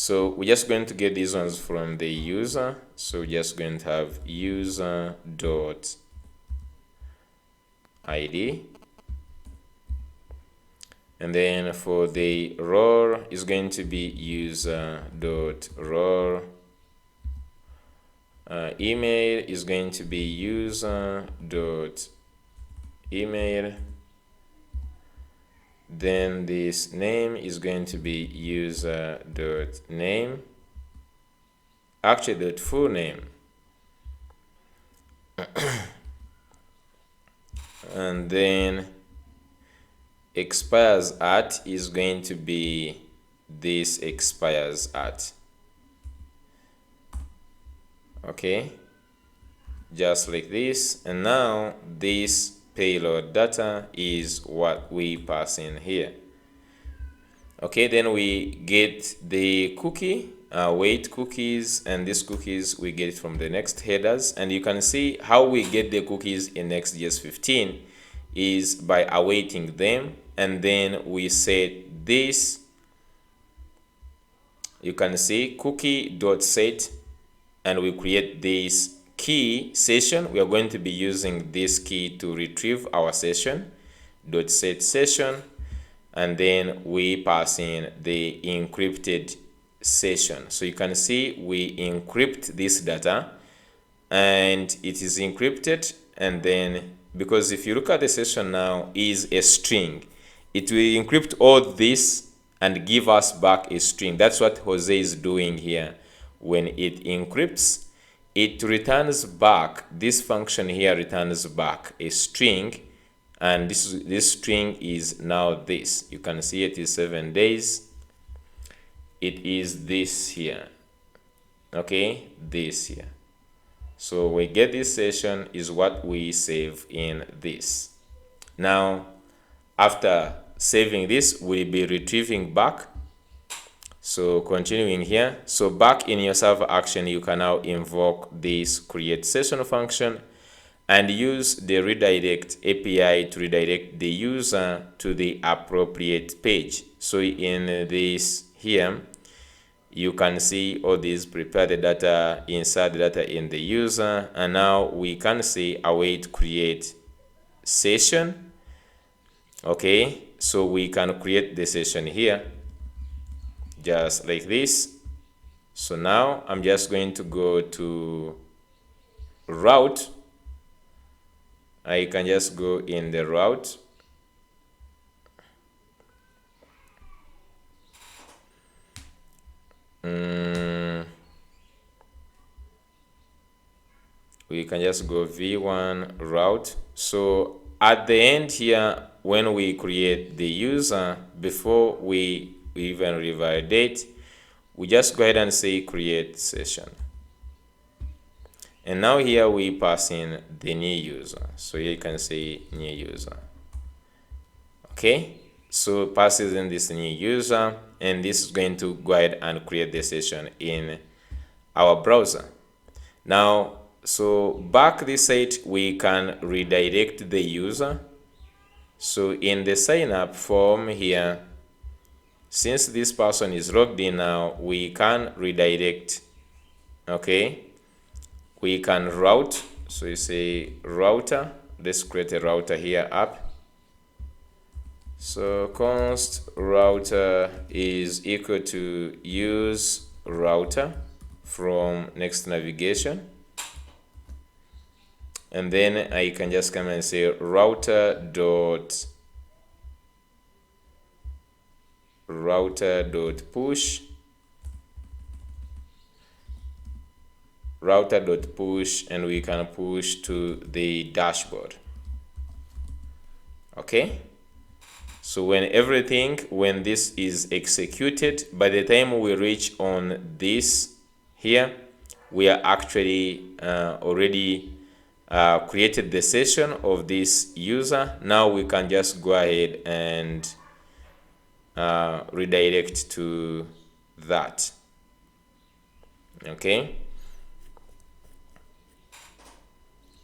So we're just going to get these ones from the user. So we're just going to have user dot ID, and then for the role is going to be user dot role. Email is going to be user dot email. Then this name is going to be user dot name, actually dot full name. And then expires at is going to be this expires at. Okay, just like this. And now this payload data is what we pass in here. Okay, then we get the cookie, wait cookies, and these cookies we get it from the next headers. And you can see how we get the cookies in Next.js 15 is by awaiting them, and then we set this. You can see cookie.set, and we create this key session. We are going to be using this key to retrieve our session, .set session, and then we pass in the encrypted session. So you can see we encrypt this data, and it is encrypted. And then because if you look at the session now is a string, it will encrypt all this and give us back a string. That's what Jose is doing here. When it encrypts, it returns back, this function here returns back a string, and this string is now this. You can see it is 7 days. It is this here. Okay, this here. So we get this session is what we save in this. Now, after saving this, we'll be retrieving back. So continuing here, so back in your server action, you can now invoke this create session function and use the redirect API to redirect the user to the appropriate page. So in this here, you can see all these, prepare the data, insert the data in the user, and now we can say await create session. Okay, so we can create the session here just like this. So now I'm just going to go to route. I can just go in the route. We can just go v1 route. So at the end here, when we create the user, before we even revalidate, we just go ahead and say create session. And now here we pass in the new user. So here you can say new user. Okay, so passes in this new user, and this is going to go ahead and create the session in our browser. Now, so back this site, we can redirect the user. So in the sign up form here, since this person is logged in now, we can redirect. Okay, we can route. So you say router. Let's create a router here up. So const router is equal to use router from next navigation. And then I can just come and say router dot push and we can push to the dashboard. Okay, so when this is executed, by the time we reach on this here, we are actually already created the session of this user. Now we can just go ahead and redirect to that. Okay,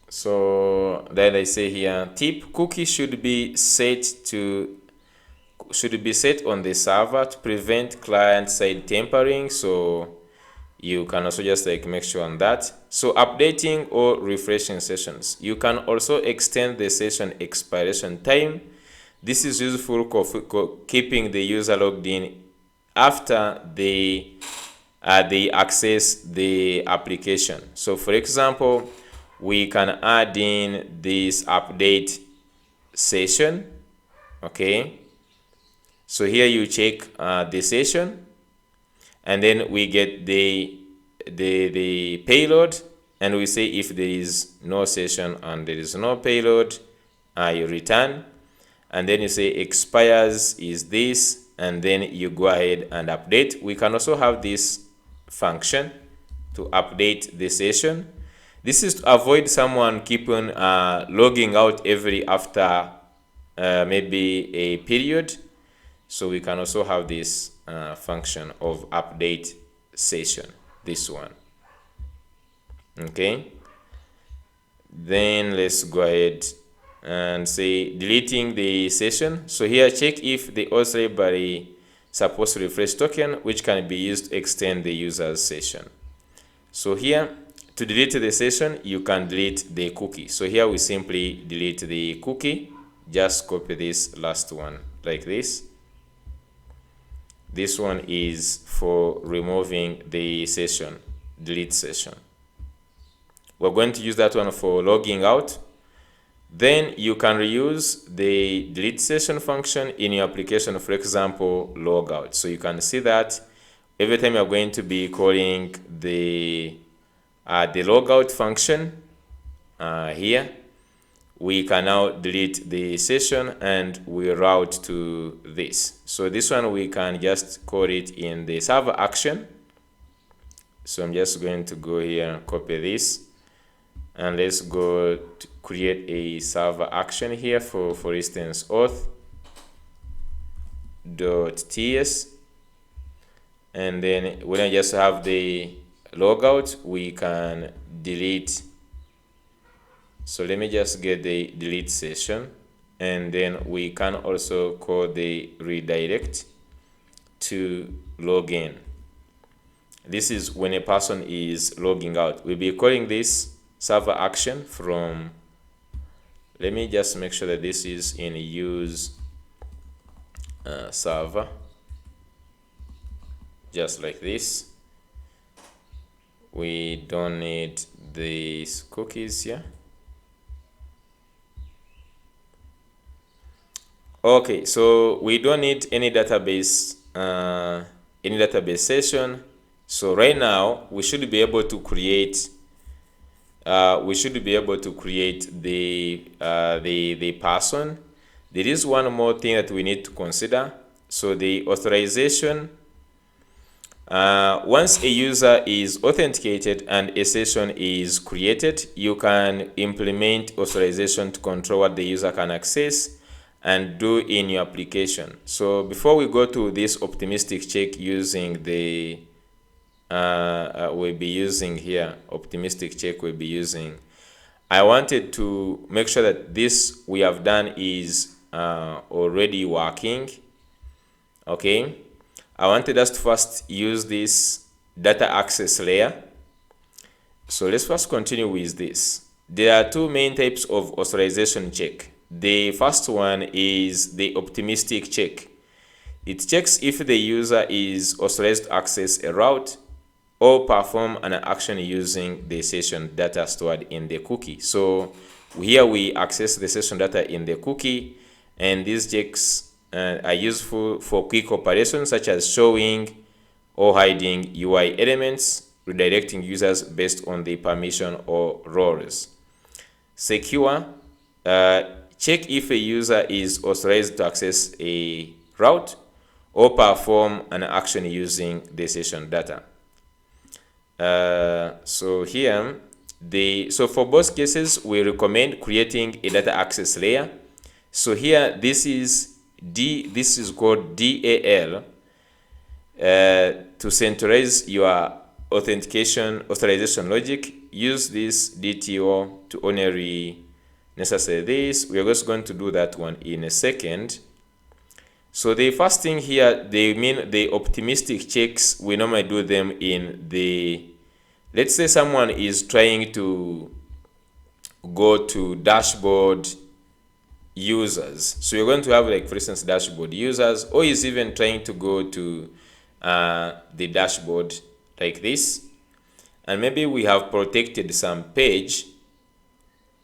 so then I say here tip, cookie should be set to should be set on the server to prevent client-side tampering. So you can also just like make sure on that. So updating or refreshing sessions. You can also extend the session expiration time. This is useful for keeping the user logged in after they access the application. So for example, we can add in this update session. Okay, so here you check the session, and then we get the payload, and we say if there is no session and there is no payload, you return, and then you say expires is this, and then you go ahead and update. We can also have this function to update the session. This is to avoid someone keeping logging out every after maybe a period. So we can also have this function of update session, this one. Okay, then let's go ahead and say deleting the session. So here check if the auth library supports refresh token, which can be used to extend the user's session. So here to delete the session, you can delete the cookie. So here we simply delete the cookie. Just copy this last one like this. This one is for removing the session, delete session. We're going to use that one for logging out. Then you can reuse the delete session function in your application, for example, logout. So you can see that every time you're going to be calling the logout function here, we can now delete the session and we route to this. So this one we can just call it in the server action. So I'm just going to go here and copy this, and let's go to create a server action here for instance auth.ts, and then when I just have the logout, we can delete. So let me just get the delete session, and then we can also call the redirect to login. This is when a person is logging out. We'll be calling this server action from, let me just make sure that this is in use server, just like this. We don't need these cookies here. Okay, so we don't need any database session. So right now we should be able to create the person. There is one more thing that we need to consider. So the authorization, once a user is authenticated and a session is created, you can implement authorization to control what the user can access and do in your application. So before we go to this optimistic check using the we'll be using here, optimistic check we'll be using, I wanted to make sure that this we have done is already working. Okay, I wanted us to first use this data access layer. So let's first continue with this. There are two main types of authorization check. The first one is the optimistic check. It checks if the user is authorized to access a route or perform an action using the session data stored in the cookie. So here we access the session data in the cookie, and these checks are useful for quick operations such as showing or hiding UI elements, redirecting users based on the permission or roles. Secure, check if a user is authorized to access a route or perform an action using the session data. So here, so for both cases, we recommend creating a data access layer. So here, this is called DAL to centralize your authorization logic. Use this DTO to only necessary this. We are just going to do that one in a second. So the first thing here, they mean the optimistic checks, we normally do them in the, let's say someone is trying to go to dashboard users. So you're going to have, like, for instance, dashboard users, or is even trying to go to the dashboard like this. And maybe we have protected some page.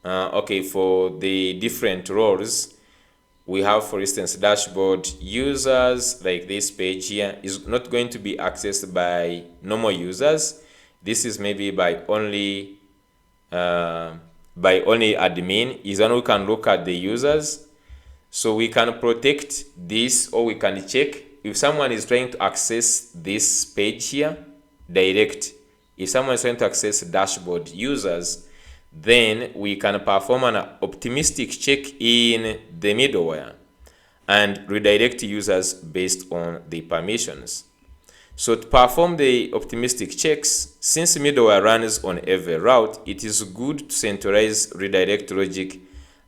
Okay, for the different roles, we have, for instance, dashboard users, like this page here is not going to be accessed by normal users. This is maybe by only admin is when we can look at the users. So we can protect this, or we can check if someone is trying to access this page here direct. If someone is trying to access dashboard users, then we can perform an optimistic check in the middleware and redirect users based on the permissions. So to perform the optimistic checks, since middleware runs on every route, it is good to centralize redirect logic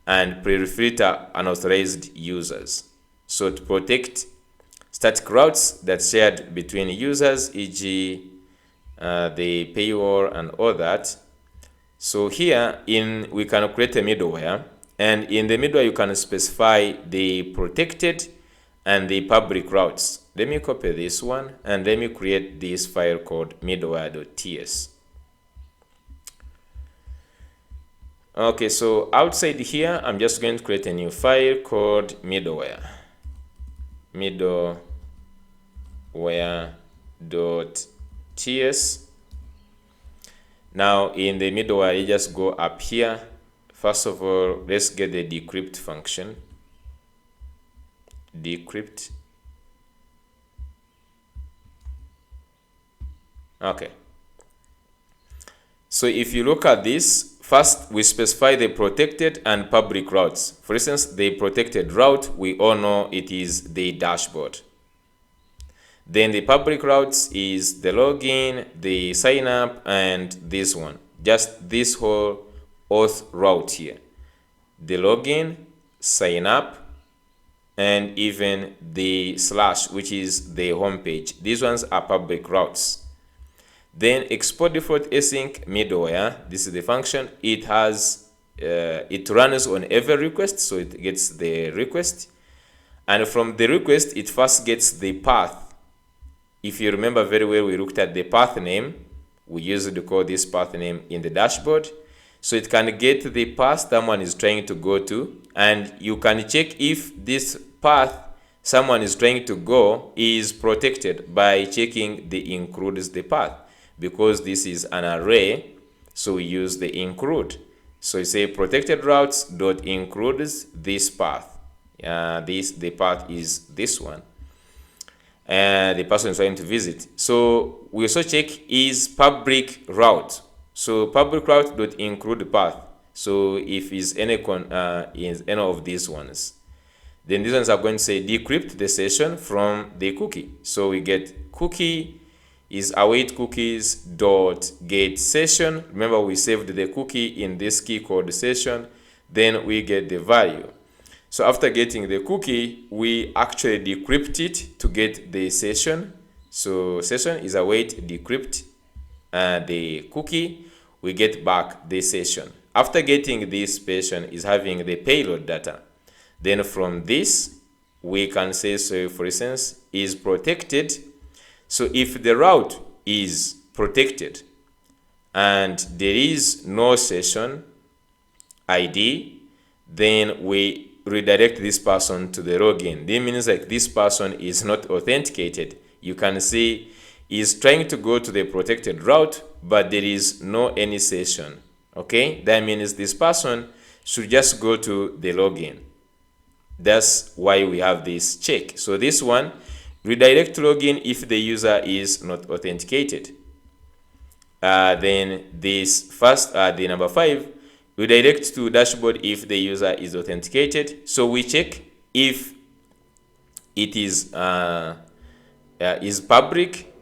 and pre-filter unauthorized users. So to protect static routes that's shared between users, e.g. the paywall and all that. So here we can create a middleware, and in the middleware you can specify the protected and the public routes. Let me copy this one and let me create this file called middleware.ts. Okay, so outside here, I'm just going to create a new file called middleware. Middleware.ts. Now in the middleware, you just go up here. First of all, let's get the decrypt function. Decrypt. Okay. So if you look at this, first we specify the protected and public routes. For instance, the protected route, we all know it is the dashboard. Then the public routes is the login, the sign up, and this one. Just this whole auth route here. The login, sign up, and even the slash, which is the home page. These ones are public routes. Then export default async middleware. This is the function. It has it runs on every request, so it gets the request, and from the request it first gets the path. If you remember very well, we looked at the path name. We used to call this path name in the dashboard, so it can get the path someone is trying to go to, and you can check if this path someone is trying to go is protected by checking the includes the path. Because this is an array, so we use the include. So you say protected routes dot includes this path. The path is this one, and the person is trying to visit. So we also check is public route. So public route dot include path. So if is any of these ones, then these ones are going to say decrypt the session from the cookie. So we get cookie is await cookies dot get session. Remember, we saved the cookie in this key called session. Then we get the value. So after getting the cookie, we actually decrypt it to get the session. So session is await decrypt the cookie. We get back the session. After getting this session is having the payload data. Then from this we can say, so for instance, is protected. So if the route is protected and there is no session ID, then we redirect this person to the login. This means like this person is not authenticated. You can see is trying to go to the protected route, but there is no any session. Okay, that means this person should just go to the login. That's why we have this check. So this one, redirect login if the user is not authenticated. Then this first, the number 5, redirect to dashboard if the user is authenticated. So we check if it is public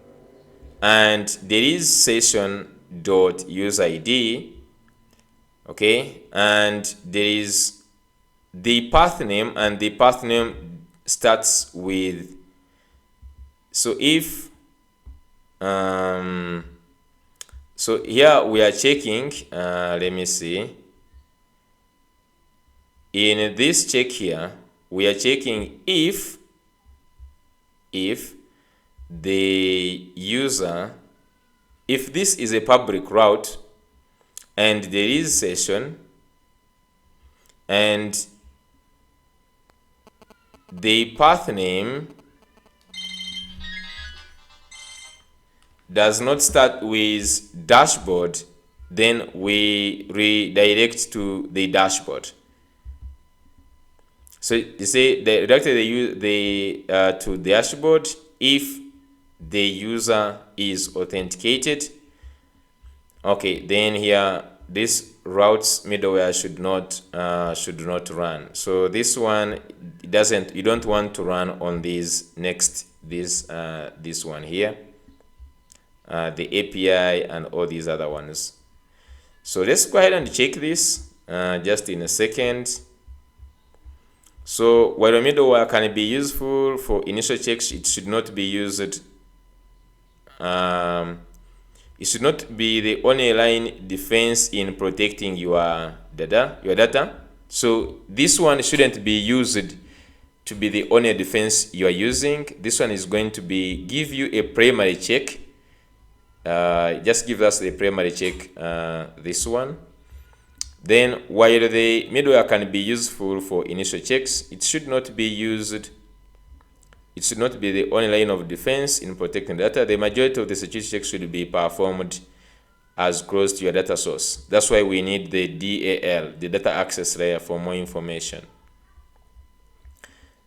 and there is session.useID, okay, and there is the path name, and the path name starts with, so if so here we are checking, let me see, in this check here we are checking if the user, if this is a public route and there is session and the path name does not start with dashboard, then we redirect to the dashboard. So you say they redirected to the dashboard if the user is authenticated. Okay, then here this routes middleware should not run. So this one doesn't, you don't want to run on this one here, the API and all these other ones. So let's go ahead and check this just in a second. So while middleware can be useful for initial checks, it should not be used. It should not be the only line defense in protecting your data. So this one shouldn't be used to be the only defense you are using. This one is going to give you a primary check. Just give us the primary check, this one. Then while the middleware can be useful for initial checks, it should not be the only line of defense in protecting data. The majority of the security checks should be performed as close to your data source. That's why we need the DAL, the data access layer, for more information.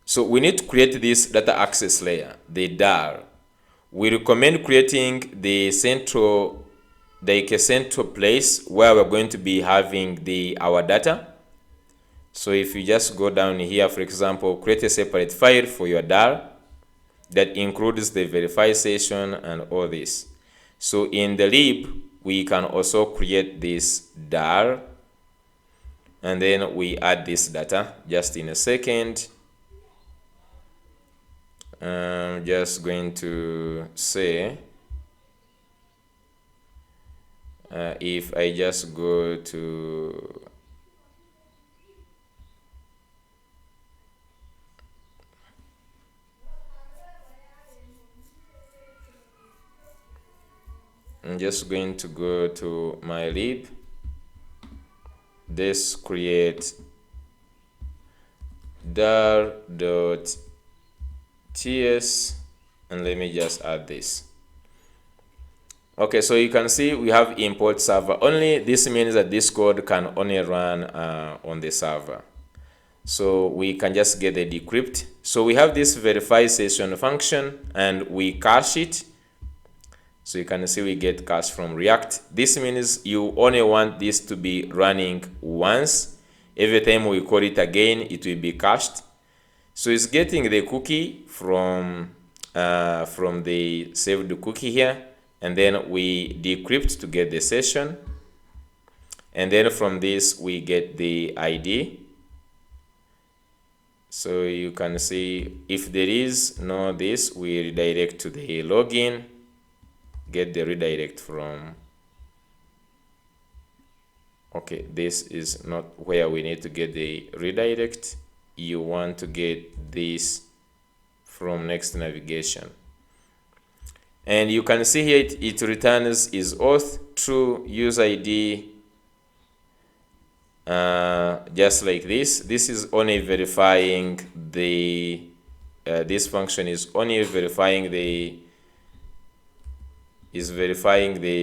So we need to create this data access layer, the DAL. We recommend creating the central place where we're going to be having our data. So if you just go down here, for example, create a separate file for your DAL that includes the verify session and all this. So in the lib, we can also create this DAL, and then we add this data just in a second. I'm just going to say, if I just go to I'm just going to go to my lib, this create dar.ts, and let me just add this. Okay, so you can see we have import server only. This means that this code can only run on the server. So we can just get the decrypt. So we have this verify session function and we cache it. So you can see we get cache from React. This means you only want this to be running once. Every time we call it again, it will be cached. So it's getting the cookie from the saved cookie here, and then we decrypt to get the session, and then from this we get the ID. So you can see if there is no this, we redirect to the login, get the redirect from, okay, this is not where we need to get the redirect. You want to get this from next navigation, and you can see here it returns is auth true user ID, just like this. This is only verifying the this function is only verifying the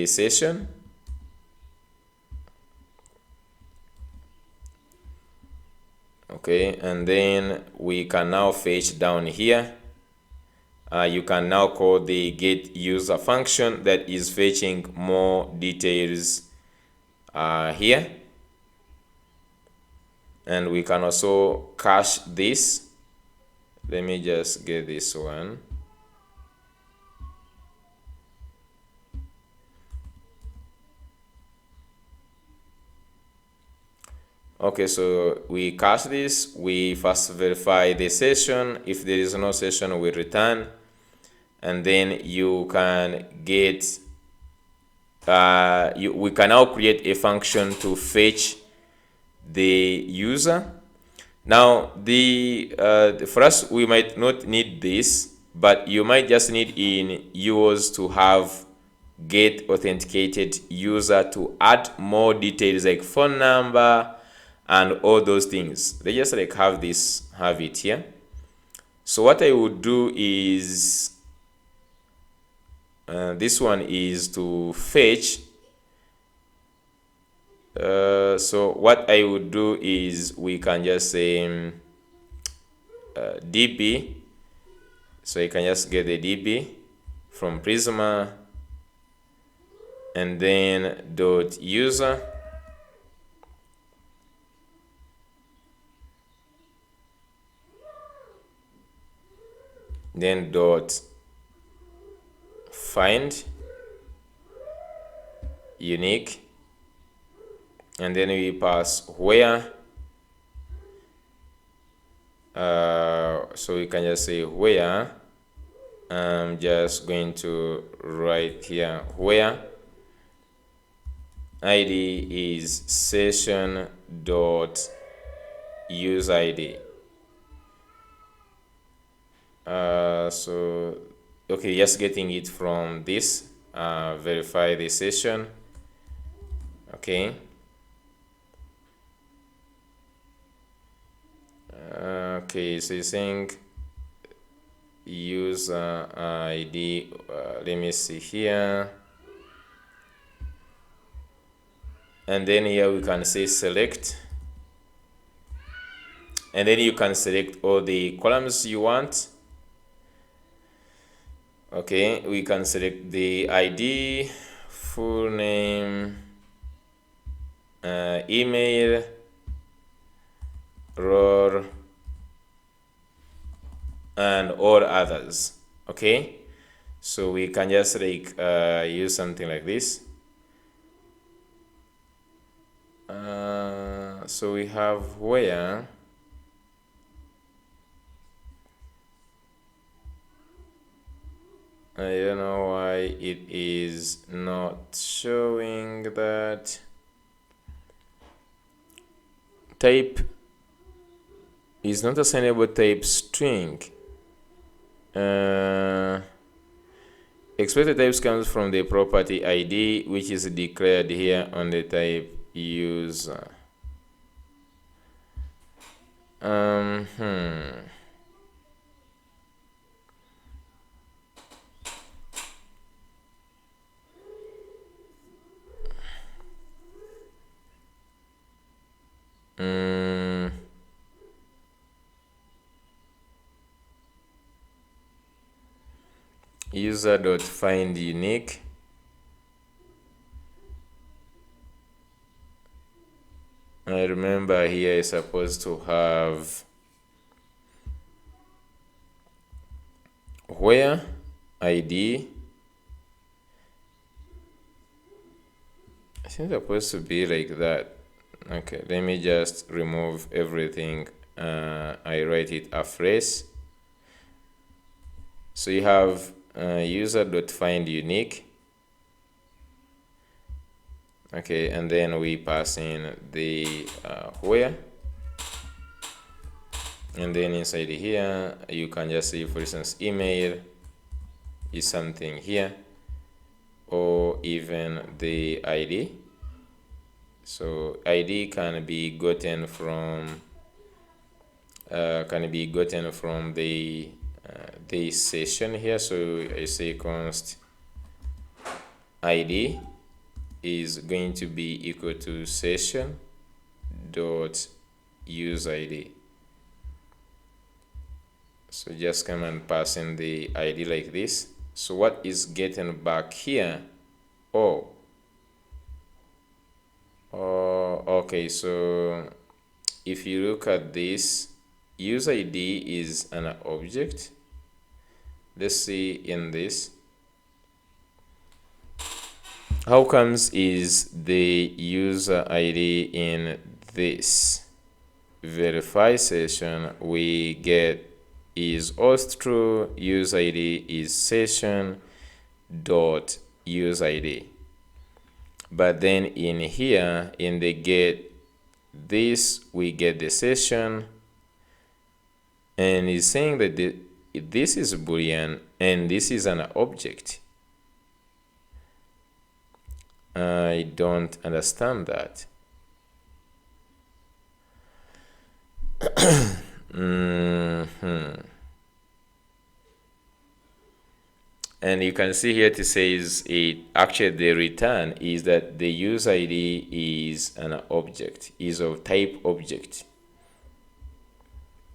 session. Okay, and then we can now fetch down here. You can now call the get user function that is fetching more details here, and we can also cache this. Let me just get this one. Okay, so we cast this, we first verify the session. If there is no session, we return, and then you can get we can now create a function to fetch the user. Now for us, we might not need this, but you might just need in yours to have get authenticated user to add more details like phone number and all those things. They just like have it here. So what I would do is this one is to fetch. So what I would do is we can just say db. So you can just get the db from Prisma, and then dot user, then dot find unique, and then we pass where. So we can just say where. I'm just going to write here where id is session dot use id. So okay, just getting it from this verify the session. Okay, okay, so you're saying user id, let me see here, and then here we can say select, and then you can select all the columns you want. Okay, we can select the ID, full name, email, role, and all others. Okay, so we can just like use something like this. So we have where I don't know why it is not showing that. Type is not assignable type string. Expected types comes from the property ID, which is declared here on the type user. User.find unique. I remember here is supposed to have where ID. I think it's supposed to be like that. Okay, let me just remove everything. I write it afresh. So you have user.find unique. Okay, and then we pass in the where, and then inside here you can just say, for instance, email is something here, or even the ID. So ID can be gotten from the session here. So I say const ID is going to be equal to session dot use ID. So just come and pass in the ID like this. So what is getting back here? Okay, so if you look at this, use ID is an object. Let's see in this. How comes is the user ID in this verify session, we get is auth true, use id is session dot use id. But then in here, in the get this, we get the session, and it's saying that this is Boolean and this is an object. I don't understand that. And you can see here it says actually the return is that the use ID is an object, is of type object.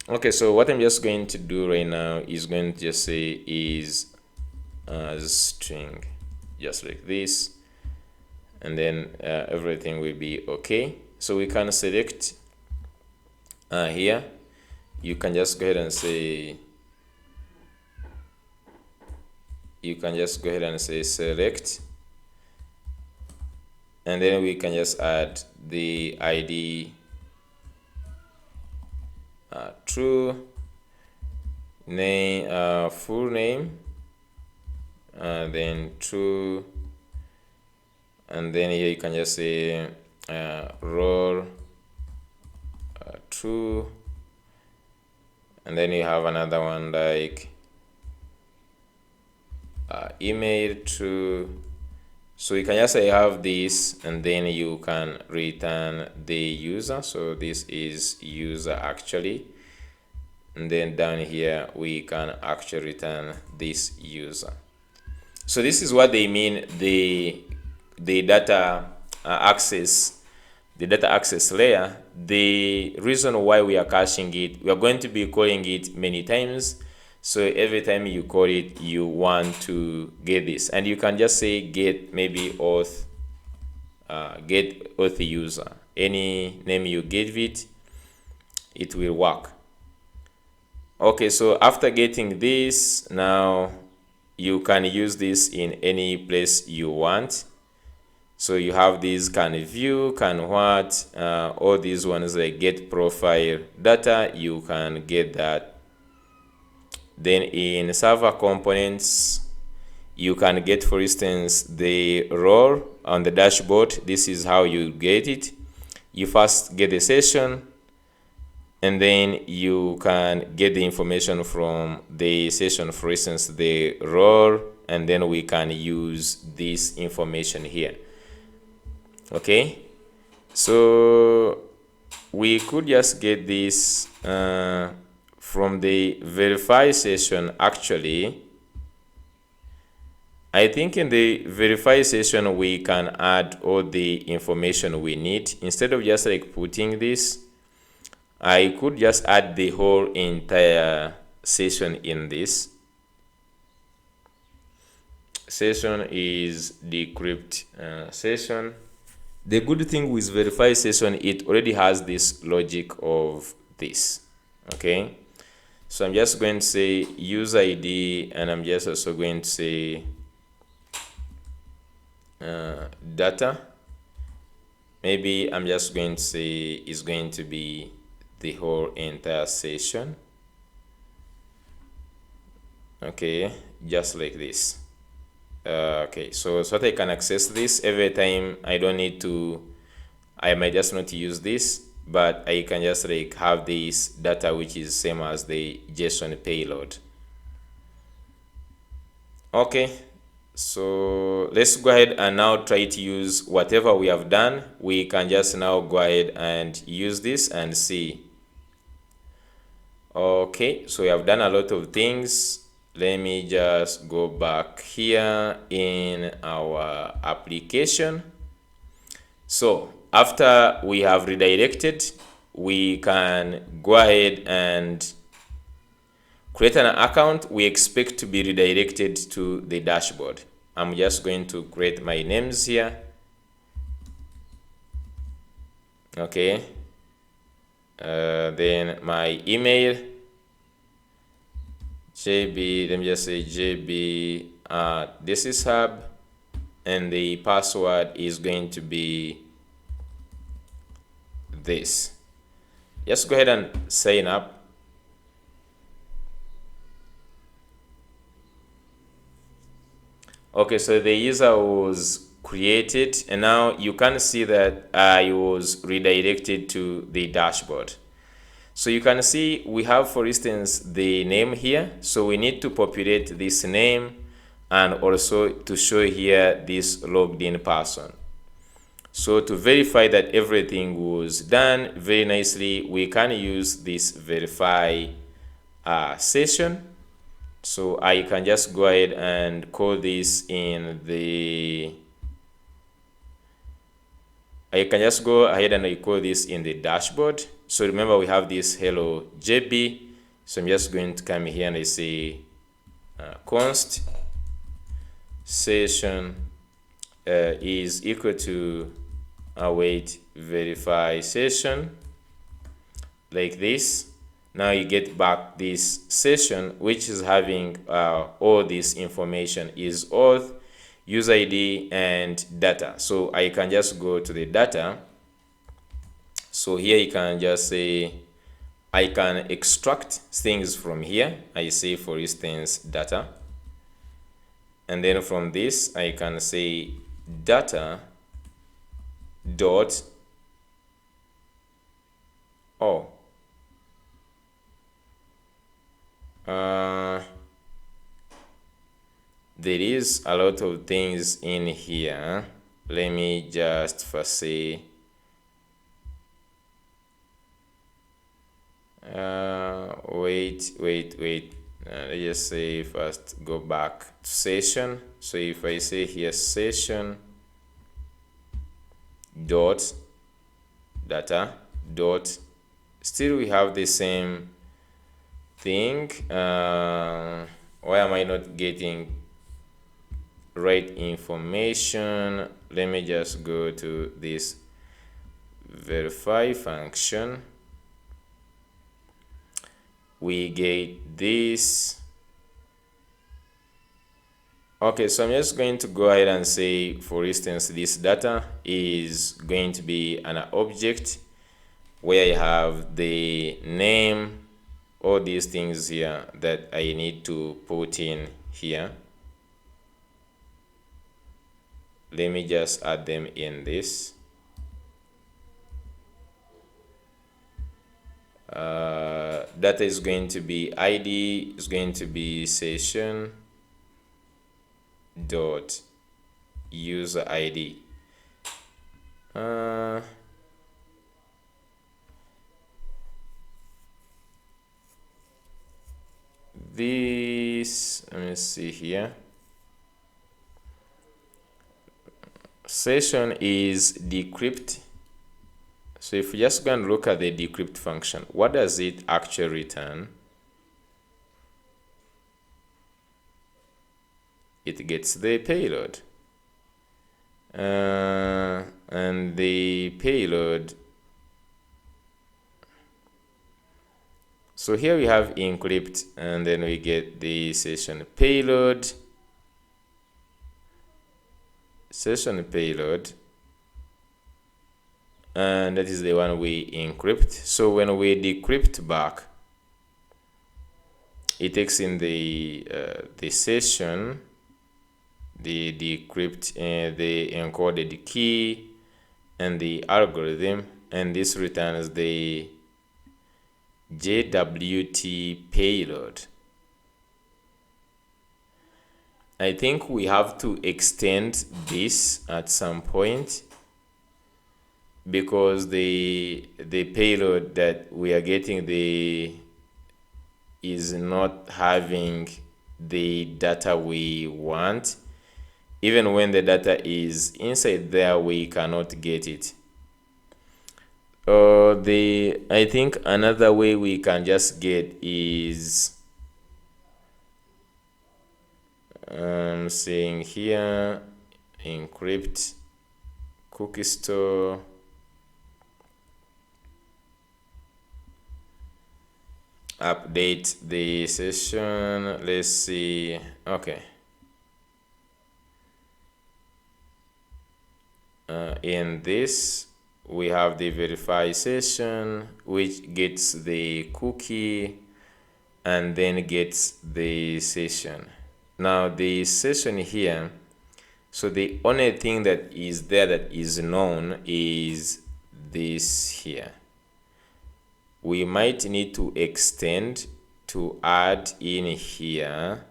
Okay, so what I'm just going to do right now is going to just say is string, just like this, and then everything will be okay. So we can select here. You can just go ahead and say, select, and then we can just add the ID true, name, full name, then true, and then here you can just say role true, and then you have another one like email true. So you can just say have this, and then you can return the user. So this is user actually, and then down here we can actually return this user. So this is what they mean, the data access, the data access layer. The reason why we are caching it, we are going to be calling it many times. So every time you call it, you want to get this, and you can just say get maybe auth, get auth user, any name you give it, it will work. Okay, so after getting this, now you can use this in any place you want. So you have these can view, can what, all these ones like get profile data, you can get that. Then in server components, you can get, for instance, the role on the dashboard. This is how you get it. You first get the session, and then you can get the information from the session, for instance, the role, and then we can use this information here. Okay, so we could just get this from the verify session. Actually, I think in the verify session we can add all the information we need. Instead of just like putting this, I could just add the whole entire session in this. Session is decrypt session. The good thing with verify session, it already has this logic of this. Okay, so I'm just going to say use ID, and I'm just also going to say data. Maybe I'm just going to say is going to be the whole entire session. Okay, just like this. Okay, so that I can access this every time. I don't need to, I might just not use this, but I can just like have this data which is same as the JSON payload. Okay, so let's go ahead and now try to use whatever we have done. We can just now go ahead and use this and see. Okay, so we have done a lot of things. Let me just go back here in our application. So after we have redirected, we can go ahead and create an account. We expect to be redirected to the dashboard. I'm just going to create my names here. Okay, then my email, JB, let me just say JB, this is hub, and the password is going to be this. Just go ahead and sign up. Okay, so the user was created, and now you can see that I was redirected to the dashboard. So you can see we have, for instance, the name here. So we need to populate this name and also to show here this logged in person. So to verify that everything was done very nicely, we can use this verify session. So I can just go ahead and call this in the, I can just go ahead and I call this in the dashboard. So remember we have this hello JB. So I'm just going to come here and I say const session is equal to await verify session, like this. Now you get back this session which is having all this information, is auth, user ID, and data. So I can just go to the data. So here you can just say I can extract things from here. I say, for instance, data, and then from this I can say data dot there is a lot of things in here. Let me just first say wait, let's just say first go back to session. So if I say here session dot data dot, still we have the same thing. Why am I not getting right information? Let me just go to this verify function. We get this. Okay, so I'm just going to go ahead and say, for instance, this data is going to be an object where I have the name, all these things here that I need to put in here. Let me just add them in this. Data is going to be ID, is going to be session dot user ID. This, let me see here. Session is decrypt. So if you just go and look at the decrypt function, what does it actually return? It gets the payload. And the payload, so here we have encrypt, and then we get the session payload, and that is the one we encrypt. So when we decrypt back, it takes in the session, the decrypt, the encoded key, and the algorithm, and this returns the JWT payload. I think we have to extend this at some point, because the payload that we are getting is not having the data we want. Even when the data is inside there, we cannot get it. I think another way we can just get is saying here encrypt cookie store, update the session. Let's see. Okay, in this we have the verify session, which gets the cookie and then gets the session. Now the session here, so the only thing that is there that is known is this here. We might need to extend to add in here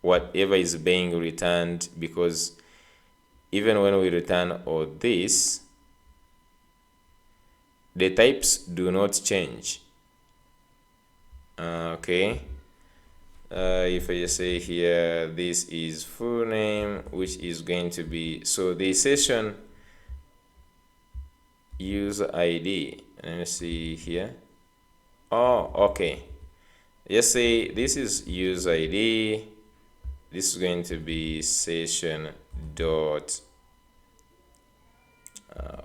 whatever is being returned, because even when we return all this, the types do not change. Okay, if I just say here, this is full name, which is going to be, so the session user ID, let me see here. Oh, okay, just say this is user ID, this is going to be session dot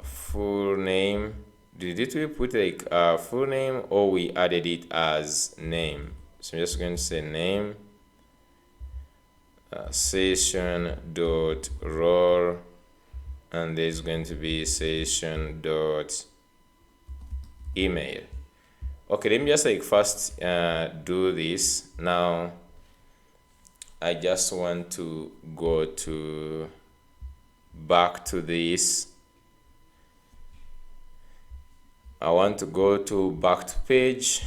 full name. Did we put like full name, or we added it as name? So I'm just going to say name, session dot role, and there's going to be session dot email. Okay, let me just like first do this. Now I just want to go to back to this. I want to go to back to page.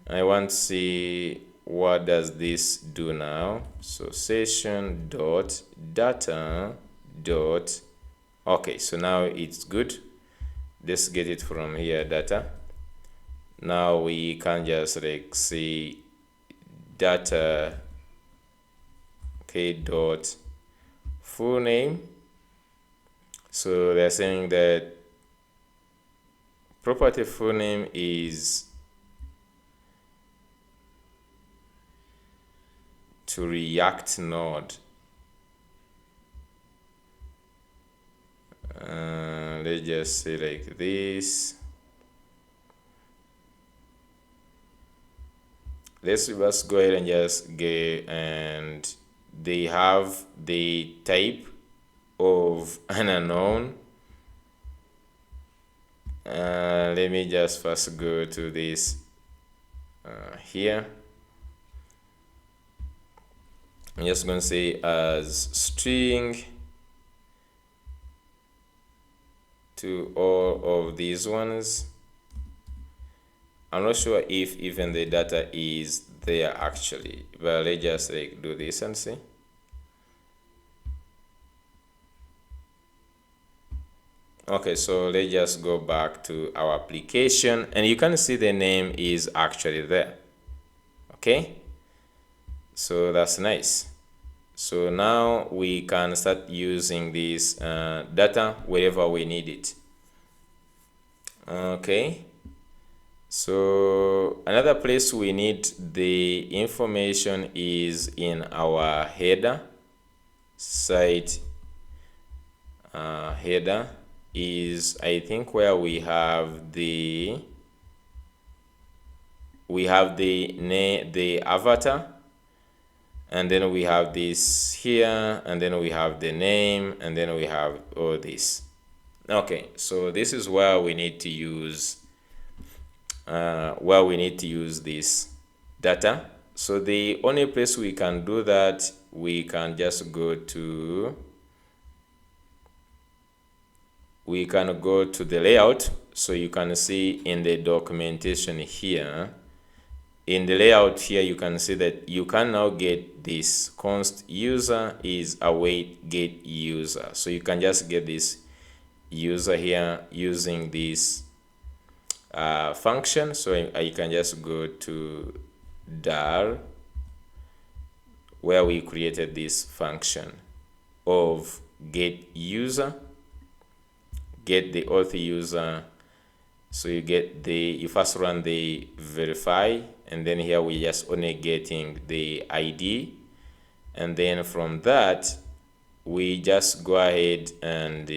I want to see what does this do now. So session dot data dot, okay, so now it's good. Let's get it from here, data. Now we can just like see data, okay, dot full name. So they're saying that property full name is to React node. Let's just say like this. Let's just go ahead and just get, and they have the type of an unknown. Let me just first go to this here. I'm just going to say as string to all of these ones. I'm not sure if even the data is there actually, but let's just like do this and see. Okay, so let's just go back to our application, and you can see the name is actually there. Okay, so that's nice. So now we can start using this data wherever we need it. Okay, so another place we need the information is in our header. Site header is, I think, where we have the avatar, and then we have this here, and then we have the name, and then we have all this. Okay, so this is where we need to use this data. So the only place we can do that, we can just go to the layout. So you can see in the documentation here, in the layout here, you can see that you can now get this const user is await get user. So you can just get this user here using this function. So you can just go to dar, where we created this function of get user, get the auth user. So you first run the verify, and then here we just only getting the ID, and then from that we just go ahead and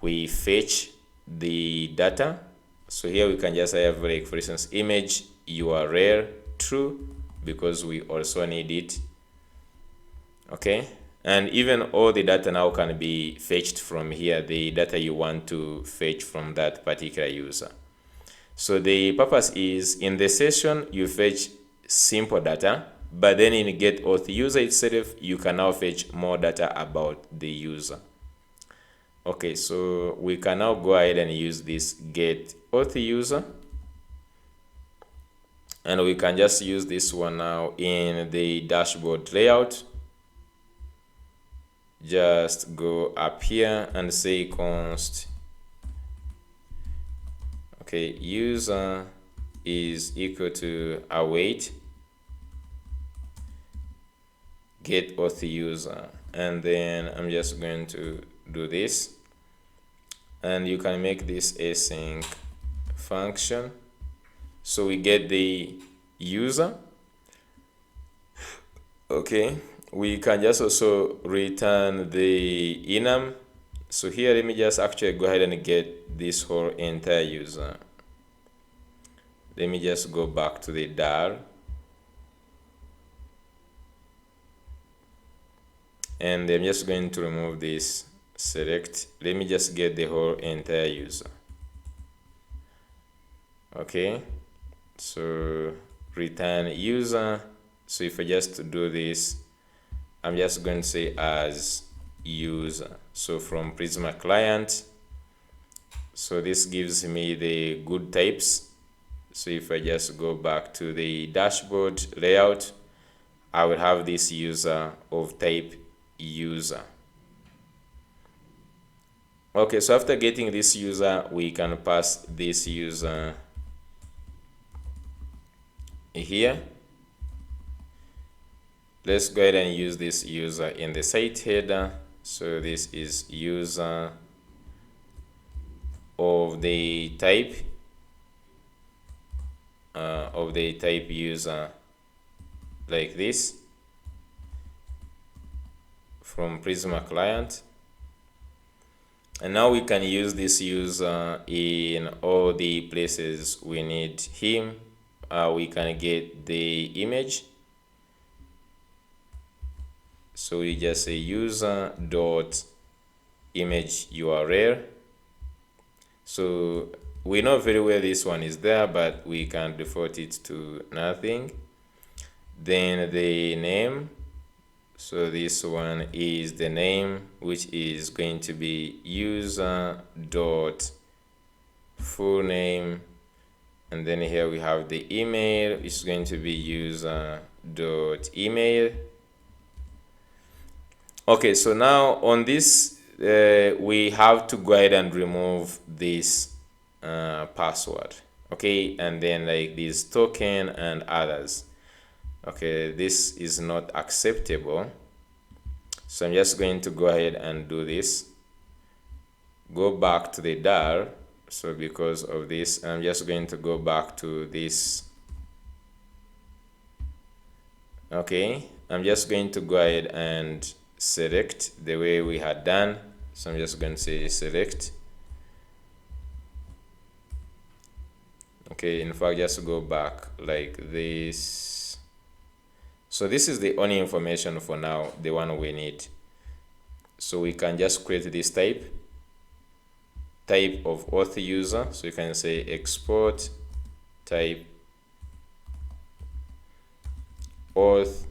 we fetch the data. So here we can just have, like, for instance, image URL true, because we also need it. Okay, And even all the data now can be fetched from here, the data you want to fetch from that particular user. So the purpose is, in the session you fetch simple data, but then in get auth user itself you can now fetch more data about the user. Okay, so we can now go ahead and use this get auth user, and we can just use this one now in the dashboard layout. Just go up here and say const, okay, user is equal to await get auth user, and then I'm just going to do this, and you can make this async function. So we get the user. Okay, we can just also return the enum. So here, let me just actually go ahead and get this whole entire user. Let me just go back to the dar, and I'm just going to remove this select. Let me just get the whole entire user. Okay, so return user. So if I just do this, I'm just going to say as user. So from Prisma client, so this gives me the good types. So if I just go back to the dashboard layout, I will have this user of type user. Okay, so after getting this user, we can pass this user here. Let's go ahead and use this user in the site header. So this is user of the type user, like this, from Prisma client. And now we can use this user in all the places we need him. We can get the image. So we just say user dot image URL. So we know very well this one is there, but we can default it to nothing. Then the name. So this one is the name, which is going to be user dot full name, and then here we have the email, which is going to be user dot email. Okay, so now on this we have to go ahead and remove this password, okay, and then like this token and others. Okay, this is not acceptable, so I'm just going to go ahead and do this. Go back to the dar. So because of this, I'm just going to go back to this. Okay, I'm just going to go ahead and select the way we had done. So I'm just going to say select. Okay, in fact, just go back like this. So this is the only information for now, the one we need. So we can just create this type of auth user. So you can say export type auth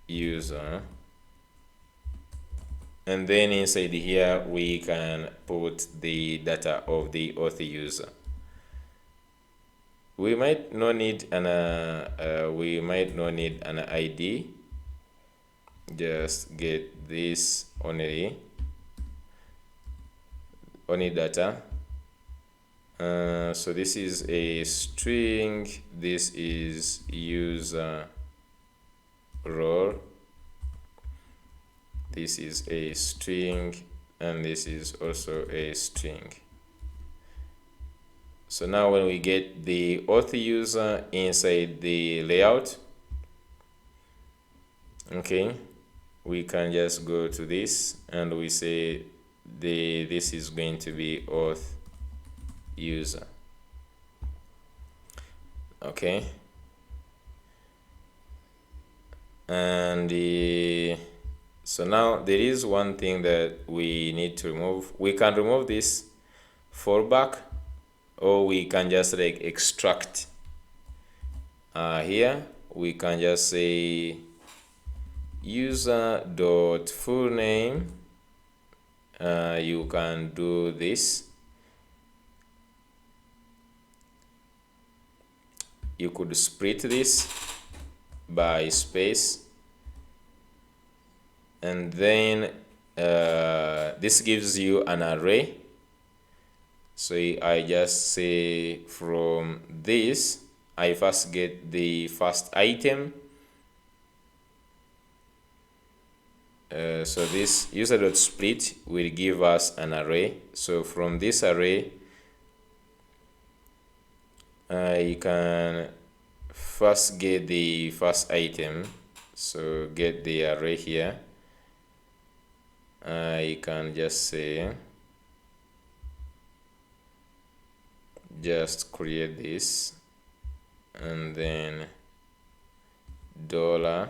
user, and then inside here we can put the data of the auth user. We might not need an ID. Just get this only data. So this is a string. This is user role. This is a string, and this is also a string. So now when we get the auth user inside the layout, okay, we can just go to this and we say this is going to be auth user. Okay, and So now there is one thing that we need to remove. We can remove this fallback, or we can just like extract. Here we can just say user dot full name. You can do this. You could split this by space, and then this gives you an array. So I just say from this I first get the first item. So this user.split will give us an array. So from this array you can first get the first item. So get the array here. You can just say, just create this, and then $,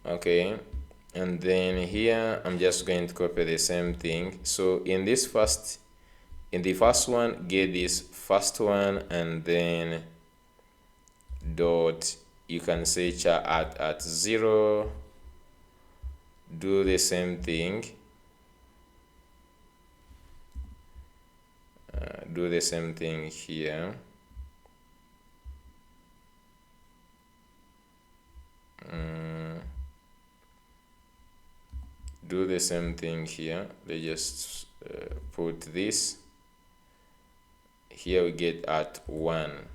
okay, and then here I'm just going to copy the same thing. So in the first one, get this first one, and then dot, you can say char at 0, do the same thing, do the same thing here. Do the same thing here. Let's just put this here. We get at 1.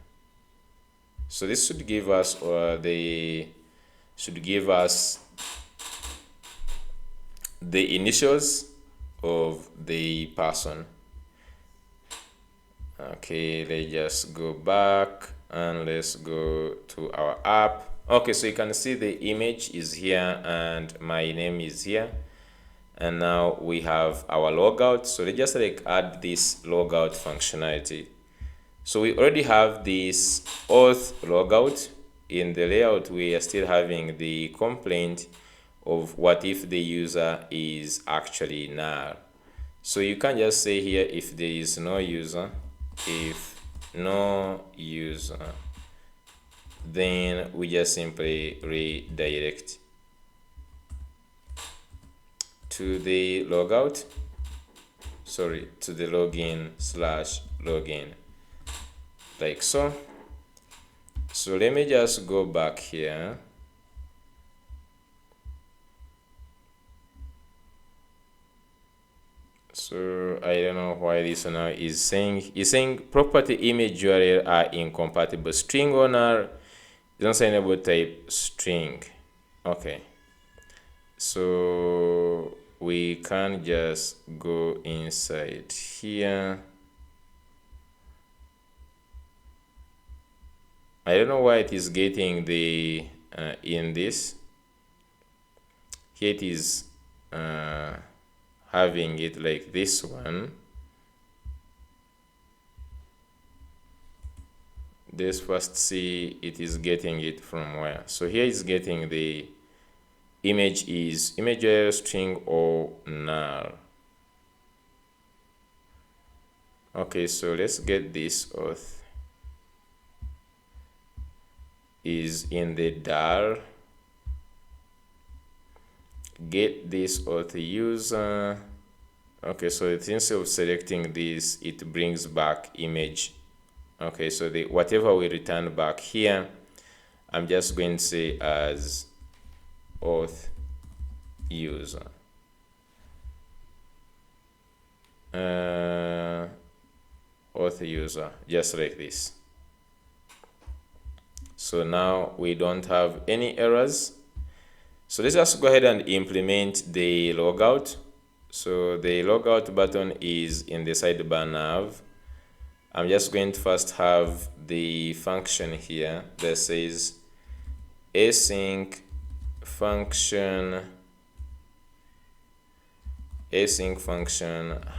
So this should give us, the initials of the person. Okay, let's just go back and let's go to our app. Okay, so you can see the image is here and my name is here, and now we have our logout. So let's just like add this logout functionality. So we already have this auth logout. In the layout, we are still having the complaint of what if the user is actually null. So you can just say here, if there is no user, if no user, then we just simply redirect to the logout, to the login/login, like so. So let me just go back here. So I don't know why this now is saying property image URL are incompatible. String owner is not enable type string. Okay, so we can just go inside here. I don't know why it is getting the in this. Here it is having it like this one. Let's first see it is getting it from where. So here is getting the image is image string or null. Okay, so let's get this auth is in the dar. Get this auth user. Okay, so instead of selecting this, it brings back image. Okay, so the whatever we return back here, I'm just going to say as auth user. Auth user, just like this. So now we don't have any errors. So let's just go ahead and implement the logout. So the logout button is in the sidebar nav. I'm just going to first have the function here that says async function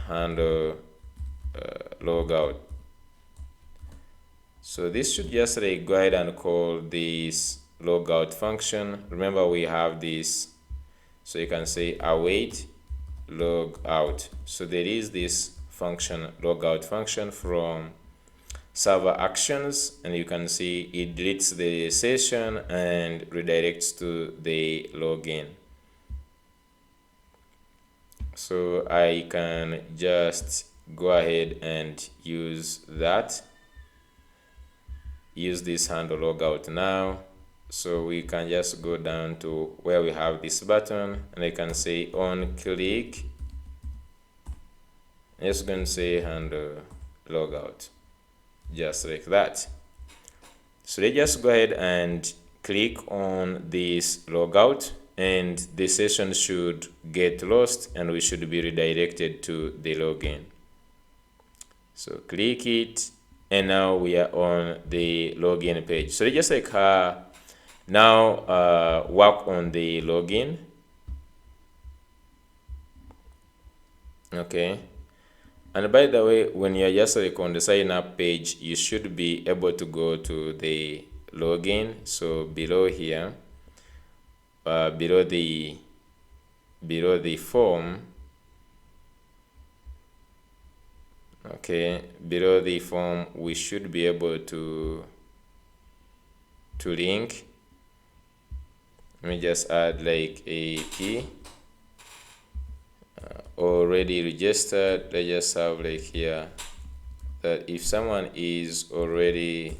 handle log out. So this should just like go ahead and call this logout function. Remember we have this, so you can say await logout. So there is this function, logout function from server actions, and you can see it deletes the session and redirects to the login. So I can just go ahead and use that, use this handle logout now. So we can just go down to where we have this button, and I can say on click, I'm just going to say handle logout, just like that. So they just go ahead and click on this logout, and the session should get lost and we should be redirected to the login. So click it, and now we are on the login page. So they just like now work on the login. Okay, and by the way, when you're just like on the sign up page, you should be able to go to the login. So below here, below the form, okay, below the form, we should be able to link. Let me just add like a key. Already registered. Let's just have like here that if someone is already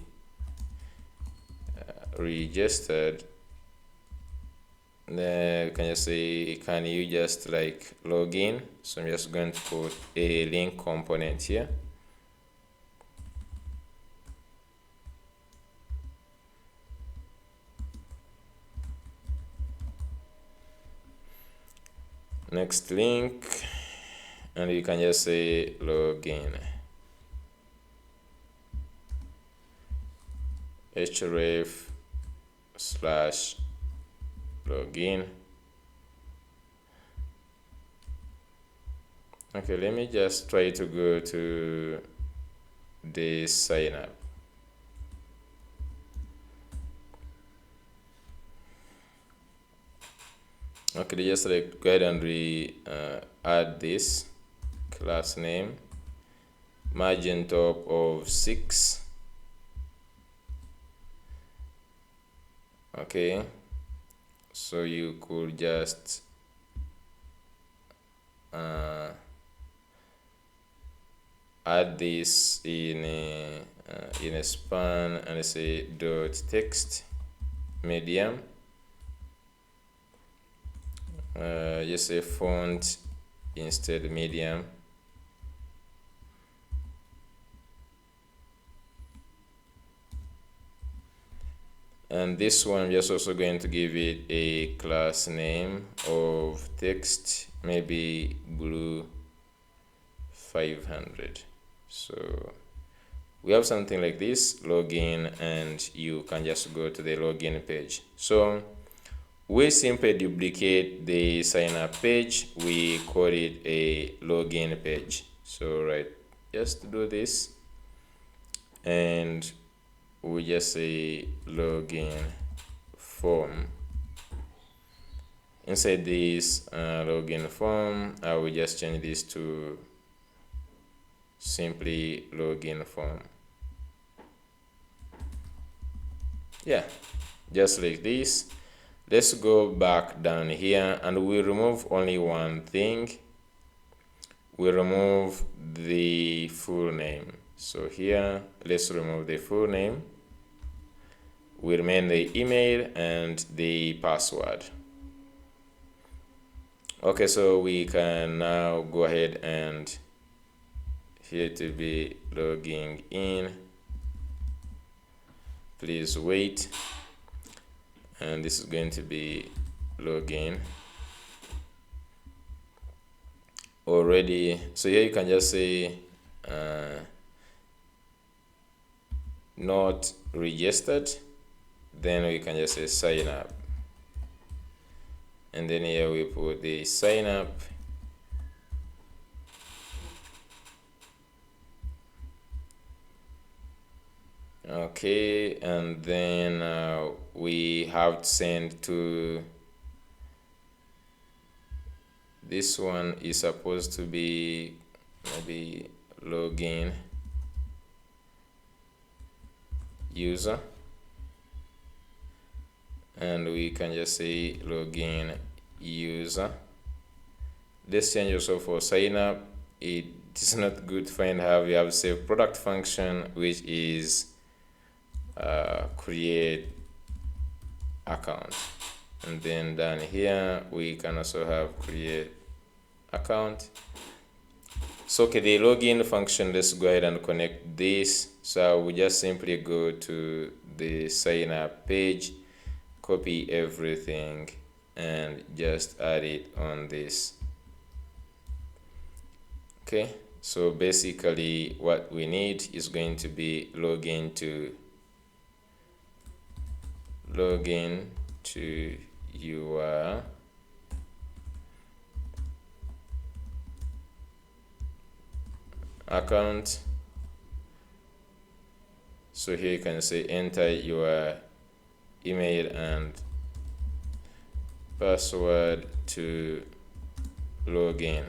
registered, then you can just say, can you just like log in? So I'm just going to put a link component here. Next link, and you can just say login. href/login. Okay, let me just try to go to the sign up. Okay, just like go ahead and add this class name, margin top of 6. Okay, so you could just add this in a span and say dot text medium. Just say font instead medium. And this one, I'm just also going to give it a class name of text, maybe blue 500. So we have something like this, login, and you can just go to the login page. So we simply duplicate the sign up page, we call it a login page. So right, just do this, and we just say login form. Inside this login form, I will just change this to simply login form. Yeah, just like this. Let's go back down here, and we remove only one thing. We remove the full name. So here, let's remove the full name. We remain the email and the password. Okay, so we can now go ahead and here to be logging in. Please wait. And this is going to be login already. So here you can just say not registered, then we can just say sign up, and then here we put the sign up, Okay, and then we have to send to this one is supposed to be maybe login user, and we can just say login user. Let's change also for sign up. It is not good to find how we have save product function, which is create account, and then down here we can also have create account. So okay, the login function, let's go ahead and connect this. So we just simply go to the sign up page, copy everything, and just add it on this. Okay, so basically what we need is going to be login to your account. So here you can say enter your email and password to login.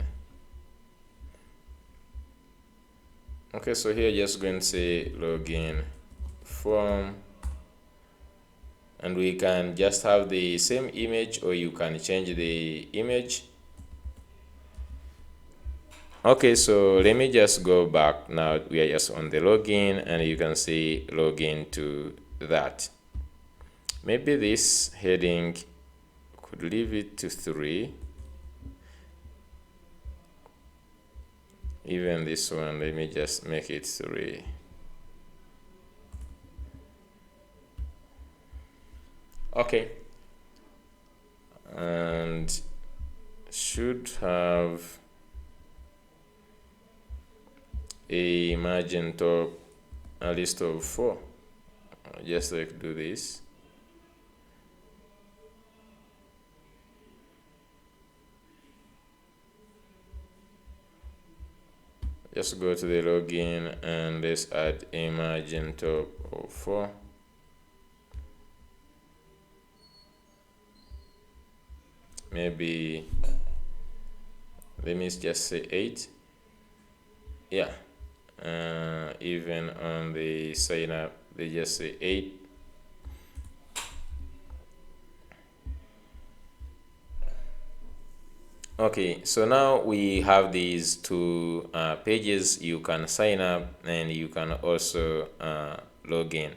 Okay, so here just going to say login form, and we can just have the same image, or you can change the image. Okay, so let me just go back. Now we are just on the login, and you can see login to that. Maybe this heading could leave it to 3. Even this one, let me just make it 3. Okay, and should have a margin top, a list of 4. Just like do this. Just go to the login and let's add a margin top of 4. Maybe let me just say 8. Yeah, even on the sign up they just say 8. Okay, so now we have these two pages. You can sign up and you can also log in.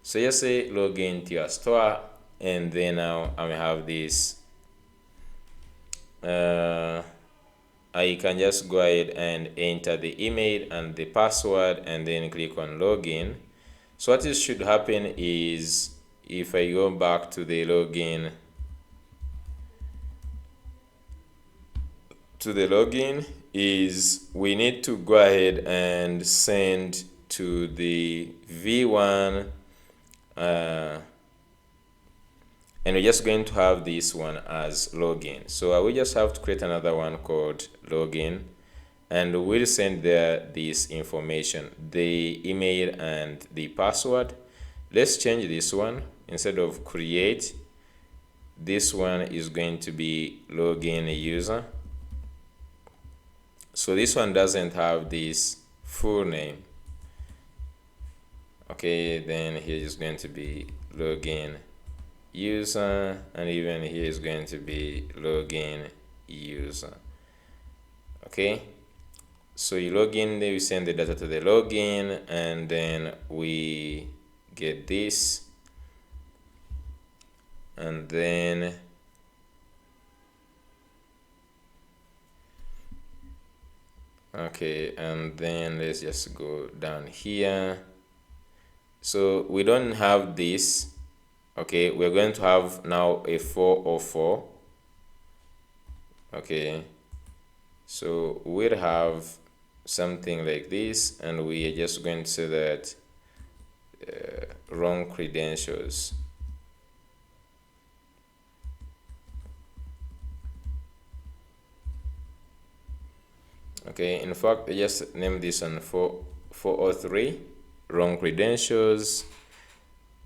So just say log in to your store, and then now I have this. I can just go ahead and enter the email and the password and then click on login. So what should happen is if I go back to the login, is we need to go ahead and send to the v1 and we're just going to have this one as login. So I will just have to create another one called login, and we'll send there this information, the email and the password. Let's change this one. Instead of create, this one is going to be login user. So this one doesn't have this full name. Okay, then here is going to be login user, and even here is going to be login user. Okay, so you log in, then we send the data to the login, and then we get this, and then okay, and then let's just go down here. So we don't have this. Okay, we're going to have now a 404. Okay, so we'll have something like this, and we are just going to say that wrong credentials. Okay, in fact I just name this on 403. wrong credentials.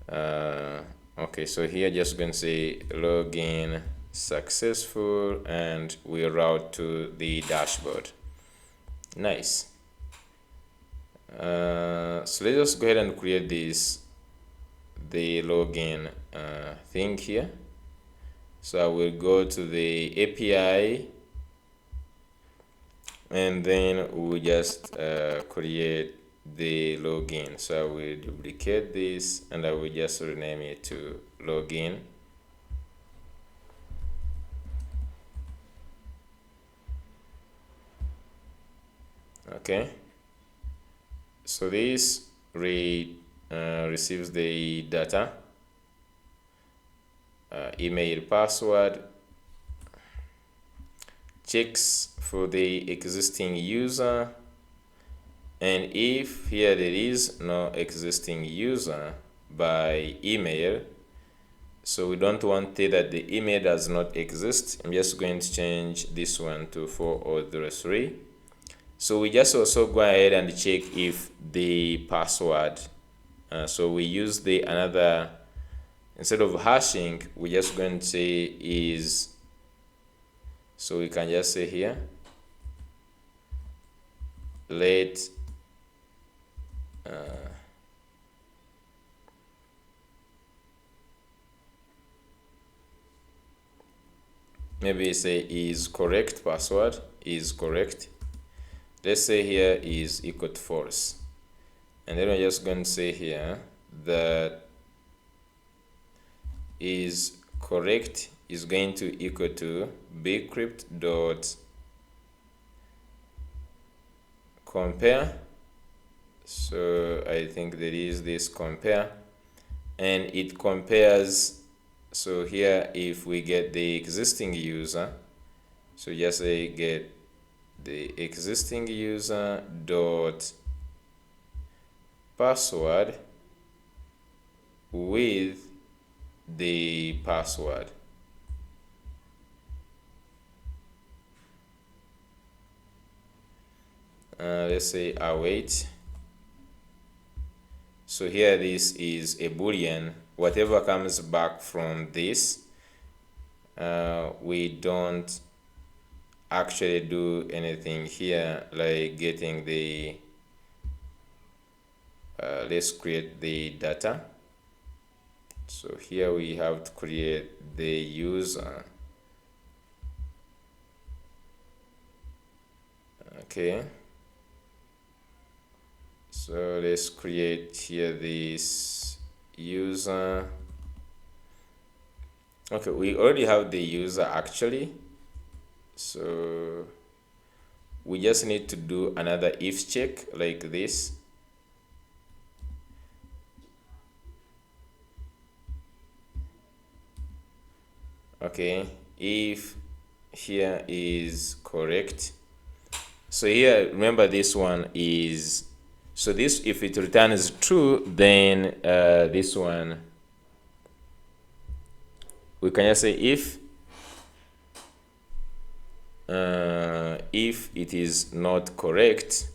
Okay, so here just going to say login successful, and we route to the dashboard. Nice. So let's just go ahead and create the login thing here. So I will go to the API, and then we'll just create the login. So I will duplicate this, and I will just rename it to login. Okay, so this receives the data, email, password, checks for the existing user, and if here there is no existing user by email, so we don't want that the email does not exist, I'm just going to change this one to 403. So we just also go ahead and check if the password, so we use the another, instead of hashing, we're just going to say is, so we can just say here, let maybe say is correct, password is correct. Let's say here is equal to false, and then we're just going to say here that is correct is going to equal to bcrypt dot compare. So I think there is this compare, and it compares. So here if we get the existing user, so just say get the existing user dot password with the password. Let's say await. So here this is a boolean. Whatever comes back from this, we don't actually do anything here, like getting the let's create the data. So here we have to create the user. Okay, so let's create here this user. Okay, we already have the user actually, so we just need to do another if check like this. Okay, if here is correct, so here remember this one is, so this, if it returns true, then this one we can just say if it is not correct,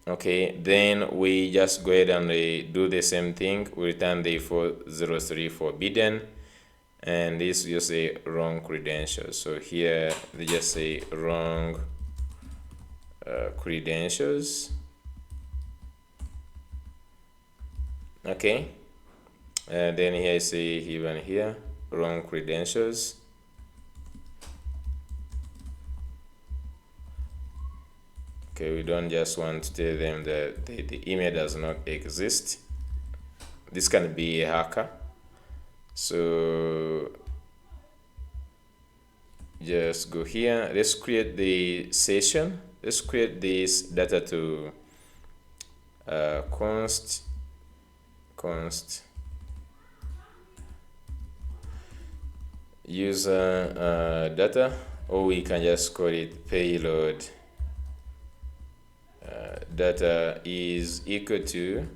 okay, then we just go ahead and do the same thing. We return the 403 forbidden, and this just say wrong credentials. So here they just say wrong credentials. Okay, and then here I say even here wrong credentials. Okay, we don't just want to tell them that the email does not exist. This can be a hacker. So just go here. Let's create the session. Let's create this data to const user data, or we can just call it payload data is equal to,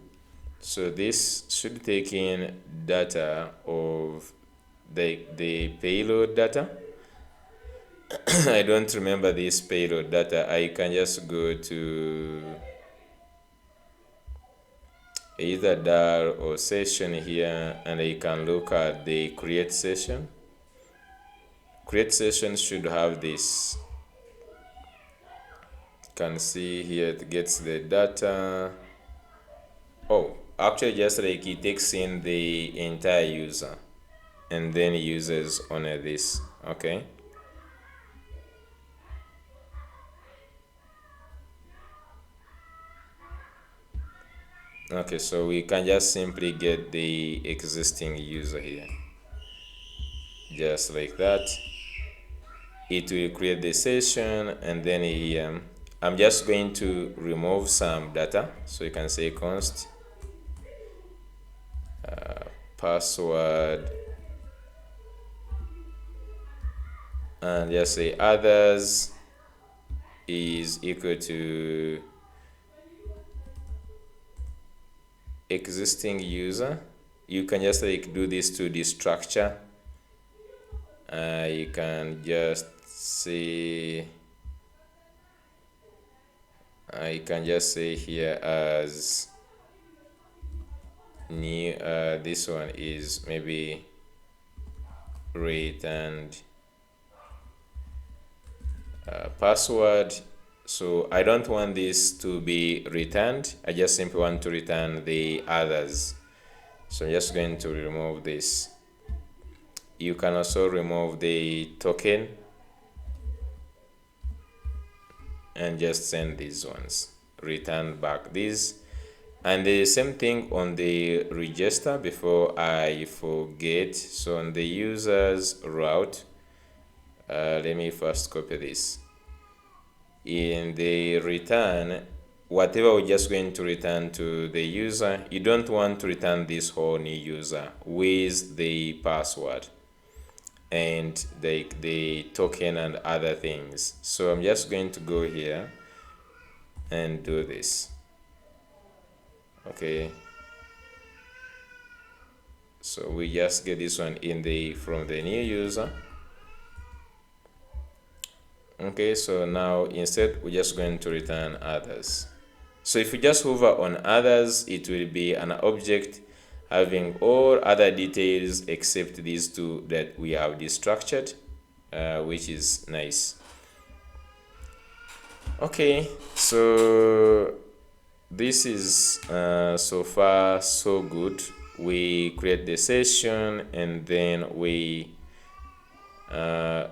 so this should take in data of the payload data. I don't remember this payload data, I can just go to either dar or session here, and I can look at the create session. Create session should have this. You can see here it gets the data. Oh, actually just like it takes in the entire user and then uses only this. Okay. Okay, so we can just simply get the existing user here. Just like that. It will create the session, and then here I'm just going to remove some data. So you can say const password, and just say others is equal to existing user. You can just like do this to the structure. You can just say here as new. This one is maybe returned password. So I don't want this to be returned, I just simply want to return the others. So I'm just going to remove this. You can also remove the token and just send these ones, return back these. And the same thing on the register before I forget. So on the users route, let me first copy this. In the return, whatever we're just going to return to the user, you don't want to return this whole new user with the password and the token and other things. So I'm just going to go here and do this. Okay, so we just get this one in the from the new user. Okay, so now instead we're just going to return others. So if you just hover on others, it will be an object having all other details except these two that we have destructured, which is nice. Okay, so this is so far so good. We create the session and then we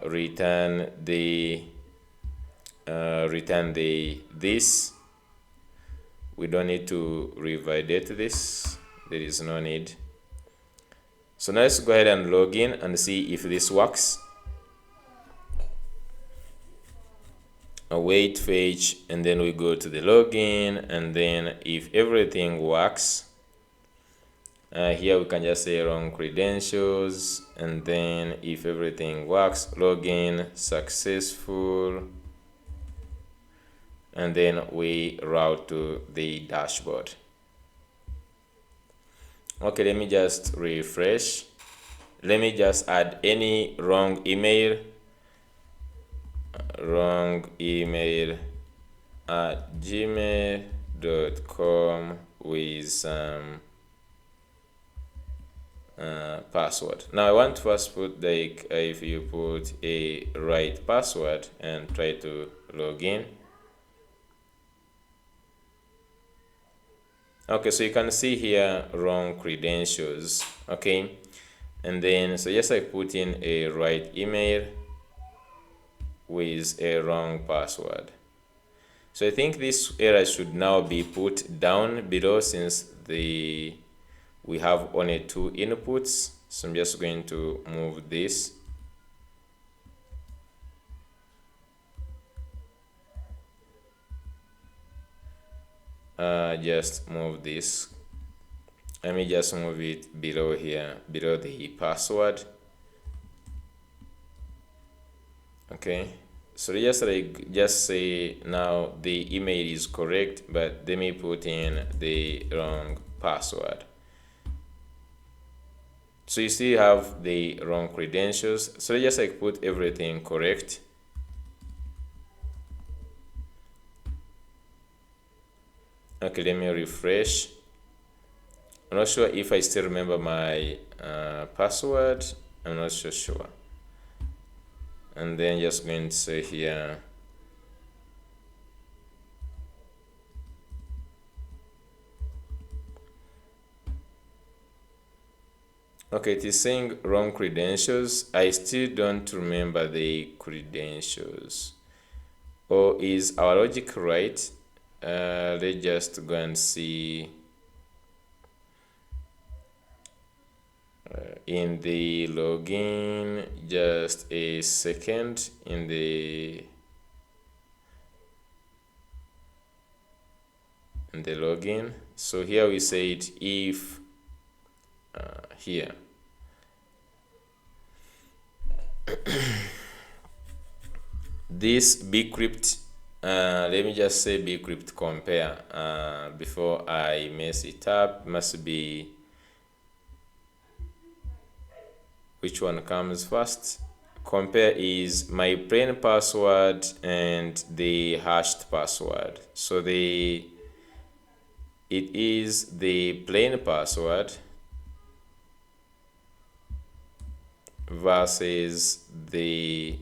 return this. We don't need to revalidate this, there is no need. So now let's go ahead and log in and see if this works. Await fetch, and then we go to the login, and then if everything works, here we can just say wrong credentials, and then if everything works, login successful, and then we route to the dashboard. Okay, let me just refresh. Let me just add any wrong email at gmail.com with some password. Now I want to first put like if you put a right password and try to log in. Okay, so you can see here wrong credentials. Okay, and then so yes, I put in a right email with a wrong password. So I think this error should now be put down below since we have only two inputs. So I'm just going to move this. Just move this. Let me just move it below here, below the password. Okay, so just say now the email is correct, but let me put in the wrong password. So you still have the wrong credentials. So just put everything correct, Okay, let me refresh. I'm not sure if I still remember my password. I'm not so sure. And then just going to say here, okay, it is saying wrong credentials. I still don't remember the credentials. Or is our logic right? Let's just go and see in the login. Just a second. In the login. So here we said if here this bcrypt, let me just say bcrypt compare before I mess it up. Must be, which one comes first? Compare is my plain password and the hashed password. So it is the plain password versus the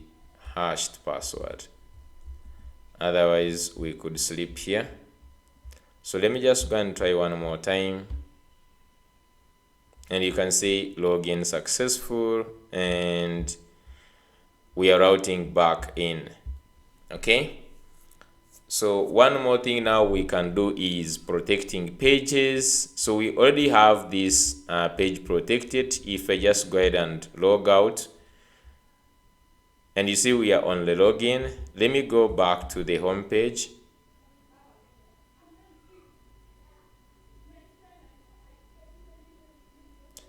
hashed password. Otherwise we could sleep here. So let me just go and try one more time, and you can see login successful and we are routing back in. Okay, so one more thing now we can do is protecting pages. So we already have this page protected. If I just go ahead and log out, and you see we are on the login, let me go back to the home page.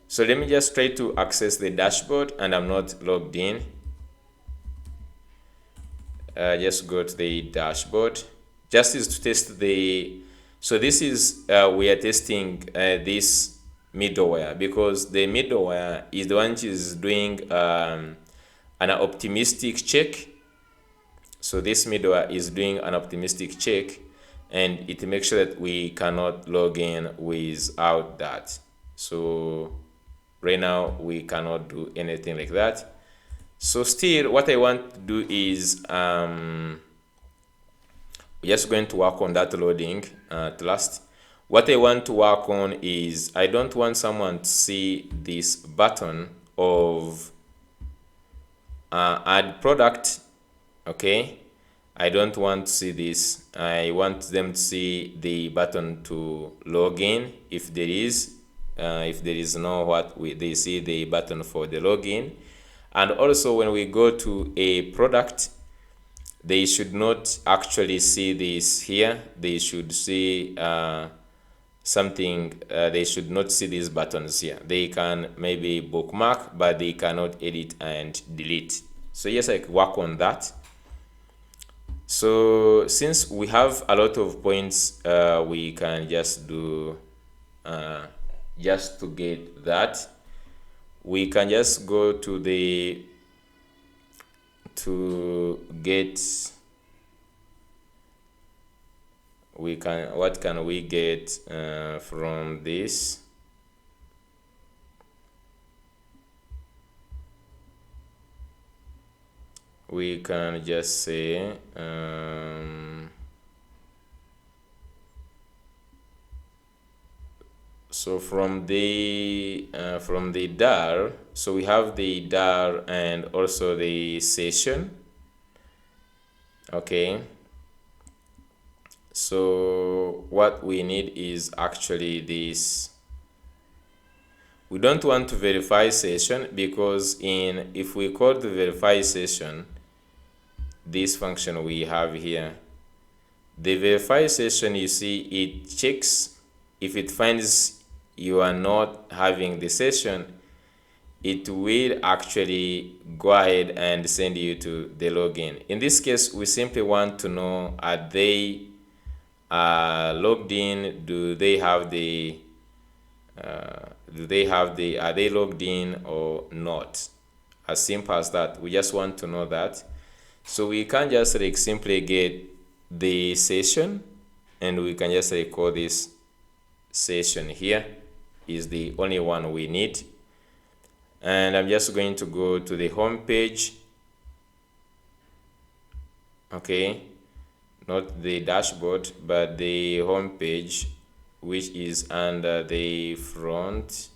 So let me just try to access the dashboard, and I'm not logged in. Just go to the dashboard. Just is to test the, so this is we are testing this middleware, because the middleware is the one which is doing an optimistic check. So this middleware is doing an optimistic check, and it makes sure that we cannot log in without that. So right now we cannot do anything like that. So still what I want to do is we're just going to work on that loading at last. What I want to work on is I don't want someone to see this button of add product. Okay, I don't want to see this. I want them to see the button to log in, if there is. If there is no, they see the button for the login. And also when we go to a product, they should not actually see this here. They should see something. They should not see these buttons here. They can maybe bookmark, but they cannot edit and delete. So yes, I can work on that. So since we have a lot of points, we can just do just to get that, we can just go to the what can we get from this? We can just say so from the dar, so we have the dar and also the session. Okay, so what we need is actually this. We don't want to verify session, because if we call the verify session, this function we have here, the verify session, you see it checks. If it finds you are not having the session, it will actually go ahead and send you to the login. In this case, we simply want to know, are they logged in? Do they have the are they logged in or not? As simple as that. We just want to know that. So we can just like simply get the session, and we can just call this session here is the only one we need. And I'm just going to go to the home page. Okay, not the dashboard, but the home page, which is under the front.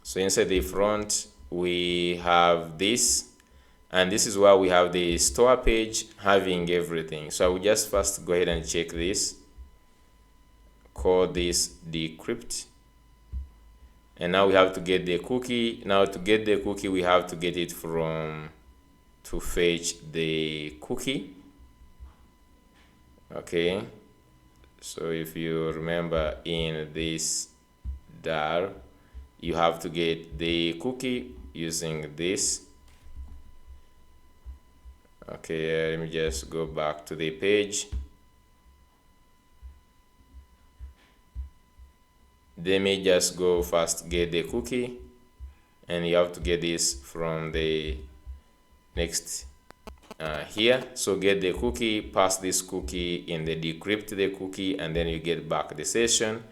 So inside the front we have this, and this is where we have the store page having everything. So I will just first go ahead and check this, call this decrypt, and now we have to get the cookie. Now to get the cookie, we have to get it from to fetch the cookie. Okay, so if you remember in this dar, you have to get the cookie using this. Okay, let me just go back to the page. Let me just go first get the cookie, and you have to get this from the next here. So get the cookie, pass this cookie in the decrypt the cookie, and then you get back the session.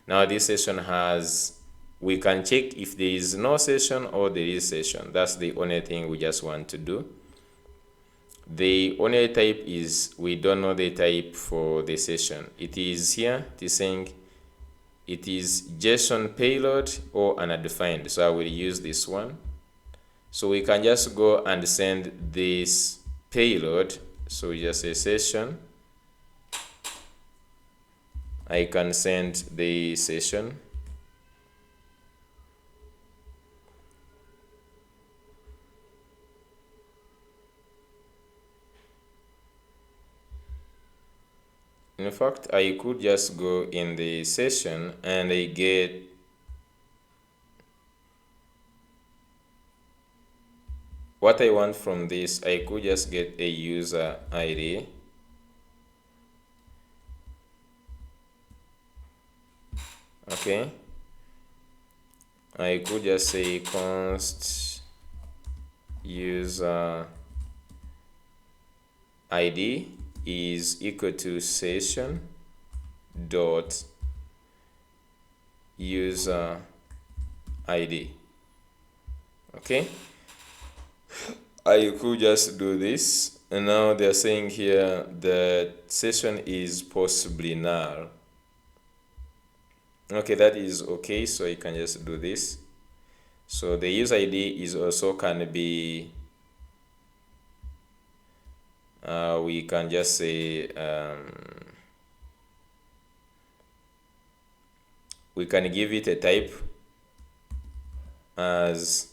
Now this session has, we can check if there is no session or there is session. That's the only thing we just want to do. The only type is we don't know the type for the session. It is here, it is saying it is JSON payload or undefined. So I will use this one. So we can just go and send this payload. So we just say session. I can send the session. In fact, I could just go in the session and I get what I want from this. I could just get a user ID. Okay, I could just say const user ID is equal to session dot user ID. Okay, I could just do this, and now they're saying here that session is possibly null. Okay, that is okay, so I can just do this. So the user ID is also can be we can just say we can give it a type as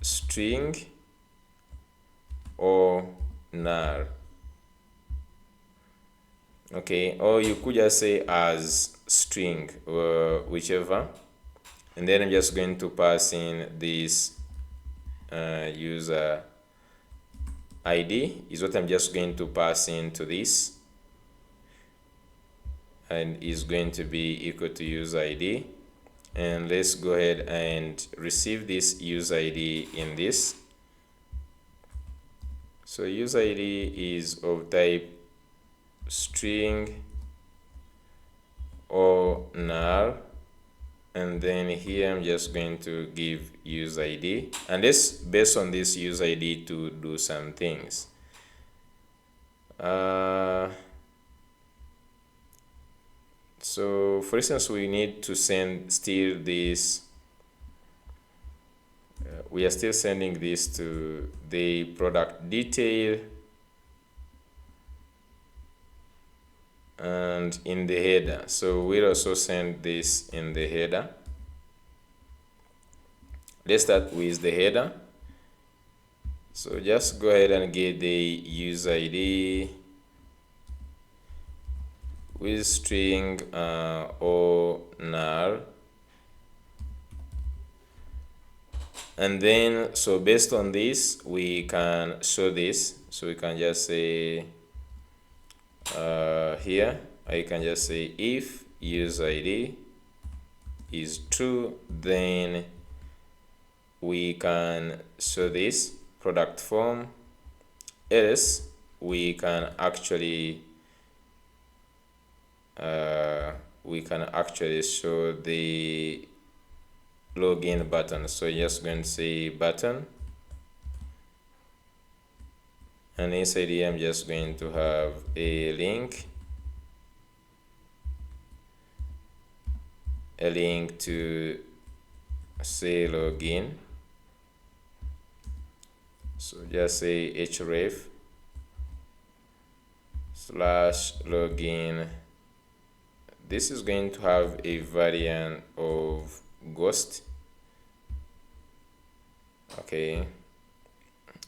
string or null. Okay, or you could just say as string, or whichever, and then I'm just going to pass in this user ID is what I'm just going to pass into this, and is going to be equal to user ID. And let's go ahead and receive this user ID in this. So user ID is of type string or null, and then here I'm just going to give user ID, and let's based on this user ID to do some things. So for instance, we need to send still this, we are still sending this to the product detail and in the header. So we'll also send this in the header. Let's start with the header. So just go ahead and get the user ID with string or null, and then so based on this we can show this. So we can just say here I can just say if user ID is true, then we can show this product form, else we can actually show the login button. So just going to say button, and inside here I'm just going to have a link to say login. So just say href/login. This is going to have a variant of ghost. Okay,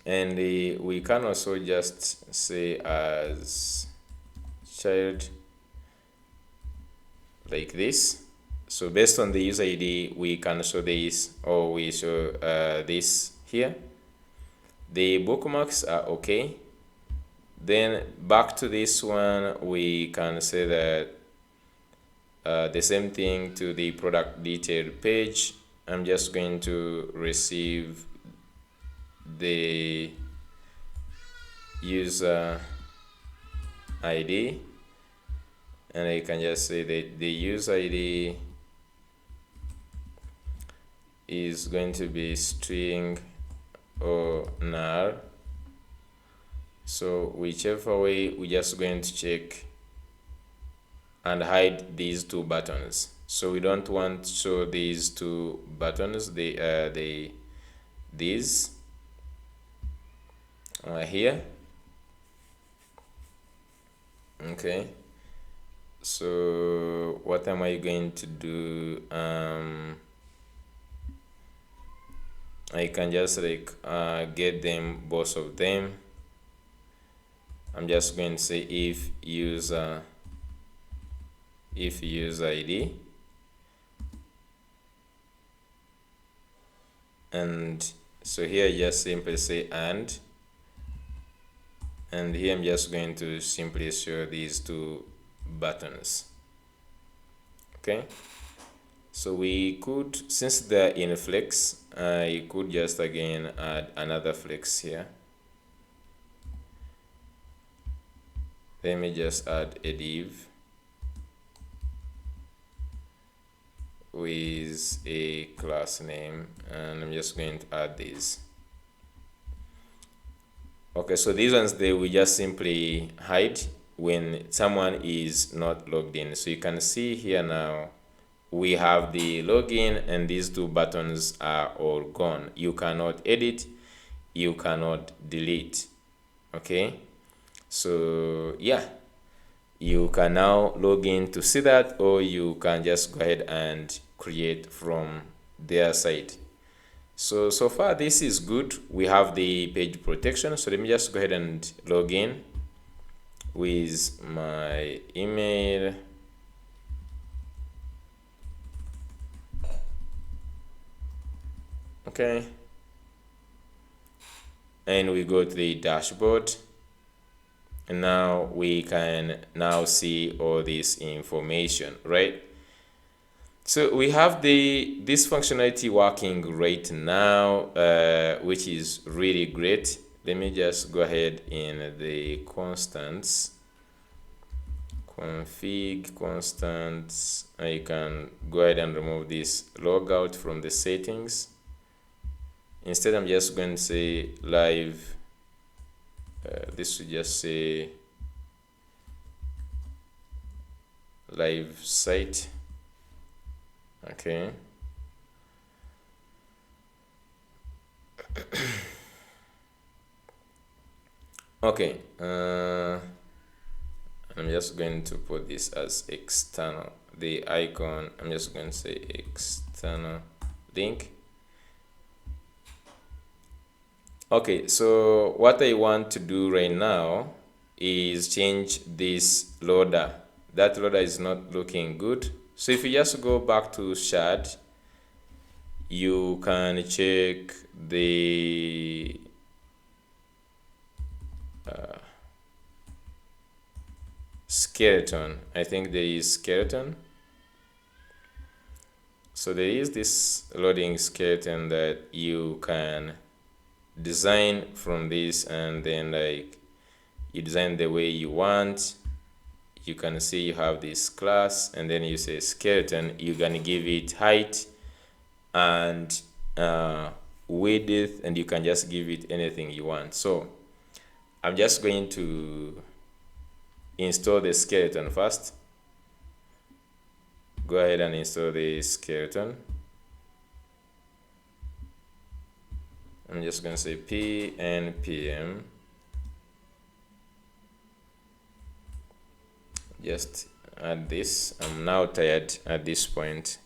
and we can also just say as child like this. So based on the user ID, we can show this, or we show this here. The bookmarks are okay. Then back to this one, we can say that the same thing to the product detail page. I'm just going to receive the user ID, and I can just say that the user ID is going to be string or null. So whichever way, we're just going to check and hide these two buttons. So we don't want to show these two buttons, these here. Okay, so what am I going to do? I can just like get them, both of them. I'm just going to say if user ID, and so here just simply say and here I'm just going to simply show these two buttons. Okay, so we could, since they're in flex, you could just again add another flex here. Let me just add a div with a class name, and I'm just going to add these. Okay, so these ones, they will just simply hide when someone is not logged in. So you can see here now we have the login, and these two buttons are all gone. You cannot edit, you cannot delete. Okay, so yeah, you can now log in to see that, or you can just go ahead and create from their site. So far this is good. We have the page protection. So let me just go ahead and log in with my email. Okay, and we go to the dashboard, and now we can now see all this information, right? So we have this functionality working right now, which is really great. Let me just go ahead in the constants, config constants. I can go ahead and remove this logout from the settings. Instead, I'm just going to say live. This should just say live site. Okay. Okay. I'm just going to put this as external. The icon, I'm just going to say external link. Okay, so what I want to do right now is change this loader. That loader is not looking good. So if you just go back to shard, you can check the skeleton. I think there is skeleton. So there is this loading skeleton that you can design from this, and then like you design the way you want. You can see you have this class, and then you say skeleton. You can give it height and width, and you can just give it anything you want. So I'm just going to install the skeleton first. Go ahead and install the skeleton. I'm just going to say pnpm. Just add this. I'm now tired at this point.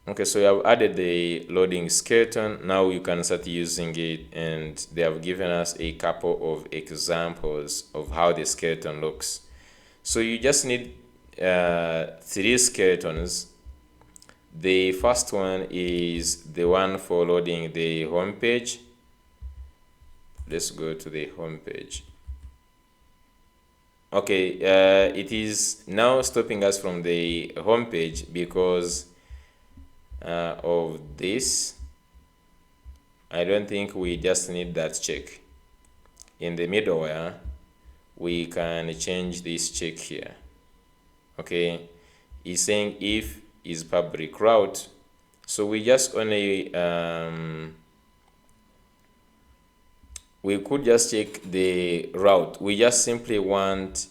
Okay, so you have added the loading skeleton. Now you can start using it, and they have given us a couple of examples of how the skeleton looks. So you just need 3 skeletons. The first one is the one for loading the home page. Let's go to the home page. Okay, it is now stopping us from the home page because of this. I don't think we just need that check. In the middleware, we can change this check here. Okay, it's saying if is public route, so we just only we could just check the route. We just simply want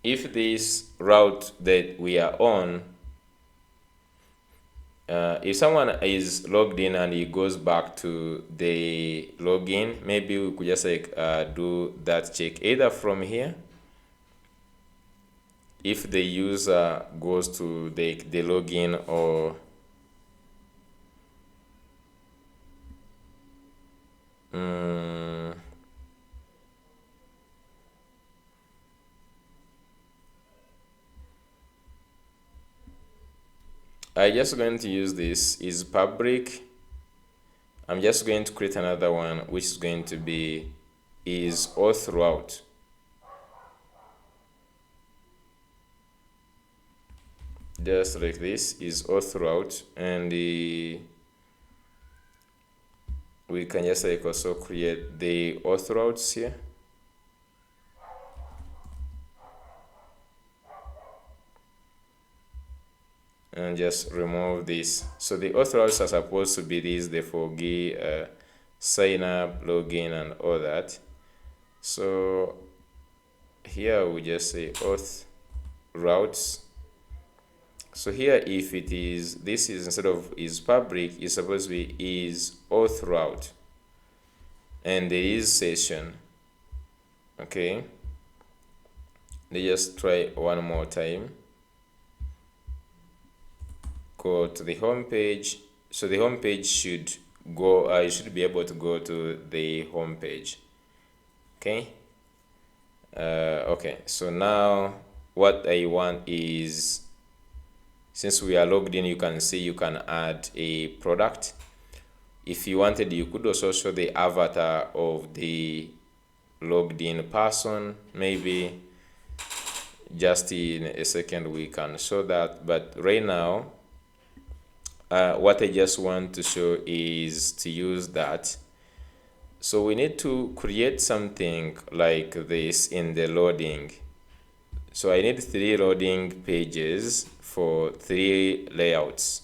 if this route that we are on, if someone is logged in and he goes back to the login, maybe we could just like do that check either from here. If the user goes to the login, or I'm just going to use this is public. I'm just going to create another one, which is going to be is auth route. Just like this is auth route, and we can just like also create the auth routes here. And just remove this. So the auth routes are supposed to be these, the forgive, sign up, login, and all that. So here we just say auth routes. So here, if it is, this is instead of is public, it's supposed to be is auth route, and there is session. Okay, let's just try one more time. Go to the home page. So the home page should go, you should be able to go to the home page. Okay. Okay, so now what I want is, since we are logged in, you can see you can add a product. If you wanted, you could also show the avatar of the logged in person. Maybe just in a second we can show that, but right now what I just want to show is to use that. So we need to create something like this in the loading. So I need 3 loading pages for 3 layouts.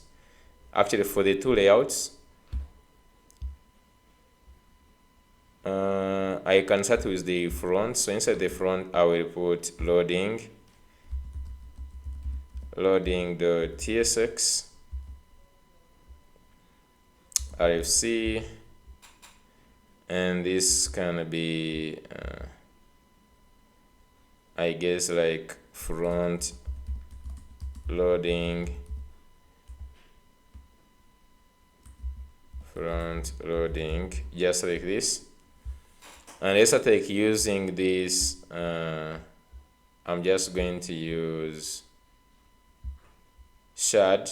Actually, for the 2 layouts, I can start with the front. So inside the front, I will put loading.tsx, RFC, and this can be I guess like front loading, just like this. And let's start like using this. I'm just going to use shard,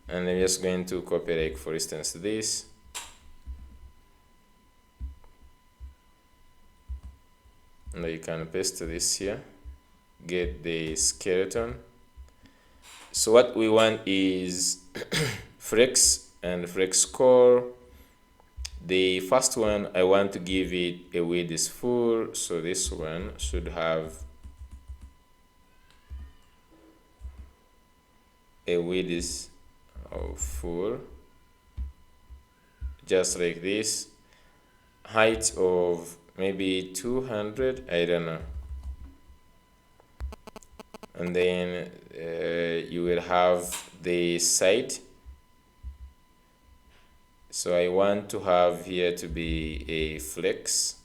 and I'm just going to copy, like for instance this, and you can paste this here, get the skeleton, So what we want is flex and flex core. The first one, I want to give it a width is full, so this one should have a width is of full, just like this. Height of maybe 200, I don't know. And then you will have the site. So I want to have here to be a flex.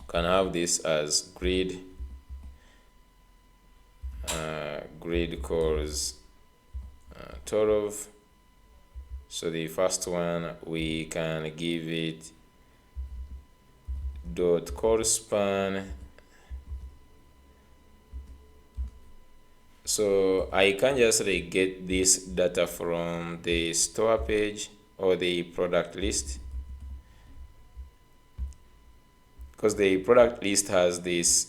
Can have this as grid. Grid cores 12. So the first one we can give it dot correspond. So I can just like get this data from the store page or the product list, because the product list has this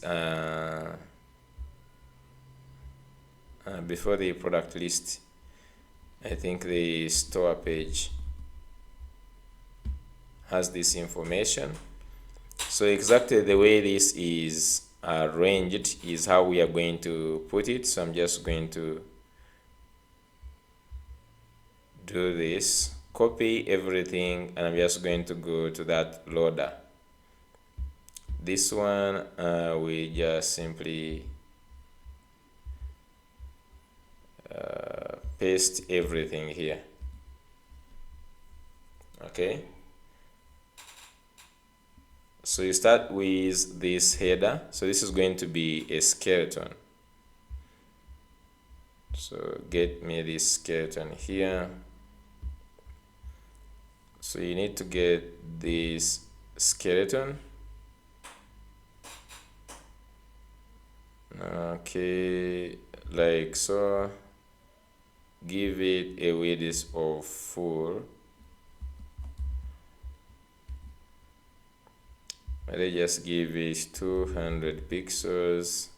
before the product list, I think the store page has this information. So exactly the way this is arranged is how we are going to put it. So I'm just going to do this, copy everything, and I'm just going to go to that loader. This one we just simply paste everything here. Okay, so you start with this header. So this is going to be a skeleton. So get me this skeleton here. So you need to get this skeleton. Okay, like so. Give it a width of full. Let's just give it 200 pixels.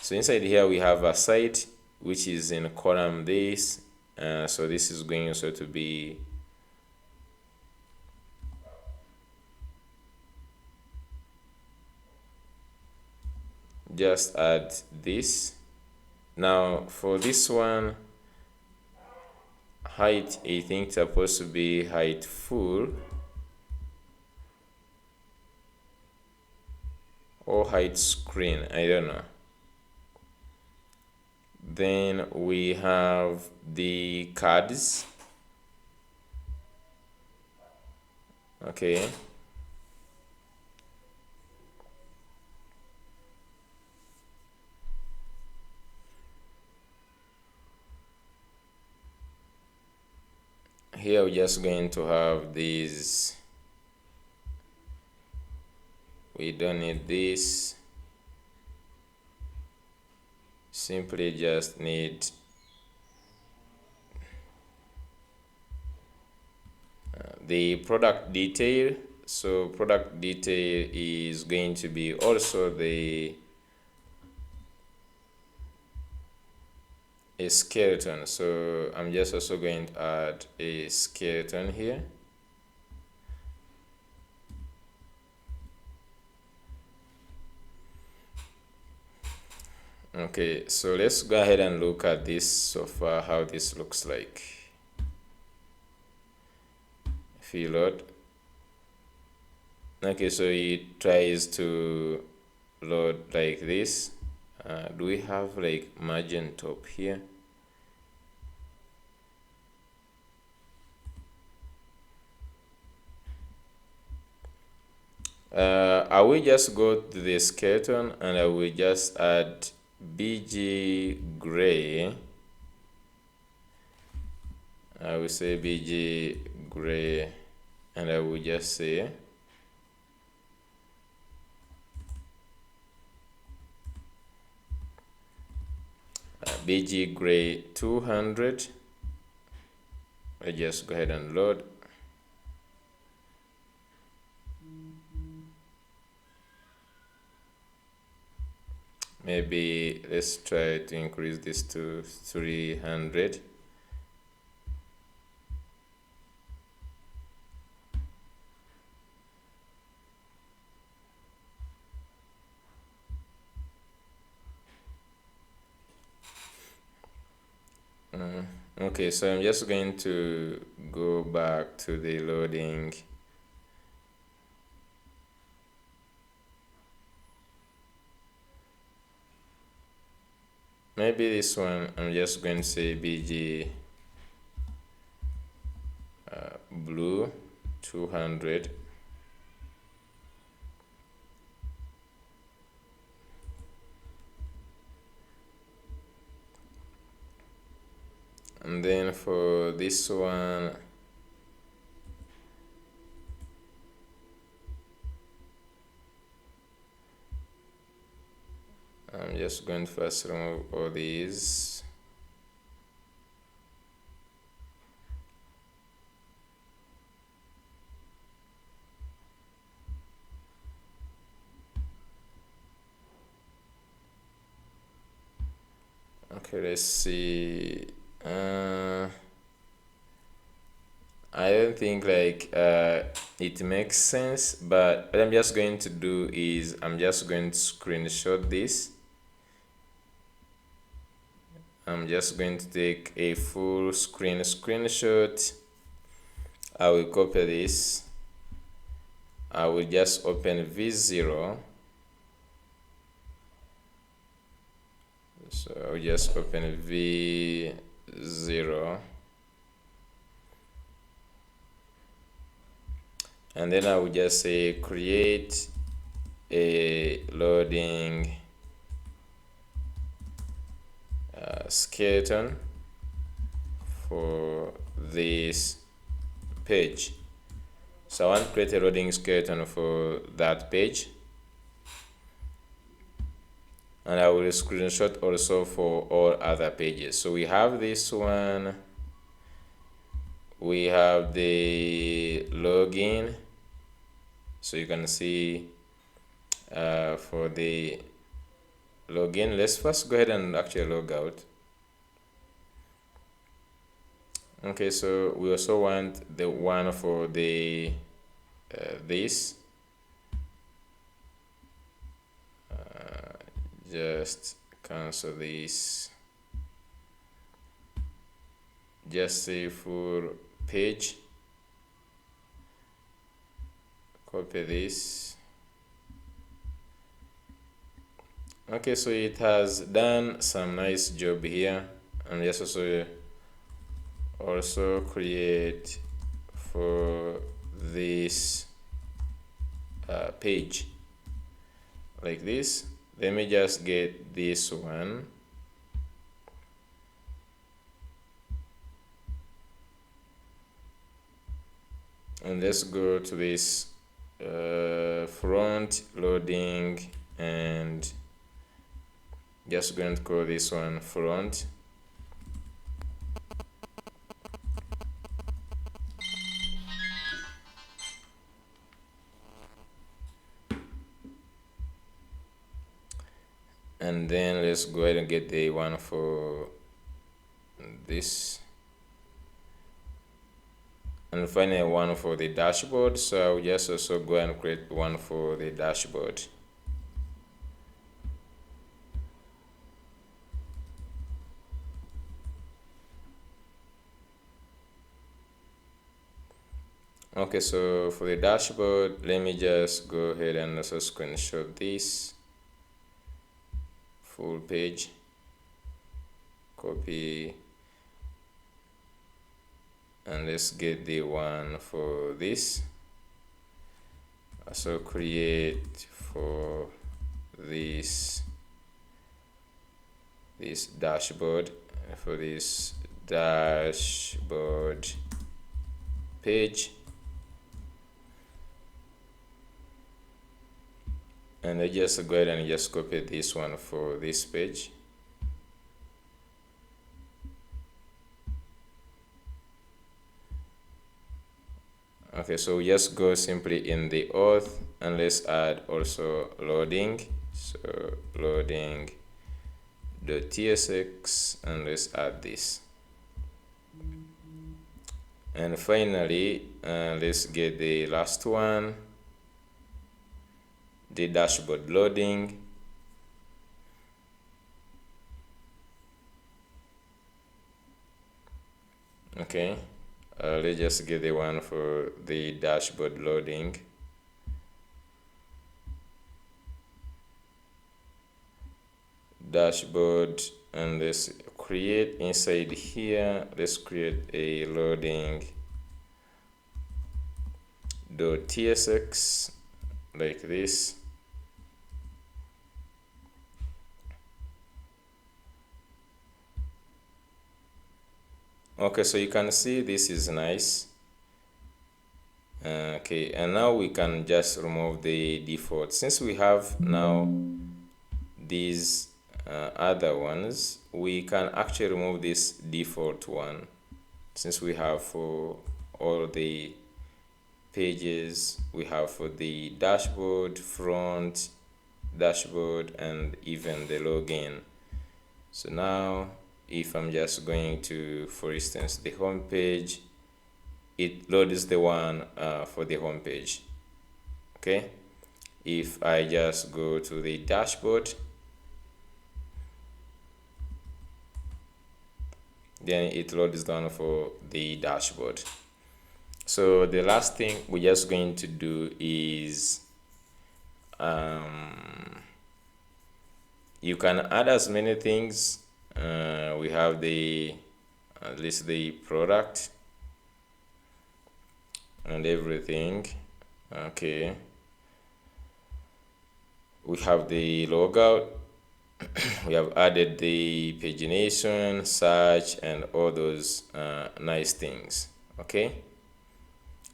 So inside here we have a site which is in column this. So this is going also to be just add this. Now for this one, height, I think it's supposed to be height full or height screen, I don't know. Then we have the cards. Okay, here we're just going to have these. We don't need this. Simply just need the product detail. So product detail is going to be also a skeleton. So I'm just also going to add a skeleton here. Okay, so let's go ahead and look at this so far, how this looks like. If you load. Okay, so it tries to load like this. Do we have like margin top here? I will just go to the skeleton and I will just add bg gray. I will say bg gray and I will just say bg gray 200. I just go ahead and load. maybe let's try to increase this to 300. Okay, so I'm just going to go back to the loading. Maybe this one, I'm just going to say bg blue 200. And then for this one, I'm just going to first remove all these. Okay, let's see. I don't think like it makes sense, but what I'm just going to do is I'm just going to screenshot this. I'm just going to take a full screen screenshot. I will copy this. I will just open V0. So I'll just open V0. And then I will just say create a loading skeleton for this page. So I want to create a loading skeleton for that page, and I will screenshot also for all other pages. So we have this one, we have the login, so you can see for the login, let's first go ahead and actually log out. Okay, so we also want the one for the this. Just cancel this. Just say full page. Copy this. Okay, so it has done some nice job here, and just also create for this page like this. Let me just get this one. And let's go to this front loading, and just going to call this one front. And then let's go ahead and get the one for this, and finally one for the dashboard. So I'll just also go and create one for the dashboard. Okay, so for the dashboard, let me just go ahead and also screenshot this full page, copy, and let's get the one for this. Also create for this dashboard, for this dashboard page. And I just go ahead and just copy this one for this page. Okay, so we just go simply in the auth, and let's add also loading. So loading the tsx, and let's add this. And finally, let's get the last one, the dashboard loading. Okay, let's just get the one for the dashboard loading. Dashboard, and let's create inside here, let's create a loading .tsx like this. Okay, so you can see this is nice. Okay, and now we can just remove the default. Since we have now these other ones, we can actually remove this default one, since we have for all the pages, we have for the dashboard, front, dashboard, and even the login. So now if I'm just going to, for instance, the home page, it loads the one for the home page. Okay, if I just go to the dashboard, then it loads down for the dashboard. So the last thing we're just going to do is you can add as many things. We have the at least the product and everything. Okay, we have the logout. We have added the pagination, search, and all those nice things. Okay,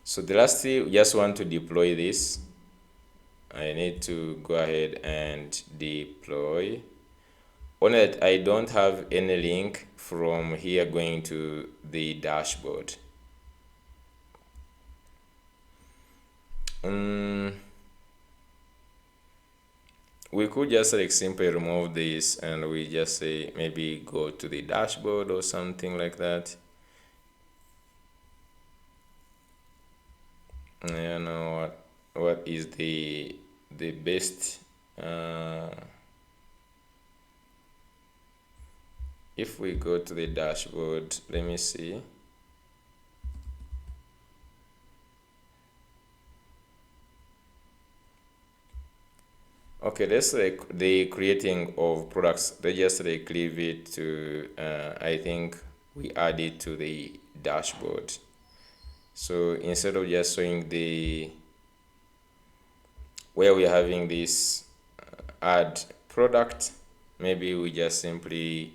so the last thing, we just want to deploy this. I need to go ahead and deploy. Only that I don't have any link from here going to the dashboard. We could just like simply remove this, and we just say maybe go to the dashboard or something like that. I don't know what is the best. If we go to the dashboard, let me see. Okay, let's like the creating of products. Let's just like leave it to, I think we add it to the dashboard. So instead of just showing the where we're having this add product, maybe we just simply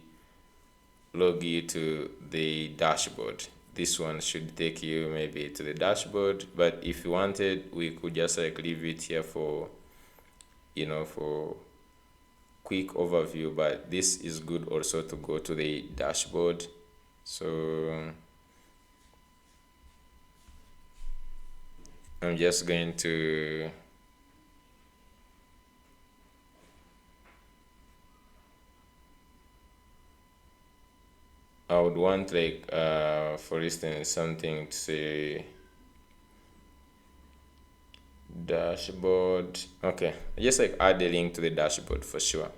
log you to the dashboard. This one should take you maybe to the dashboard, but if you wanted, we could just like leave it here for, you know, for quick overview. But this is good also to go to the dashboard. So I'm just going to I would want like for instance something to say dashboard. Okay, just like add a link to the dashboard for sure.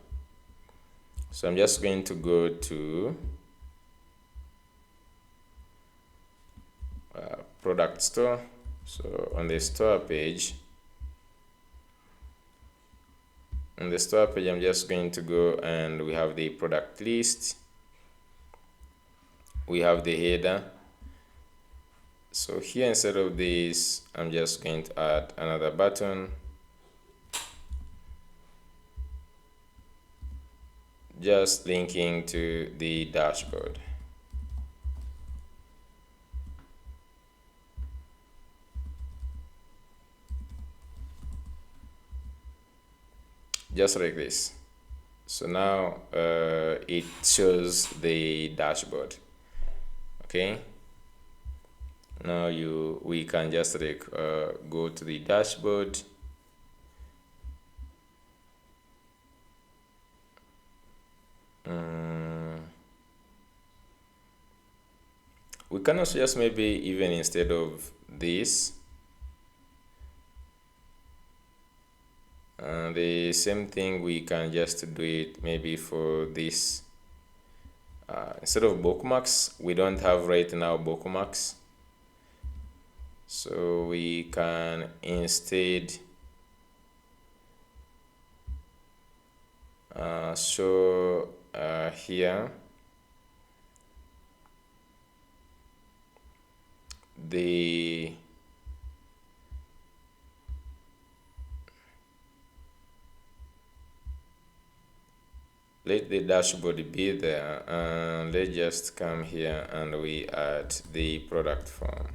So I'm just going to go to product store. So on the store page, I'm just going to go, and we have the product list, we have the header. So here, instead of this, I'm just going to add another button, just linking to the dashboard. Just like this. So now it shows the dashboard. Okay, now we can just like go to the dashboard, We can also just maybe even instead of this, the same thing, we can just do it maybe for this. Instead of bookmarks, we don't have right now bookmarks, so we can instead show here the let the dashboard be there, and let's just come here and we add the product form.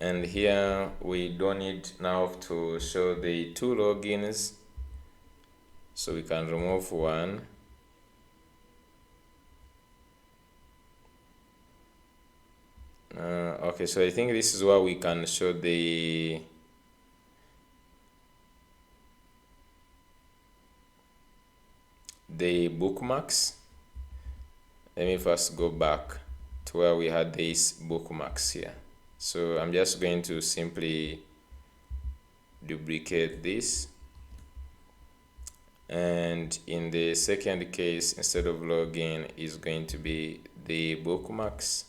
And here we don't need now to show the two logins, so we can remove one. Okay, so I think this is where we can show the bookmarks. Let me first go back to where we had these bookmarks here. So I'm just going to simply duplicate this, and in the second case, instead of login, is going to be the bookmarks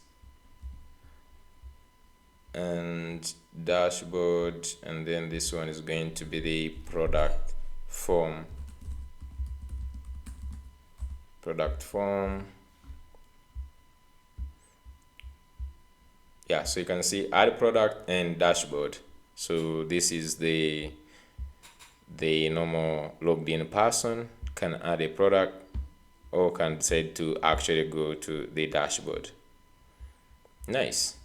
and dashboard, and then this one is going to be the product form. Yeah, so you can see add product and dashboard. So this is the normal logged in person can add a product or can decide to actually go to the dashboard. Nice.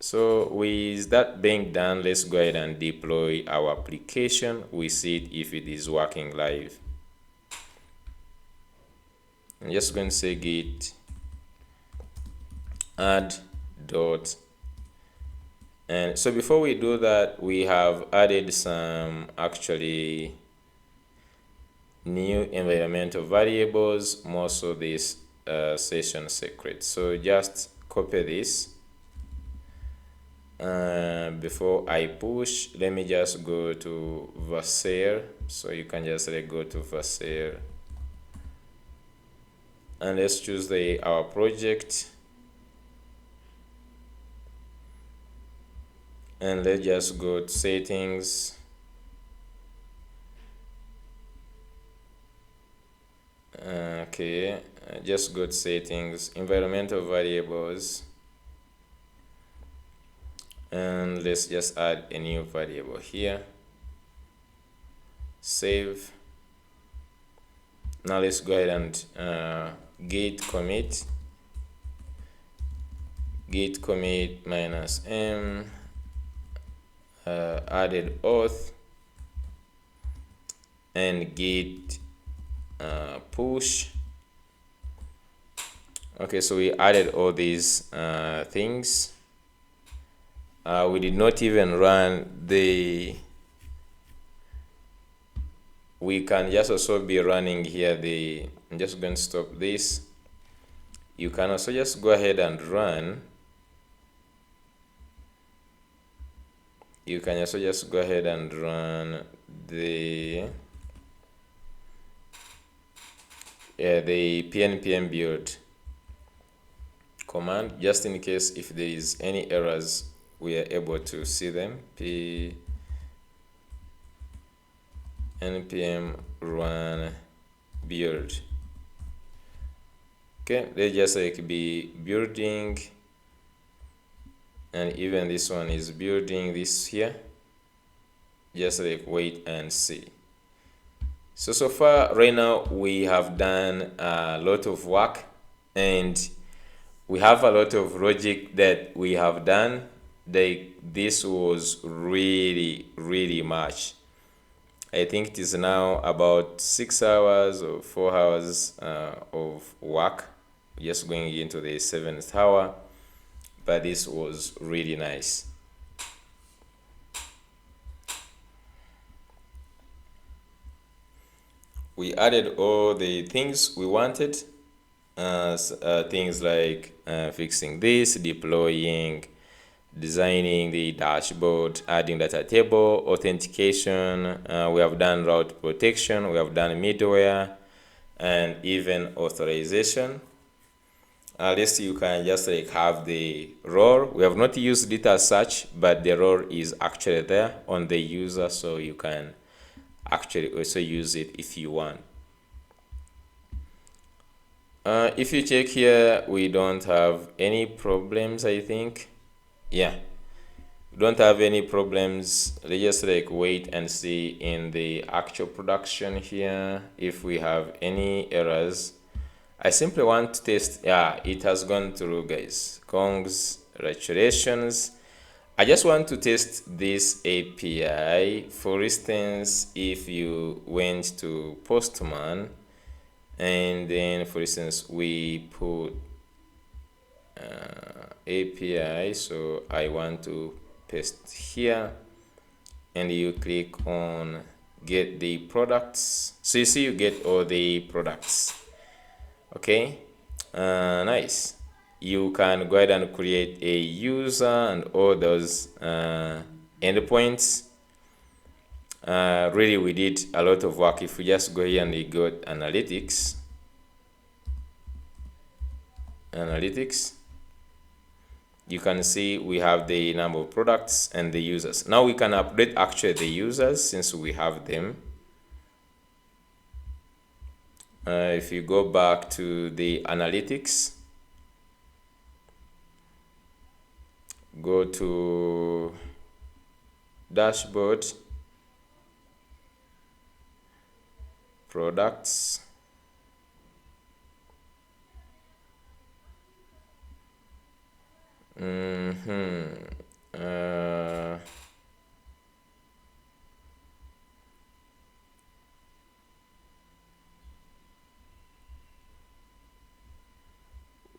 So with that being done, let's go ahead and deploy our application. We see if it is working live. I'm just going to say git add dot, and so before we do that, we have added some actually new environmental variables, more so this session secret. So just copy this. Before I push, let me just go to Vercel. So you can just go to Vercel, and let's choose our project, and let's just go to settings. Okay, just go to settings, environmental variables, and let's just add a new variable here. Save. Now let's go ahead and git commit -m added auth, and git push. Okay, so we added all these things. We did not even run we can just also be running here I'm just going to stop this. You can also just go ahead and run. You can also just go ahead and run the pnpm build command, just in case if there is any errors, we are able to see them. npm run build. Okay, let's just be building, and even this one is building this here. Just wait and see. So far right now we have done a lot of work, and we have a lot of logic that we have done. This was really much. I think it is now about 6 hours or 4 hours of work, just going into the 7th hour, but this was really nice. we added all the things we wanted, things like fixing this, deploying, designing the dashboard, adding data table, authentication, we have done route protection, we have done middleware, and even authorization. Let's see, you can just like have the role. We have not used it as such, but the role is actually there on the user, so you can actually also use it if you want. If you check here, we don't have any problems, I think. Yeah, we don't have any problems. Let's just like wait and see in the actual production here if we have any errors. I simply want to test. Yeah, it has gone through, guys. Congratulations. I just want to test this API. For instance, if you went to Postman and then, for instance, we put API, so I want to paste here, and you click on get the products. So you see you get all the products. Okay, nice. You can go ahead and create a user and all those endpoints. Really, we did a lot of work. If we just go here and we go analytics, you can see we have the number of products and the users. Now we can update actually the users since we have them. If you go back to the analytics, go to dashboard, products,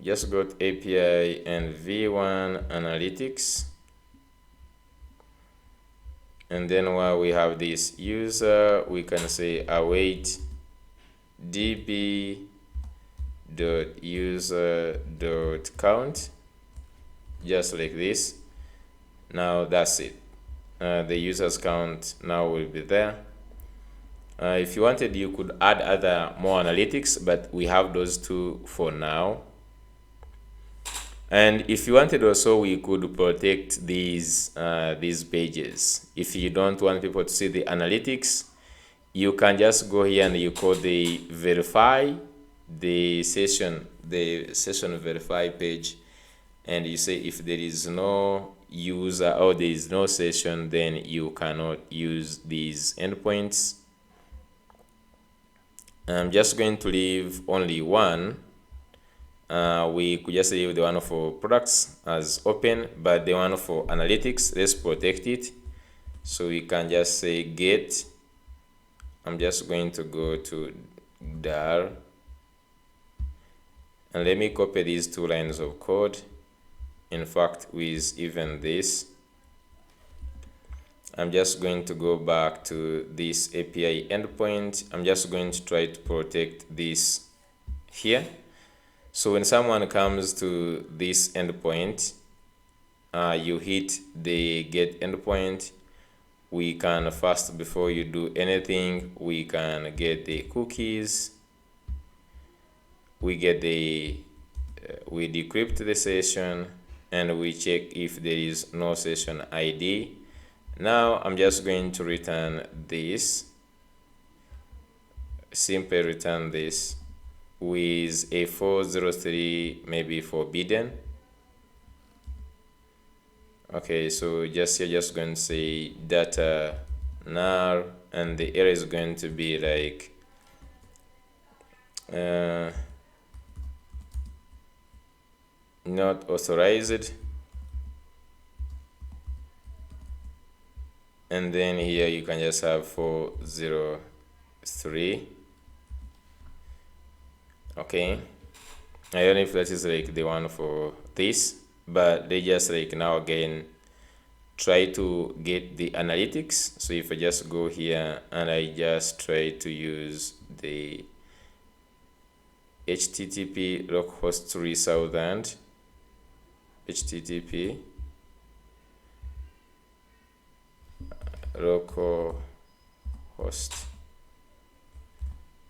just go to API and V1 analytics, and then while we have this user, we can say await db.user.count, just like this. Now that's it. The users count now will be there. If you wanted, you could add other more analytics, but we have those two for now. And if you wanted also, we could protect these pages. If you don't want people to see the analytics, you can just go here and you call the verify, the session verify page, and you say if there is no user or there is no session, then you cannot use these endpoints. I'm just going to leave only one. We could just leave the one for products as open, but the one for analytics, let's protect it. So we can just say get. I'm just going to go to dar, and let me copy these 2 lines of code. In fact, with even this, I'm just going to go back to this API endpoint. I'm just going to try to protect this here. So when someone comes to this endpoint, you hit the get endpoint. We can first, before you do anything, we can get the cookies. We get we decrypt the session, and we check if there is no session ID. Now I'm just going to return this. Simply return this with a 403 maybe forbidden. Okay, so just you're just going to say data nar, and the error is going to be like not authorized, and then here you can just have 403. Okay, I don't know if that is like the one for this, but they just like now again try to get the analytics. So if I just go here and I just try to use the http localhost 3000 http localhost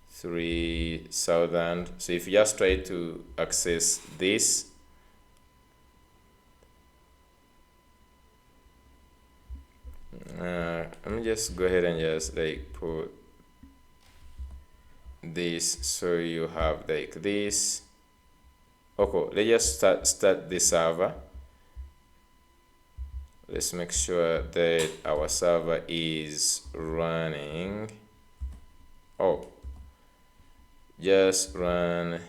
3000. So if you just try to access this, let me just go ahead and just like put this, so you have like this. Okay, let's just start the server. Let's make sure that our server is running. Oh, just run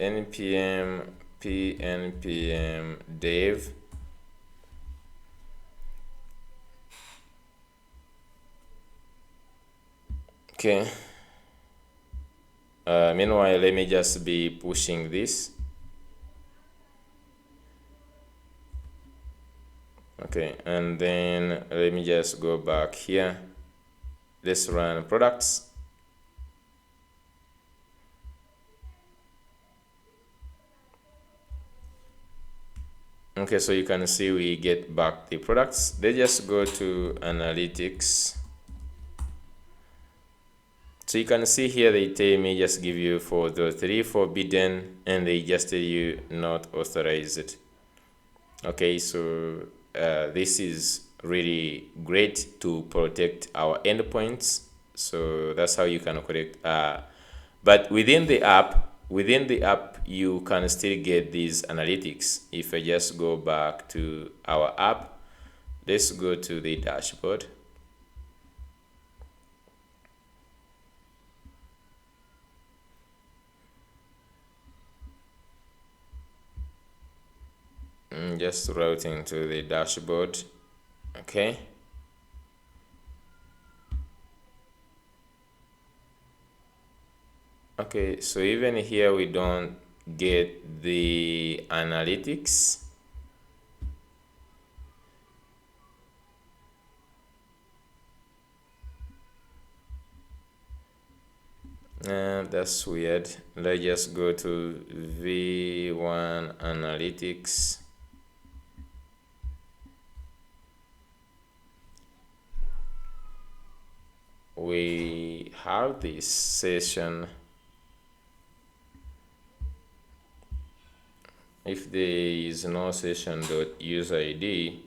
npm pnpm dev. Okay. Meanwhile, let me just be pushing this. Okay, and then let me just go back here. Let's run products. Okay, so you can see we get back the products. Let's just go to analytics. So you can see here they tell me just give you 403 forbidden, and they just tell you not authorized. Okay, so this is really great to protect our endpoints. So that's how you can correct. But within the app, you can still get these analytics. If I just go back to our app, let's go to the dashboard. Just routing to the dashboard. Okay. Okay, so even here we don't get the analytics. That's weird. Let's just go to V1 analytics. We have this session. If there is no session.useid,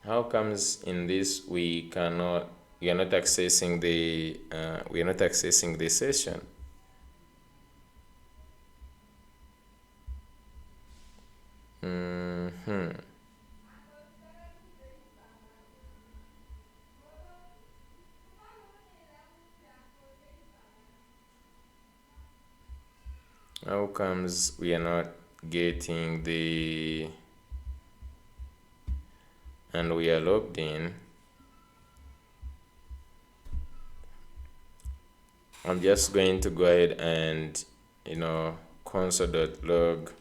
how comes in this we are not accessing the session? How comes we are not getting the, and we are logged in? I'm just going to go ahead and console.log.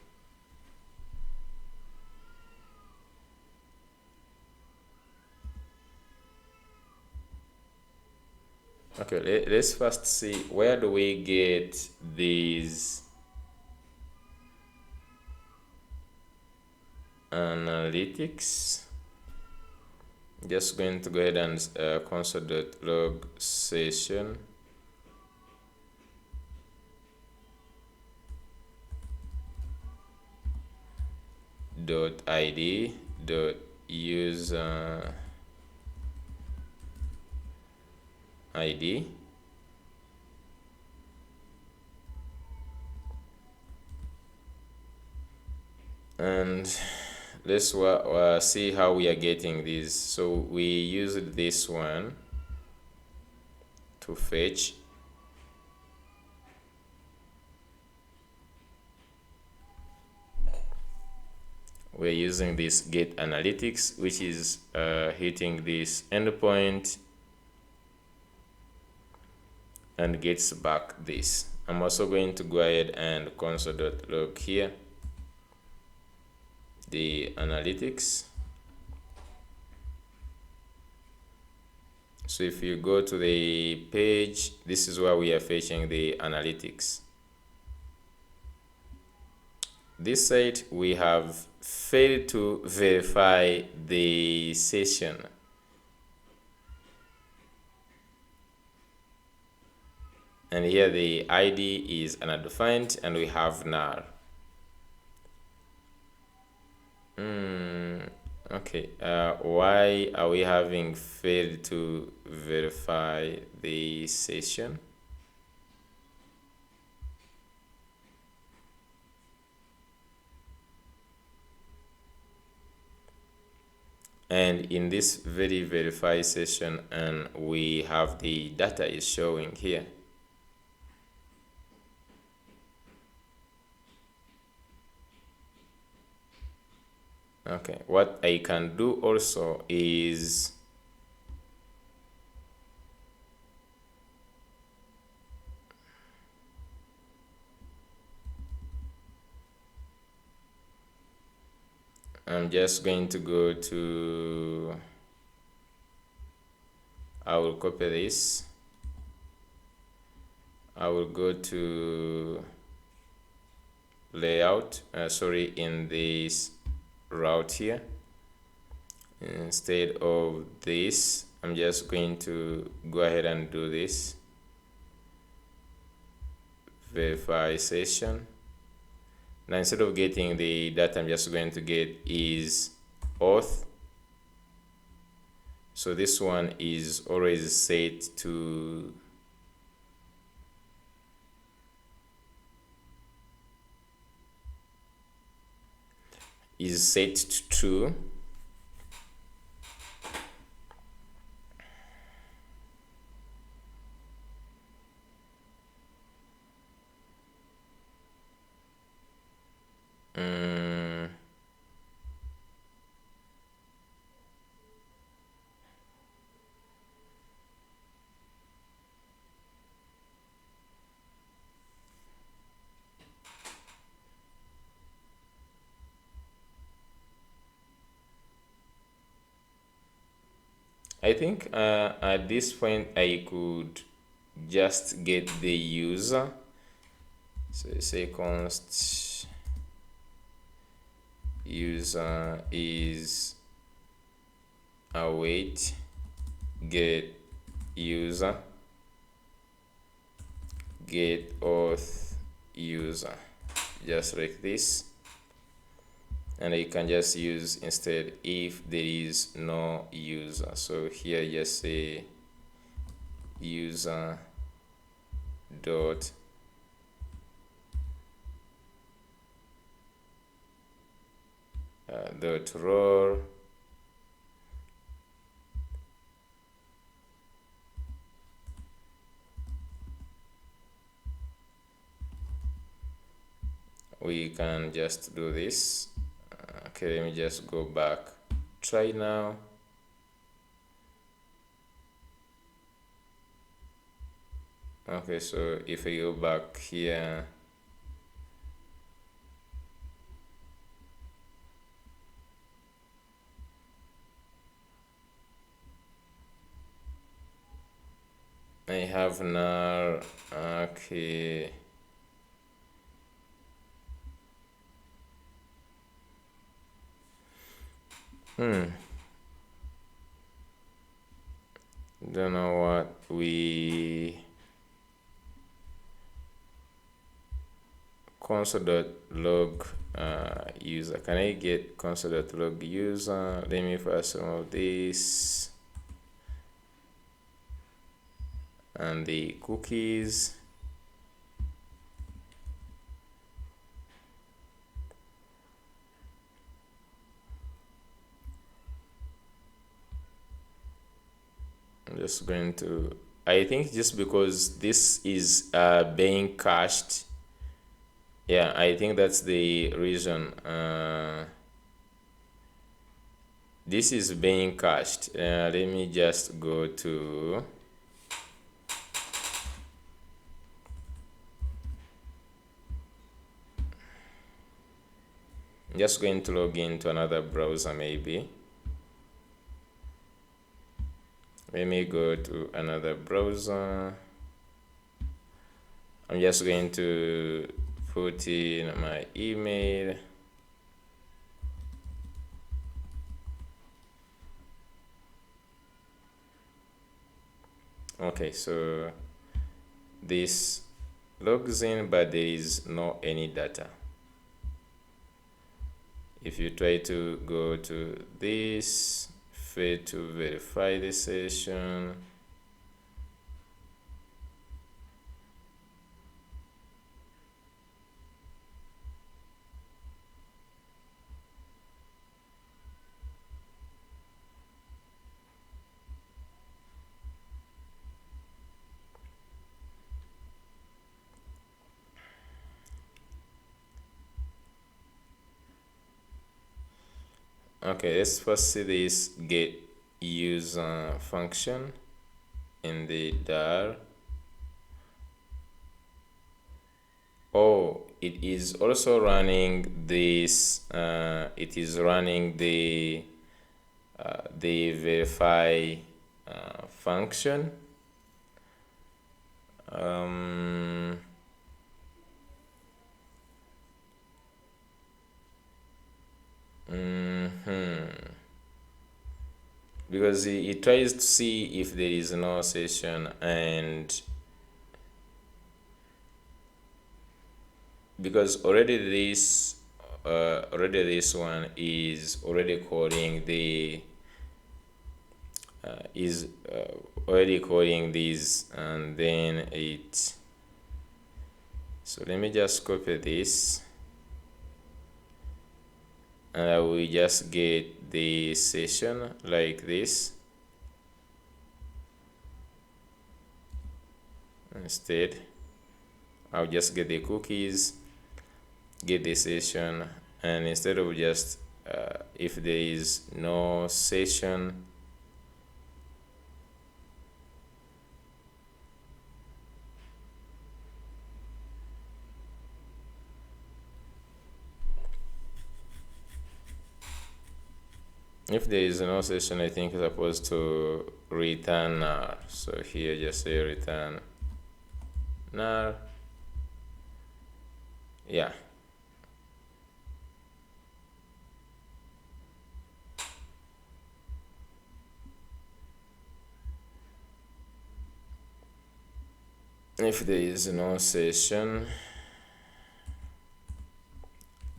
Okay, let's first see where do we get these analytics. Just going to go ahead and console.log session. .id .user ID, and let's see how we are getting these. So we used this one to fetch. We're using this get analytics, which is hitting this endpoint and gets back this. I'm also going to go ahead and console.log here the analytics. So if you go to the page, this is where we are fetching the analytics. This site, we have failed to verify the session. And here the ID is undefined and we have null. Okay, why are we having failed to verify the session? And in this verify session, and we have the data is showing here. Okay, what I can do also is I'm just going to go to, I will copy this, I will go to layout, in this route here. Instead of this, I'm just going to go ahead and do this verify session. Now instead of getting the data, I'm just going to get is auth. So this one is always set to true. I think at this point I could just get the user. So say const user is await get user get auth user, just like this. And you can just use instead if there is no user. So here just say user dot role we can just do this. Okay, let me just go back, try now. Okay, so if I go back here, I have now, okay. Don't know what we console.log user. Can I get console.log user? Let me first remove this and the cookies. I'm just going to, I think just because this is being cached, yeah, I think that's the reason. This is being cached. Let me just go to I'm just going to log into another browser maybe. let me go to another browser. I'm just going to put in my email. Okay, so this logs in, but there is no any data. If you try to go to this, fail to verify the session, okay, let's first see this get user function in the dar. Oh, it is also running this. It is running the verify function. Because it tries to see if there is no session, and because already this one is already calling the already calling this, and then it. So let me just copy this, and I will just get the session like this. Instead, I'll just get the cookies, get the session, and instead of just if there is no session, I think it's supposed to return null. So here just say return null. Yeah. If there is no session,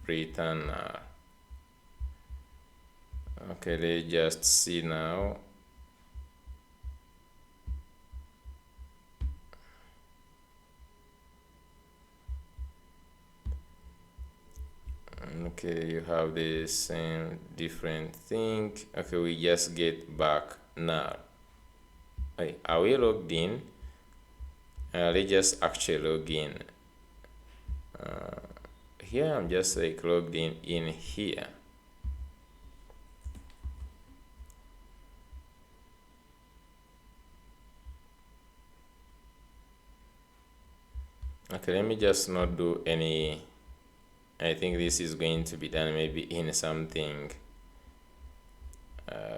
return null. Okay, let's just see now. Okay, you have the same different thing. Okay, we just get back now. Hey, are we logged in? Let's just actually log in. Here I'm just like logged in here. Okay, let me just not do any. I think this is going to be done maybe in something.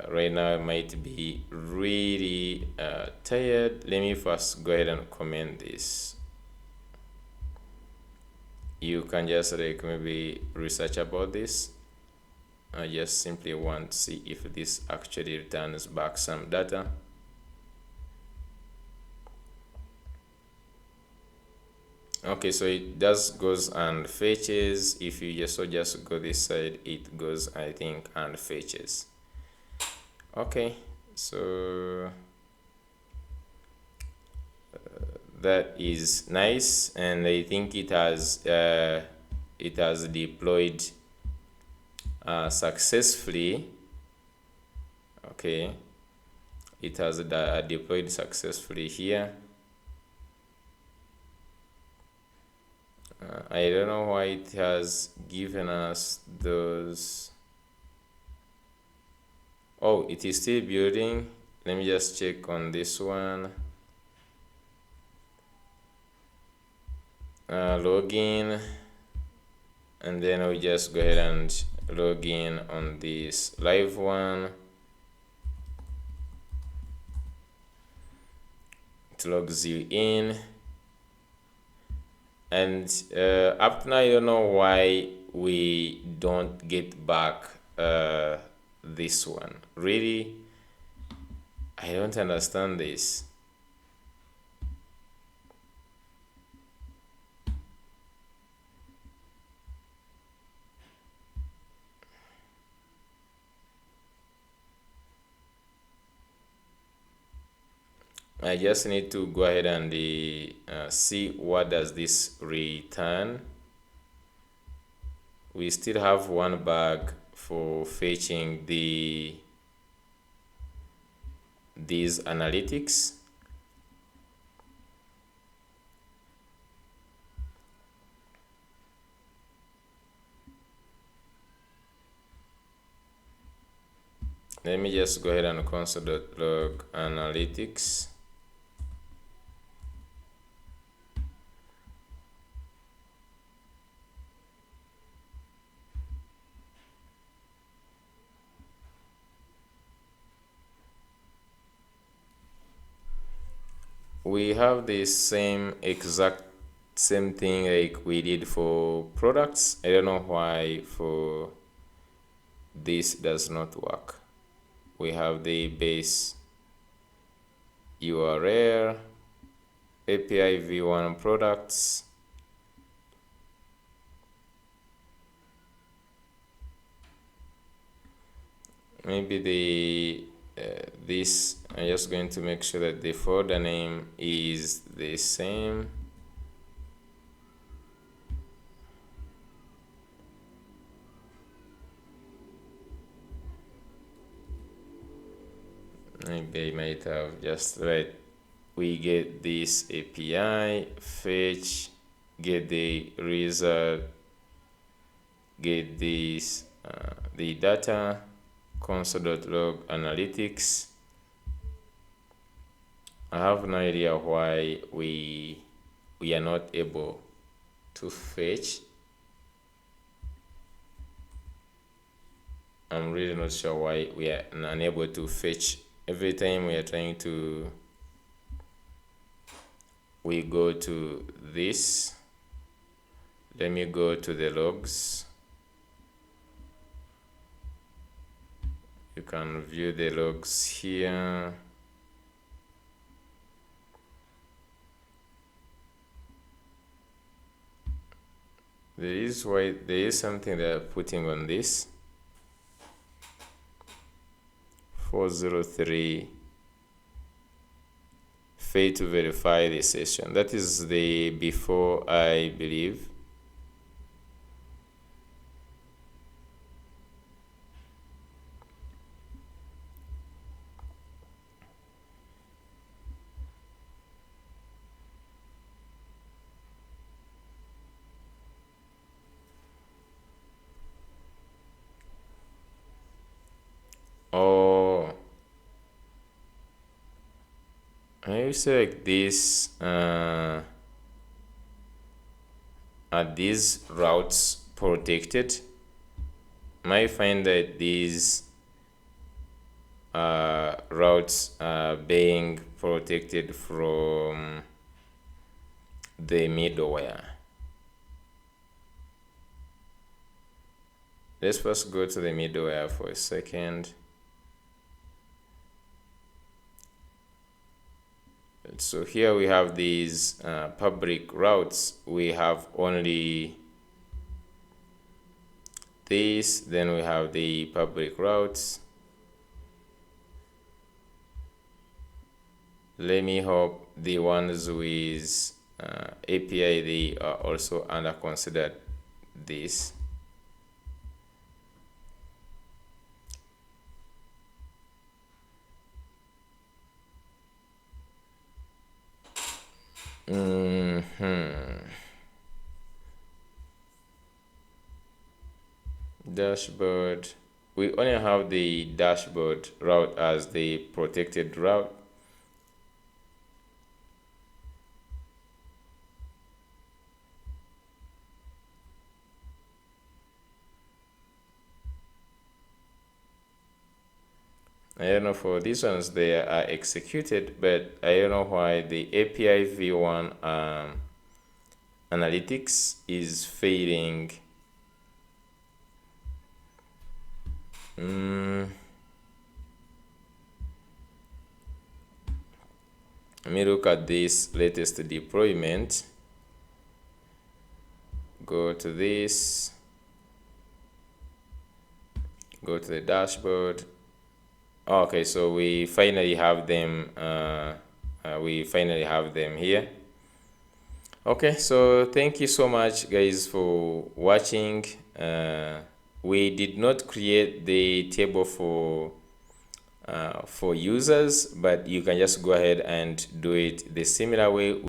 Right now I might be really tired. Let me first go ahead and comment this. You can just like maybe research about this. I just simply want to see if this actually returns back some data. Okay, so it goes and fetches. If you just go this side, it goes, I think, and fetches. Okay, so that is nice, and I think it has deployed successfully. Okay, it has deployed successfully here. I don't know why it has given us those. Oh, it is still building. Let me just check on this one. Login, and then we just go ahead and log in on this live one. it logs you in, and up to now I don't know why we don't get back this one. Really, I don't understand this. I just need to go ahead and see what does this return. We still have one bug for fetching these analytics. Let me just go ahead and console.log analytics. We have the exact same thing like we did for products. I don't know why for this does not work. We have the base URL, API v1 products, maybe the this, I'm just going to make sure that the folder name is the same. Maybe I might have just right. We get this API, fetch, get the result, get this the data, console.log analytics. I have no idea why we are not able to fetch. I'm really not sure why we are unable to fetch. Every time we are trying to, we go to this. Let me go to the logs. You can view the logs here. There is something they're putting on this. 403 fail to verify the session. That is the before, I believe. Oh, I say like this. Are these routes protected? Might find that these routes are being protected from the middleware. Let's first go to the middleware for a second. So here we have these public routes. We have only this, then we have the public routes. Let me hope the ones with API, they are also under considered this. Dashboard. We only have the dashboard route as the protected route. I don't know for these ones they are executed, but I don't know why the API v1 analytics is failing. Let me look at this latest deployment. Go to this, go to the dashboard. Okay, so we finally have them. We finally have them here. Okay, so thank you so much, guys, for watching. We did not create the table for users, but you can just go ahead and do it the similar way.